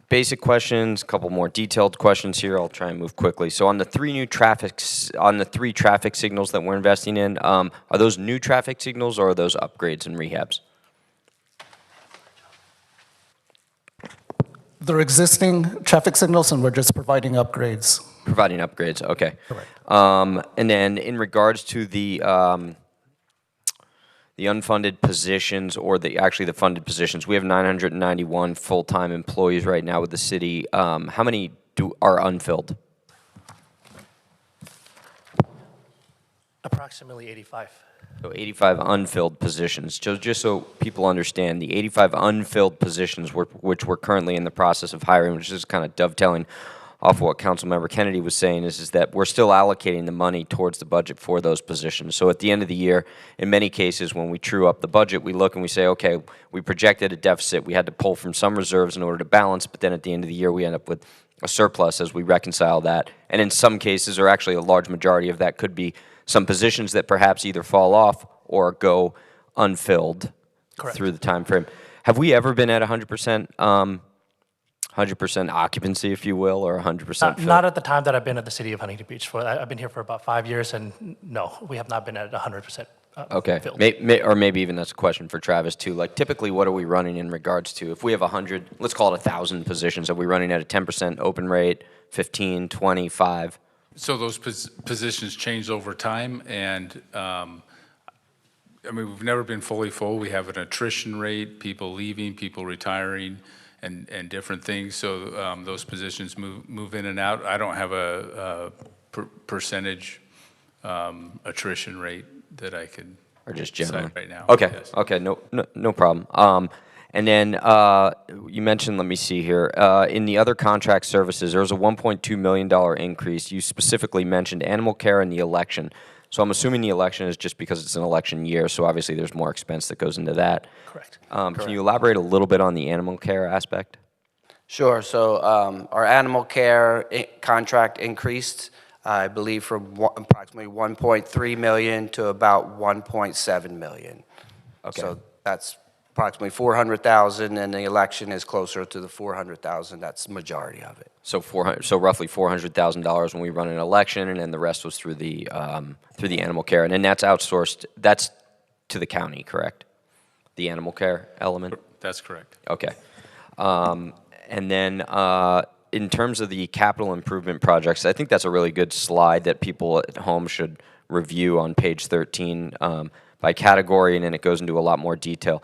basic questions, a couple more detailed questions here. I'll try and move quickly. So on the three traffic signals that we're investing in, are those new traffic signals or are those upgrades and rehabs? They're existing traffic signals, and we're just providing upgrades. Providing upgrades, okay. Correct. And then in regards to the unfunded positions, or actually the funded positions, we have 991 full-time employees right now with the city. How many are unfilled? Approximately 85. So 85 unfilled positions. Just so people understand, the 85 unfilled positions which we're currently in the process of hiring, which is kind of dovetailing off what Councilmember Kennedy was saying, is that we're still allocating the money towards the budget for those positions. So at the end of the year, in many cases, when we true up the budget, we look and we say, okay, we projected a deficit. We had to pull from some reserves in order to balance, but then at the end of the year, we end up with a surplus as we reconcile that. And in some cases, or actually a large majority of that, could be some positions that perhaps either fall off or go unfilled. Correct. Through the time frame. Have we ever been at 100%? 100% occupancy, if you will, or 100% Not at the time that I've been at the city of Huntington Beach. I've been here for about 5 years, and no, we have not been at 100% okay. filled. Or maybe even that's a question for Travis, too. Like, typically, what are we running in regards to, if we have 100, let's call it 1,000 positions, are we running at a 10% open rate, 15, 20, 5? So those positions change over time, and we've never been fully full. We have an attrition rate, people leaving, people retiring, and different things. So those positions move in and out. I don't have a percentage attrition rate that I could or just generally cite right now. Okay. Yes. Okay. No problem. And then you mentioned, let me see here, in the other contract services, there was a $1.2 million increase. You specifically mentioned animal care and the election. So I'm assuming the election is just because it's an election year, so obviously there's more expense that goes into that. Correct. Can you elaborate a little bit on the animal care aspect? Sure. So our animal care contract increased, I believe, from approximately 1.3 million to about 1.7 million. Okay. So that's approximately 400,000, and the election is closer to the 400,000. That's the majority of it. So roughly $400,000 when we run an election, and then the rest was through the animal care, and then that's outsourced. That's to the county, correct? The animal care element. That's correct. Okay. And then in terms of the capital improvement projects, I think that's a really good slide that people at home should review on page 13 by category, and then it goes into a lot more detail.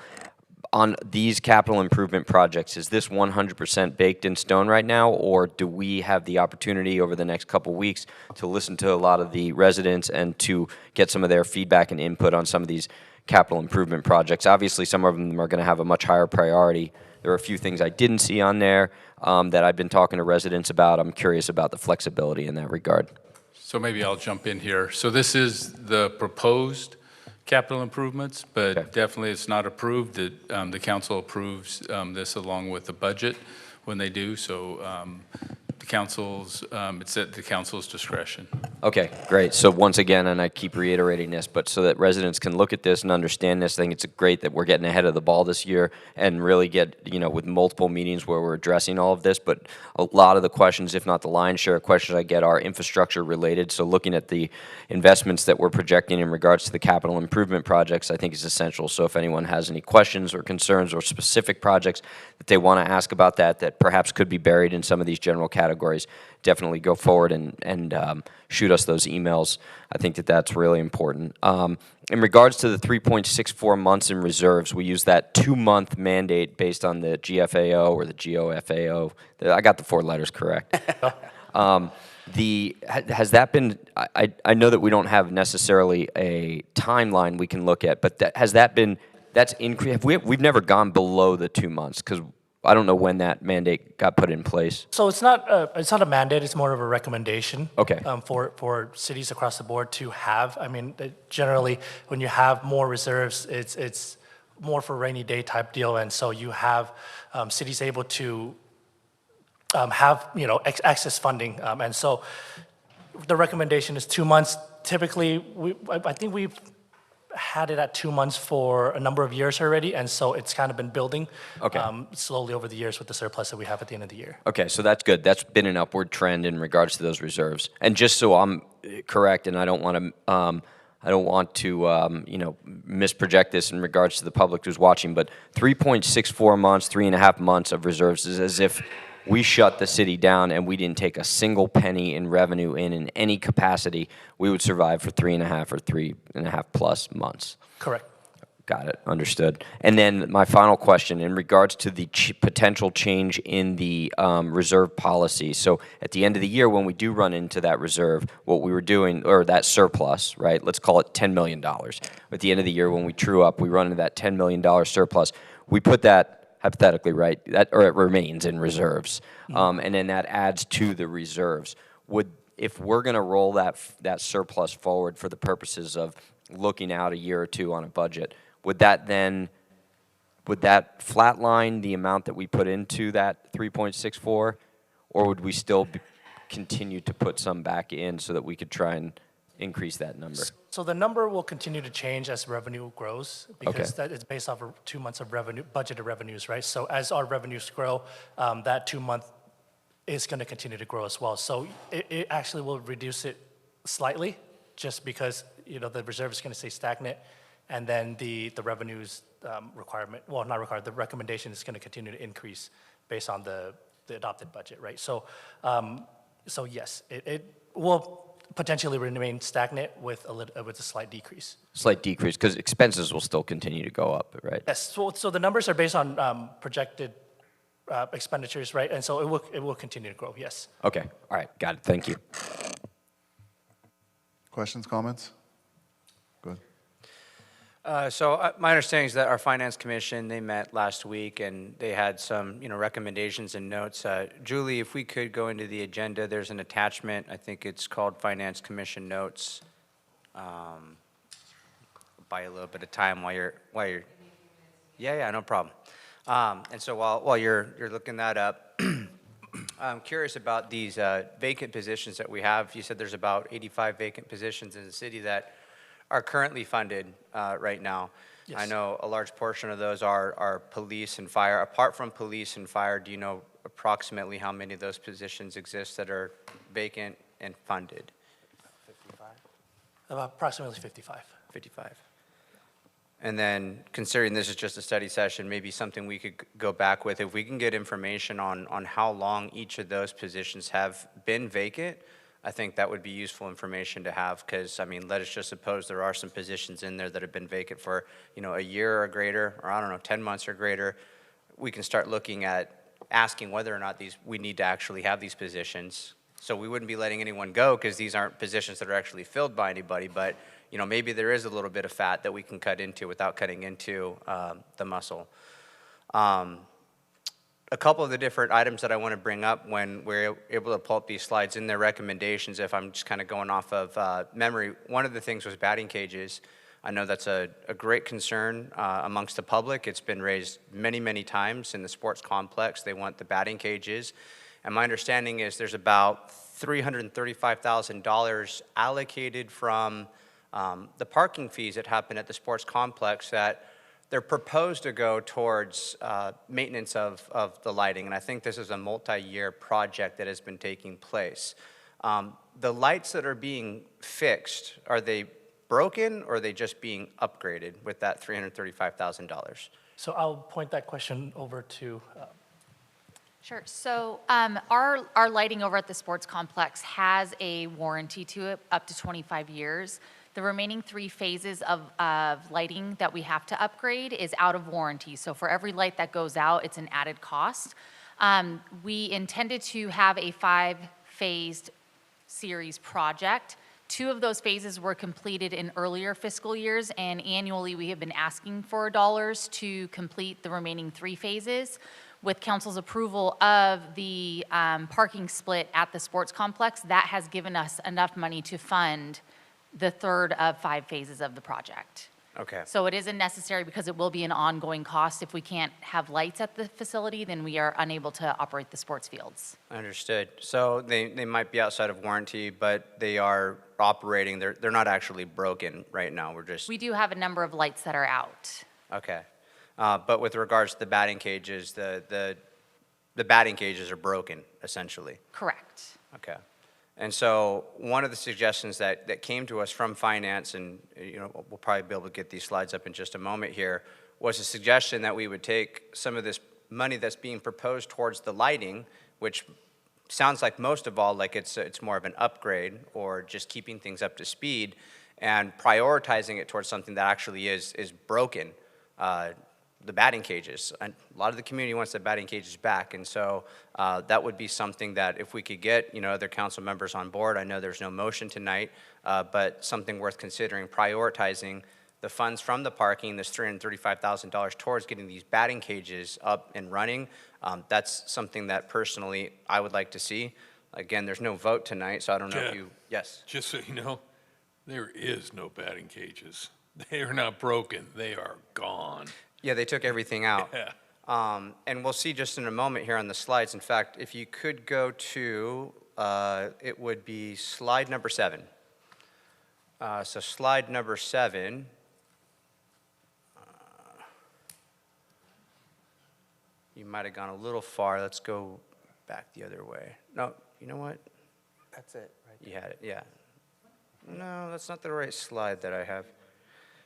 on these capital improvement projects, is this 100% baked in stone right now, or do we have the opportunity over the next couple weeks to listen to a lot of the residents and to get some of their feedback and input on some of these capital improvement projects? Obviously, some of them are going to have a much higher priority. There are a few things I didn't see on there that I've been talking to residents about. I'm curious about the flexibility in that regard. So maybe I'll jump in here. So this is the proposed capital improvements, but definitely it's not approved. The council approves this along with the budget when they do. So the council's, it's at the council's discretion. Okay, great. So once again, and I keep reiterating this, but so that residents can look at this and understand this, I think it's great that we're getting ahead of the ball this year and really get, with multiple meetings where we're addressing all of this. But a lot of the questions, if not the lion's share of questions I get, are infrastructure related. So looking at the investments that we're projecting in regards to the capital improvement projects, I think is essential. So if anyone has any questions or concerns or specific projects that they want to ask about that perhaps could be buried in some of these general categories, definitely go forward and shoot us those emails. I think that's really important. In regards to the 3.64 months in reserves, we use that 2-month mandate based on the GFAO or the GOFAO. I got the 4 letters correct. Has that been, I know that we don't have necessarily a timeline we can look at, but that's increased. We've never gone below the 2 months, because I don't know when that mandate got put in place. So it's not a mandate, it's more of a recommendation. Okay. For cities across the board to have. I mean, generally, when you have more reserves, it's more for rainy day type deal, and so you have cities able to have excess funding, and so the recommendation is 2 months. Typically, I think we've had it at 2 months for a number of years already, and so it's kind of been building slowly over the years with the surplus that we have at the end of the year. Okay, so that's good. That's been an upward trend in regards to those reserves. And just so I'm correct, and I don't want to misproject this in regards to the public who's watching, but 3.64 months, 3.5 months of reserves is as if we shut the city down and we didn't take a single penny in revenue in any capacity. We would survive for 3.5 or 3.5 plus months. Correct. Got it. Understood. And then my final question in regards to the potential change in the reserve policy. So at the end of the year, when we do run into that reserve, what we were doing, or that surplus, right? Let's call it $10 million. At the end of the year, when we true up, we run into that $10 million surplus. We put that hypothetically, right? Or it remains in reserves, and then that adds to the reserves. If we're going to roll that surplus forward for the purposes of looking out a year or two on a budget, would that flatline the amount that we put into that 3.64, or would we still continue to put some back in so that we could try and increase that number? So the number will continue to change as revenue grows, because that is based off of 2 months of revenue, budgeted revenues, right? So as our revenues grow, that 2 month is going to continue to grow as well. So it actually will reduce it slightly, just because the reserve is going to stay stagnant, and then the revenues requirement, well, not required, the recommendation is going to continue to increase based on the adopted budget, right? So so yes, it will potentially remain stagnant with a slight decrease. Slight decrease, because expenses will still continue to go up, right? Yes. So the numbers are based on projected expenditures, right? And so it will continue to grow. Yes. Okay. All right. Got it. Thank you. Questions, comments? Go ahead. So my understanding is that our Finance Commission, they met last week and they had some, recommendations and notes. Julie, if we could go into the agenda, there's an attachment. I think it's called Finance Commission Notes. Buy a little bit of time while you're. Yeah, no problem. And so while you're looking that up, I'm curious about these vacant positions that we have. You said there's about 85 vacant positions in the city that are currently funded right now. Yes. I know a large portion of those are police and fire. Apart from police and fire, do you know approximately how many of those positions exist that are vacant and funded? 55? Approximately 55. 55. And then, considering this is just a study session, maybe something we could go back with, if we can get information on how long each of those positions have been vacant, I think that would be useful information to have, because, I mean, let us just suppose there are some positions in there that have been vacant for, a year or greater, or I don't know, 10 months or greater. We can start looking at asking whether or not we need to actually have these positions. So we wouldn't be letting anyone go because these aren't positions that are actually filled by anybody, but, maybe there is a little bit of fat that we can cut into without cutting into the muscle. A couple of the different items that I want to bring up when we're able to pull up these slides in their recommendations, if I'm just kind of going off of memory, one of the things was batting cages. I know that's a great concern amongst the public. It's been raised many, many times in the sports complex. They want the batting cages. And my understanding is there's about $335,000 allocated from the parking fees that happen at the sports complex that they're proposed to go towards maintenance of the lighting, and I think this is a multi-year project that has been taking place. The lights that are being fixed, are they broken or are they just being upgraded with that $335,000? So I'll point that question over to Sure. So our lighting over at the sports complex has a warranty to it up to 25 years. The remaining 3 phases of lighting that we have to upgrade is out of warranty. So for every light that goes out, it's an added cost. We intended to have a 5-phased series project. 2 of those phases were completed in earlier fiscal years, and annually we have been asking for dollars to complete the remaining 3 phases. With council's approval of the parking split at the sports complex, that has given us enough money to fund the 3rd of 5 phases of the project. Okay. So it isn't necessary because it will be an ongoing cost. If we can't have lights at the facility, then we are unable to operate the sports fields. Understood. So they might be outside of warranty, but they are operating. They're not actually broken right now. We do have a number of lights that are out. Okay. But with regards to the batting cages, the batting cages are broken, essentially. Correct. Okay. And so one of the suggestions that came to us from finance, and we'll probably be able to get these slides up in just a moment here, was a suggestion that we would take some of this money that's being proposed towards the lighting, which sounds like most of all like it's more of an upgrade or just keeping things up to speed, and prioritizing it towards something that actually is broken. The batting cages. And a lot of the community wants the batting cages back, and so that would be something that if we could get other council members on board, I know there's no motion tonight, but something worth considering, prioritizing the funds from the parking, this $335,000 towards getting these batting cages up and running. That's something that personally I would like to see. Again, there's no vote tonight, so I don't know if you, yes. Just so you know, there is no batting cages. They are not broken, they are gone. Yeah, they took everything out. Yeah. And we'll see just in a moment here on the slides. In fact, if you could go to, it would be slide number 7. So slide number 7. You might have gone a little far. Let's go back the other way. No, you know what? That's it, right there. You had it, yeah. No, that's not the right slide that I have.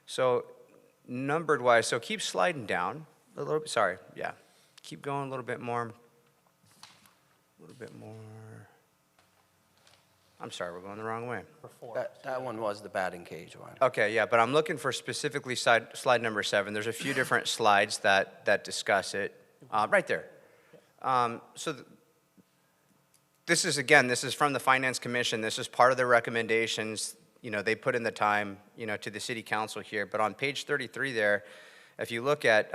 So numbered wise, so keep sliding down a little bit. Sorry, yeah. Keep going a little bit more. A little bit more. I'm sorry, we're going the wrong way. That one was the batting cage one. Okay, yeah, but I'm looking for specifically slide number 7. There's a few different slides that discuss it. Right there. This is from the Finance Commission. This is part of their recommendations. They put in the time, to the city council here. But on page 33 there, if you look at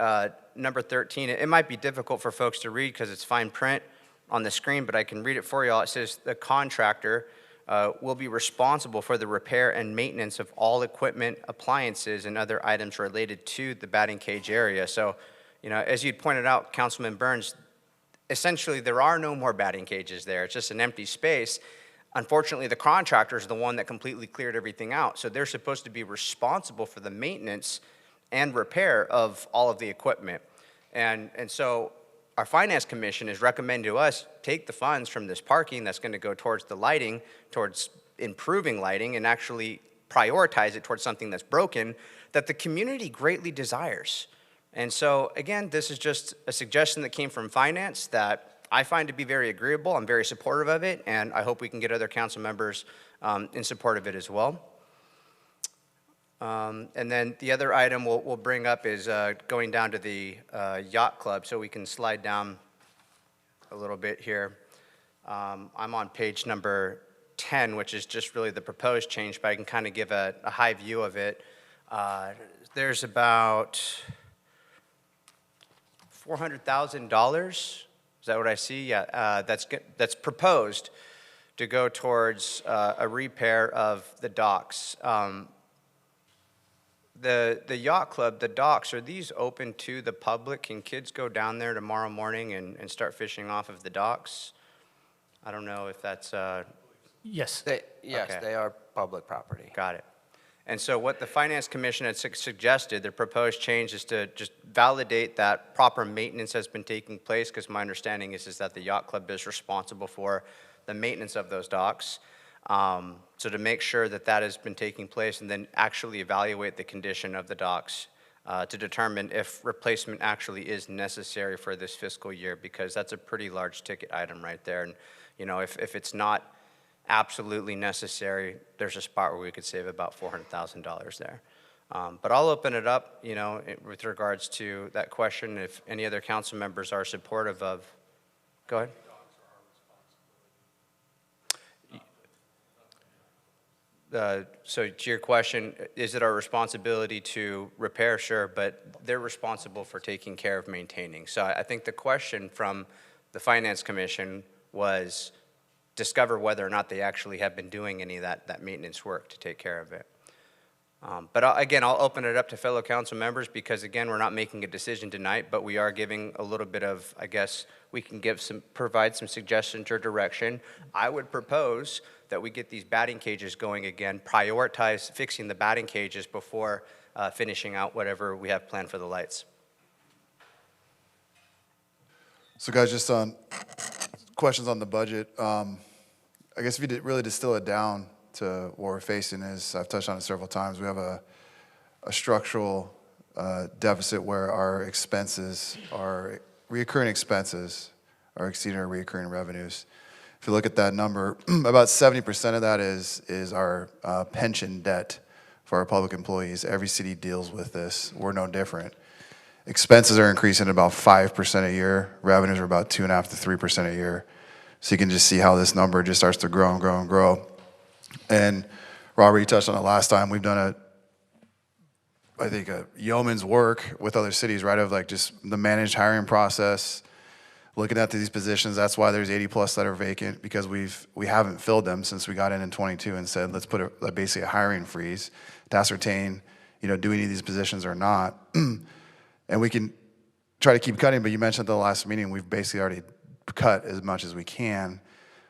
number 13, it might be difficult for folks to read because it's fine print on the screen, but I can read it for you all. It says the contractor will be responsible for the repair and maintenance of all equipment, appliances, and other items related to the batting cage area. So, as you pointed out, Councilman Burns, essentially there are no more batting cages there. It's just an empty space. Unfortunately, the contractor is the one that completely cleared everything out. So they're supposed to be responsible for the maintenance and repair of all of the equipment. And so our Finance Commission is recommending to us take the funds from this parking that's going to go towards the lighting, towards improving lighting, and actually prioritize it towards something that's broken that the community greatly desires. And so, again, this is just a suggestion that came from Finance that I find to be very agreeable. I'm very supportive of it, and I hope we can get other council members in support of it as well. And then the other item we'll bring up is going down to the yacht club, so we can slide down a little bit here. I'm on page number 10, which is just really the proposed change, but I can kind of give a high view of it. There's about $400,000. Is that what I see? Yeah, that's proposed to go towards a repair of the docks. The yacht club, the docks, are these open to the public? Can kids go down there tomorrow morning and start fishing off of the docks? I don't know if that's... Yes. Yes, Okay. they are public property. Got it. And so what the Finance Commission had suggested, the proposed change is to just validate that proper maintenance has been taking place, because my understanding is that the yacht club is responsible for the maintenance of those docks. So to make sure that that has been taking place, and then actually evaluate the condition of the docks to determine if replacement actually is necessary for this fiscal year, because that's a pretty large ticket item right there. And you know, if it's not absolutely necessary, there's a spot where we could save about $400,000 there. But I'll open it up, you know, with regards to that question, if any other council members are supportive of. Go ahead. So to your question, is it our responsibility to repair? Sure, but they're responsible for taking care of maintaining. So I think the question from the Finance Commission was discover whether or not they actually have been doing any of that maintenance work to take care of it. But again, I'll open it up to fellow council members, because again, we're not making a decision tonight, but we are giving a little bit of, I guess, we can provide some suggestions or direction. I would propose that we get these batting cages going again, prioritize fixing the batting cages before finishing out whatever we have planned for the lights. So guys, just on questions on the budget, I guess if you really distill it down to what we're facing is, I've touched on it several times, we have a structural deficit where our expenses, our recurring expenses are exceeding our recurring revenues. If you look at that number, about 70% of that is our pension debt for our public employees. Every city deals with this. We're no different. Expenses are increasing at about 5% a year. Revenues are about 2.5% to 3% a year. So you can just see how this number just starts to grow and grow and grow. And Robert, you touched on it last time. We've done I think a yeoman's work with other cities, right? Of like just the managed hiring process, looking at these positions. That's why there's 80 plus that are vacant, because we haven't filled them since we got in 22 and said, let's put basically a hiring freeze to ascertain, you know, do we need these positions or not? And we can try to keep cutting, but you mentioned at the last meeting, we've basically already cut as much as we can.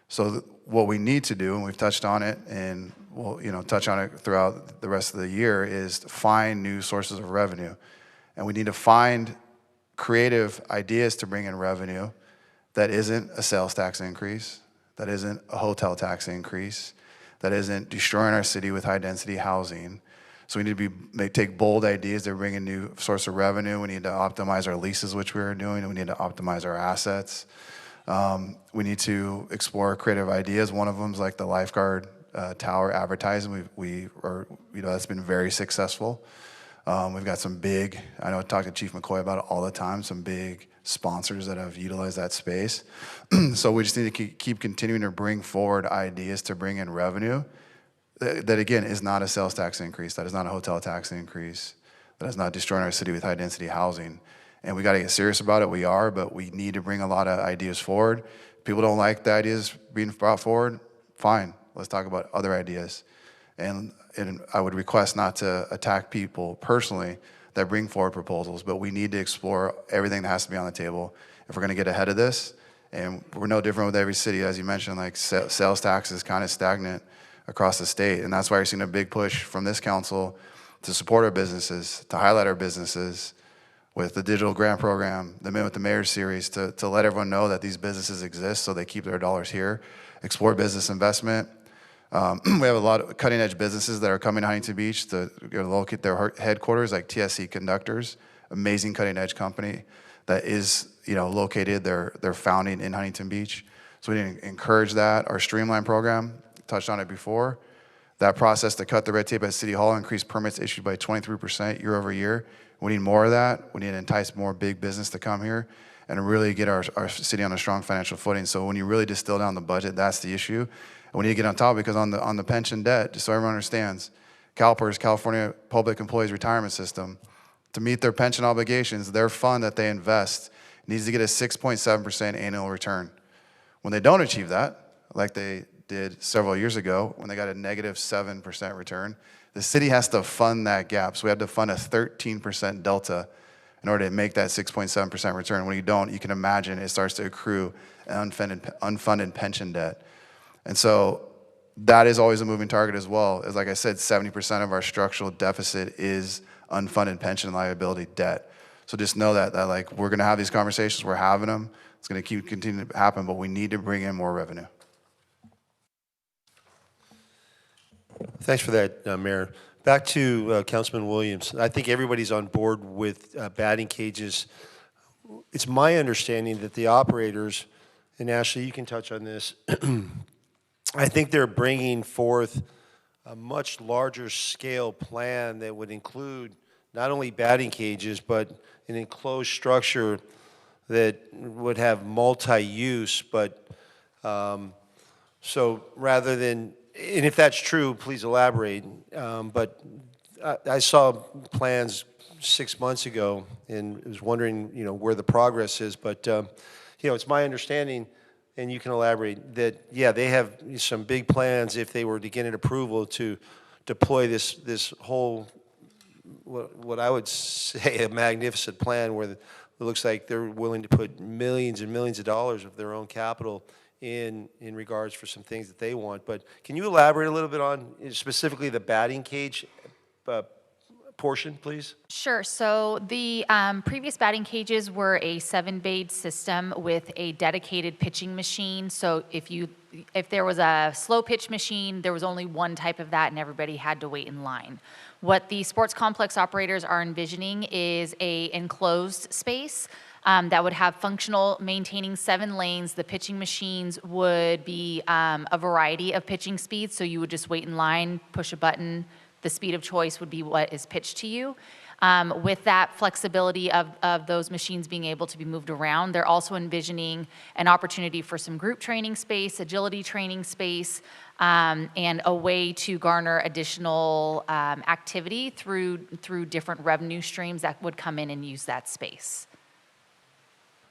So what we need to do, and we've touched on it, and we'll, you know, touch on it throughout the rest of the year, is to find new sources of revenue. And we need to find creative ideas to bring in revenue that isn't a sales tax increase, that isn't a hotel tax increase, that isn't destroying our city with high density housing. So we need to take bold ideas to bring in new source of revenue. We need to optimize our leases, which we are doing. We need to optimize our assets. We need to explore creative ideas. One of them is like the lifeguard tower advertising. We are, you know, that's been very successful. We've got some big, I know I talk to Chief McCoy about it all the time, some big sponsors that have utilized that space. So we just need to keep continuing to bring forward ideas to bring in revenue that again is not a sales tax increase, that is not a hotel tax increase, that is not destroying our city with high density housing. And we got to get serious about it. We are, but we need to bring a lot of ideas forward. People don't like the ideas being brought forward. Fine, let's talk about other ideas. And I would request not to attack people personally that bring forward proposals, but we need to explore everything that has to be on the table if we're going to get ahead of this. And we're no different with every city, as you mentioned, like sales tax is kind of stagnant across the state. And that's why you're seeing a big push from this council to support our businesses, to highlight our businesses, with the digital grant program, the Men with the Mayor series, to let everyone know that these businesses exist so they keep their dollars here, explore business investment. We have a lot of cutting edge businesses that are coming to Huntington Beach to locate their headquarters, like TSC Conductors, amazing cutting edge company that is located their founding in Huntington Beach. So we need to encourage that. Our Streamline program, touched on it before. That process to cut the red tape at City Hall increased permits issued by 23% year over year. We need more of that. We need to entice more big business to come here and really get our city on a strong financial footing. So when you really distill down the budget, that's the issue. And we need to get on top because on the pension debt, just so everyone understands, CalPERS, California Public Employees Retirement System, to meet their pension obligations, their fund that they invest needs to get a 6.7% annual return. When they don't achieve that, like they did several years ago when they got a negative 7% return, the city has to fund that gap. So we had to fund a 13% delta in order to make that 6.7% return. When you don't, you can imagine it starts to accrue an unfunded pension debt. And so that is always a moving target as well. As like I said, 70% of our structural deficit is unfunded pension liability debt. So just know that like we're gonna have these conversations, we're having them, it's gonna continue to happen, but we need to bring in more revenue. Thanks for that, Mayor. Back to Councilman Williams. I think everybody's on board with batting cages. It's my understanding that the operators, and Ashley, you can touch on this, I think they're bringing forth a much larger scale plan that would include not only batting cages, but an enclosed structure that would have multi-use, but so rather than, and if that's true, please elaborate. But I saw plans 6 months ago and was wondering, where the progress is. But it's my understanding, and you can elaborate, that yeah, they have some big plans if they were to get an approval to deploy this whole, what I would say, a magnificent plan where it looks like they're willing to put millions and millions of dollars of their own capital in regards for some things that they want. But can you elaborate a little bit on specifically the batting cage portion, please? Sure. So the previous batting cages were a 7-bayed system with a dedicated pitching machine. So if there was a slow pitch machine, there was only one type of that, and everybody had to wait in line. What the sports complex operators are envisioning is a enclosed space that would have functional, maintaining 7 lanes. The pitching machines would be a variety of pitching speeds, so you would just wait in line, push a button, the speed of choice would be what is pitched to you. With that flexibility of those machines being able to be moved around, they're also envisioning an opportunity for some group training space, agility training space, and a way to garner additional activity through different revenue streams that would come in and use that space.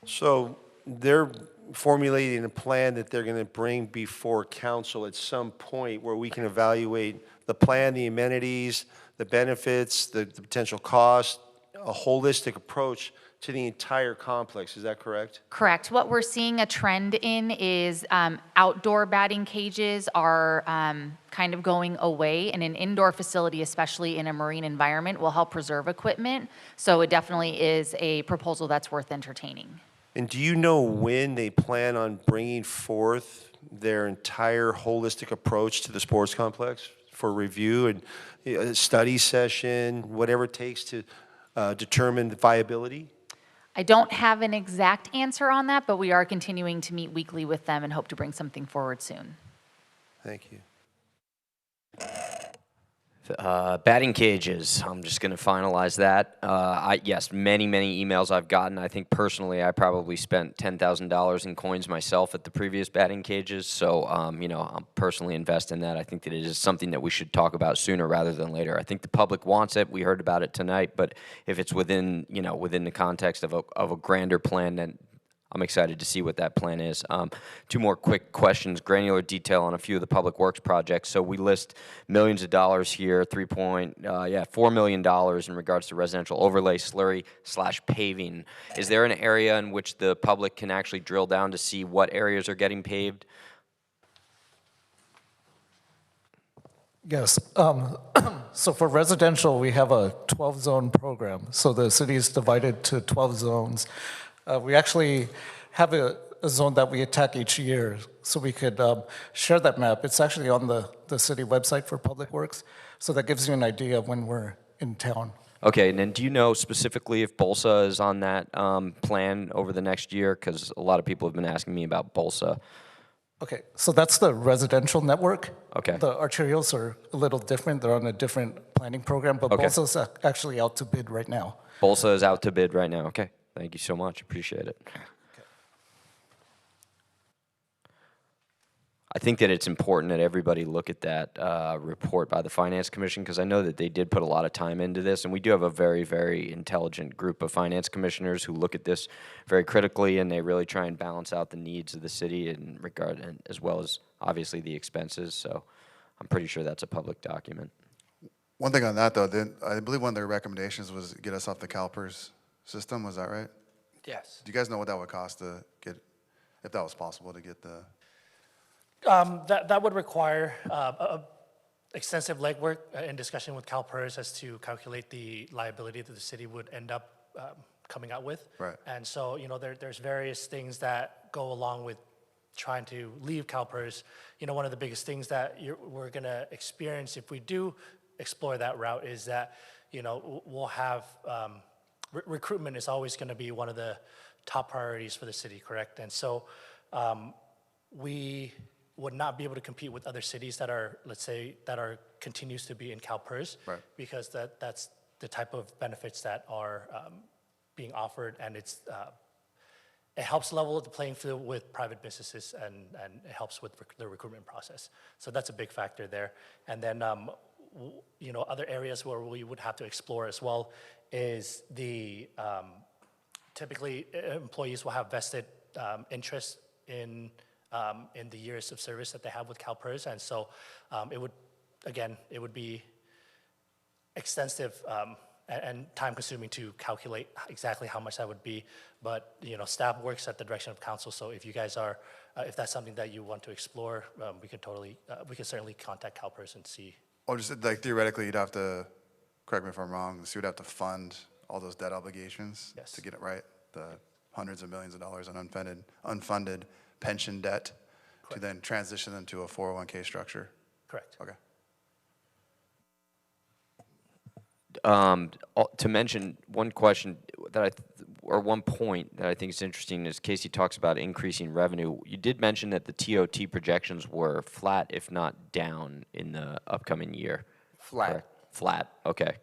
So they're formulating a plan that they're going to bring before council at some point where we can evaluate the plan, the amenities, the benefits, the potential cost, a holistic approach to the entire complex. Is that correct? Correct. What we're seeing a trend in is outdoor batting cages are kind of going away, and an indoor facility, especially in a marine environment, will help preserve equipment. So it definitely is a proposal that's worth entertaining. And do you know when they plan on bringing forth their entire holistic approach to the sports complex for review and a study session, whatever it takes to determine the viability? I don't have an exact answer on that, but we are continuing to meet weekly with them and hope to bring something forward soon. Thank you. Batting cages, I'm just going to finalize that. Yes, many emails I've gotten. I think personally I probably spent $10,000 in coins myself at the previous batting cages. So, I'll personally invest in that. I think that it is something that we should talk about sooner rather than later. I think the public wants it. We heard about it tonight. But if it's within the context of a grander plan, then I'm excited to see what that plan is. 2 more quick questions, granular detail on a few of the public works projects. So we list millions of dollars here, $4 million in regards to residential overlay, slurry / paving. Is there an area in which the public can actually drill down to see what areas are getting paved? Yes. So for residential, we have a 12-zone program. So the city is divided to 12 zones. We actually have a zone that we attack each year, so we could share that map. It's actually on the city website for Public Works, so that gives you an idea of when we're in town. Okay, and then do you know specifically if BOLSA is on that plan over the next year? Because a lot of people have been asking me about BOLSA. Okay, so that's the residential network. Okay. The arterials are a little different. They're on a different planning program, but Okay. BOLSA's actually out to bid right now. BOLSA is out to bid right now. Okay, thank you so much. Appreciate it. I think that it's important that everybody look at that report by the Finance Commission, because I know that they did put a lot of time into this, and we do have a very, very intelligent group of finance commissioners who look at this very critically, and they really try and balance out the needs of the city in regard, and as well as obviously the expenses. So I'm pretty sure that's a public document. One thing on that, though, I believe one of their recommendations was get us off the CalPERS system. Was that right? Yes. Do you guys know what that would cost to get, if that was possible, to get the... That would require extensive legwork in discussion with CalPERS as to calculate the liability that the city would end up coming out with. Right. And so, you know, there's various things that go along with trying to leave CalPERS. You know, one of the biggest things that we're going to experience if we do explore that route is that, you know, we'll have recruitment is always going to be one of the top priorities for the city, correct? And so we would not be able to compete with other cities that are, let's say, continues to be in CalPERS, Right. because that's the type of benefits that are being offered, and it helps level the playing field with private businesses, and it helps with the recruitment process. So that's a big factor there. And then, you know, other areas where we would have to explore as well is typically employees will have vested interest in the years of service that they have with CalPERS, and so it would be extensive and time-consuming to calculate exactly how much that would be. But you know, staff works at the direction of council. So if you guys are, if that's something that you want to explore, we could certainly contact CalPERS and see. Or just like theoretically, you'd have to, correct me if I'm wrong, so you'd have to fund all those debt obligations to get it right, the hundreds of millions of dollars in unfunded pension debt, to then transition them to a 401k structure. Correct. Okay. To mention one question that or one point that I think is interesting is Casey talks about increasing revenue. You did mention that the TOT projections were flat, if not down, in the upcoming year. Flat. Correct? Flat. Okay.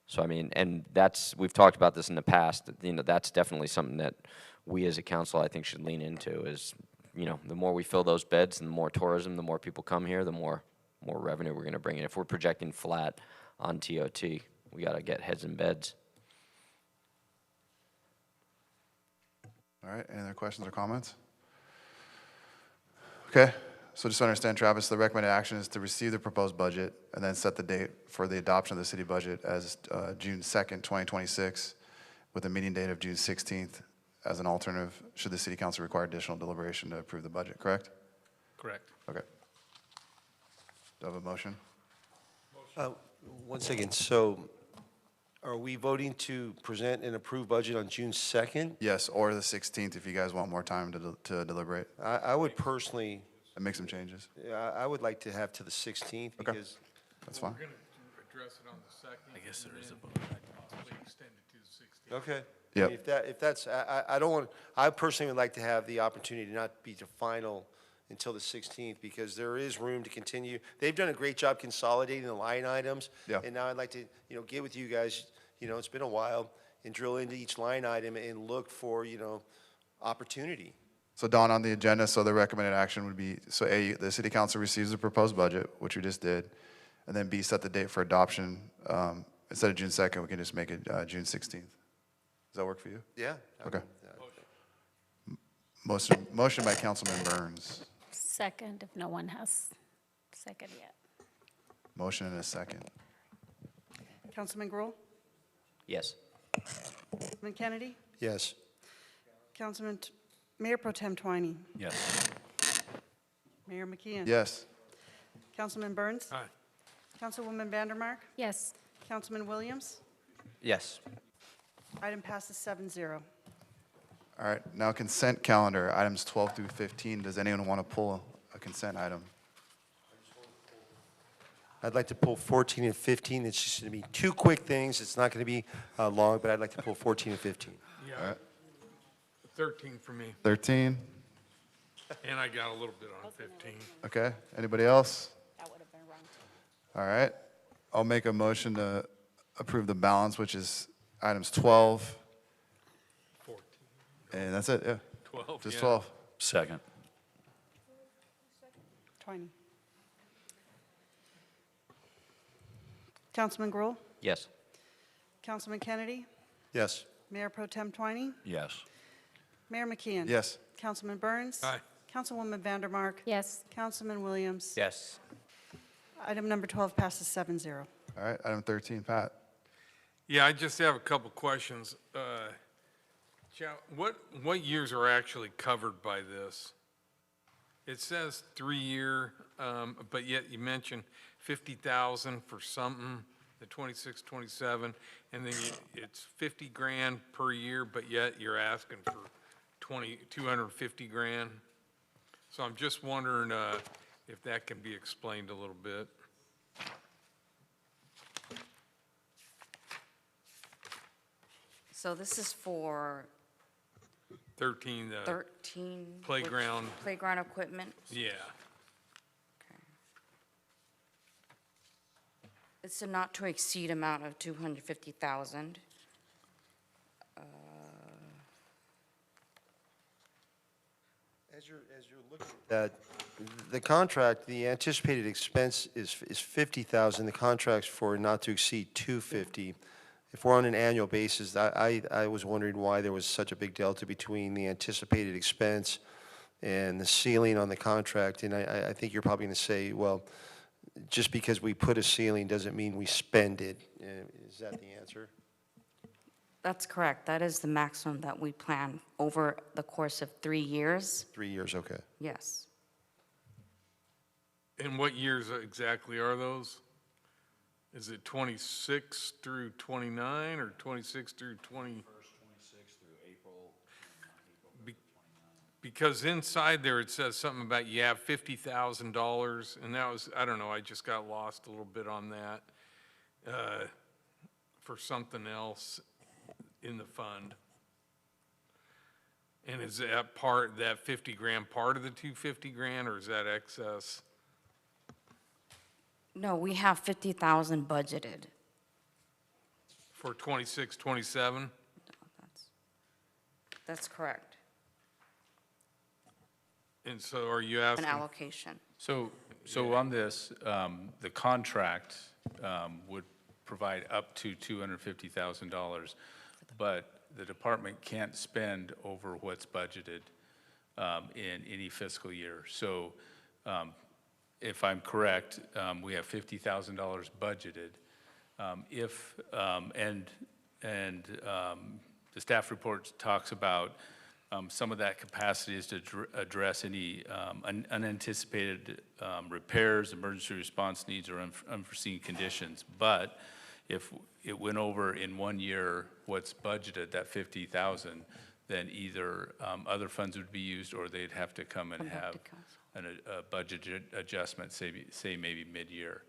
So I mean, and we've talked about this in the past. You know, that's definitely something that we as a council, I think, should lean into. Is, you know, the more we fill those beds and the more tourism, the more people come here, the more revenue we're going to bring in. If we're projecting flat on TOT, we got to get heads in beds. All right, any other questions or comments? Okay, so just to understand, Travis, the recommended action is to receive the proposed budget and then set the date for the adoption of the city budget as June 2nd, 2026, with a meeting date of June 16th as an alternative, should the city council require additional deliberation to approve the budget, correct? Correct. Okay. Do I have a motion? One second. So are we voting to present and approve budget on June 2nd? Yes, or the 16th if you guys want more time to deliberate. I would personally, And make some changes. I would like to have to the 16th because That's fine. We're going to address it on the 2nd. I guess there is a vote. Possibly extend it to the 16th. Okay. Yep. If that's, I don't want, I personally would like to have the opportunity to not be to final until the 16th, because there is room to continue. They've done a great job consolidating the line items. Yeah. And now I'd like to, you know, get with you guys, you know, it's been a while, and drill into each line item and look for, you know, opportunity. So Don, on the agenda, so the recommended action would be, so A, the city council receives the proposed budget, which we just did, and then B, set the date for adoption. Instead of June 2nd, we can just make it June 16th. Does that work for you? Yeah. Okay. Motion by Councilman Burns. Second, if no one has second yet. Motion and a second. Councilman Gruhl? Yes. Councilman Kennedy? Yes. Mayor Pro Tem Twiney? Yes. Mayor McKeon? Yes. Councilman Burns? Aye. Councilwoman Vandermark? Yes. Councilman Williams? Yes. Item passes 7-0. All right, now consent calendar, items 12 through 15. Does anyone want to pull a consent item? I'd like to pull 14 and 15. It's just going to be two quick things. It's not going to be long, but I'd like to pull 14 and 15. Yeah. All right. 13 for me. 13, And I got a little bit on 15. okay. Anybody else? All right. I'll make a motion to approve the balance, which is items 12. 14. And that's it, yeah. 12, Just yeah. 12. Second. Twining. Councilman Gruhl? Yes. Councilman Kennedy? Yes. Mayor Pro Tem Twining? Yes. Mayor McKeon? Yes. Councilman Burns? Aye. Councilwoman Vandermark? Yes. Councilman Williams? Yes. Item number 12 passes 7-0. All right, item 13, Pat. Yeah, I just have a couple questions. Chow, what years are actually covered by this? It says 3-year, but yet you mentioned 50,000 for something, the 26, 27, and then it's 50 grand per year, but yet you're asking for 250 grand. So I'm just wondering if that can be explained a little bit. So this is for 13, the 13. playground. Playground equipment. Yeah. It's a not to exceed amount of 250,000. As you're looking at that, the contract, the anticipated expense is 50,000. The contract's for not to exceed 250. If we're on an annual basis, I was wondering why there was such a big delta between the anticipated expense and the ceiling on the contract. And I think you're probably going to say, well, just because we put a ceiling doesn't mean we spend it. Is that the answer? That's correct. That is the maximum that we plan over the course of 3 years. 3 years, okay. Yes. And what years exactly are those? Is it 26 through 29 or 26 through 20? First 26 through April. Because inside there it says something about you have $50,000, and that was, I don't know, I just got lost a little bit on that for something else in the fund. And is that part, that 50 grand part of the 250 grand, or is that excess? No, we have 50,000 budgeted. For 26, 27? That's correct. And so are you An asking? allocation. So on this, the contract would provide up to $250,000, but the department can't spend over what's budgeted in any fiscal year. So if I'm correct, we have $50,000 budgeted. The staff report talks about some of that capacity is to address any unanticipated repairs, emergency response needs, or unforeseen conditions. But if it went over in 1 year what's budgeted, that 50,000, then either other funds would be used, or they'd have to come and have a budget adjustment, say maybe mid-year.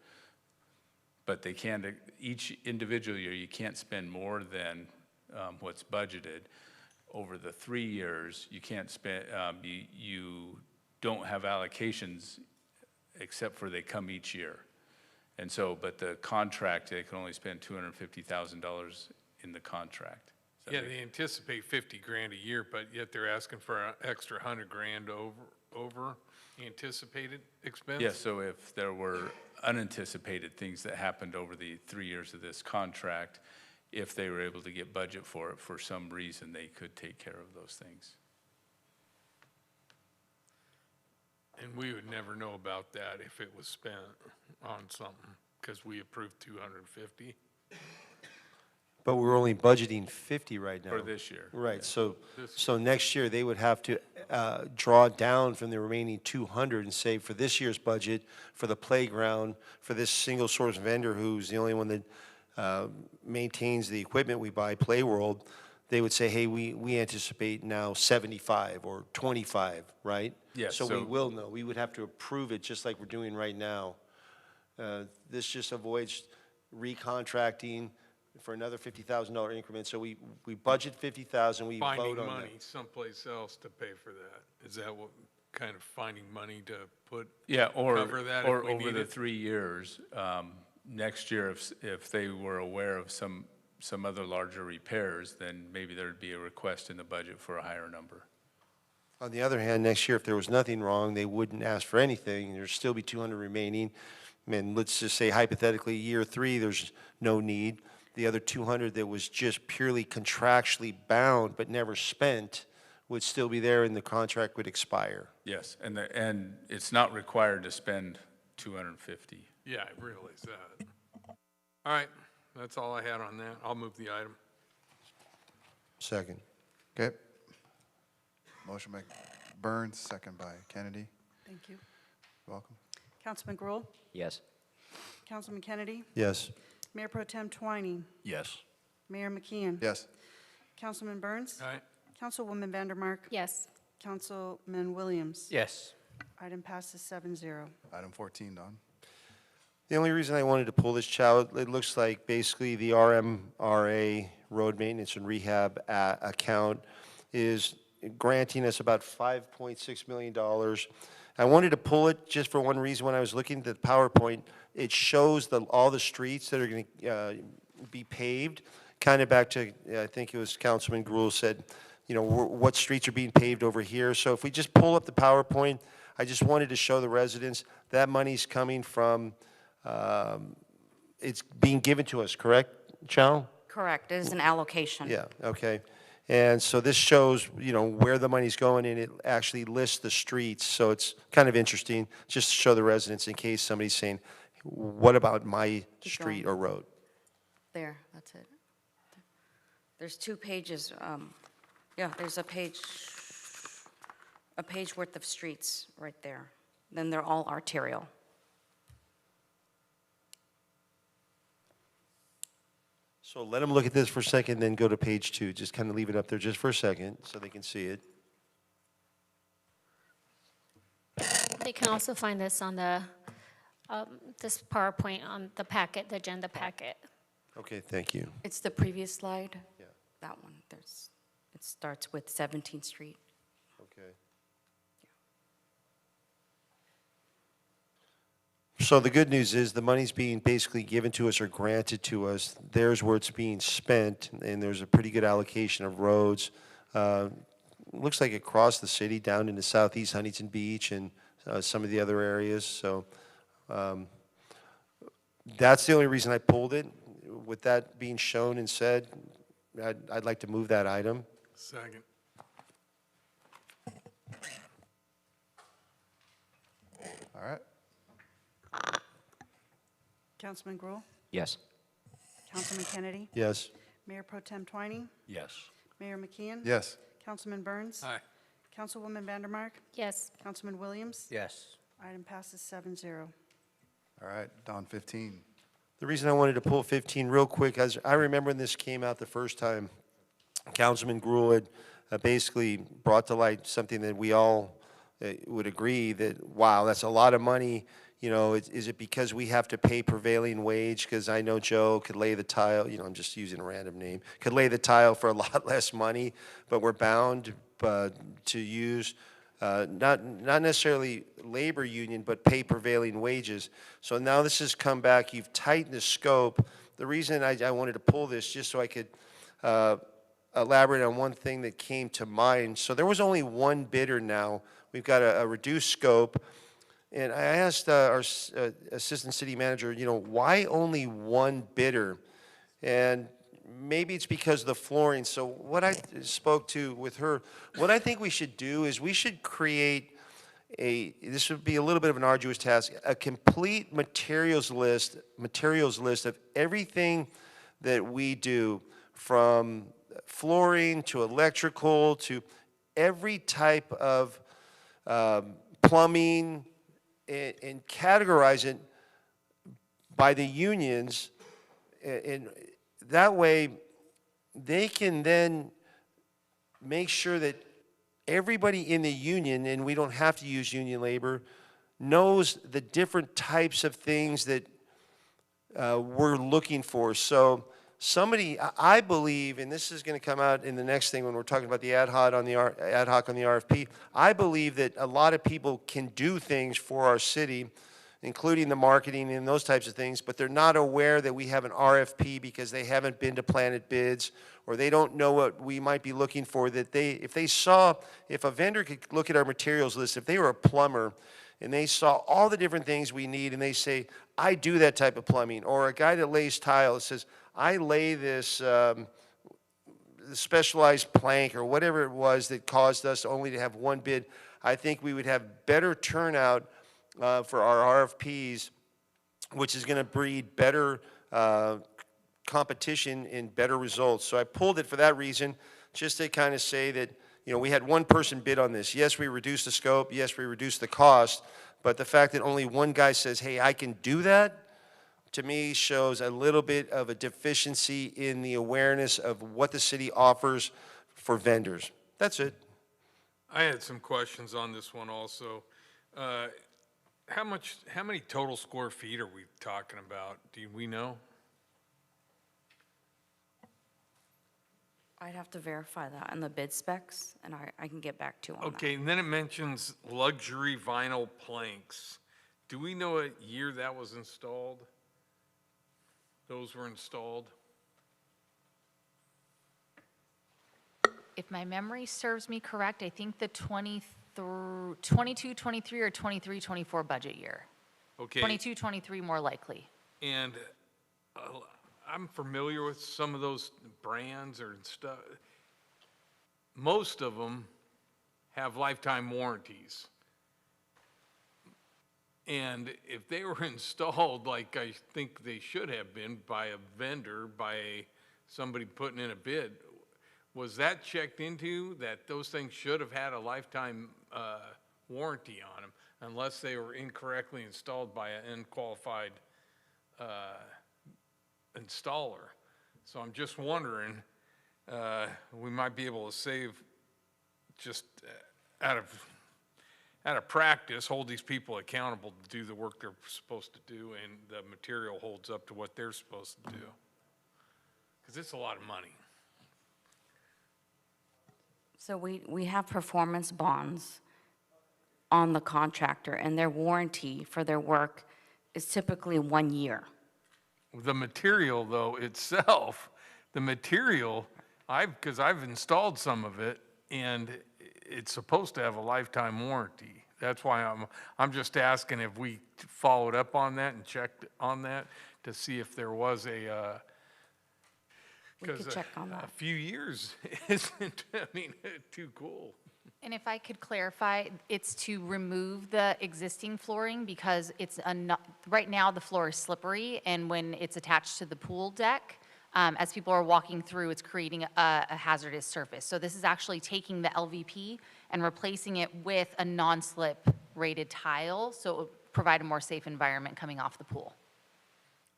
But they can't, each individual year, you can't spend more than what's budgeted. Over the 3 years, you can't spend, you don't have allocations except for they come each year. And so, but the contract, they can only spend $250,000 in the contract. Yeah, they anticipate 50 grand a year, but yet they're asking for an extra 100 grand over anticipated expense? Yeah, so if there were unanticipated things that happened over the 3 years of this contract, if they were able to get budget for it for some reason, they could take care of those things. And we would never know about that if it was spent on something, because we approved 250. But we're only budgeting 50 right now. For this year. Right, so next year, they would have to draw down from the remaining 200 and say, for this year's budget, for the playground, for this single source vendor who's the only one that maintains the equipment we buy, Playworld, they would say, hey, we anticipate now 75 or 25, right? Yes, So we so- will know. We would have to approve it just like we're doing right now. This just avoids recontracting for another $50,000 increment. So we budget 50,000, we vote Finding on money that. someplace else to pay for that. Is that what, kind of finding money to put, Yeah, or, cover that or if we over need the it? 3 years, next year, if they were aware of some other larger repairs, then maybe there'd be a request in the budget for a higher number. On the other hand, next year, if there was nothing wrong, they wouldn't ask for anything. There'd still be 200 remaining. And let's just say hypothetically, year 3, there's no need. The other 200 that was just purely contractually bound but never spent would still be there and the contract would expire. Yes, and it's not required to spend 250. Yeah, I realize that. All right, that's all I had on that. I'll move the item. Second. Okay. Motion by Burns, second by Kennedy. Thank you. You're welcome. Councilman Gruhl? Yes. Councilman Kennedy? Yes. Mayor Pro Tem Twining? Yes. Mayor McKeon? Yes. Councilman Burns? All right. Councilwoman Vandermark? Yes. Councilman Williams? Yes. Item passes 7-0. Item 14, Don. The only reason I wanted to pull this, Chow, it looks like basically the RMRA, Road Maintenance and Rehab account, is granting us about $5.6 million. I wanted to pull it just for one reason. When I was looking at the PowerPoint, it shows all the streets that are going to be paved, kind of back to, I think it was Councilman Gruhl said, you know, what streets are being paved over here. So if we just pull up the PowerPoint, I just wanted to show the residents that money's coming from, it's being given to us, correct, Chow? Correct, it is an allocation. Yeah, okay. And so this shows, you know, where the money's going, and it actually lists the streets. So it's kind of interesting, just to show the residents in case somebody's saying, what about my street or road? There, that's it. There's 2 pages, yeah, there's a page worth of streets right there. Then they're all arterial. So let them look at this for a second, then go to page 2. Just kind of leave it up there just for a second so they can see it. They can also find this on the, this PowerPoint on the packet, the agenda packet. Okay, thank you. It's the previous slide. Yeah. That one, it starts with 17th Street. Okay. So the good news is the money's being basically given to us or granted to us. There's where it's being spent, and there's a pretty good allocation of roads. Looks like across the city, down into southeast Huntington Beach and some of the other areas. So that's the only reason I pulled it. With that being shown and said, I'd like to move that item. Second. All right. Councilman Gruhl? Yes. Councilman Kennedy? Yes. Mayor Pro Tem Twining? Yes. Mayor McKeon? Yes. Councilman Burns? Aye. Councilwoman Vandermark? Yes. Councilman Williams? Yes. Item passes 7-0. All right, Don 15. The reason I wanted to pull 15 real quick, as I remember when this came out the first time, Councilman Gruhl had basically brought to light something that we all would agree that, wow, that's a lot of money. You know, is it because we have to pay prevailing wage? Because I know Joe could lay the tile, you know, I'm just using a random name, could lay the tile for a lot less money, but we're bound to use not necessarily labor union, but pay prevailing wages. So now this has come back, you've tightened the scope. The reason I wanted to pull this, just so I could elaborate on one thing that came to mind. So there was only one bidder now. We've got a reduced scope. And I asked our assistant city manager, you know, why only one bidder? And maybe it's because of the flooring. So what I spoke to with her, what I think we should do is we should create this would be a little bit of an arduous task, a complete materials list of everything that we do, from flooring to electrical to every type of plumbing, and categorize it by the unions, and that way they can then make sure that everybody in the union, and we don't have to use union labor, knows the different types of things that we're looking for. So somebody, I believe, and this is going to come out in the next thing when we're talking about the ad hoc on the RFP, I believe that a lot of people can do things for our city, including the marketing and those types of things, but they're not aware that we have an RFP because they haven't been to Planet Bids, or they don't know what we might be looking for. That if a vendor could look at our materials list, if they were a plumber and they saw all the different things we need and they say, I do that type of plumbing, or a guy that lays tile that says, I lay this specialized plank or whatever it was that caused us only to have one bid, I think we would have better turnout for our RFPs, which is going to breed better competition and better results. So I pulled it for that reason, just to kind of say that, you know, we had one person bid on this. Yes, we reduced the scope. Yes, we reduced the cost. But the fact that only one guy says, hey, I can do that, to me shows a little bit of a deficiency in the awareness of what the city offers for vendors. That's it. I had some questions on this one also. How many total square feet are we talking about? Do we know? I'd have to verify that in the bid specs, and I can get back to you on that. Okay, and then it mentions luxury vinyl planks. Do we know what year that was installed? Those were installed? If my memory serves me correct, I think the 22, 23, or 23, 24 budget year. Okay. 22, 23 more likely. And I'm familiar with some of those brands or stuff. Most of them have lifetime warranties. And if they were installed like I think they should have been by a vendor, by somebody putting in a bid, was that checked into, that those things should have had a lifetime warranty on them, unless they were incorrectly installed by an unqualified installer? So I'm just wondering, we might be able to save, just out of practice, hold these people accountable to do the work they're supposed to do, and the material holds up to what they're supposed to do. Because it's a lot of money. So we have performance bonds on the contractor, and their warranty for their work is typically 1 year. The material, though, itself, the material, because I've installed some of it, and it's supposed to have a lifetime warranty. That's why I'm just asking if we followed up on that and checked on that to see if there was a, because a few years isn't, I mean, too cool. And if I could clarify, it's to remove the existing flooring because it's right now the floor is slippery, and when it's attached to the pool deck, as people are walking through, it's creating a hazardous surface. So this is actually taking the LVP and replacing it with a non-slip rated tile, so it will provide a more safe environment coming off the pool.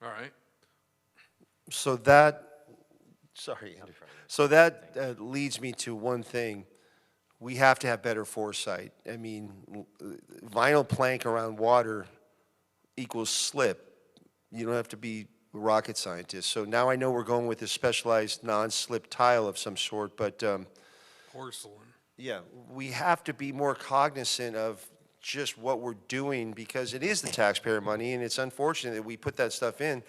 All right. So that, sorry, Andy. So that leads me to one thing. We have to have better foresight. I mean, vinyl plank around water equals slip. You don't have to be a rocket scientist. So now I know we're going with a specialized non-slip tile of some sort, but porcelain. Yeah, we have to be more cognizant of just what we're doing, because it is the taxpayer money, and it's unfortunate that we put that stuff in,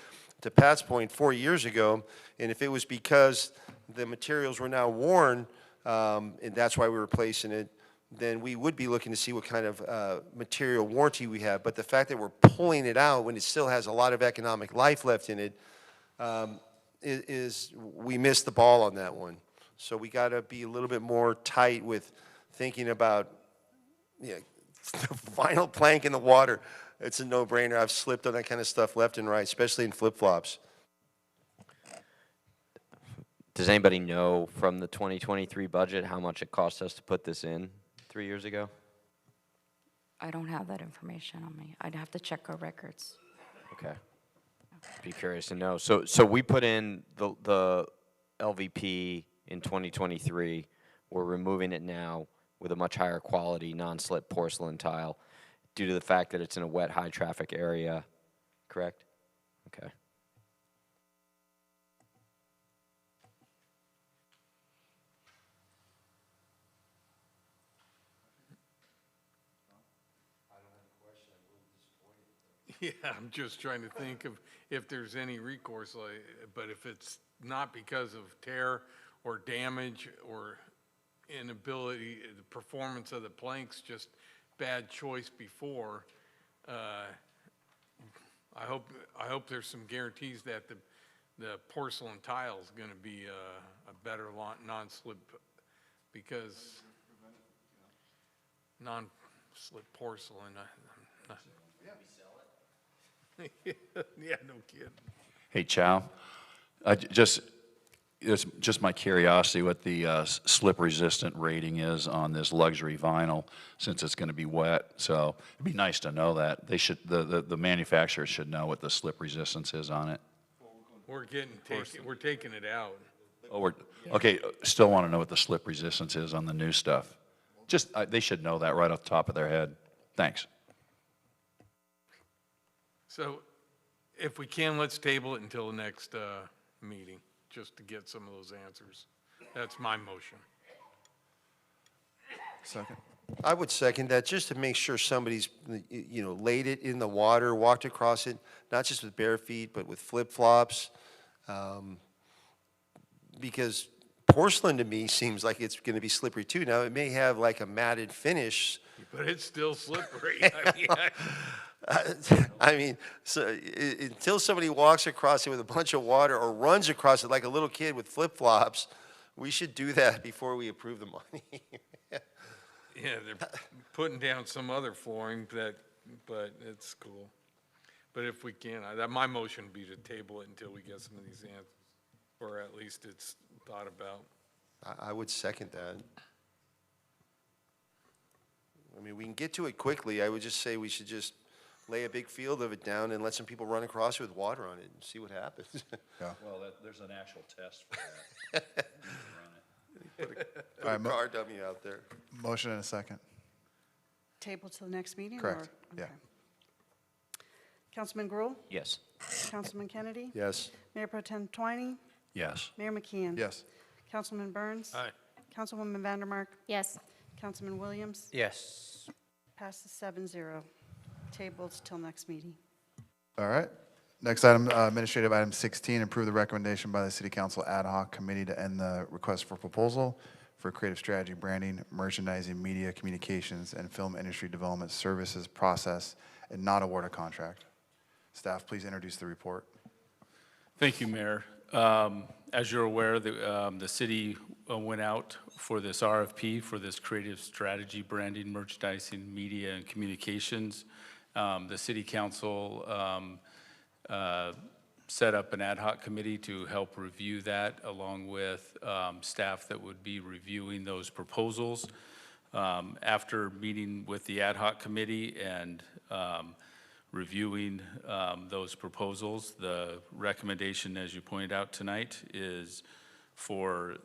to Pat's point, 4 years ago, and if it was because the materials were now worn, and that's why we're replacing it, then we would be looking to see what kind of material warranty we have. But the fact that we're pulling it out when it still has a lot of economic life left in it, we missed the ball on that one. So we got to be a little bit more tight with thinking about, the vinyl plank in the water. It's a no-brainer. I've slipped on that kind of stuff left and right, especially in flip-flops. Does anybody know from the 2023 budget how much it cost us to put this in 3 years ago? I don't have that information on me. I'd have to check our records. Okay. Be curious to know. So we put in the LVP in 2023. We're removing it now with a much higher quality non-slip porcelain tile. due to the fact that it's in a wet, high-traffic area, correct? Okay. Yeah, I'm just trying to think of if there's any recourse, but if it's not because of tear or damage or inability, the performance of the planks, just bad choice before, I hope there's some guarantees that the porcelain tile is going to be a better non-slip, because non-slip porcelain. Yeah, no kidding. Hey, Chow, it's just my curiosity what the slip-resistant rating is on this luxury vinyl, since it's going to be wet. So it'd be nice to know that. They should, the manufacturers should know what the slip resistance is on it. We're taking it out. Oh, okay, still want to know what the slip resistance is on the new stuff. Just, they should know that right off the top of their head. Thanks. So if we can, let's table it until the next meeting, just to get some of those answers. That's my motion. Second. I would second that, just to make sure somebody's, laid it in the water, walked across it, not just with bare feet, but with flip-flops. Because porcelain to me seems like it's going to be slippery too. Now, it may have like a matted finish. But it's still slippery. I mean, so until somebody walks across it with a bunch of water or runs across it like a little kid with flip-flops, we should do that before we approve the money. Yeah, they're putting down some other flooring, but it's cool. But if we can, my motion would be to table it until we get some of these answers, or at least it's thought about. I would second that. I mean, we can get to it quickly. I would just say we should just lay a big field of it down and let some people run across it with water on it and see what happens. Yeah. Well, there's an actual test for that. Put a car dummy out there. Motion and a second. Table till the next meeting? Correct. Or- Yeah. okay. Councilman Gruhl? Yes. Councilman Kennedy? Yes. Mayor Pro Tem Twining? Yes. Mayor McKeon? Yes. Councilman Burns? Aye. Councilwoman Vandermark? Yes. Councilman Williams? Yes. Passes 7-0. Tabled till next meeting. All right. Next item, administrative item 16, approve the recommendation by the City Council Ad Hoc Committee to end the request for proposal for creative strategy, branding, merchandising, media, communications, and film industry development services process and not award a contract. Staff, please introduce the report. Thank you, Mayor. As you're aware, the city went out for this RFP for this creative strategy, branding, merchandising, media, and communications. The city council set up an ad hoc committee to help review that, along with staff that would be reviewing those proposals. After meeting with the ad hoc committee and reviewing those proposals, the recommendation, as you pointed out tonight, is for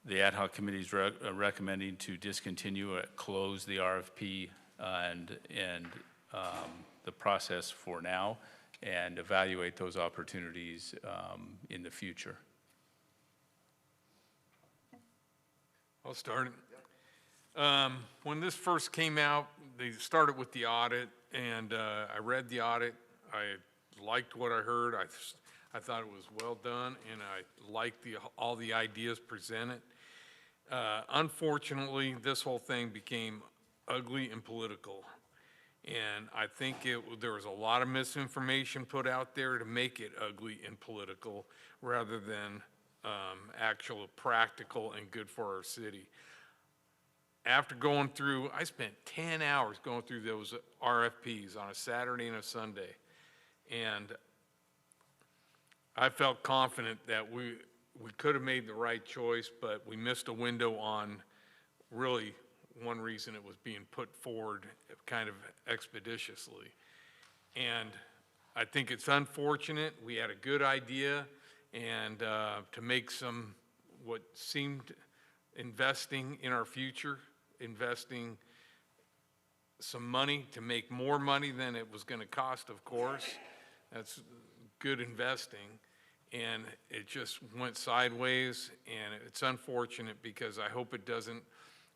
the ad hoc committee's recommending to discontinue or close the RFP and the process for now, and evaluate those opportunities in the future. I'll start it. When this first came out, they started with the audit, and I read the audit. I liked what I heard. I thought it was well done, and I liked all the ideas presented. Unfortunately, this whole thing became ugly and political. And I think there was a lot of misinformation put out there to make it ugly and political rather than actual practical and good for our city. After going through, I spent 10 hours going through those RFPs on a Saturday and a Sunday. And I felt confident that we could have made the right choice, but we missed a window on really one reason it was being put forward kind of expeditiously. And I think it's unfortunate. We had a good idea, and to make some what seemed investing in our future, investing some money to make more money than it was going to cost, of course. That's good investing. And it just went sideways, and it's unfortunate because I hope it doesn't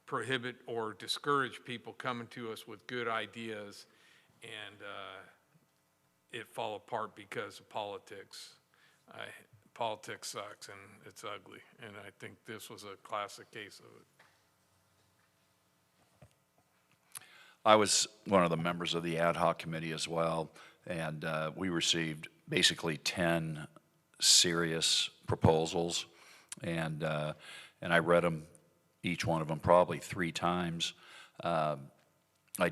prohibit or discourage people coming to us with good ideas and it fall apart because of politics. Politics sucks and it's ugly, and I think this was a classic case of it. I was one of the members of the ad hoc committee as well, and we received basically 10 serious proposals, and I read them, each one of them, probably 3 times. I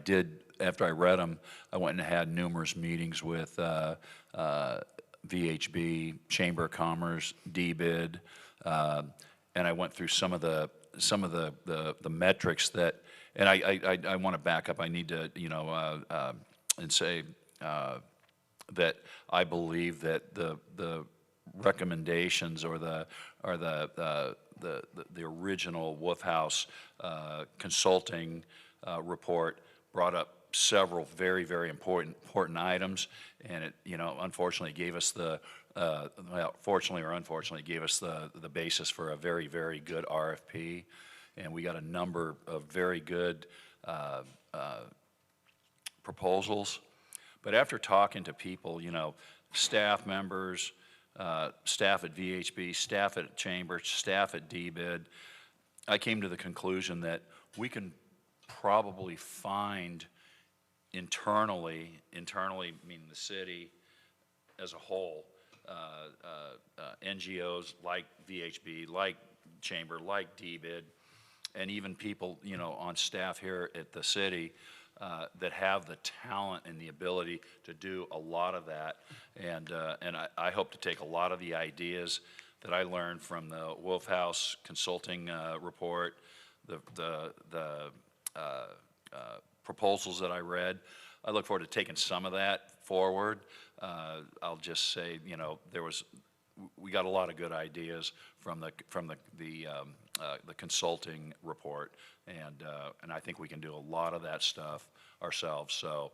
did, after I read them, I went and had numerous meetings with VHB, Chamber of Commerce, DBID, and I went through some of the metrics that, and I want to back up. I need to, and say that I believe that the recommendations or the original Wolf House consulting report brought up several very, very important items, and it, unfortunately gave us fortunately or unfortunately, gave us the basis for a very, very good RFP, and we got a number of very good proposals. But after talking to people, staff members, staff at VHB, staff at Chamber, staff at DBID, I came to the conclusion that we can probably find internally meaning the city as a whole, NGOs like VHB, like Chamber, like DBID, and even people, on staff here at the city that have the talent and the ability to do a lot of that. And I hope to take a lot of the ideas that I learned from the Wolf House consulting report, the proposals that I read. I look forward to taking some of that forward. I'll just say, we got a lot of good ideas from the consulting report, and I think we can do a lot of that stuff ourselves. So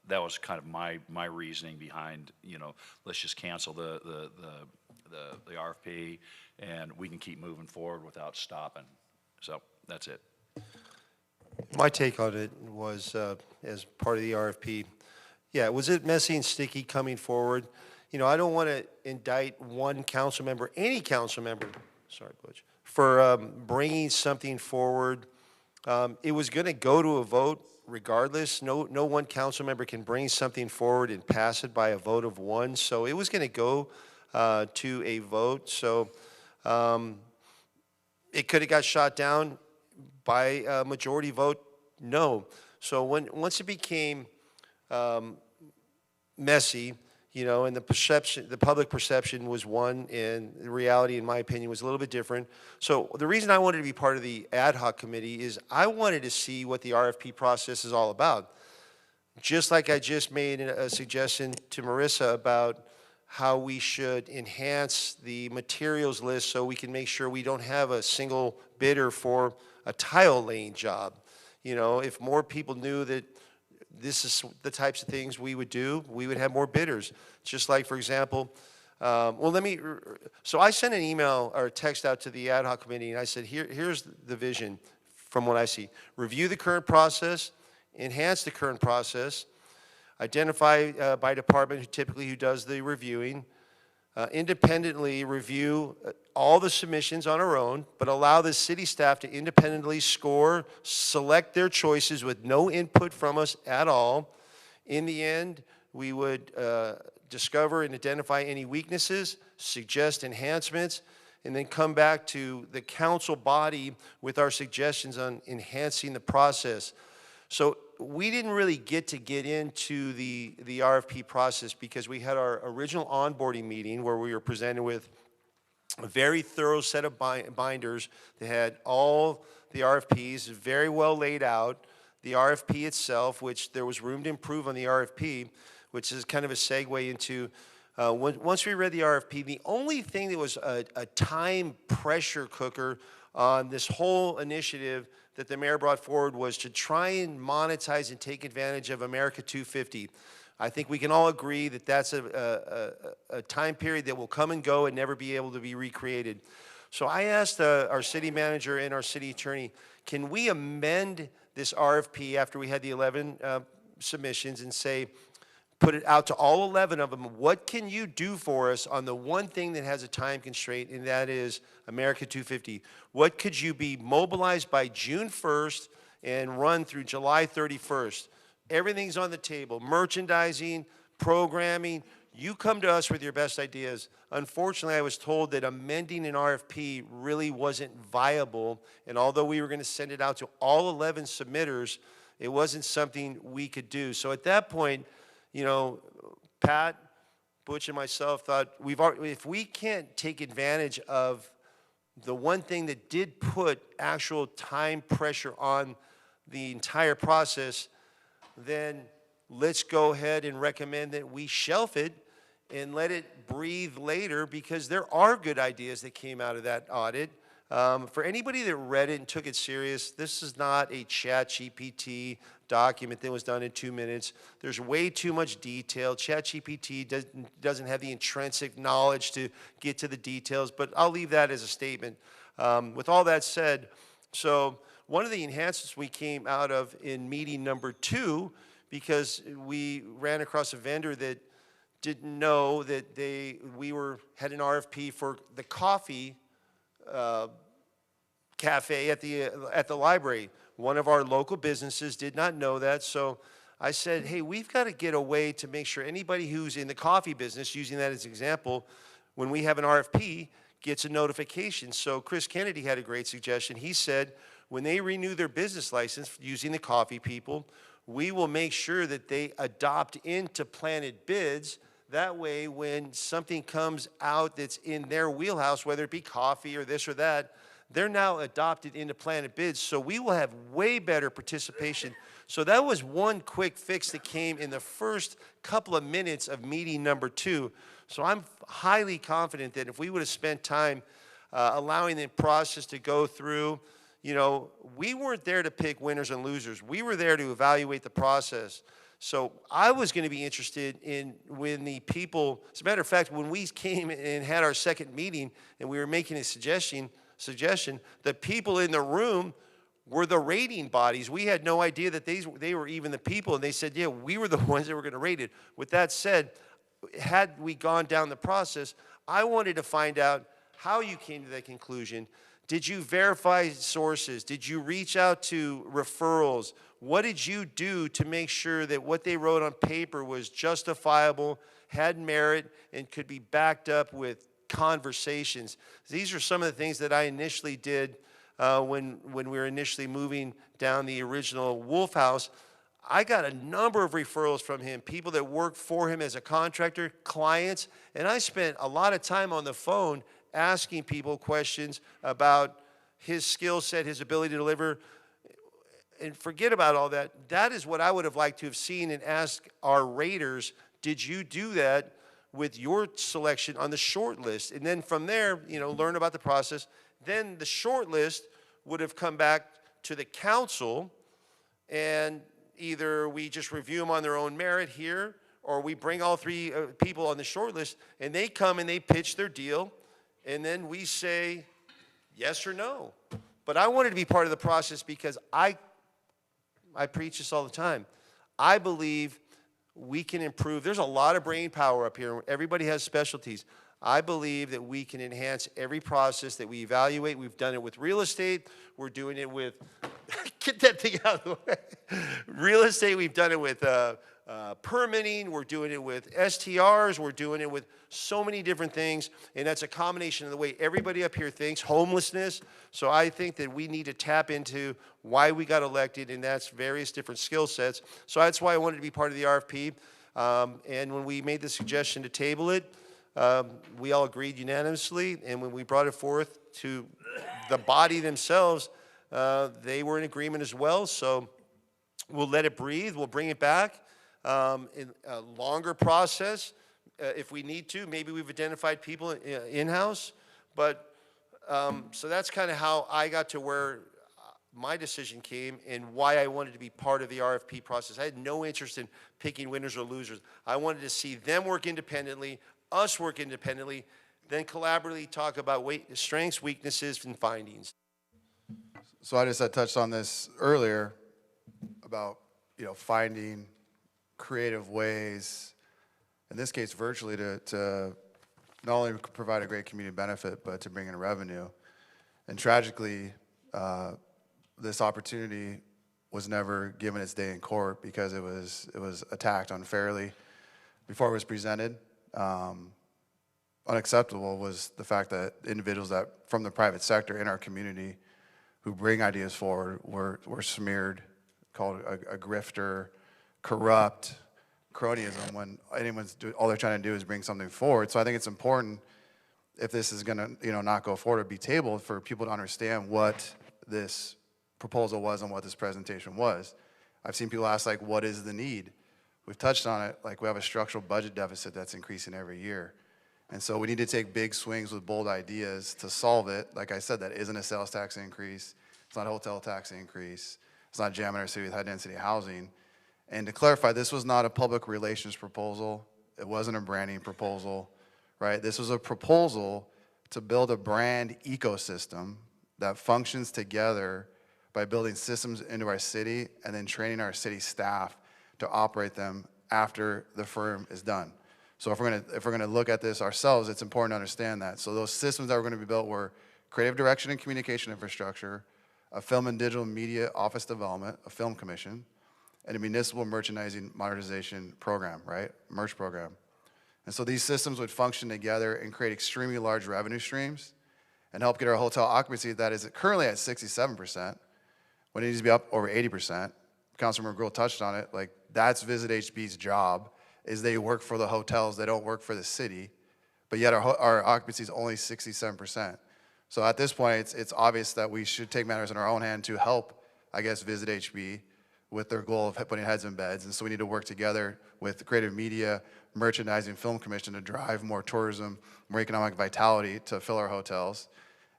that was kind of my reasoning behind, let's just cancel the RFP, and we can keep moving forward without stopping. So that's it. My take on it was, as part of the RFP, yeah, was it messy and sticky coming forward? I don't want to indict one council member, any council member, sorry, Butch, for bringing something forward. It was going to go to a vote regardless. No one council member can bring something forward and pass it by a vote of 1. So it was going to go to a vote. So it could have got shot down by a majority vote, no. So once it became messy, and the public perception was one, and the reality, in my opinion, was a little bit different. So the reason I wanted to be part of the ad hoc committee is I wanted to see what the RFP process is all about. Just like I just made a suggestion to Marissa about how we should enhance the materials list so we can make sure we don't have a single bidder for a tile laying job. If more people knew that this is the types of things we would do, we would have more bidders. Just like, for example, so I sent an email or a text out to the ad hoc committee, and I said, here's the vision from what I see. Review the current process, enhance the current process, identify by department who does the reviewing, independently review all the submissions on our own, but allow the city staff to independently score, select their choices with no input from us at all. In the end, we would discover and identify any weaknesses, suggest enhancements, and then come back to the council body with our suggestions on enhancing the process. So we didn't really get into the RFP process because we had our original onboarding meeting where we were presented with a very thorough set of binders that had all the RFPs very well laid out. The RFP itself, which there was room to improve on the RFP, which is kind of a segue into once we read the RFP, the only thing that was a time pressure cooker on this whole initiative that the mayor brought forward was to try and monetize and take advantage of America 250. I think we can all agree that that's a time period that will come and go and never be able to be recreated. So I asked our city manager and our city attorney, can we amend this RFP after we had the 11 submissions and say, put it out to all 11 of them, what can you do for us on the one thing that has a time constraint, and that is America 250? What could you be mobilized by June 1st and run through July 31st? Everything's on the table, merchandising, programming. You come to us with your best ideas. Unfortunately, I was told that amending an RFP really wasn't viable, and although we were going to send it out to all 11 submitters, it wasn't something we could do. So at that point, you know, Pat, Butch, and myself thought, if we can't take advantage of the one thing that did put actual time pressure on the entire process, then let's go ahead and recommend that we shelf it and let it breathe later, because there are good ideas that came out of that audit. For anybody that read it and took it serious, this is not a ChatGPT document that was done in 2 minutes. There's way too much detail. ChatGPT doesn't have the intrinsic knowledge to get to the details, but I'll leave that as a statement. With all that said, so one of the enhancements we came out of in meeting number 2, because we ran across a vendor that didn't know that we had an RFP for the coffee cafe at the library. One of our local businesses did not know that, so I said, hey, we've got to get a way to make sure anybody who's in the coffee business, using that as an example, when we have an RFP, gets a notification. So Chris Kennedy had a great suggestion. He said, when they renew their business license using the coffee people, we will make sure that they adopt into planted bids. That way, when something comes out that's in their wheelhouse, whether it be coffee or this or that, they're now adopted into planted bids. So we will have way better participation. So that was one quick fix that came in the first couple of minutes of meeting number 2. So I'm highly confident that if we would have spent time allowing the process to go through, you know, we weren't there to pick winners and losers. We were there to evaluate the process. So I was going to be interested in when the people, as a matter of fact, when we came and had our second meeting and we were making a suggestion, the people in the room were the rating bodies. We had no idea that they were even the people, and they said, yeah, we were the ones that were going to rate it. With that said, had we gone down the process, I wanted to find out how you came to that conclusion. Did you verify sources? Did you reach out to referrals? What did you do to make sure that what they wrote on paper was justifiable, had merit, and could be backed up with conversations? These are some of the things that I initially did when we were initially moving down the original Wolf House. I got a number of referrals from him, people that worked for him as a contractor, clients, and I spent a lot of time on the phone asking people questions about his skill set, his ability to deliver, and forget about all that. That is what I would have liked to have seen and asked our raters, did you do that with your selection on the short list? And then from there, you know, learn about the process. Then the short list would have come back to the council, and either we just review them on their own merit here, or we bring all 3 people on the short list, and they come and they pitch their deal, and then we say yes or no. But I wanted to be part of the process because I preach this all the time. I believe we can improve. There's a lot of brain power up here. Everybody has specialties. I believe that we can enhance every process that we evaluate. We've done it with real estate. We're doing it with, get that thing out of the way. Real estate, we've done it with permitting. We're doing it with STRs. We're doing it with so many different things. And that's a combination of the way everybody up here thinks, homelessness. So I think that we need to tap into why we got elected, and that's various different skill sets. So that's why I wanted to be part of the RFP. And when we made the suggestion to table it, we all agreed unanimously, and when we brought it forth to the body themselves, they were in agreement as well. So we'll let it breathe. We'll bring it back in a longer process if we need to. Maybe we've identified people in-house, but So that's kind of how I got to where my decision came and why I wanted to be part of the RFP process. I had no interest in picking winners or losers. I wanted to see them work independently, us work independently, then collaboratively talk about strengths, weaknesses, and findings. So I just had touched on this earlier about, finding creative ways, in this case virtually, to not only provide a great community benefit, but to bring in revenue. And tragically, this opportunity was never given its day in court because it was attacked unfairly before it was presented. Unacceptable was the fact that individuals that from the private sector in our community who bring ideas forward were smeared, called a grifter, corrupt, cronyism, when all they're trying to do is bring something forward. So I think it's important, if this is going to not go forward or be tabled, for people to understand what this proposal was and what this presentation was. I've seen people ask, like, what is the need? We've touched on it, like we have a structural budget deficit that's increasing every year. And so we need to take big swings with bold ideas to solve it. Like I said, that isn't a sales tax increase. It's not a hotel tax increase. It's not jamming our city with high-density housing. And to clarify, this was not a public relations proposal. It wasn't a branding proposal, right? This was a proposal to build a brand ecosystem that functions together by building systems into our city and then training our city staff to operate them after the firm is done. So if we're gonna look at this ourselves, it's important to understand that. So those systems that were gonna be built were creative direction and communication infrastructure, a film and digital media office development, a film commission, and a municipal merchandising modernization program, right? Merch program. And so these systems would function together and create extremely large revenue streams and help get our hotel occupancy that is currently at 67%, when it needs to be up over 80%. Councilmember Gruhl touched on it, like that's Visit HB's job, is they work for the hotels, they don't work for the city, but yet our occupancy is only 67%. So at this point, it's obvious that we should take matters in our own hand to help, I guess, Visit HB with their goal of putting heads in beds. And so we need to work together with the Creative Media, Merchandising, Film Commission to drive more tourism, more economic vitality to fill our hotels.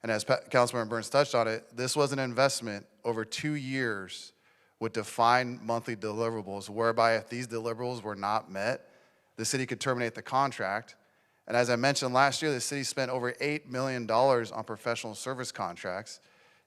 And as Councilmember Burns touched on it, this was an investment over 2 years with defined monthly deliverables, whereby if these deliverables were not met, the city could terminate the contract. And as I mentioned last year, the city spent over $8 million on professional service contracts,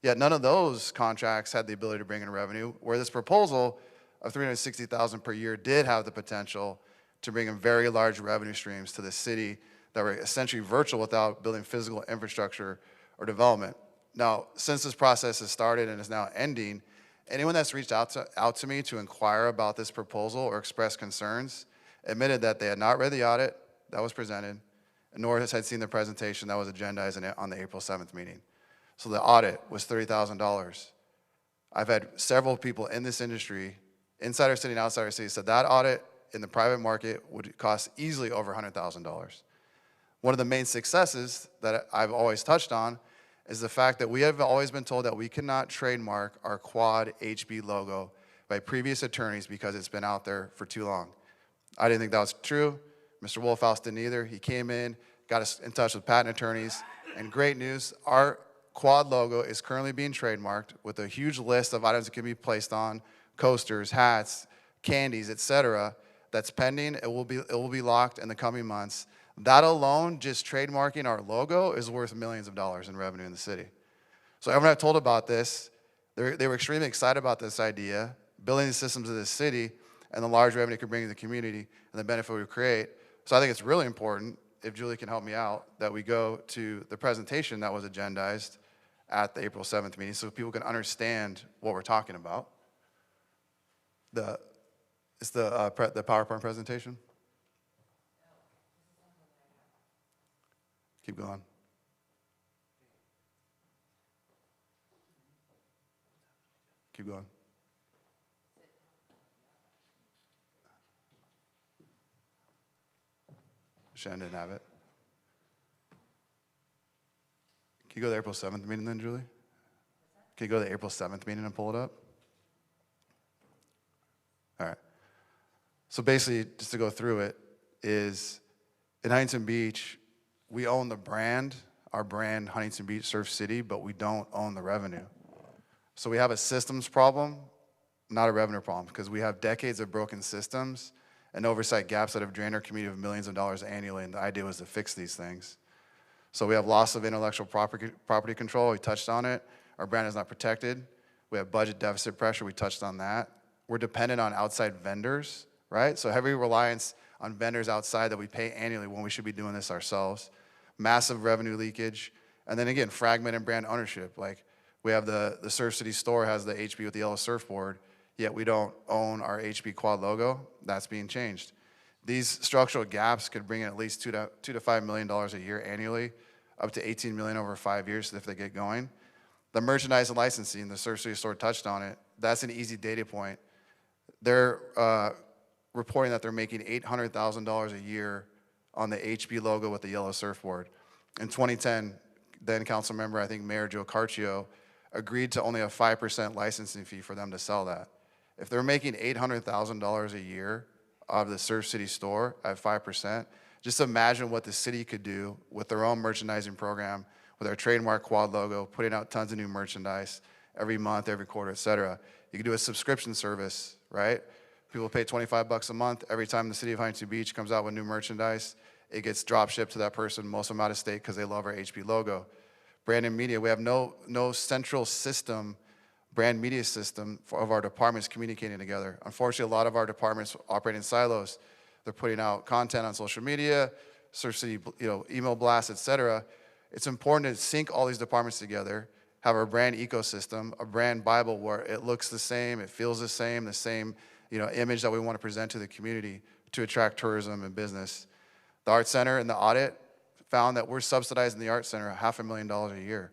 yet none of those contracts had the ability to bring in revenue, where this proposal of $360,000 per year did have the potential to bring in very large revenue streams to the city that were essentially virtual without building physical infrastructure or development. Now, since this process has started and is now ending, anyone that's reached out to me to inquire about this proposal or express concerns admitted that they had not read the audit that was presented, nor had seen the presentation that was agendized on the April 7th meeting. So the audit was $30,000. I've had several people in this industry, inside our city and outside our city, said that audit in the private market would cost easily over $100,000. One of the main successes that I've always touched on is the fact that we have always been told that we cannot trademark our Quad HB logo by previous attorneys because it's been out there for too long. I didn't think that was true. Mr. Wolfhouse didn't either. He came in, got us in touch with patent attorneys, and great news, our Quad logo is currently being trademarked with a huge list of items that can be placed on coasters, hats, candies, etc. That's pending. It will be locked in the coming months. That alone, just trademarking our logo, is worth millions of dollars in revenue in the city. So everyone I've told about this, they were extremely excited about this idea, building the systems of this city, and the large revenue it could bring to the community, and the benefit we would create. So I think it's really important, if Julie can help me out, that we go to the presentation that was agendized at the April 7th meeting so people can understand what we're talking about. It's the PowerPoint presentation? Keep going. Keep going. Shannon didn't have it. Can you go to the April 7th meeting then, Julie? Can you go to the April 7th meeting and pull it up? All right. So basically, just to go through it, is in Huntington Beach, we own the brand our brand Huntington Beach Surf City, but we don't own the revenue. So we have a systems problem, not a revenue problem, because we have decades of broken systems and oversight gaps that have drained our community of millions of dollars annually, and the idea was to fix these things. So we have loss of intellectual property control, we touched on it. Our brand is not protected. We have budget deficit pressure, we touched on that. We're dependent on outside vendors, right? So heavy reliance on vendors outside that we pay annually when we should be doing this ourselves. Massive revenue leakage. And then again, fragmented brand ownership. Like we have the Surf City store has the HB with the yellow surfboard, yet we don't own our HB quad logo. That's being changed. These structural gaps could bring in at least $2 to $5 million a year annually, up to $18 million over 5 years if they get going. The merchandise and licensing, the Surf City store touched on it. That's an easy data point. They're reporting that they're making $800,000 a year on the HB logo with the yellow surfboard. In 2010, then council member, I think Mayor Joe Carcio, agreed to only a 5% licensing fee for them to sell that. If they're making $800,000 a year out of the Surf City store at 5%, just imagine what the city could do with their own merchandising program, with our trademark quad logo, putting out tons of new merchandise every month, every quarter, et cetera. You could do a subscription service, right? People pay $25 a month. Every time the city of Huntington Beach comes out with new merchandise, it gets drop shipped to that person, most of them out of state because they love our HB logo. Brand and media, we have no central system, brand media system of our departments communicating together. Unfortunately, a lot of our departments operate in silos. They're putting out content on social media, Surf City, email blasts, et cetera. It's important to sync all these departments together, have our brand ecosystem, a brand Bible where it looks the same, it feels the same image that we want to present to the community to attract tourism and business. The Art Center in the audit found that we're subsidizing the Art Center $500,000 a year.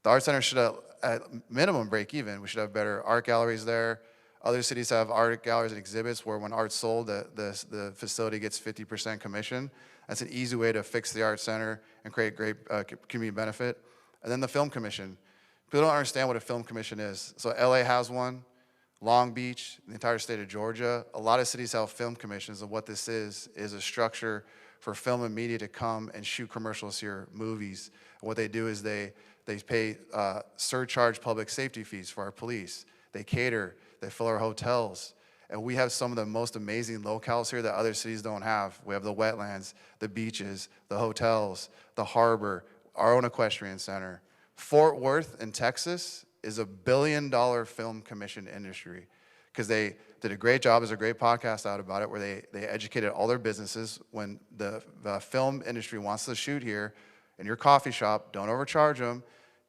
The Art Center should have, at minimum, break even. We should have better art galleries there. Other cities have art galleries and exhibits where when art's sold, the facility gets 50% commission. That's an easy way to fix the Art Center and create great community benefit. And then the Film Commission. People don't understand what a film commission is. So LA has one, Long Beach, the entire state of Georgia. A lot of cities have film commissions, and what this is a structure for film and media to come and shoot commercials here, movies. And what they do is they pay surcharge public safety fees for our police. They cater, they fill our hotels. And we have some of the most amazing locales here that other cities don't have. We have the wetlands, the beaches, the hotels, the harbor, our own equestrian center. Fort Worth in Texas is $1 billion film commission industry because they did a great job. There's a great podcast out about it where they educated all their businesses. When the film industry wants to shoot here in your coffee shop, don't overcharge them,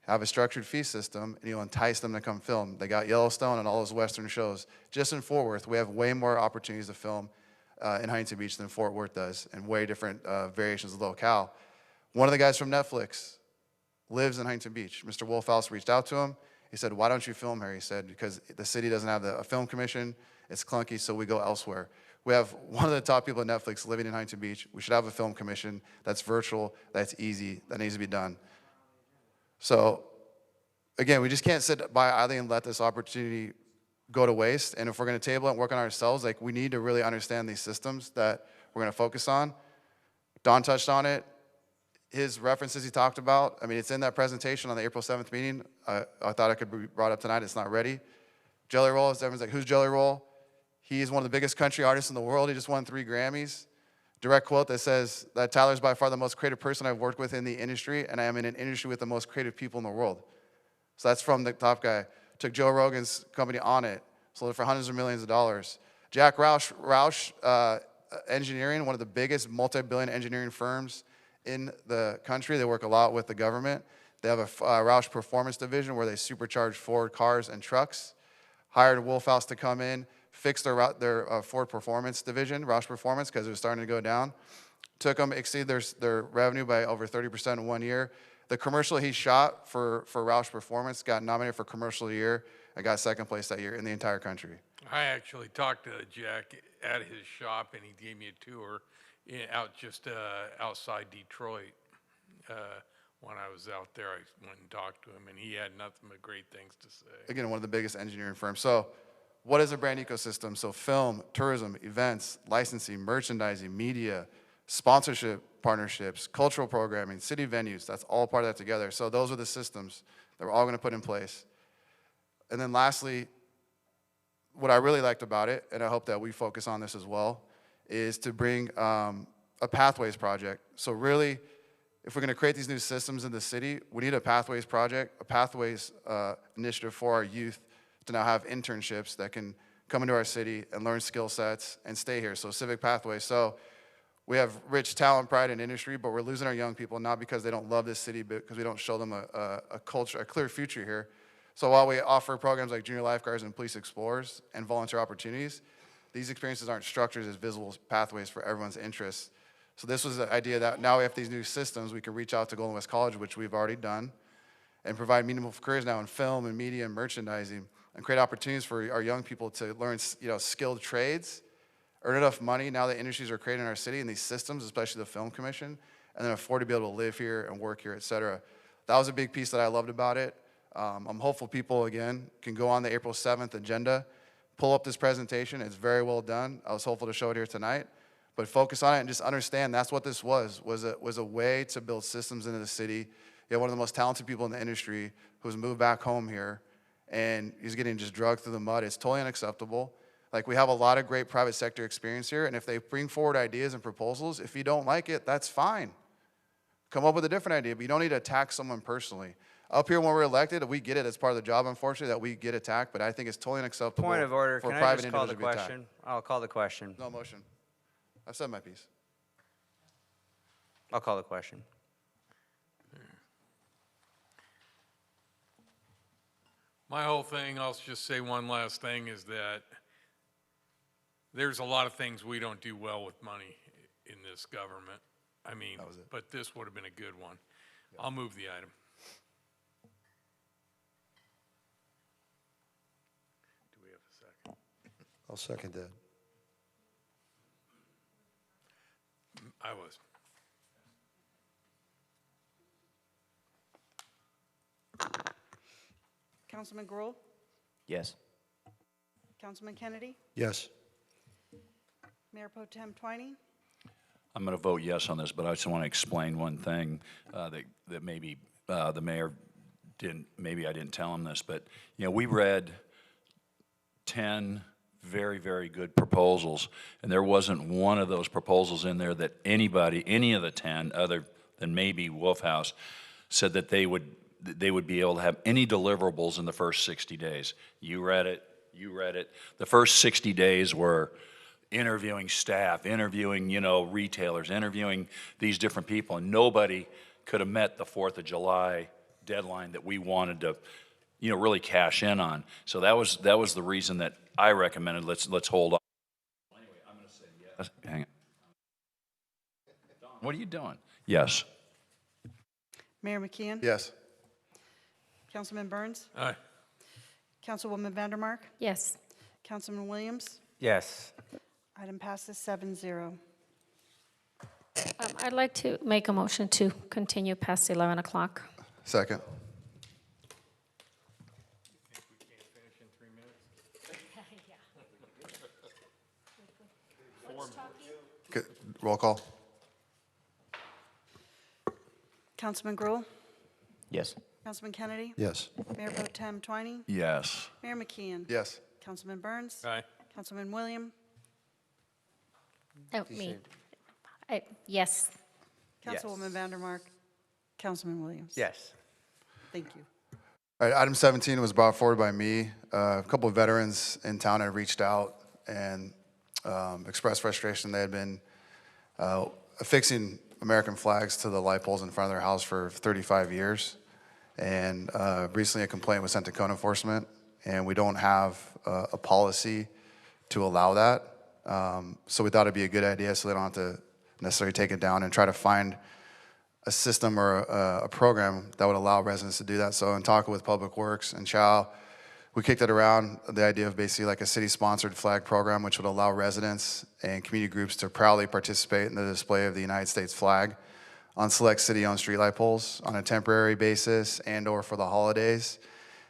have a structured fee system, and you'll entice them to come film. They got Yellowstone and all those Western shows. Just in Fort Worth, we have way more opportunities to film in Huntington Beach than Fort Worth does, and way different variations of locale. One of the guys from Netflix lives in Huntington Beach. Mr. Wolfhouse reached out to him. He said, why don't you film here? He said, because the city doesn't have a film commission. It's clunky, so we go elsewhere. We have one of the top people at Netflix living in Huntington Beach. We should have a film commission that's virtual, that's easy, that needs to be done. So, again, we just can't sit by idly and let this opportunity go to waste. And if we're going to table it and work on ourselves, we need to really understand these systems that we're going to focus on. Don touched on it. His references he talked about, it's in that presentation on the April 7th meeting. I thought it could be brought up tonight. It's not ready. Jelly Roll, everyone's like, who's Jelly Roll? He's one of the biggest country artists in the world. He just won 3 Grammys. Direct quote that says that Tyler's by far the most creative person I've worked with in the industry, and I am in an industry with the most creative people in the world. So that's from the top guy. Took Joe Rogan's company On It, sold it for hundreds of millions of dollars. Jack Roush Engineering, one of the biggest multi-billion engineering firms in the country. They work a lot with the government. They have a Roush Performance division where they supercharge Ford cars and trucks. Hired Wolfhouse to come in, fix their Ford Performance division, Roush Performance, because it was starting to go down. Took them, exceed their revenue by over 30% in 1 year. The commercial he shot for Roush Performance got nominated for Commercial of the Year and got second place that year in the entire country. I actually talked to Jack at his shop, and he gave me a tour outside Detroit. When I was out there, I went and talked to him, and he had nothing but great things to say. Again, one of the biggest engineering firms. So what is a brand ecosystem? So film, tourism, events, licensing, merchandising, media, sponsorship partnerships, cultural programming, city venues, that's all part of that together. So those are the systems that we're all going to put in place. And then lastly, what I really liked about it, and I hope that we focus on this as well, is to bring a pathways project. So really, if we're going to create these new systems in the city, we need a pathways project, a pathways initiative for our youth to now have internships that can come into our city and learn skill sets and stay here. So civic pathways. So we have rich talent, pride, and industry, but we're losing our young people, not because they don't love this city, but because we don't show them a culture, a clear future here. So while we offer programs like junior lifeguards and police explorers and volunteer opportunities, these experiences aren't structured as visible pathways for everyone's interests. So this was the idea that now we have these new systems, we can reach out to Golden West College, which we've already done, and provide meaningful careers now in film and media and merchandising, and create opportunities for our young people to learn, skilled trades, earn enough money now that industries are created in our city and these systems, especially the Film Commission, and then afford to be able to live here and work here, et cetera. That was a big piece that I loved about it. I'm hopeful people, again, can go on the April 7th agenda, pull up this presentation. It's very well done. I was hopeful to show it here tonight. But focus on it and just understand that's what this was a way to build systems into the city. You have one of the most talented people in the industry who's moved back home here, and he's getting just dragged through the mud. It's totally unacceptable. Like, we have a lot of great private sector experience here, and if they bring forward ideas and proposals, if you don't like it, that's fine. Come up with a different idea, but you don't need to attack someone personally. Up here when we're elected, we get it. It's part of the job, unfortunately, that we get attacked, but I think it's totally unacceptable. Point of order, for can I private just call the individuals to be question? I'll call the question. No motion. I've said my piece. I'll call the question. My whole thing, I'll just say one last thing, is that there's a lot of things we don't do well with money in this government. I mean, but this would have been a good one. I'll move the item. Do we have a second? I'll second that. I was. Councilman Gruhl? Yes. Councilman Kennedy? Yes. Mayor Pro Tem Twining? I'm going to vote yes on this, but I just want to explain one thing that maybe the mayor didn't, maybe I didn't tell him this, but, we read 10 very, very good proposals, and there wasn't one of those proposals in there that anybody, any of the 10, other than maybe Wolf House, said that they would be able to have any deliverables in the first 60 days. You read it. The first 60 days were interviewing staff, interviewing, retailers, interviewing these different people, and nobody could have met the 4th of July deadline that we wanted to, really cash in on. So that was the reason that I recommended let's hold on. Anyway, I'm going to say yes. Hang on. Don, what are you doing? Yes. Mayor McKeon? Yes. Councilman Burns? Aye. Councilwoman Vandermark? Yes. Councilman Williams? Yes. Item passes 7-0. I'd like to make a motion to continue past 11 o'clock. Second. Okay, roll call. Councilman Gruhl? Yes. Councilman Kennedy? Yes. Mayor Pro Tem Twining? Yes. Mayor McKeon? Yes. Councilman Burns? Aye. Councilman William? Oh, me. Yes. Councilwoman Vandermark? Councilman Williams? Yes. Thank you. All right, item 17 was brought forward by me. A couple of veterans in town had reached out and expressed frustration. They had been affixing American flags to the light poles in front of their house for 35 years. And recently a complaint was sent to code enforcement, and we don't have a policy to allow that. So we thought it'd be a good idea so they don't have to necessarily take it down and try to find a system or a program that would allow residents to do that. So in talking with Public Works and Chow, we kicked it around, the idea of basically like a city-sponsored flag program, which would allow residents and community groups to proudly participate in the display of the United States flag on select city-owned streetlight poles on a temporary basis and or for the holidays.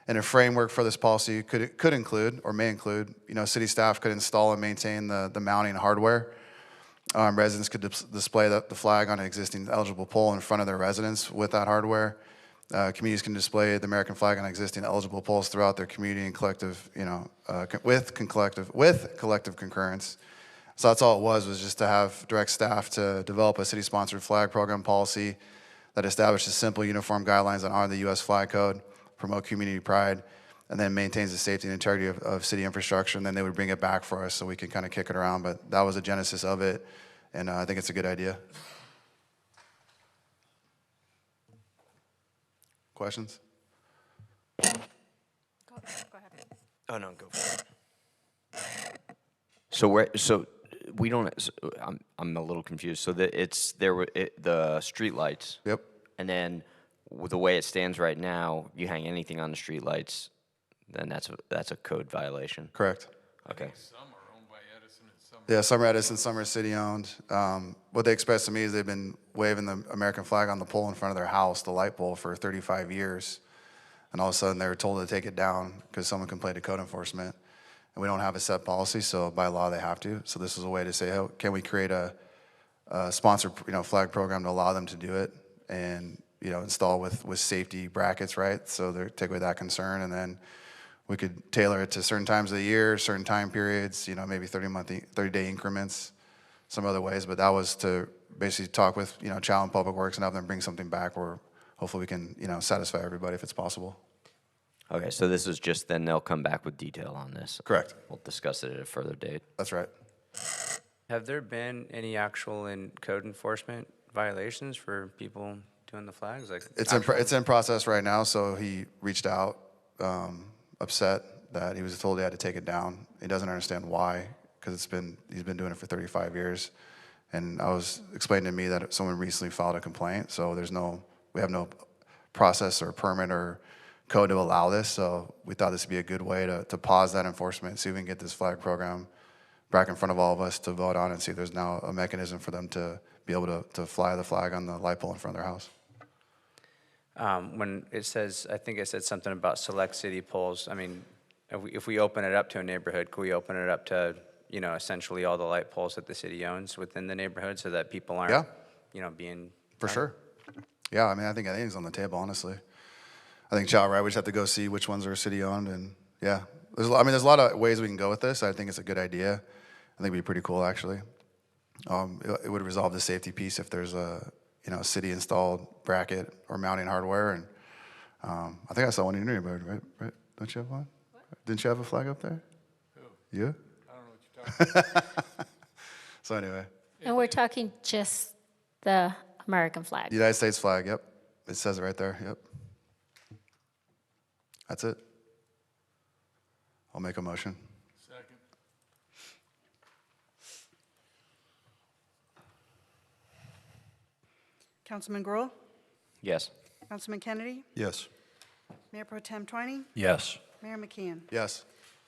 And a framework for this policy could include, or may include, city staff could install and maintain the mounting hardware. Residents could display the flag on an existing eligible pole in front of their residence with that hardware. Communities can display the American flag on existing eligible poles throughout their community and collective, with collective concurrence. So that's all it was just to have direct staff to develop a city-sponsored flag program policy that establishes simple, uniform guidelines that honor the U.S. flag code, promote community pride, and then maintains the safety and integrity of city infrastructure. And then they would bring it back for us so we could kind of kick it around. But that was the genesis of it, and I think it's a good idea. Questions? Go ahead. Oh, no, go for it. So we don't, I'm a little confused. So the street lights. Yep. And then the way it stands right now, you hang anything on the street lights, then that's a code violation. Correct. Okay. Some are owned by Edison and some. Yeah, some are Edison, some are city-owned. What they expressed to me is they've been waving the American flag on the pole in front of their house, the light pole, for 35 years. And all of a sudden, they were told to take it down because someone complained to code enforcement. And we don't have a set policy, so by law, they have to. So this is a way to say, hey, can we create a sponsored flag program to allow them to do it and install with safety brackets, right? So they take away that concern, and then we could tailor it to certain times of the year, certain time periods, maybe 30-day increments, some other ways. But that was to basically talk with, Chow and Public Works and have them bring something back where hopefully we can, satisfy everybody if it's possible. Okay, so this is just then they'll come back with detail on this. Correct. We'll discuss it at a further date. That's right. Have there been any actual code enforcement violations for people doing the flags? It's in process right now. So he reached out, upset that he was told he had to take it down. He doesn't understand why, because he's been doing it for 35 years. And I was explaining to me that someone recently filed a complaint. So we have no process or permit or code to allow this. So we thought this would be a good way to pause that enforcement, see if we can get this flag program back in front of all of us to vote on and see if there's now a mechanism for them to be able to fly the flag on the light pole in front of their house. When it says, I think it said something about select city poles. I mean, if we open it up to a neighborhood, could we open it up to, essentially all the light poles that the city owns within the neighborhood so that people aren't, being... For sure. Yeah, I mean, I think anything's on the table, honestly. I think Chow, right, we just have to go see which ones are city-owned, and yeah. There's a lot of ways we can go with this. I think it's a good idea. I think it'd be pretty cool, actually. It would resolve the safety piece if there's a, city-installed bracket or mounting hardware, and I think I saw one in your neighborhood, right? Don't you have one? What? Didn't you have a flag up there? Who? You? I don't know what you're talking about. So anyway. And we're talking just the American flag. United States flag, yep. It says it right there, yep. That's it. I'll make a motion. Second. Councilman Gruhl? Yes. Councilman Kennedy? Yes. Mayor Pro Tem Twining? Yes. Mayor McKeon? Yes.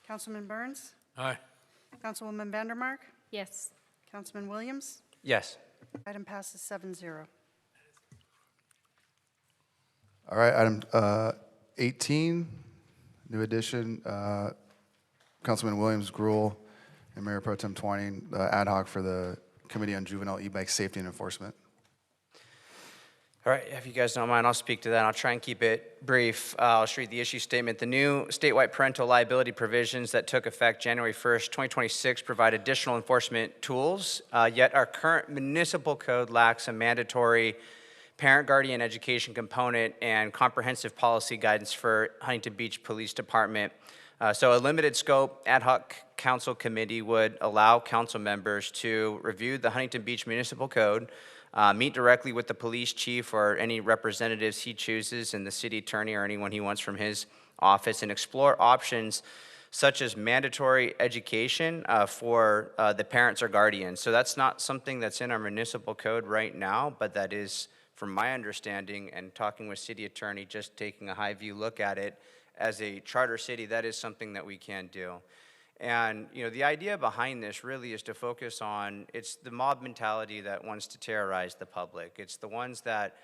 Councilman Burns? Aye. Councilwoman Vandermark? Yes. Councilman Williams? Yes. Item passes 7-0. All right, item 18, new addition, Councilman Williams, Gruhl, and Mayor Pro Tem Twining, ad hoc for the Committee on Juvenile E-Bike Safety and Enforcement. All right, if you guys don't mind, I'll speak to that. I'll try and keep it brief. I'll just read the issue statement. The new statewide parental liability provisions that took effect January 1st, 2026 provide additional enforcement tools, yet our current municipal code lacks a mandatory parent-guardian education component and comprehensive policy guidance for Huntington Beach Police Department. So a limited scope ad hoc council committee would allow council members to review the Huntington Beach Municipal Code, meet directly with the police chief or any representatives he chooses and the city attorney or anyone he wants from his office, and explore options such as mandatory education for the parents or guardians. So that's not something that's in our municipal code right now, but that is, from my understanding and talking with city attorney, just taking a high view look at it, as a charter city, that is something that we can do. And the idea behind this really is to focus on, it's the mob mentality that wants to terrorize the public. It's the ones that,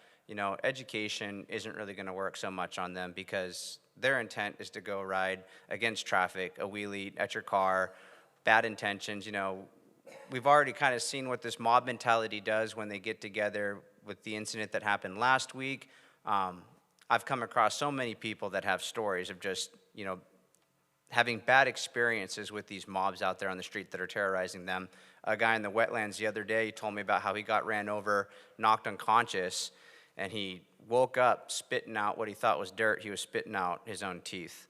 education isn't really gonna work so much on them because their intent is to go ride against traffic, a wheelie at your car, bad intentions, we've already kind of seen what this mob mentality does when they get together with the incident that happened last week. I've come across so many people that have stories of just, having bad experiences with these mobs out there on the street that are terrorizing them. A guy in the wetlands the other day told me about how he got ran over, knocked unconscious, and he woke up spitting out what he thought was dirt. He was spitting out his own teeth.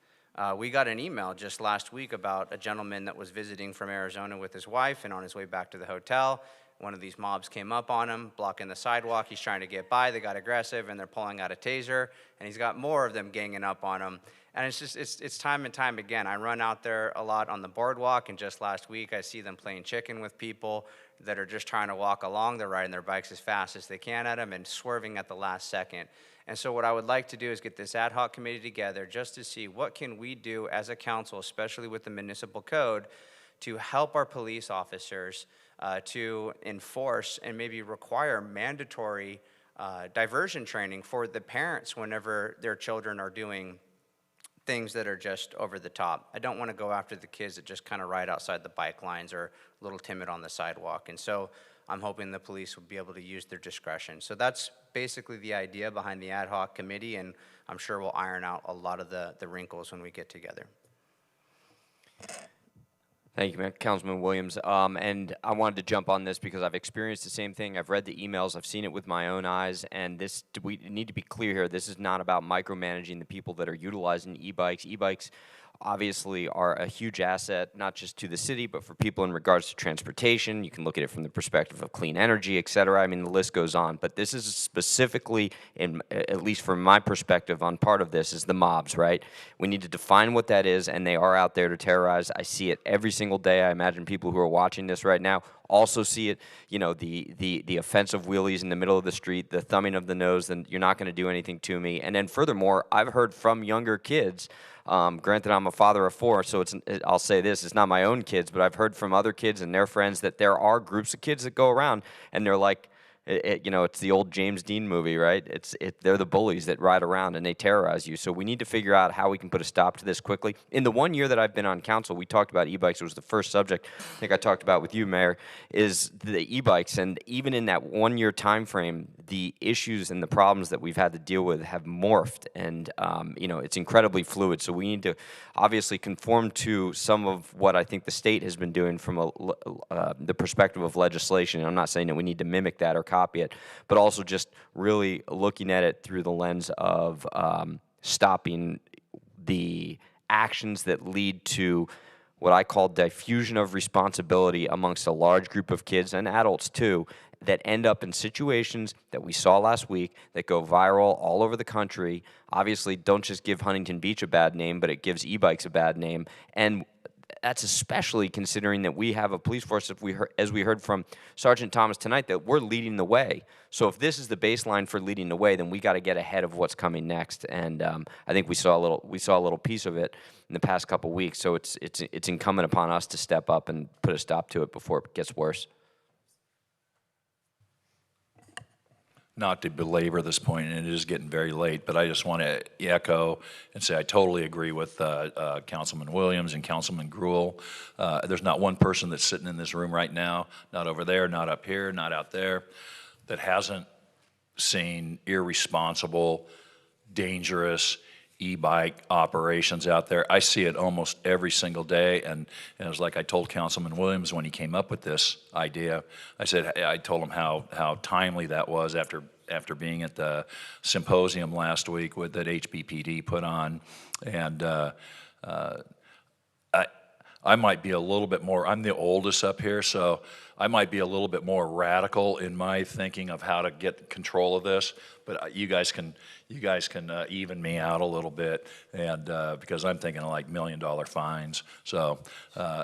We got an email just last week about a gentleman that was visiting from Arizona with his wife, and on his way back to the hotel, one of these mobs came up on him, blocking the sidewalk. He's trying to get by. They got aggressive, and they're pulling out a taser, and he's got more of them ganging up on him. And it's time and time again. I run out there a lot on the boardwalk, and just last week I see them playing chicken with people that are just trying to walk along. They're riding their bikes as fast as they can at them and swerving at the last second. And so what I would like to do is get this ad hoc committee together just to see what can we do as a council, especially with the municipal code, to help our police officers to enforce and maybe require mandatory diversion training for the parents whenever their children are doing things that are just over the top. I don't want to go after the kids that just kind of ride outside the bike lines or a little timid on the sidewalk. And so I'm hoping the police will be able to use their discretion. So that's basically the idea behind the ad hoc committee, and I'm sure we'll iron out a lot of the wrinkles when we get together. Thank you, Councilman Williams. And I wanted to jump on this because I've experienced the same thing. I've read the emails. I've seen it with my own eyes. And we need to be clear here. This is not about micromanaging the people that are utilizing e-bikes. E-bikes obviously are a huge asset, not just to the city, but for people in regards to transportation. You can look at it from the perspective of clean energy, et cetera. I mean, the list goes on. But this is specifically, at least from my perspective on part of this, is the mobs, right? We need to define what that is, and they are out there to terrorize. I see it every single day. I imagine people who are watching this right now also see it, the offensive wheelies in the middle of the street, the thumbing of the nose, then you're not going to do anything to me. And then furthermore, I've heard from younger kids, granted I'm a father of 4, so I'll say this, it's not my own kids, but I've heard from other kids and their friends that there are groups of kids that go around and they're like, it's the old James Dean movie, right? They're the bullies that ride around and they terrorize you. So we need to figure out how we can put a stop to this quickly. In the 1 year that I've been on council, we talked about e-bikes. It was the first subject I think I talked about with you, Mayor, is the e-bikes. And even in that 1 year time frame, the issues and the problems that we've had to deal with have morphed. And, it's incredibly fluid. So we need to obviously conform to some of what I think the state has been doing from the perspective of legislation. And I'm not saying that we need to mimic that or copy it, but also just really looking at it through the lens of stopping the actions that lead to what I call diffusion of responsibility amongst a large group of kids and adults too, that end up in situations that we saw last week that go viral all over the country. Obviously, don't just give Huntington Beach a bad name, but it gives e-bikes a bad name. And that's especially considering that we have a police force, as we heard from Sergeant Thomas tonight, that we're leading the way. So if this is the baseline for leading the way, then we got to get ahead of what's coming next. And I think we saw a little piece of it in the past couple weeks. So it's incumbent upon us to step up and put a stop to it before it gets worse. Not to belabor this point, and it is getting very late, but I just want to echo and say I totally agree with Councilman Williams and Councilman Gruhl. There's not one person that's sitting in this room right now, not over there, not up here, not out there, that hasn't seen irresponsible, dangerous e-bike operations out there. I see it almost every single day, and it was like I told Councilman Williams when he came up with this idea. I told him how timely that was after being at the symposium last week that HBPD put on, and I might be a little bit more. I'm the oldest up here, so I might be a little bit more radical in my thinking of how to get control of this. But you guys can even me out a little bit, and because I'm thinking of like $1 million fines. So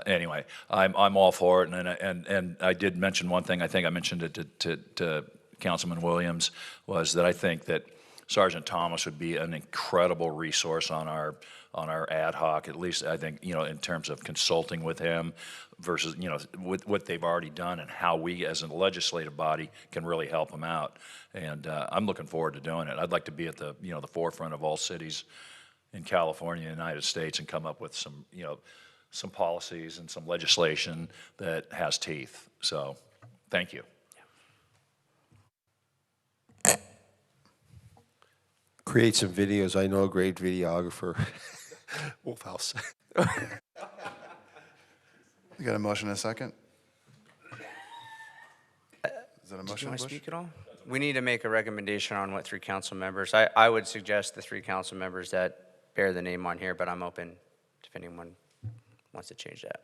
anyway, I'm all for it, and I did mention one thing. I think I mentioned it to Councilman Williams, was that I think that Sergeant Thomas would be an incredible resource on our ad hoc. At least I think in terms of consulting with him versus with what they've already done and how we as a legislative body can really help them out. And I'm looking forward to doing it. I'd like to be at the the forefront of all cities in California, United States, and come up with some some policies and some legislation that has teeth. So, thank you. Create some videos. I know a great videographer. Wolf House. You got a motion and a second? Is that a Did motion? you want to Bush? speak at all? We need to make a recommendation on what 3 council members. I would suggest the 3 council members that bear the name on here, but I'm open if anyone wants to change that.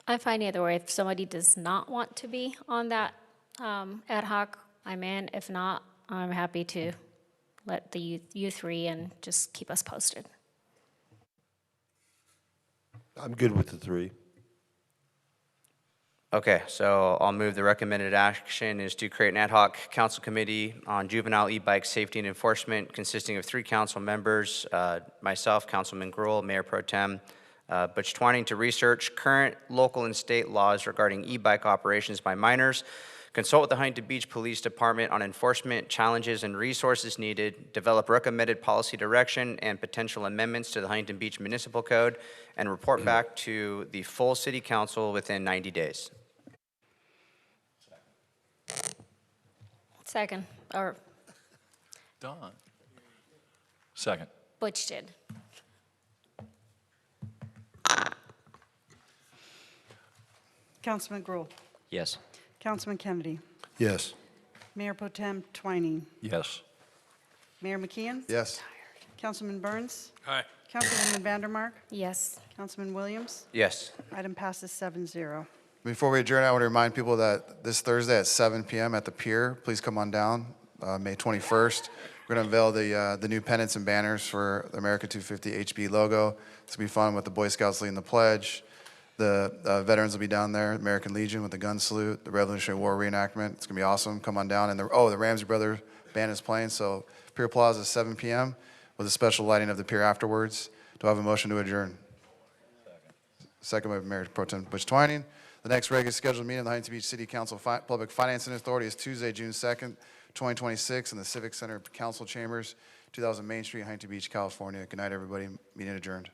I'm fine either way. If somebody does not want to be on that ad hoc, I'm in. If not, I'm happy to let the you 3 and just keep us posted. I'm good with the 3. Okay, so I'll move the recommended action is to create an ad hoc council committee on juvenile e-bike safety and enforcement consisting of 3 council members, myself, Councilman Gruhl, Mayor Pro Tem, Butch Twining, to research current local and state laws regarding e-bike operations by minors, consult with the Huntington Beach Police Department on enforcement challenges and resources needed, develop recommended policy direction and potential amendments to the Huntington Beach Municipal Code, and report back to the full city council within 90 days. Second, or Don. Second. Butch did. Councilman Gruhl. Yes. Councilman Kennedy. Yes. Mayor Pro Tem Twining. Yes. Mayor McKeon. Yes. Councilman Burns. Aye. Councilwoman Vandermark. Yes. Councilman Williams. Yes. Item passes 7-0. Before we adjourn, I want to remind people that this Thursday at 7 p.m. at the pier, please come on down, May 21st. We're going to unveil the new pennants and banners for the America 250 HB logo. It's going to be fun with the Boy Scouts leading the pledge. The veterans will be down there, American Legion with the gun salute, the Revolutionary War reenactment. It's going to be awesome. Come on down. And the Ramsey Brothers band is playing. So Pier Plaza, 7 p.m. with a special lighting of the pier afterwards. Do I have a motion to adjourn? Second by Mayor Pro Tem Butch Twining. The next regularly scheduled meeting of the Huntington Beach City Council Public Financing Authority is Tuesday, June 2nd, 2026 in the Civic Center Council Chambers, 2000 Main Street, Huntington Beach, California. Good night, everybody. Meeting adjourned.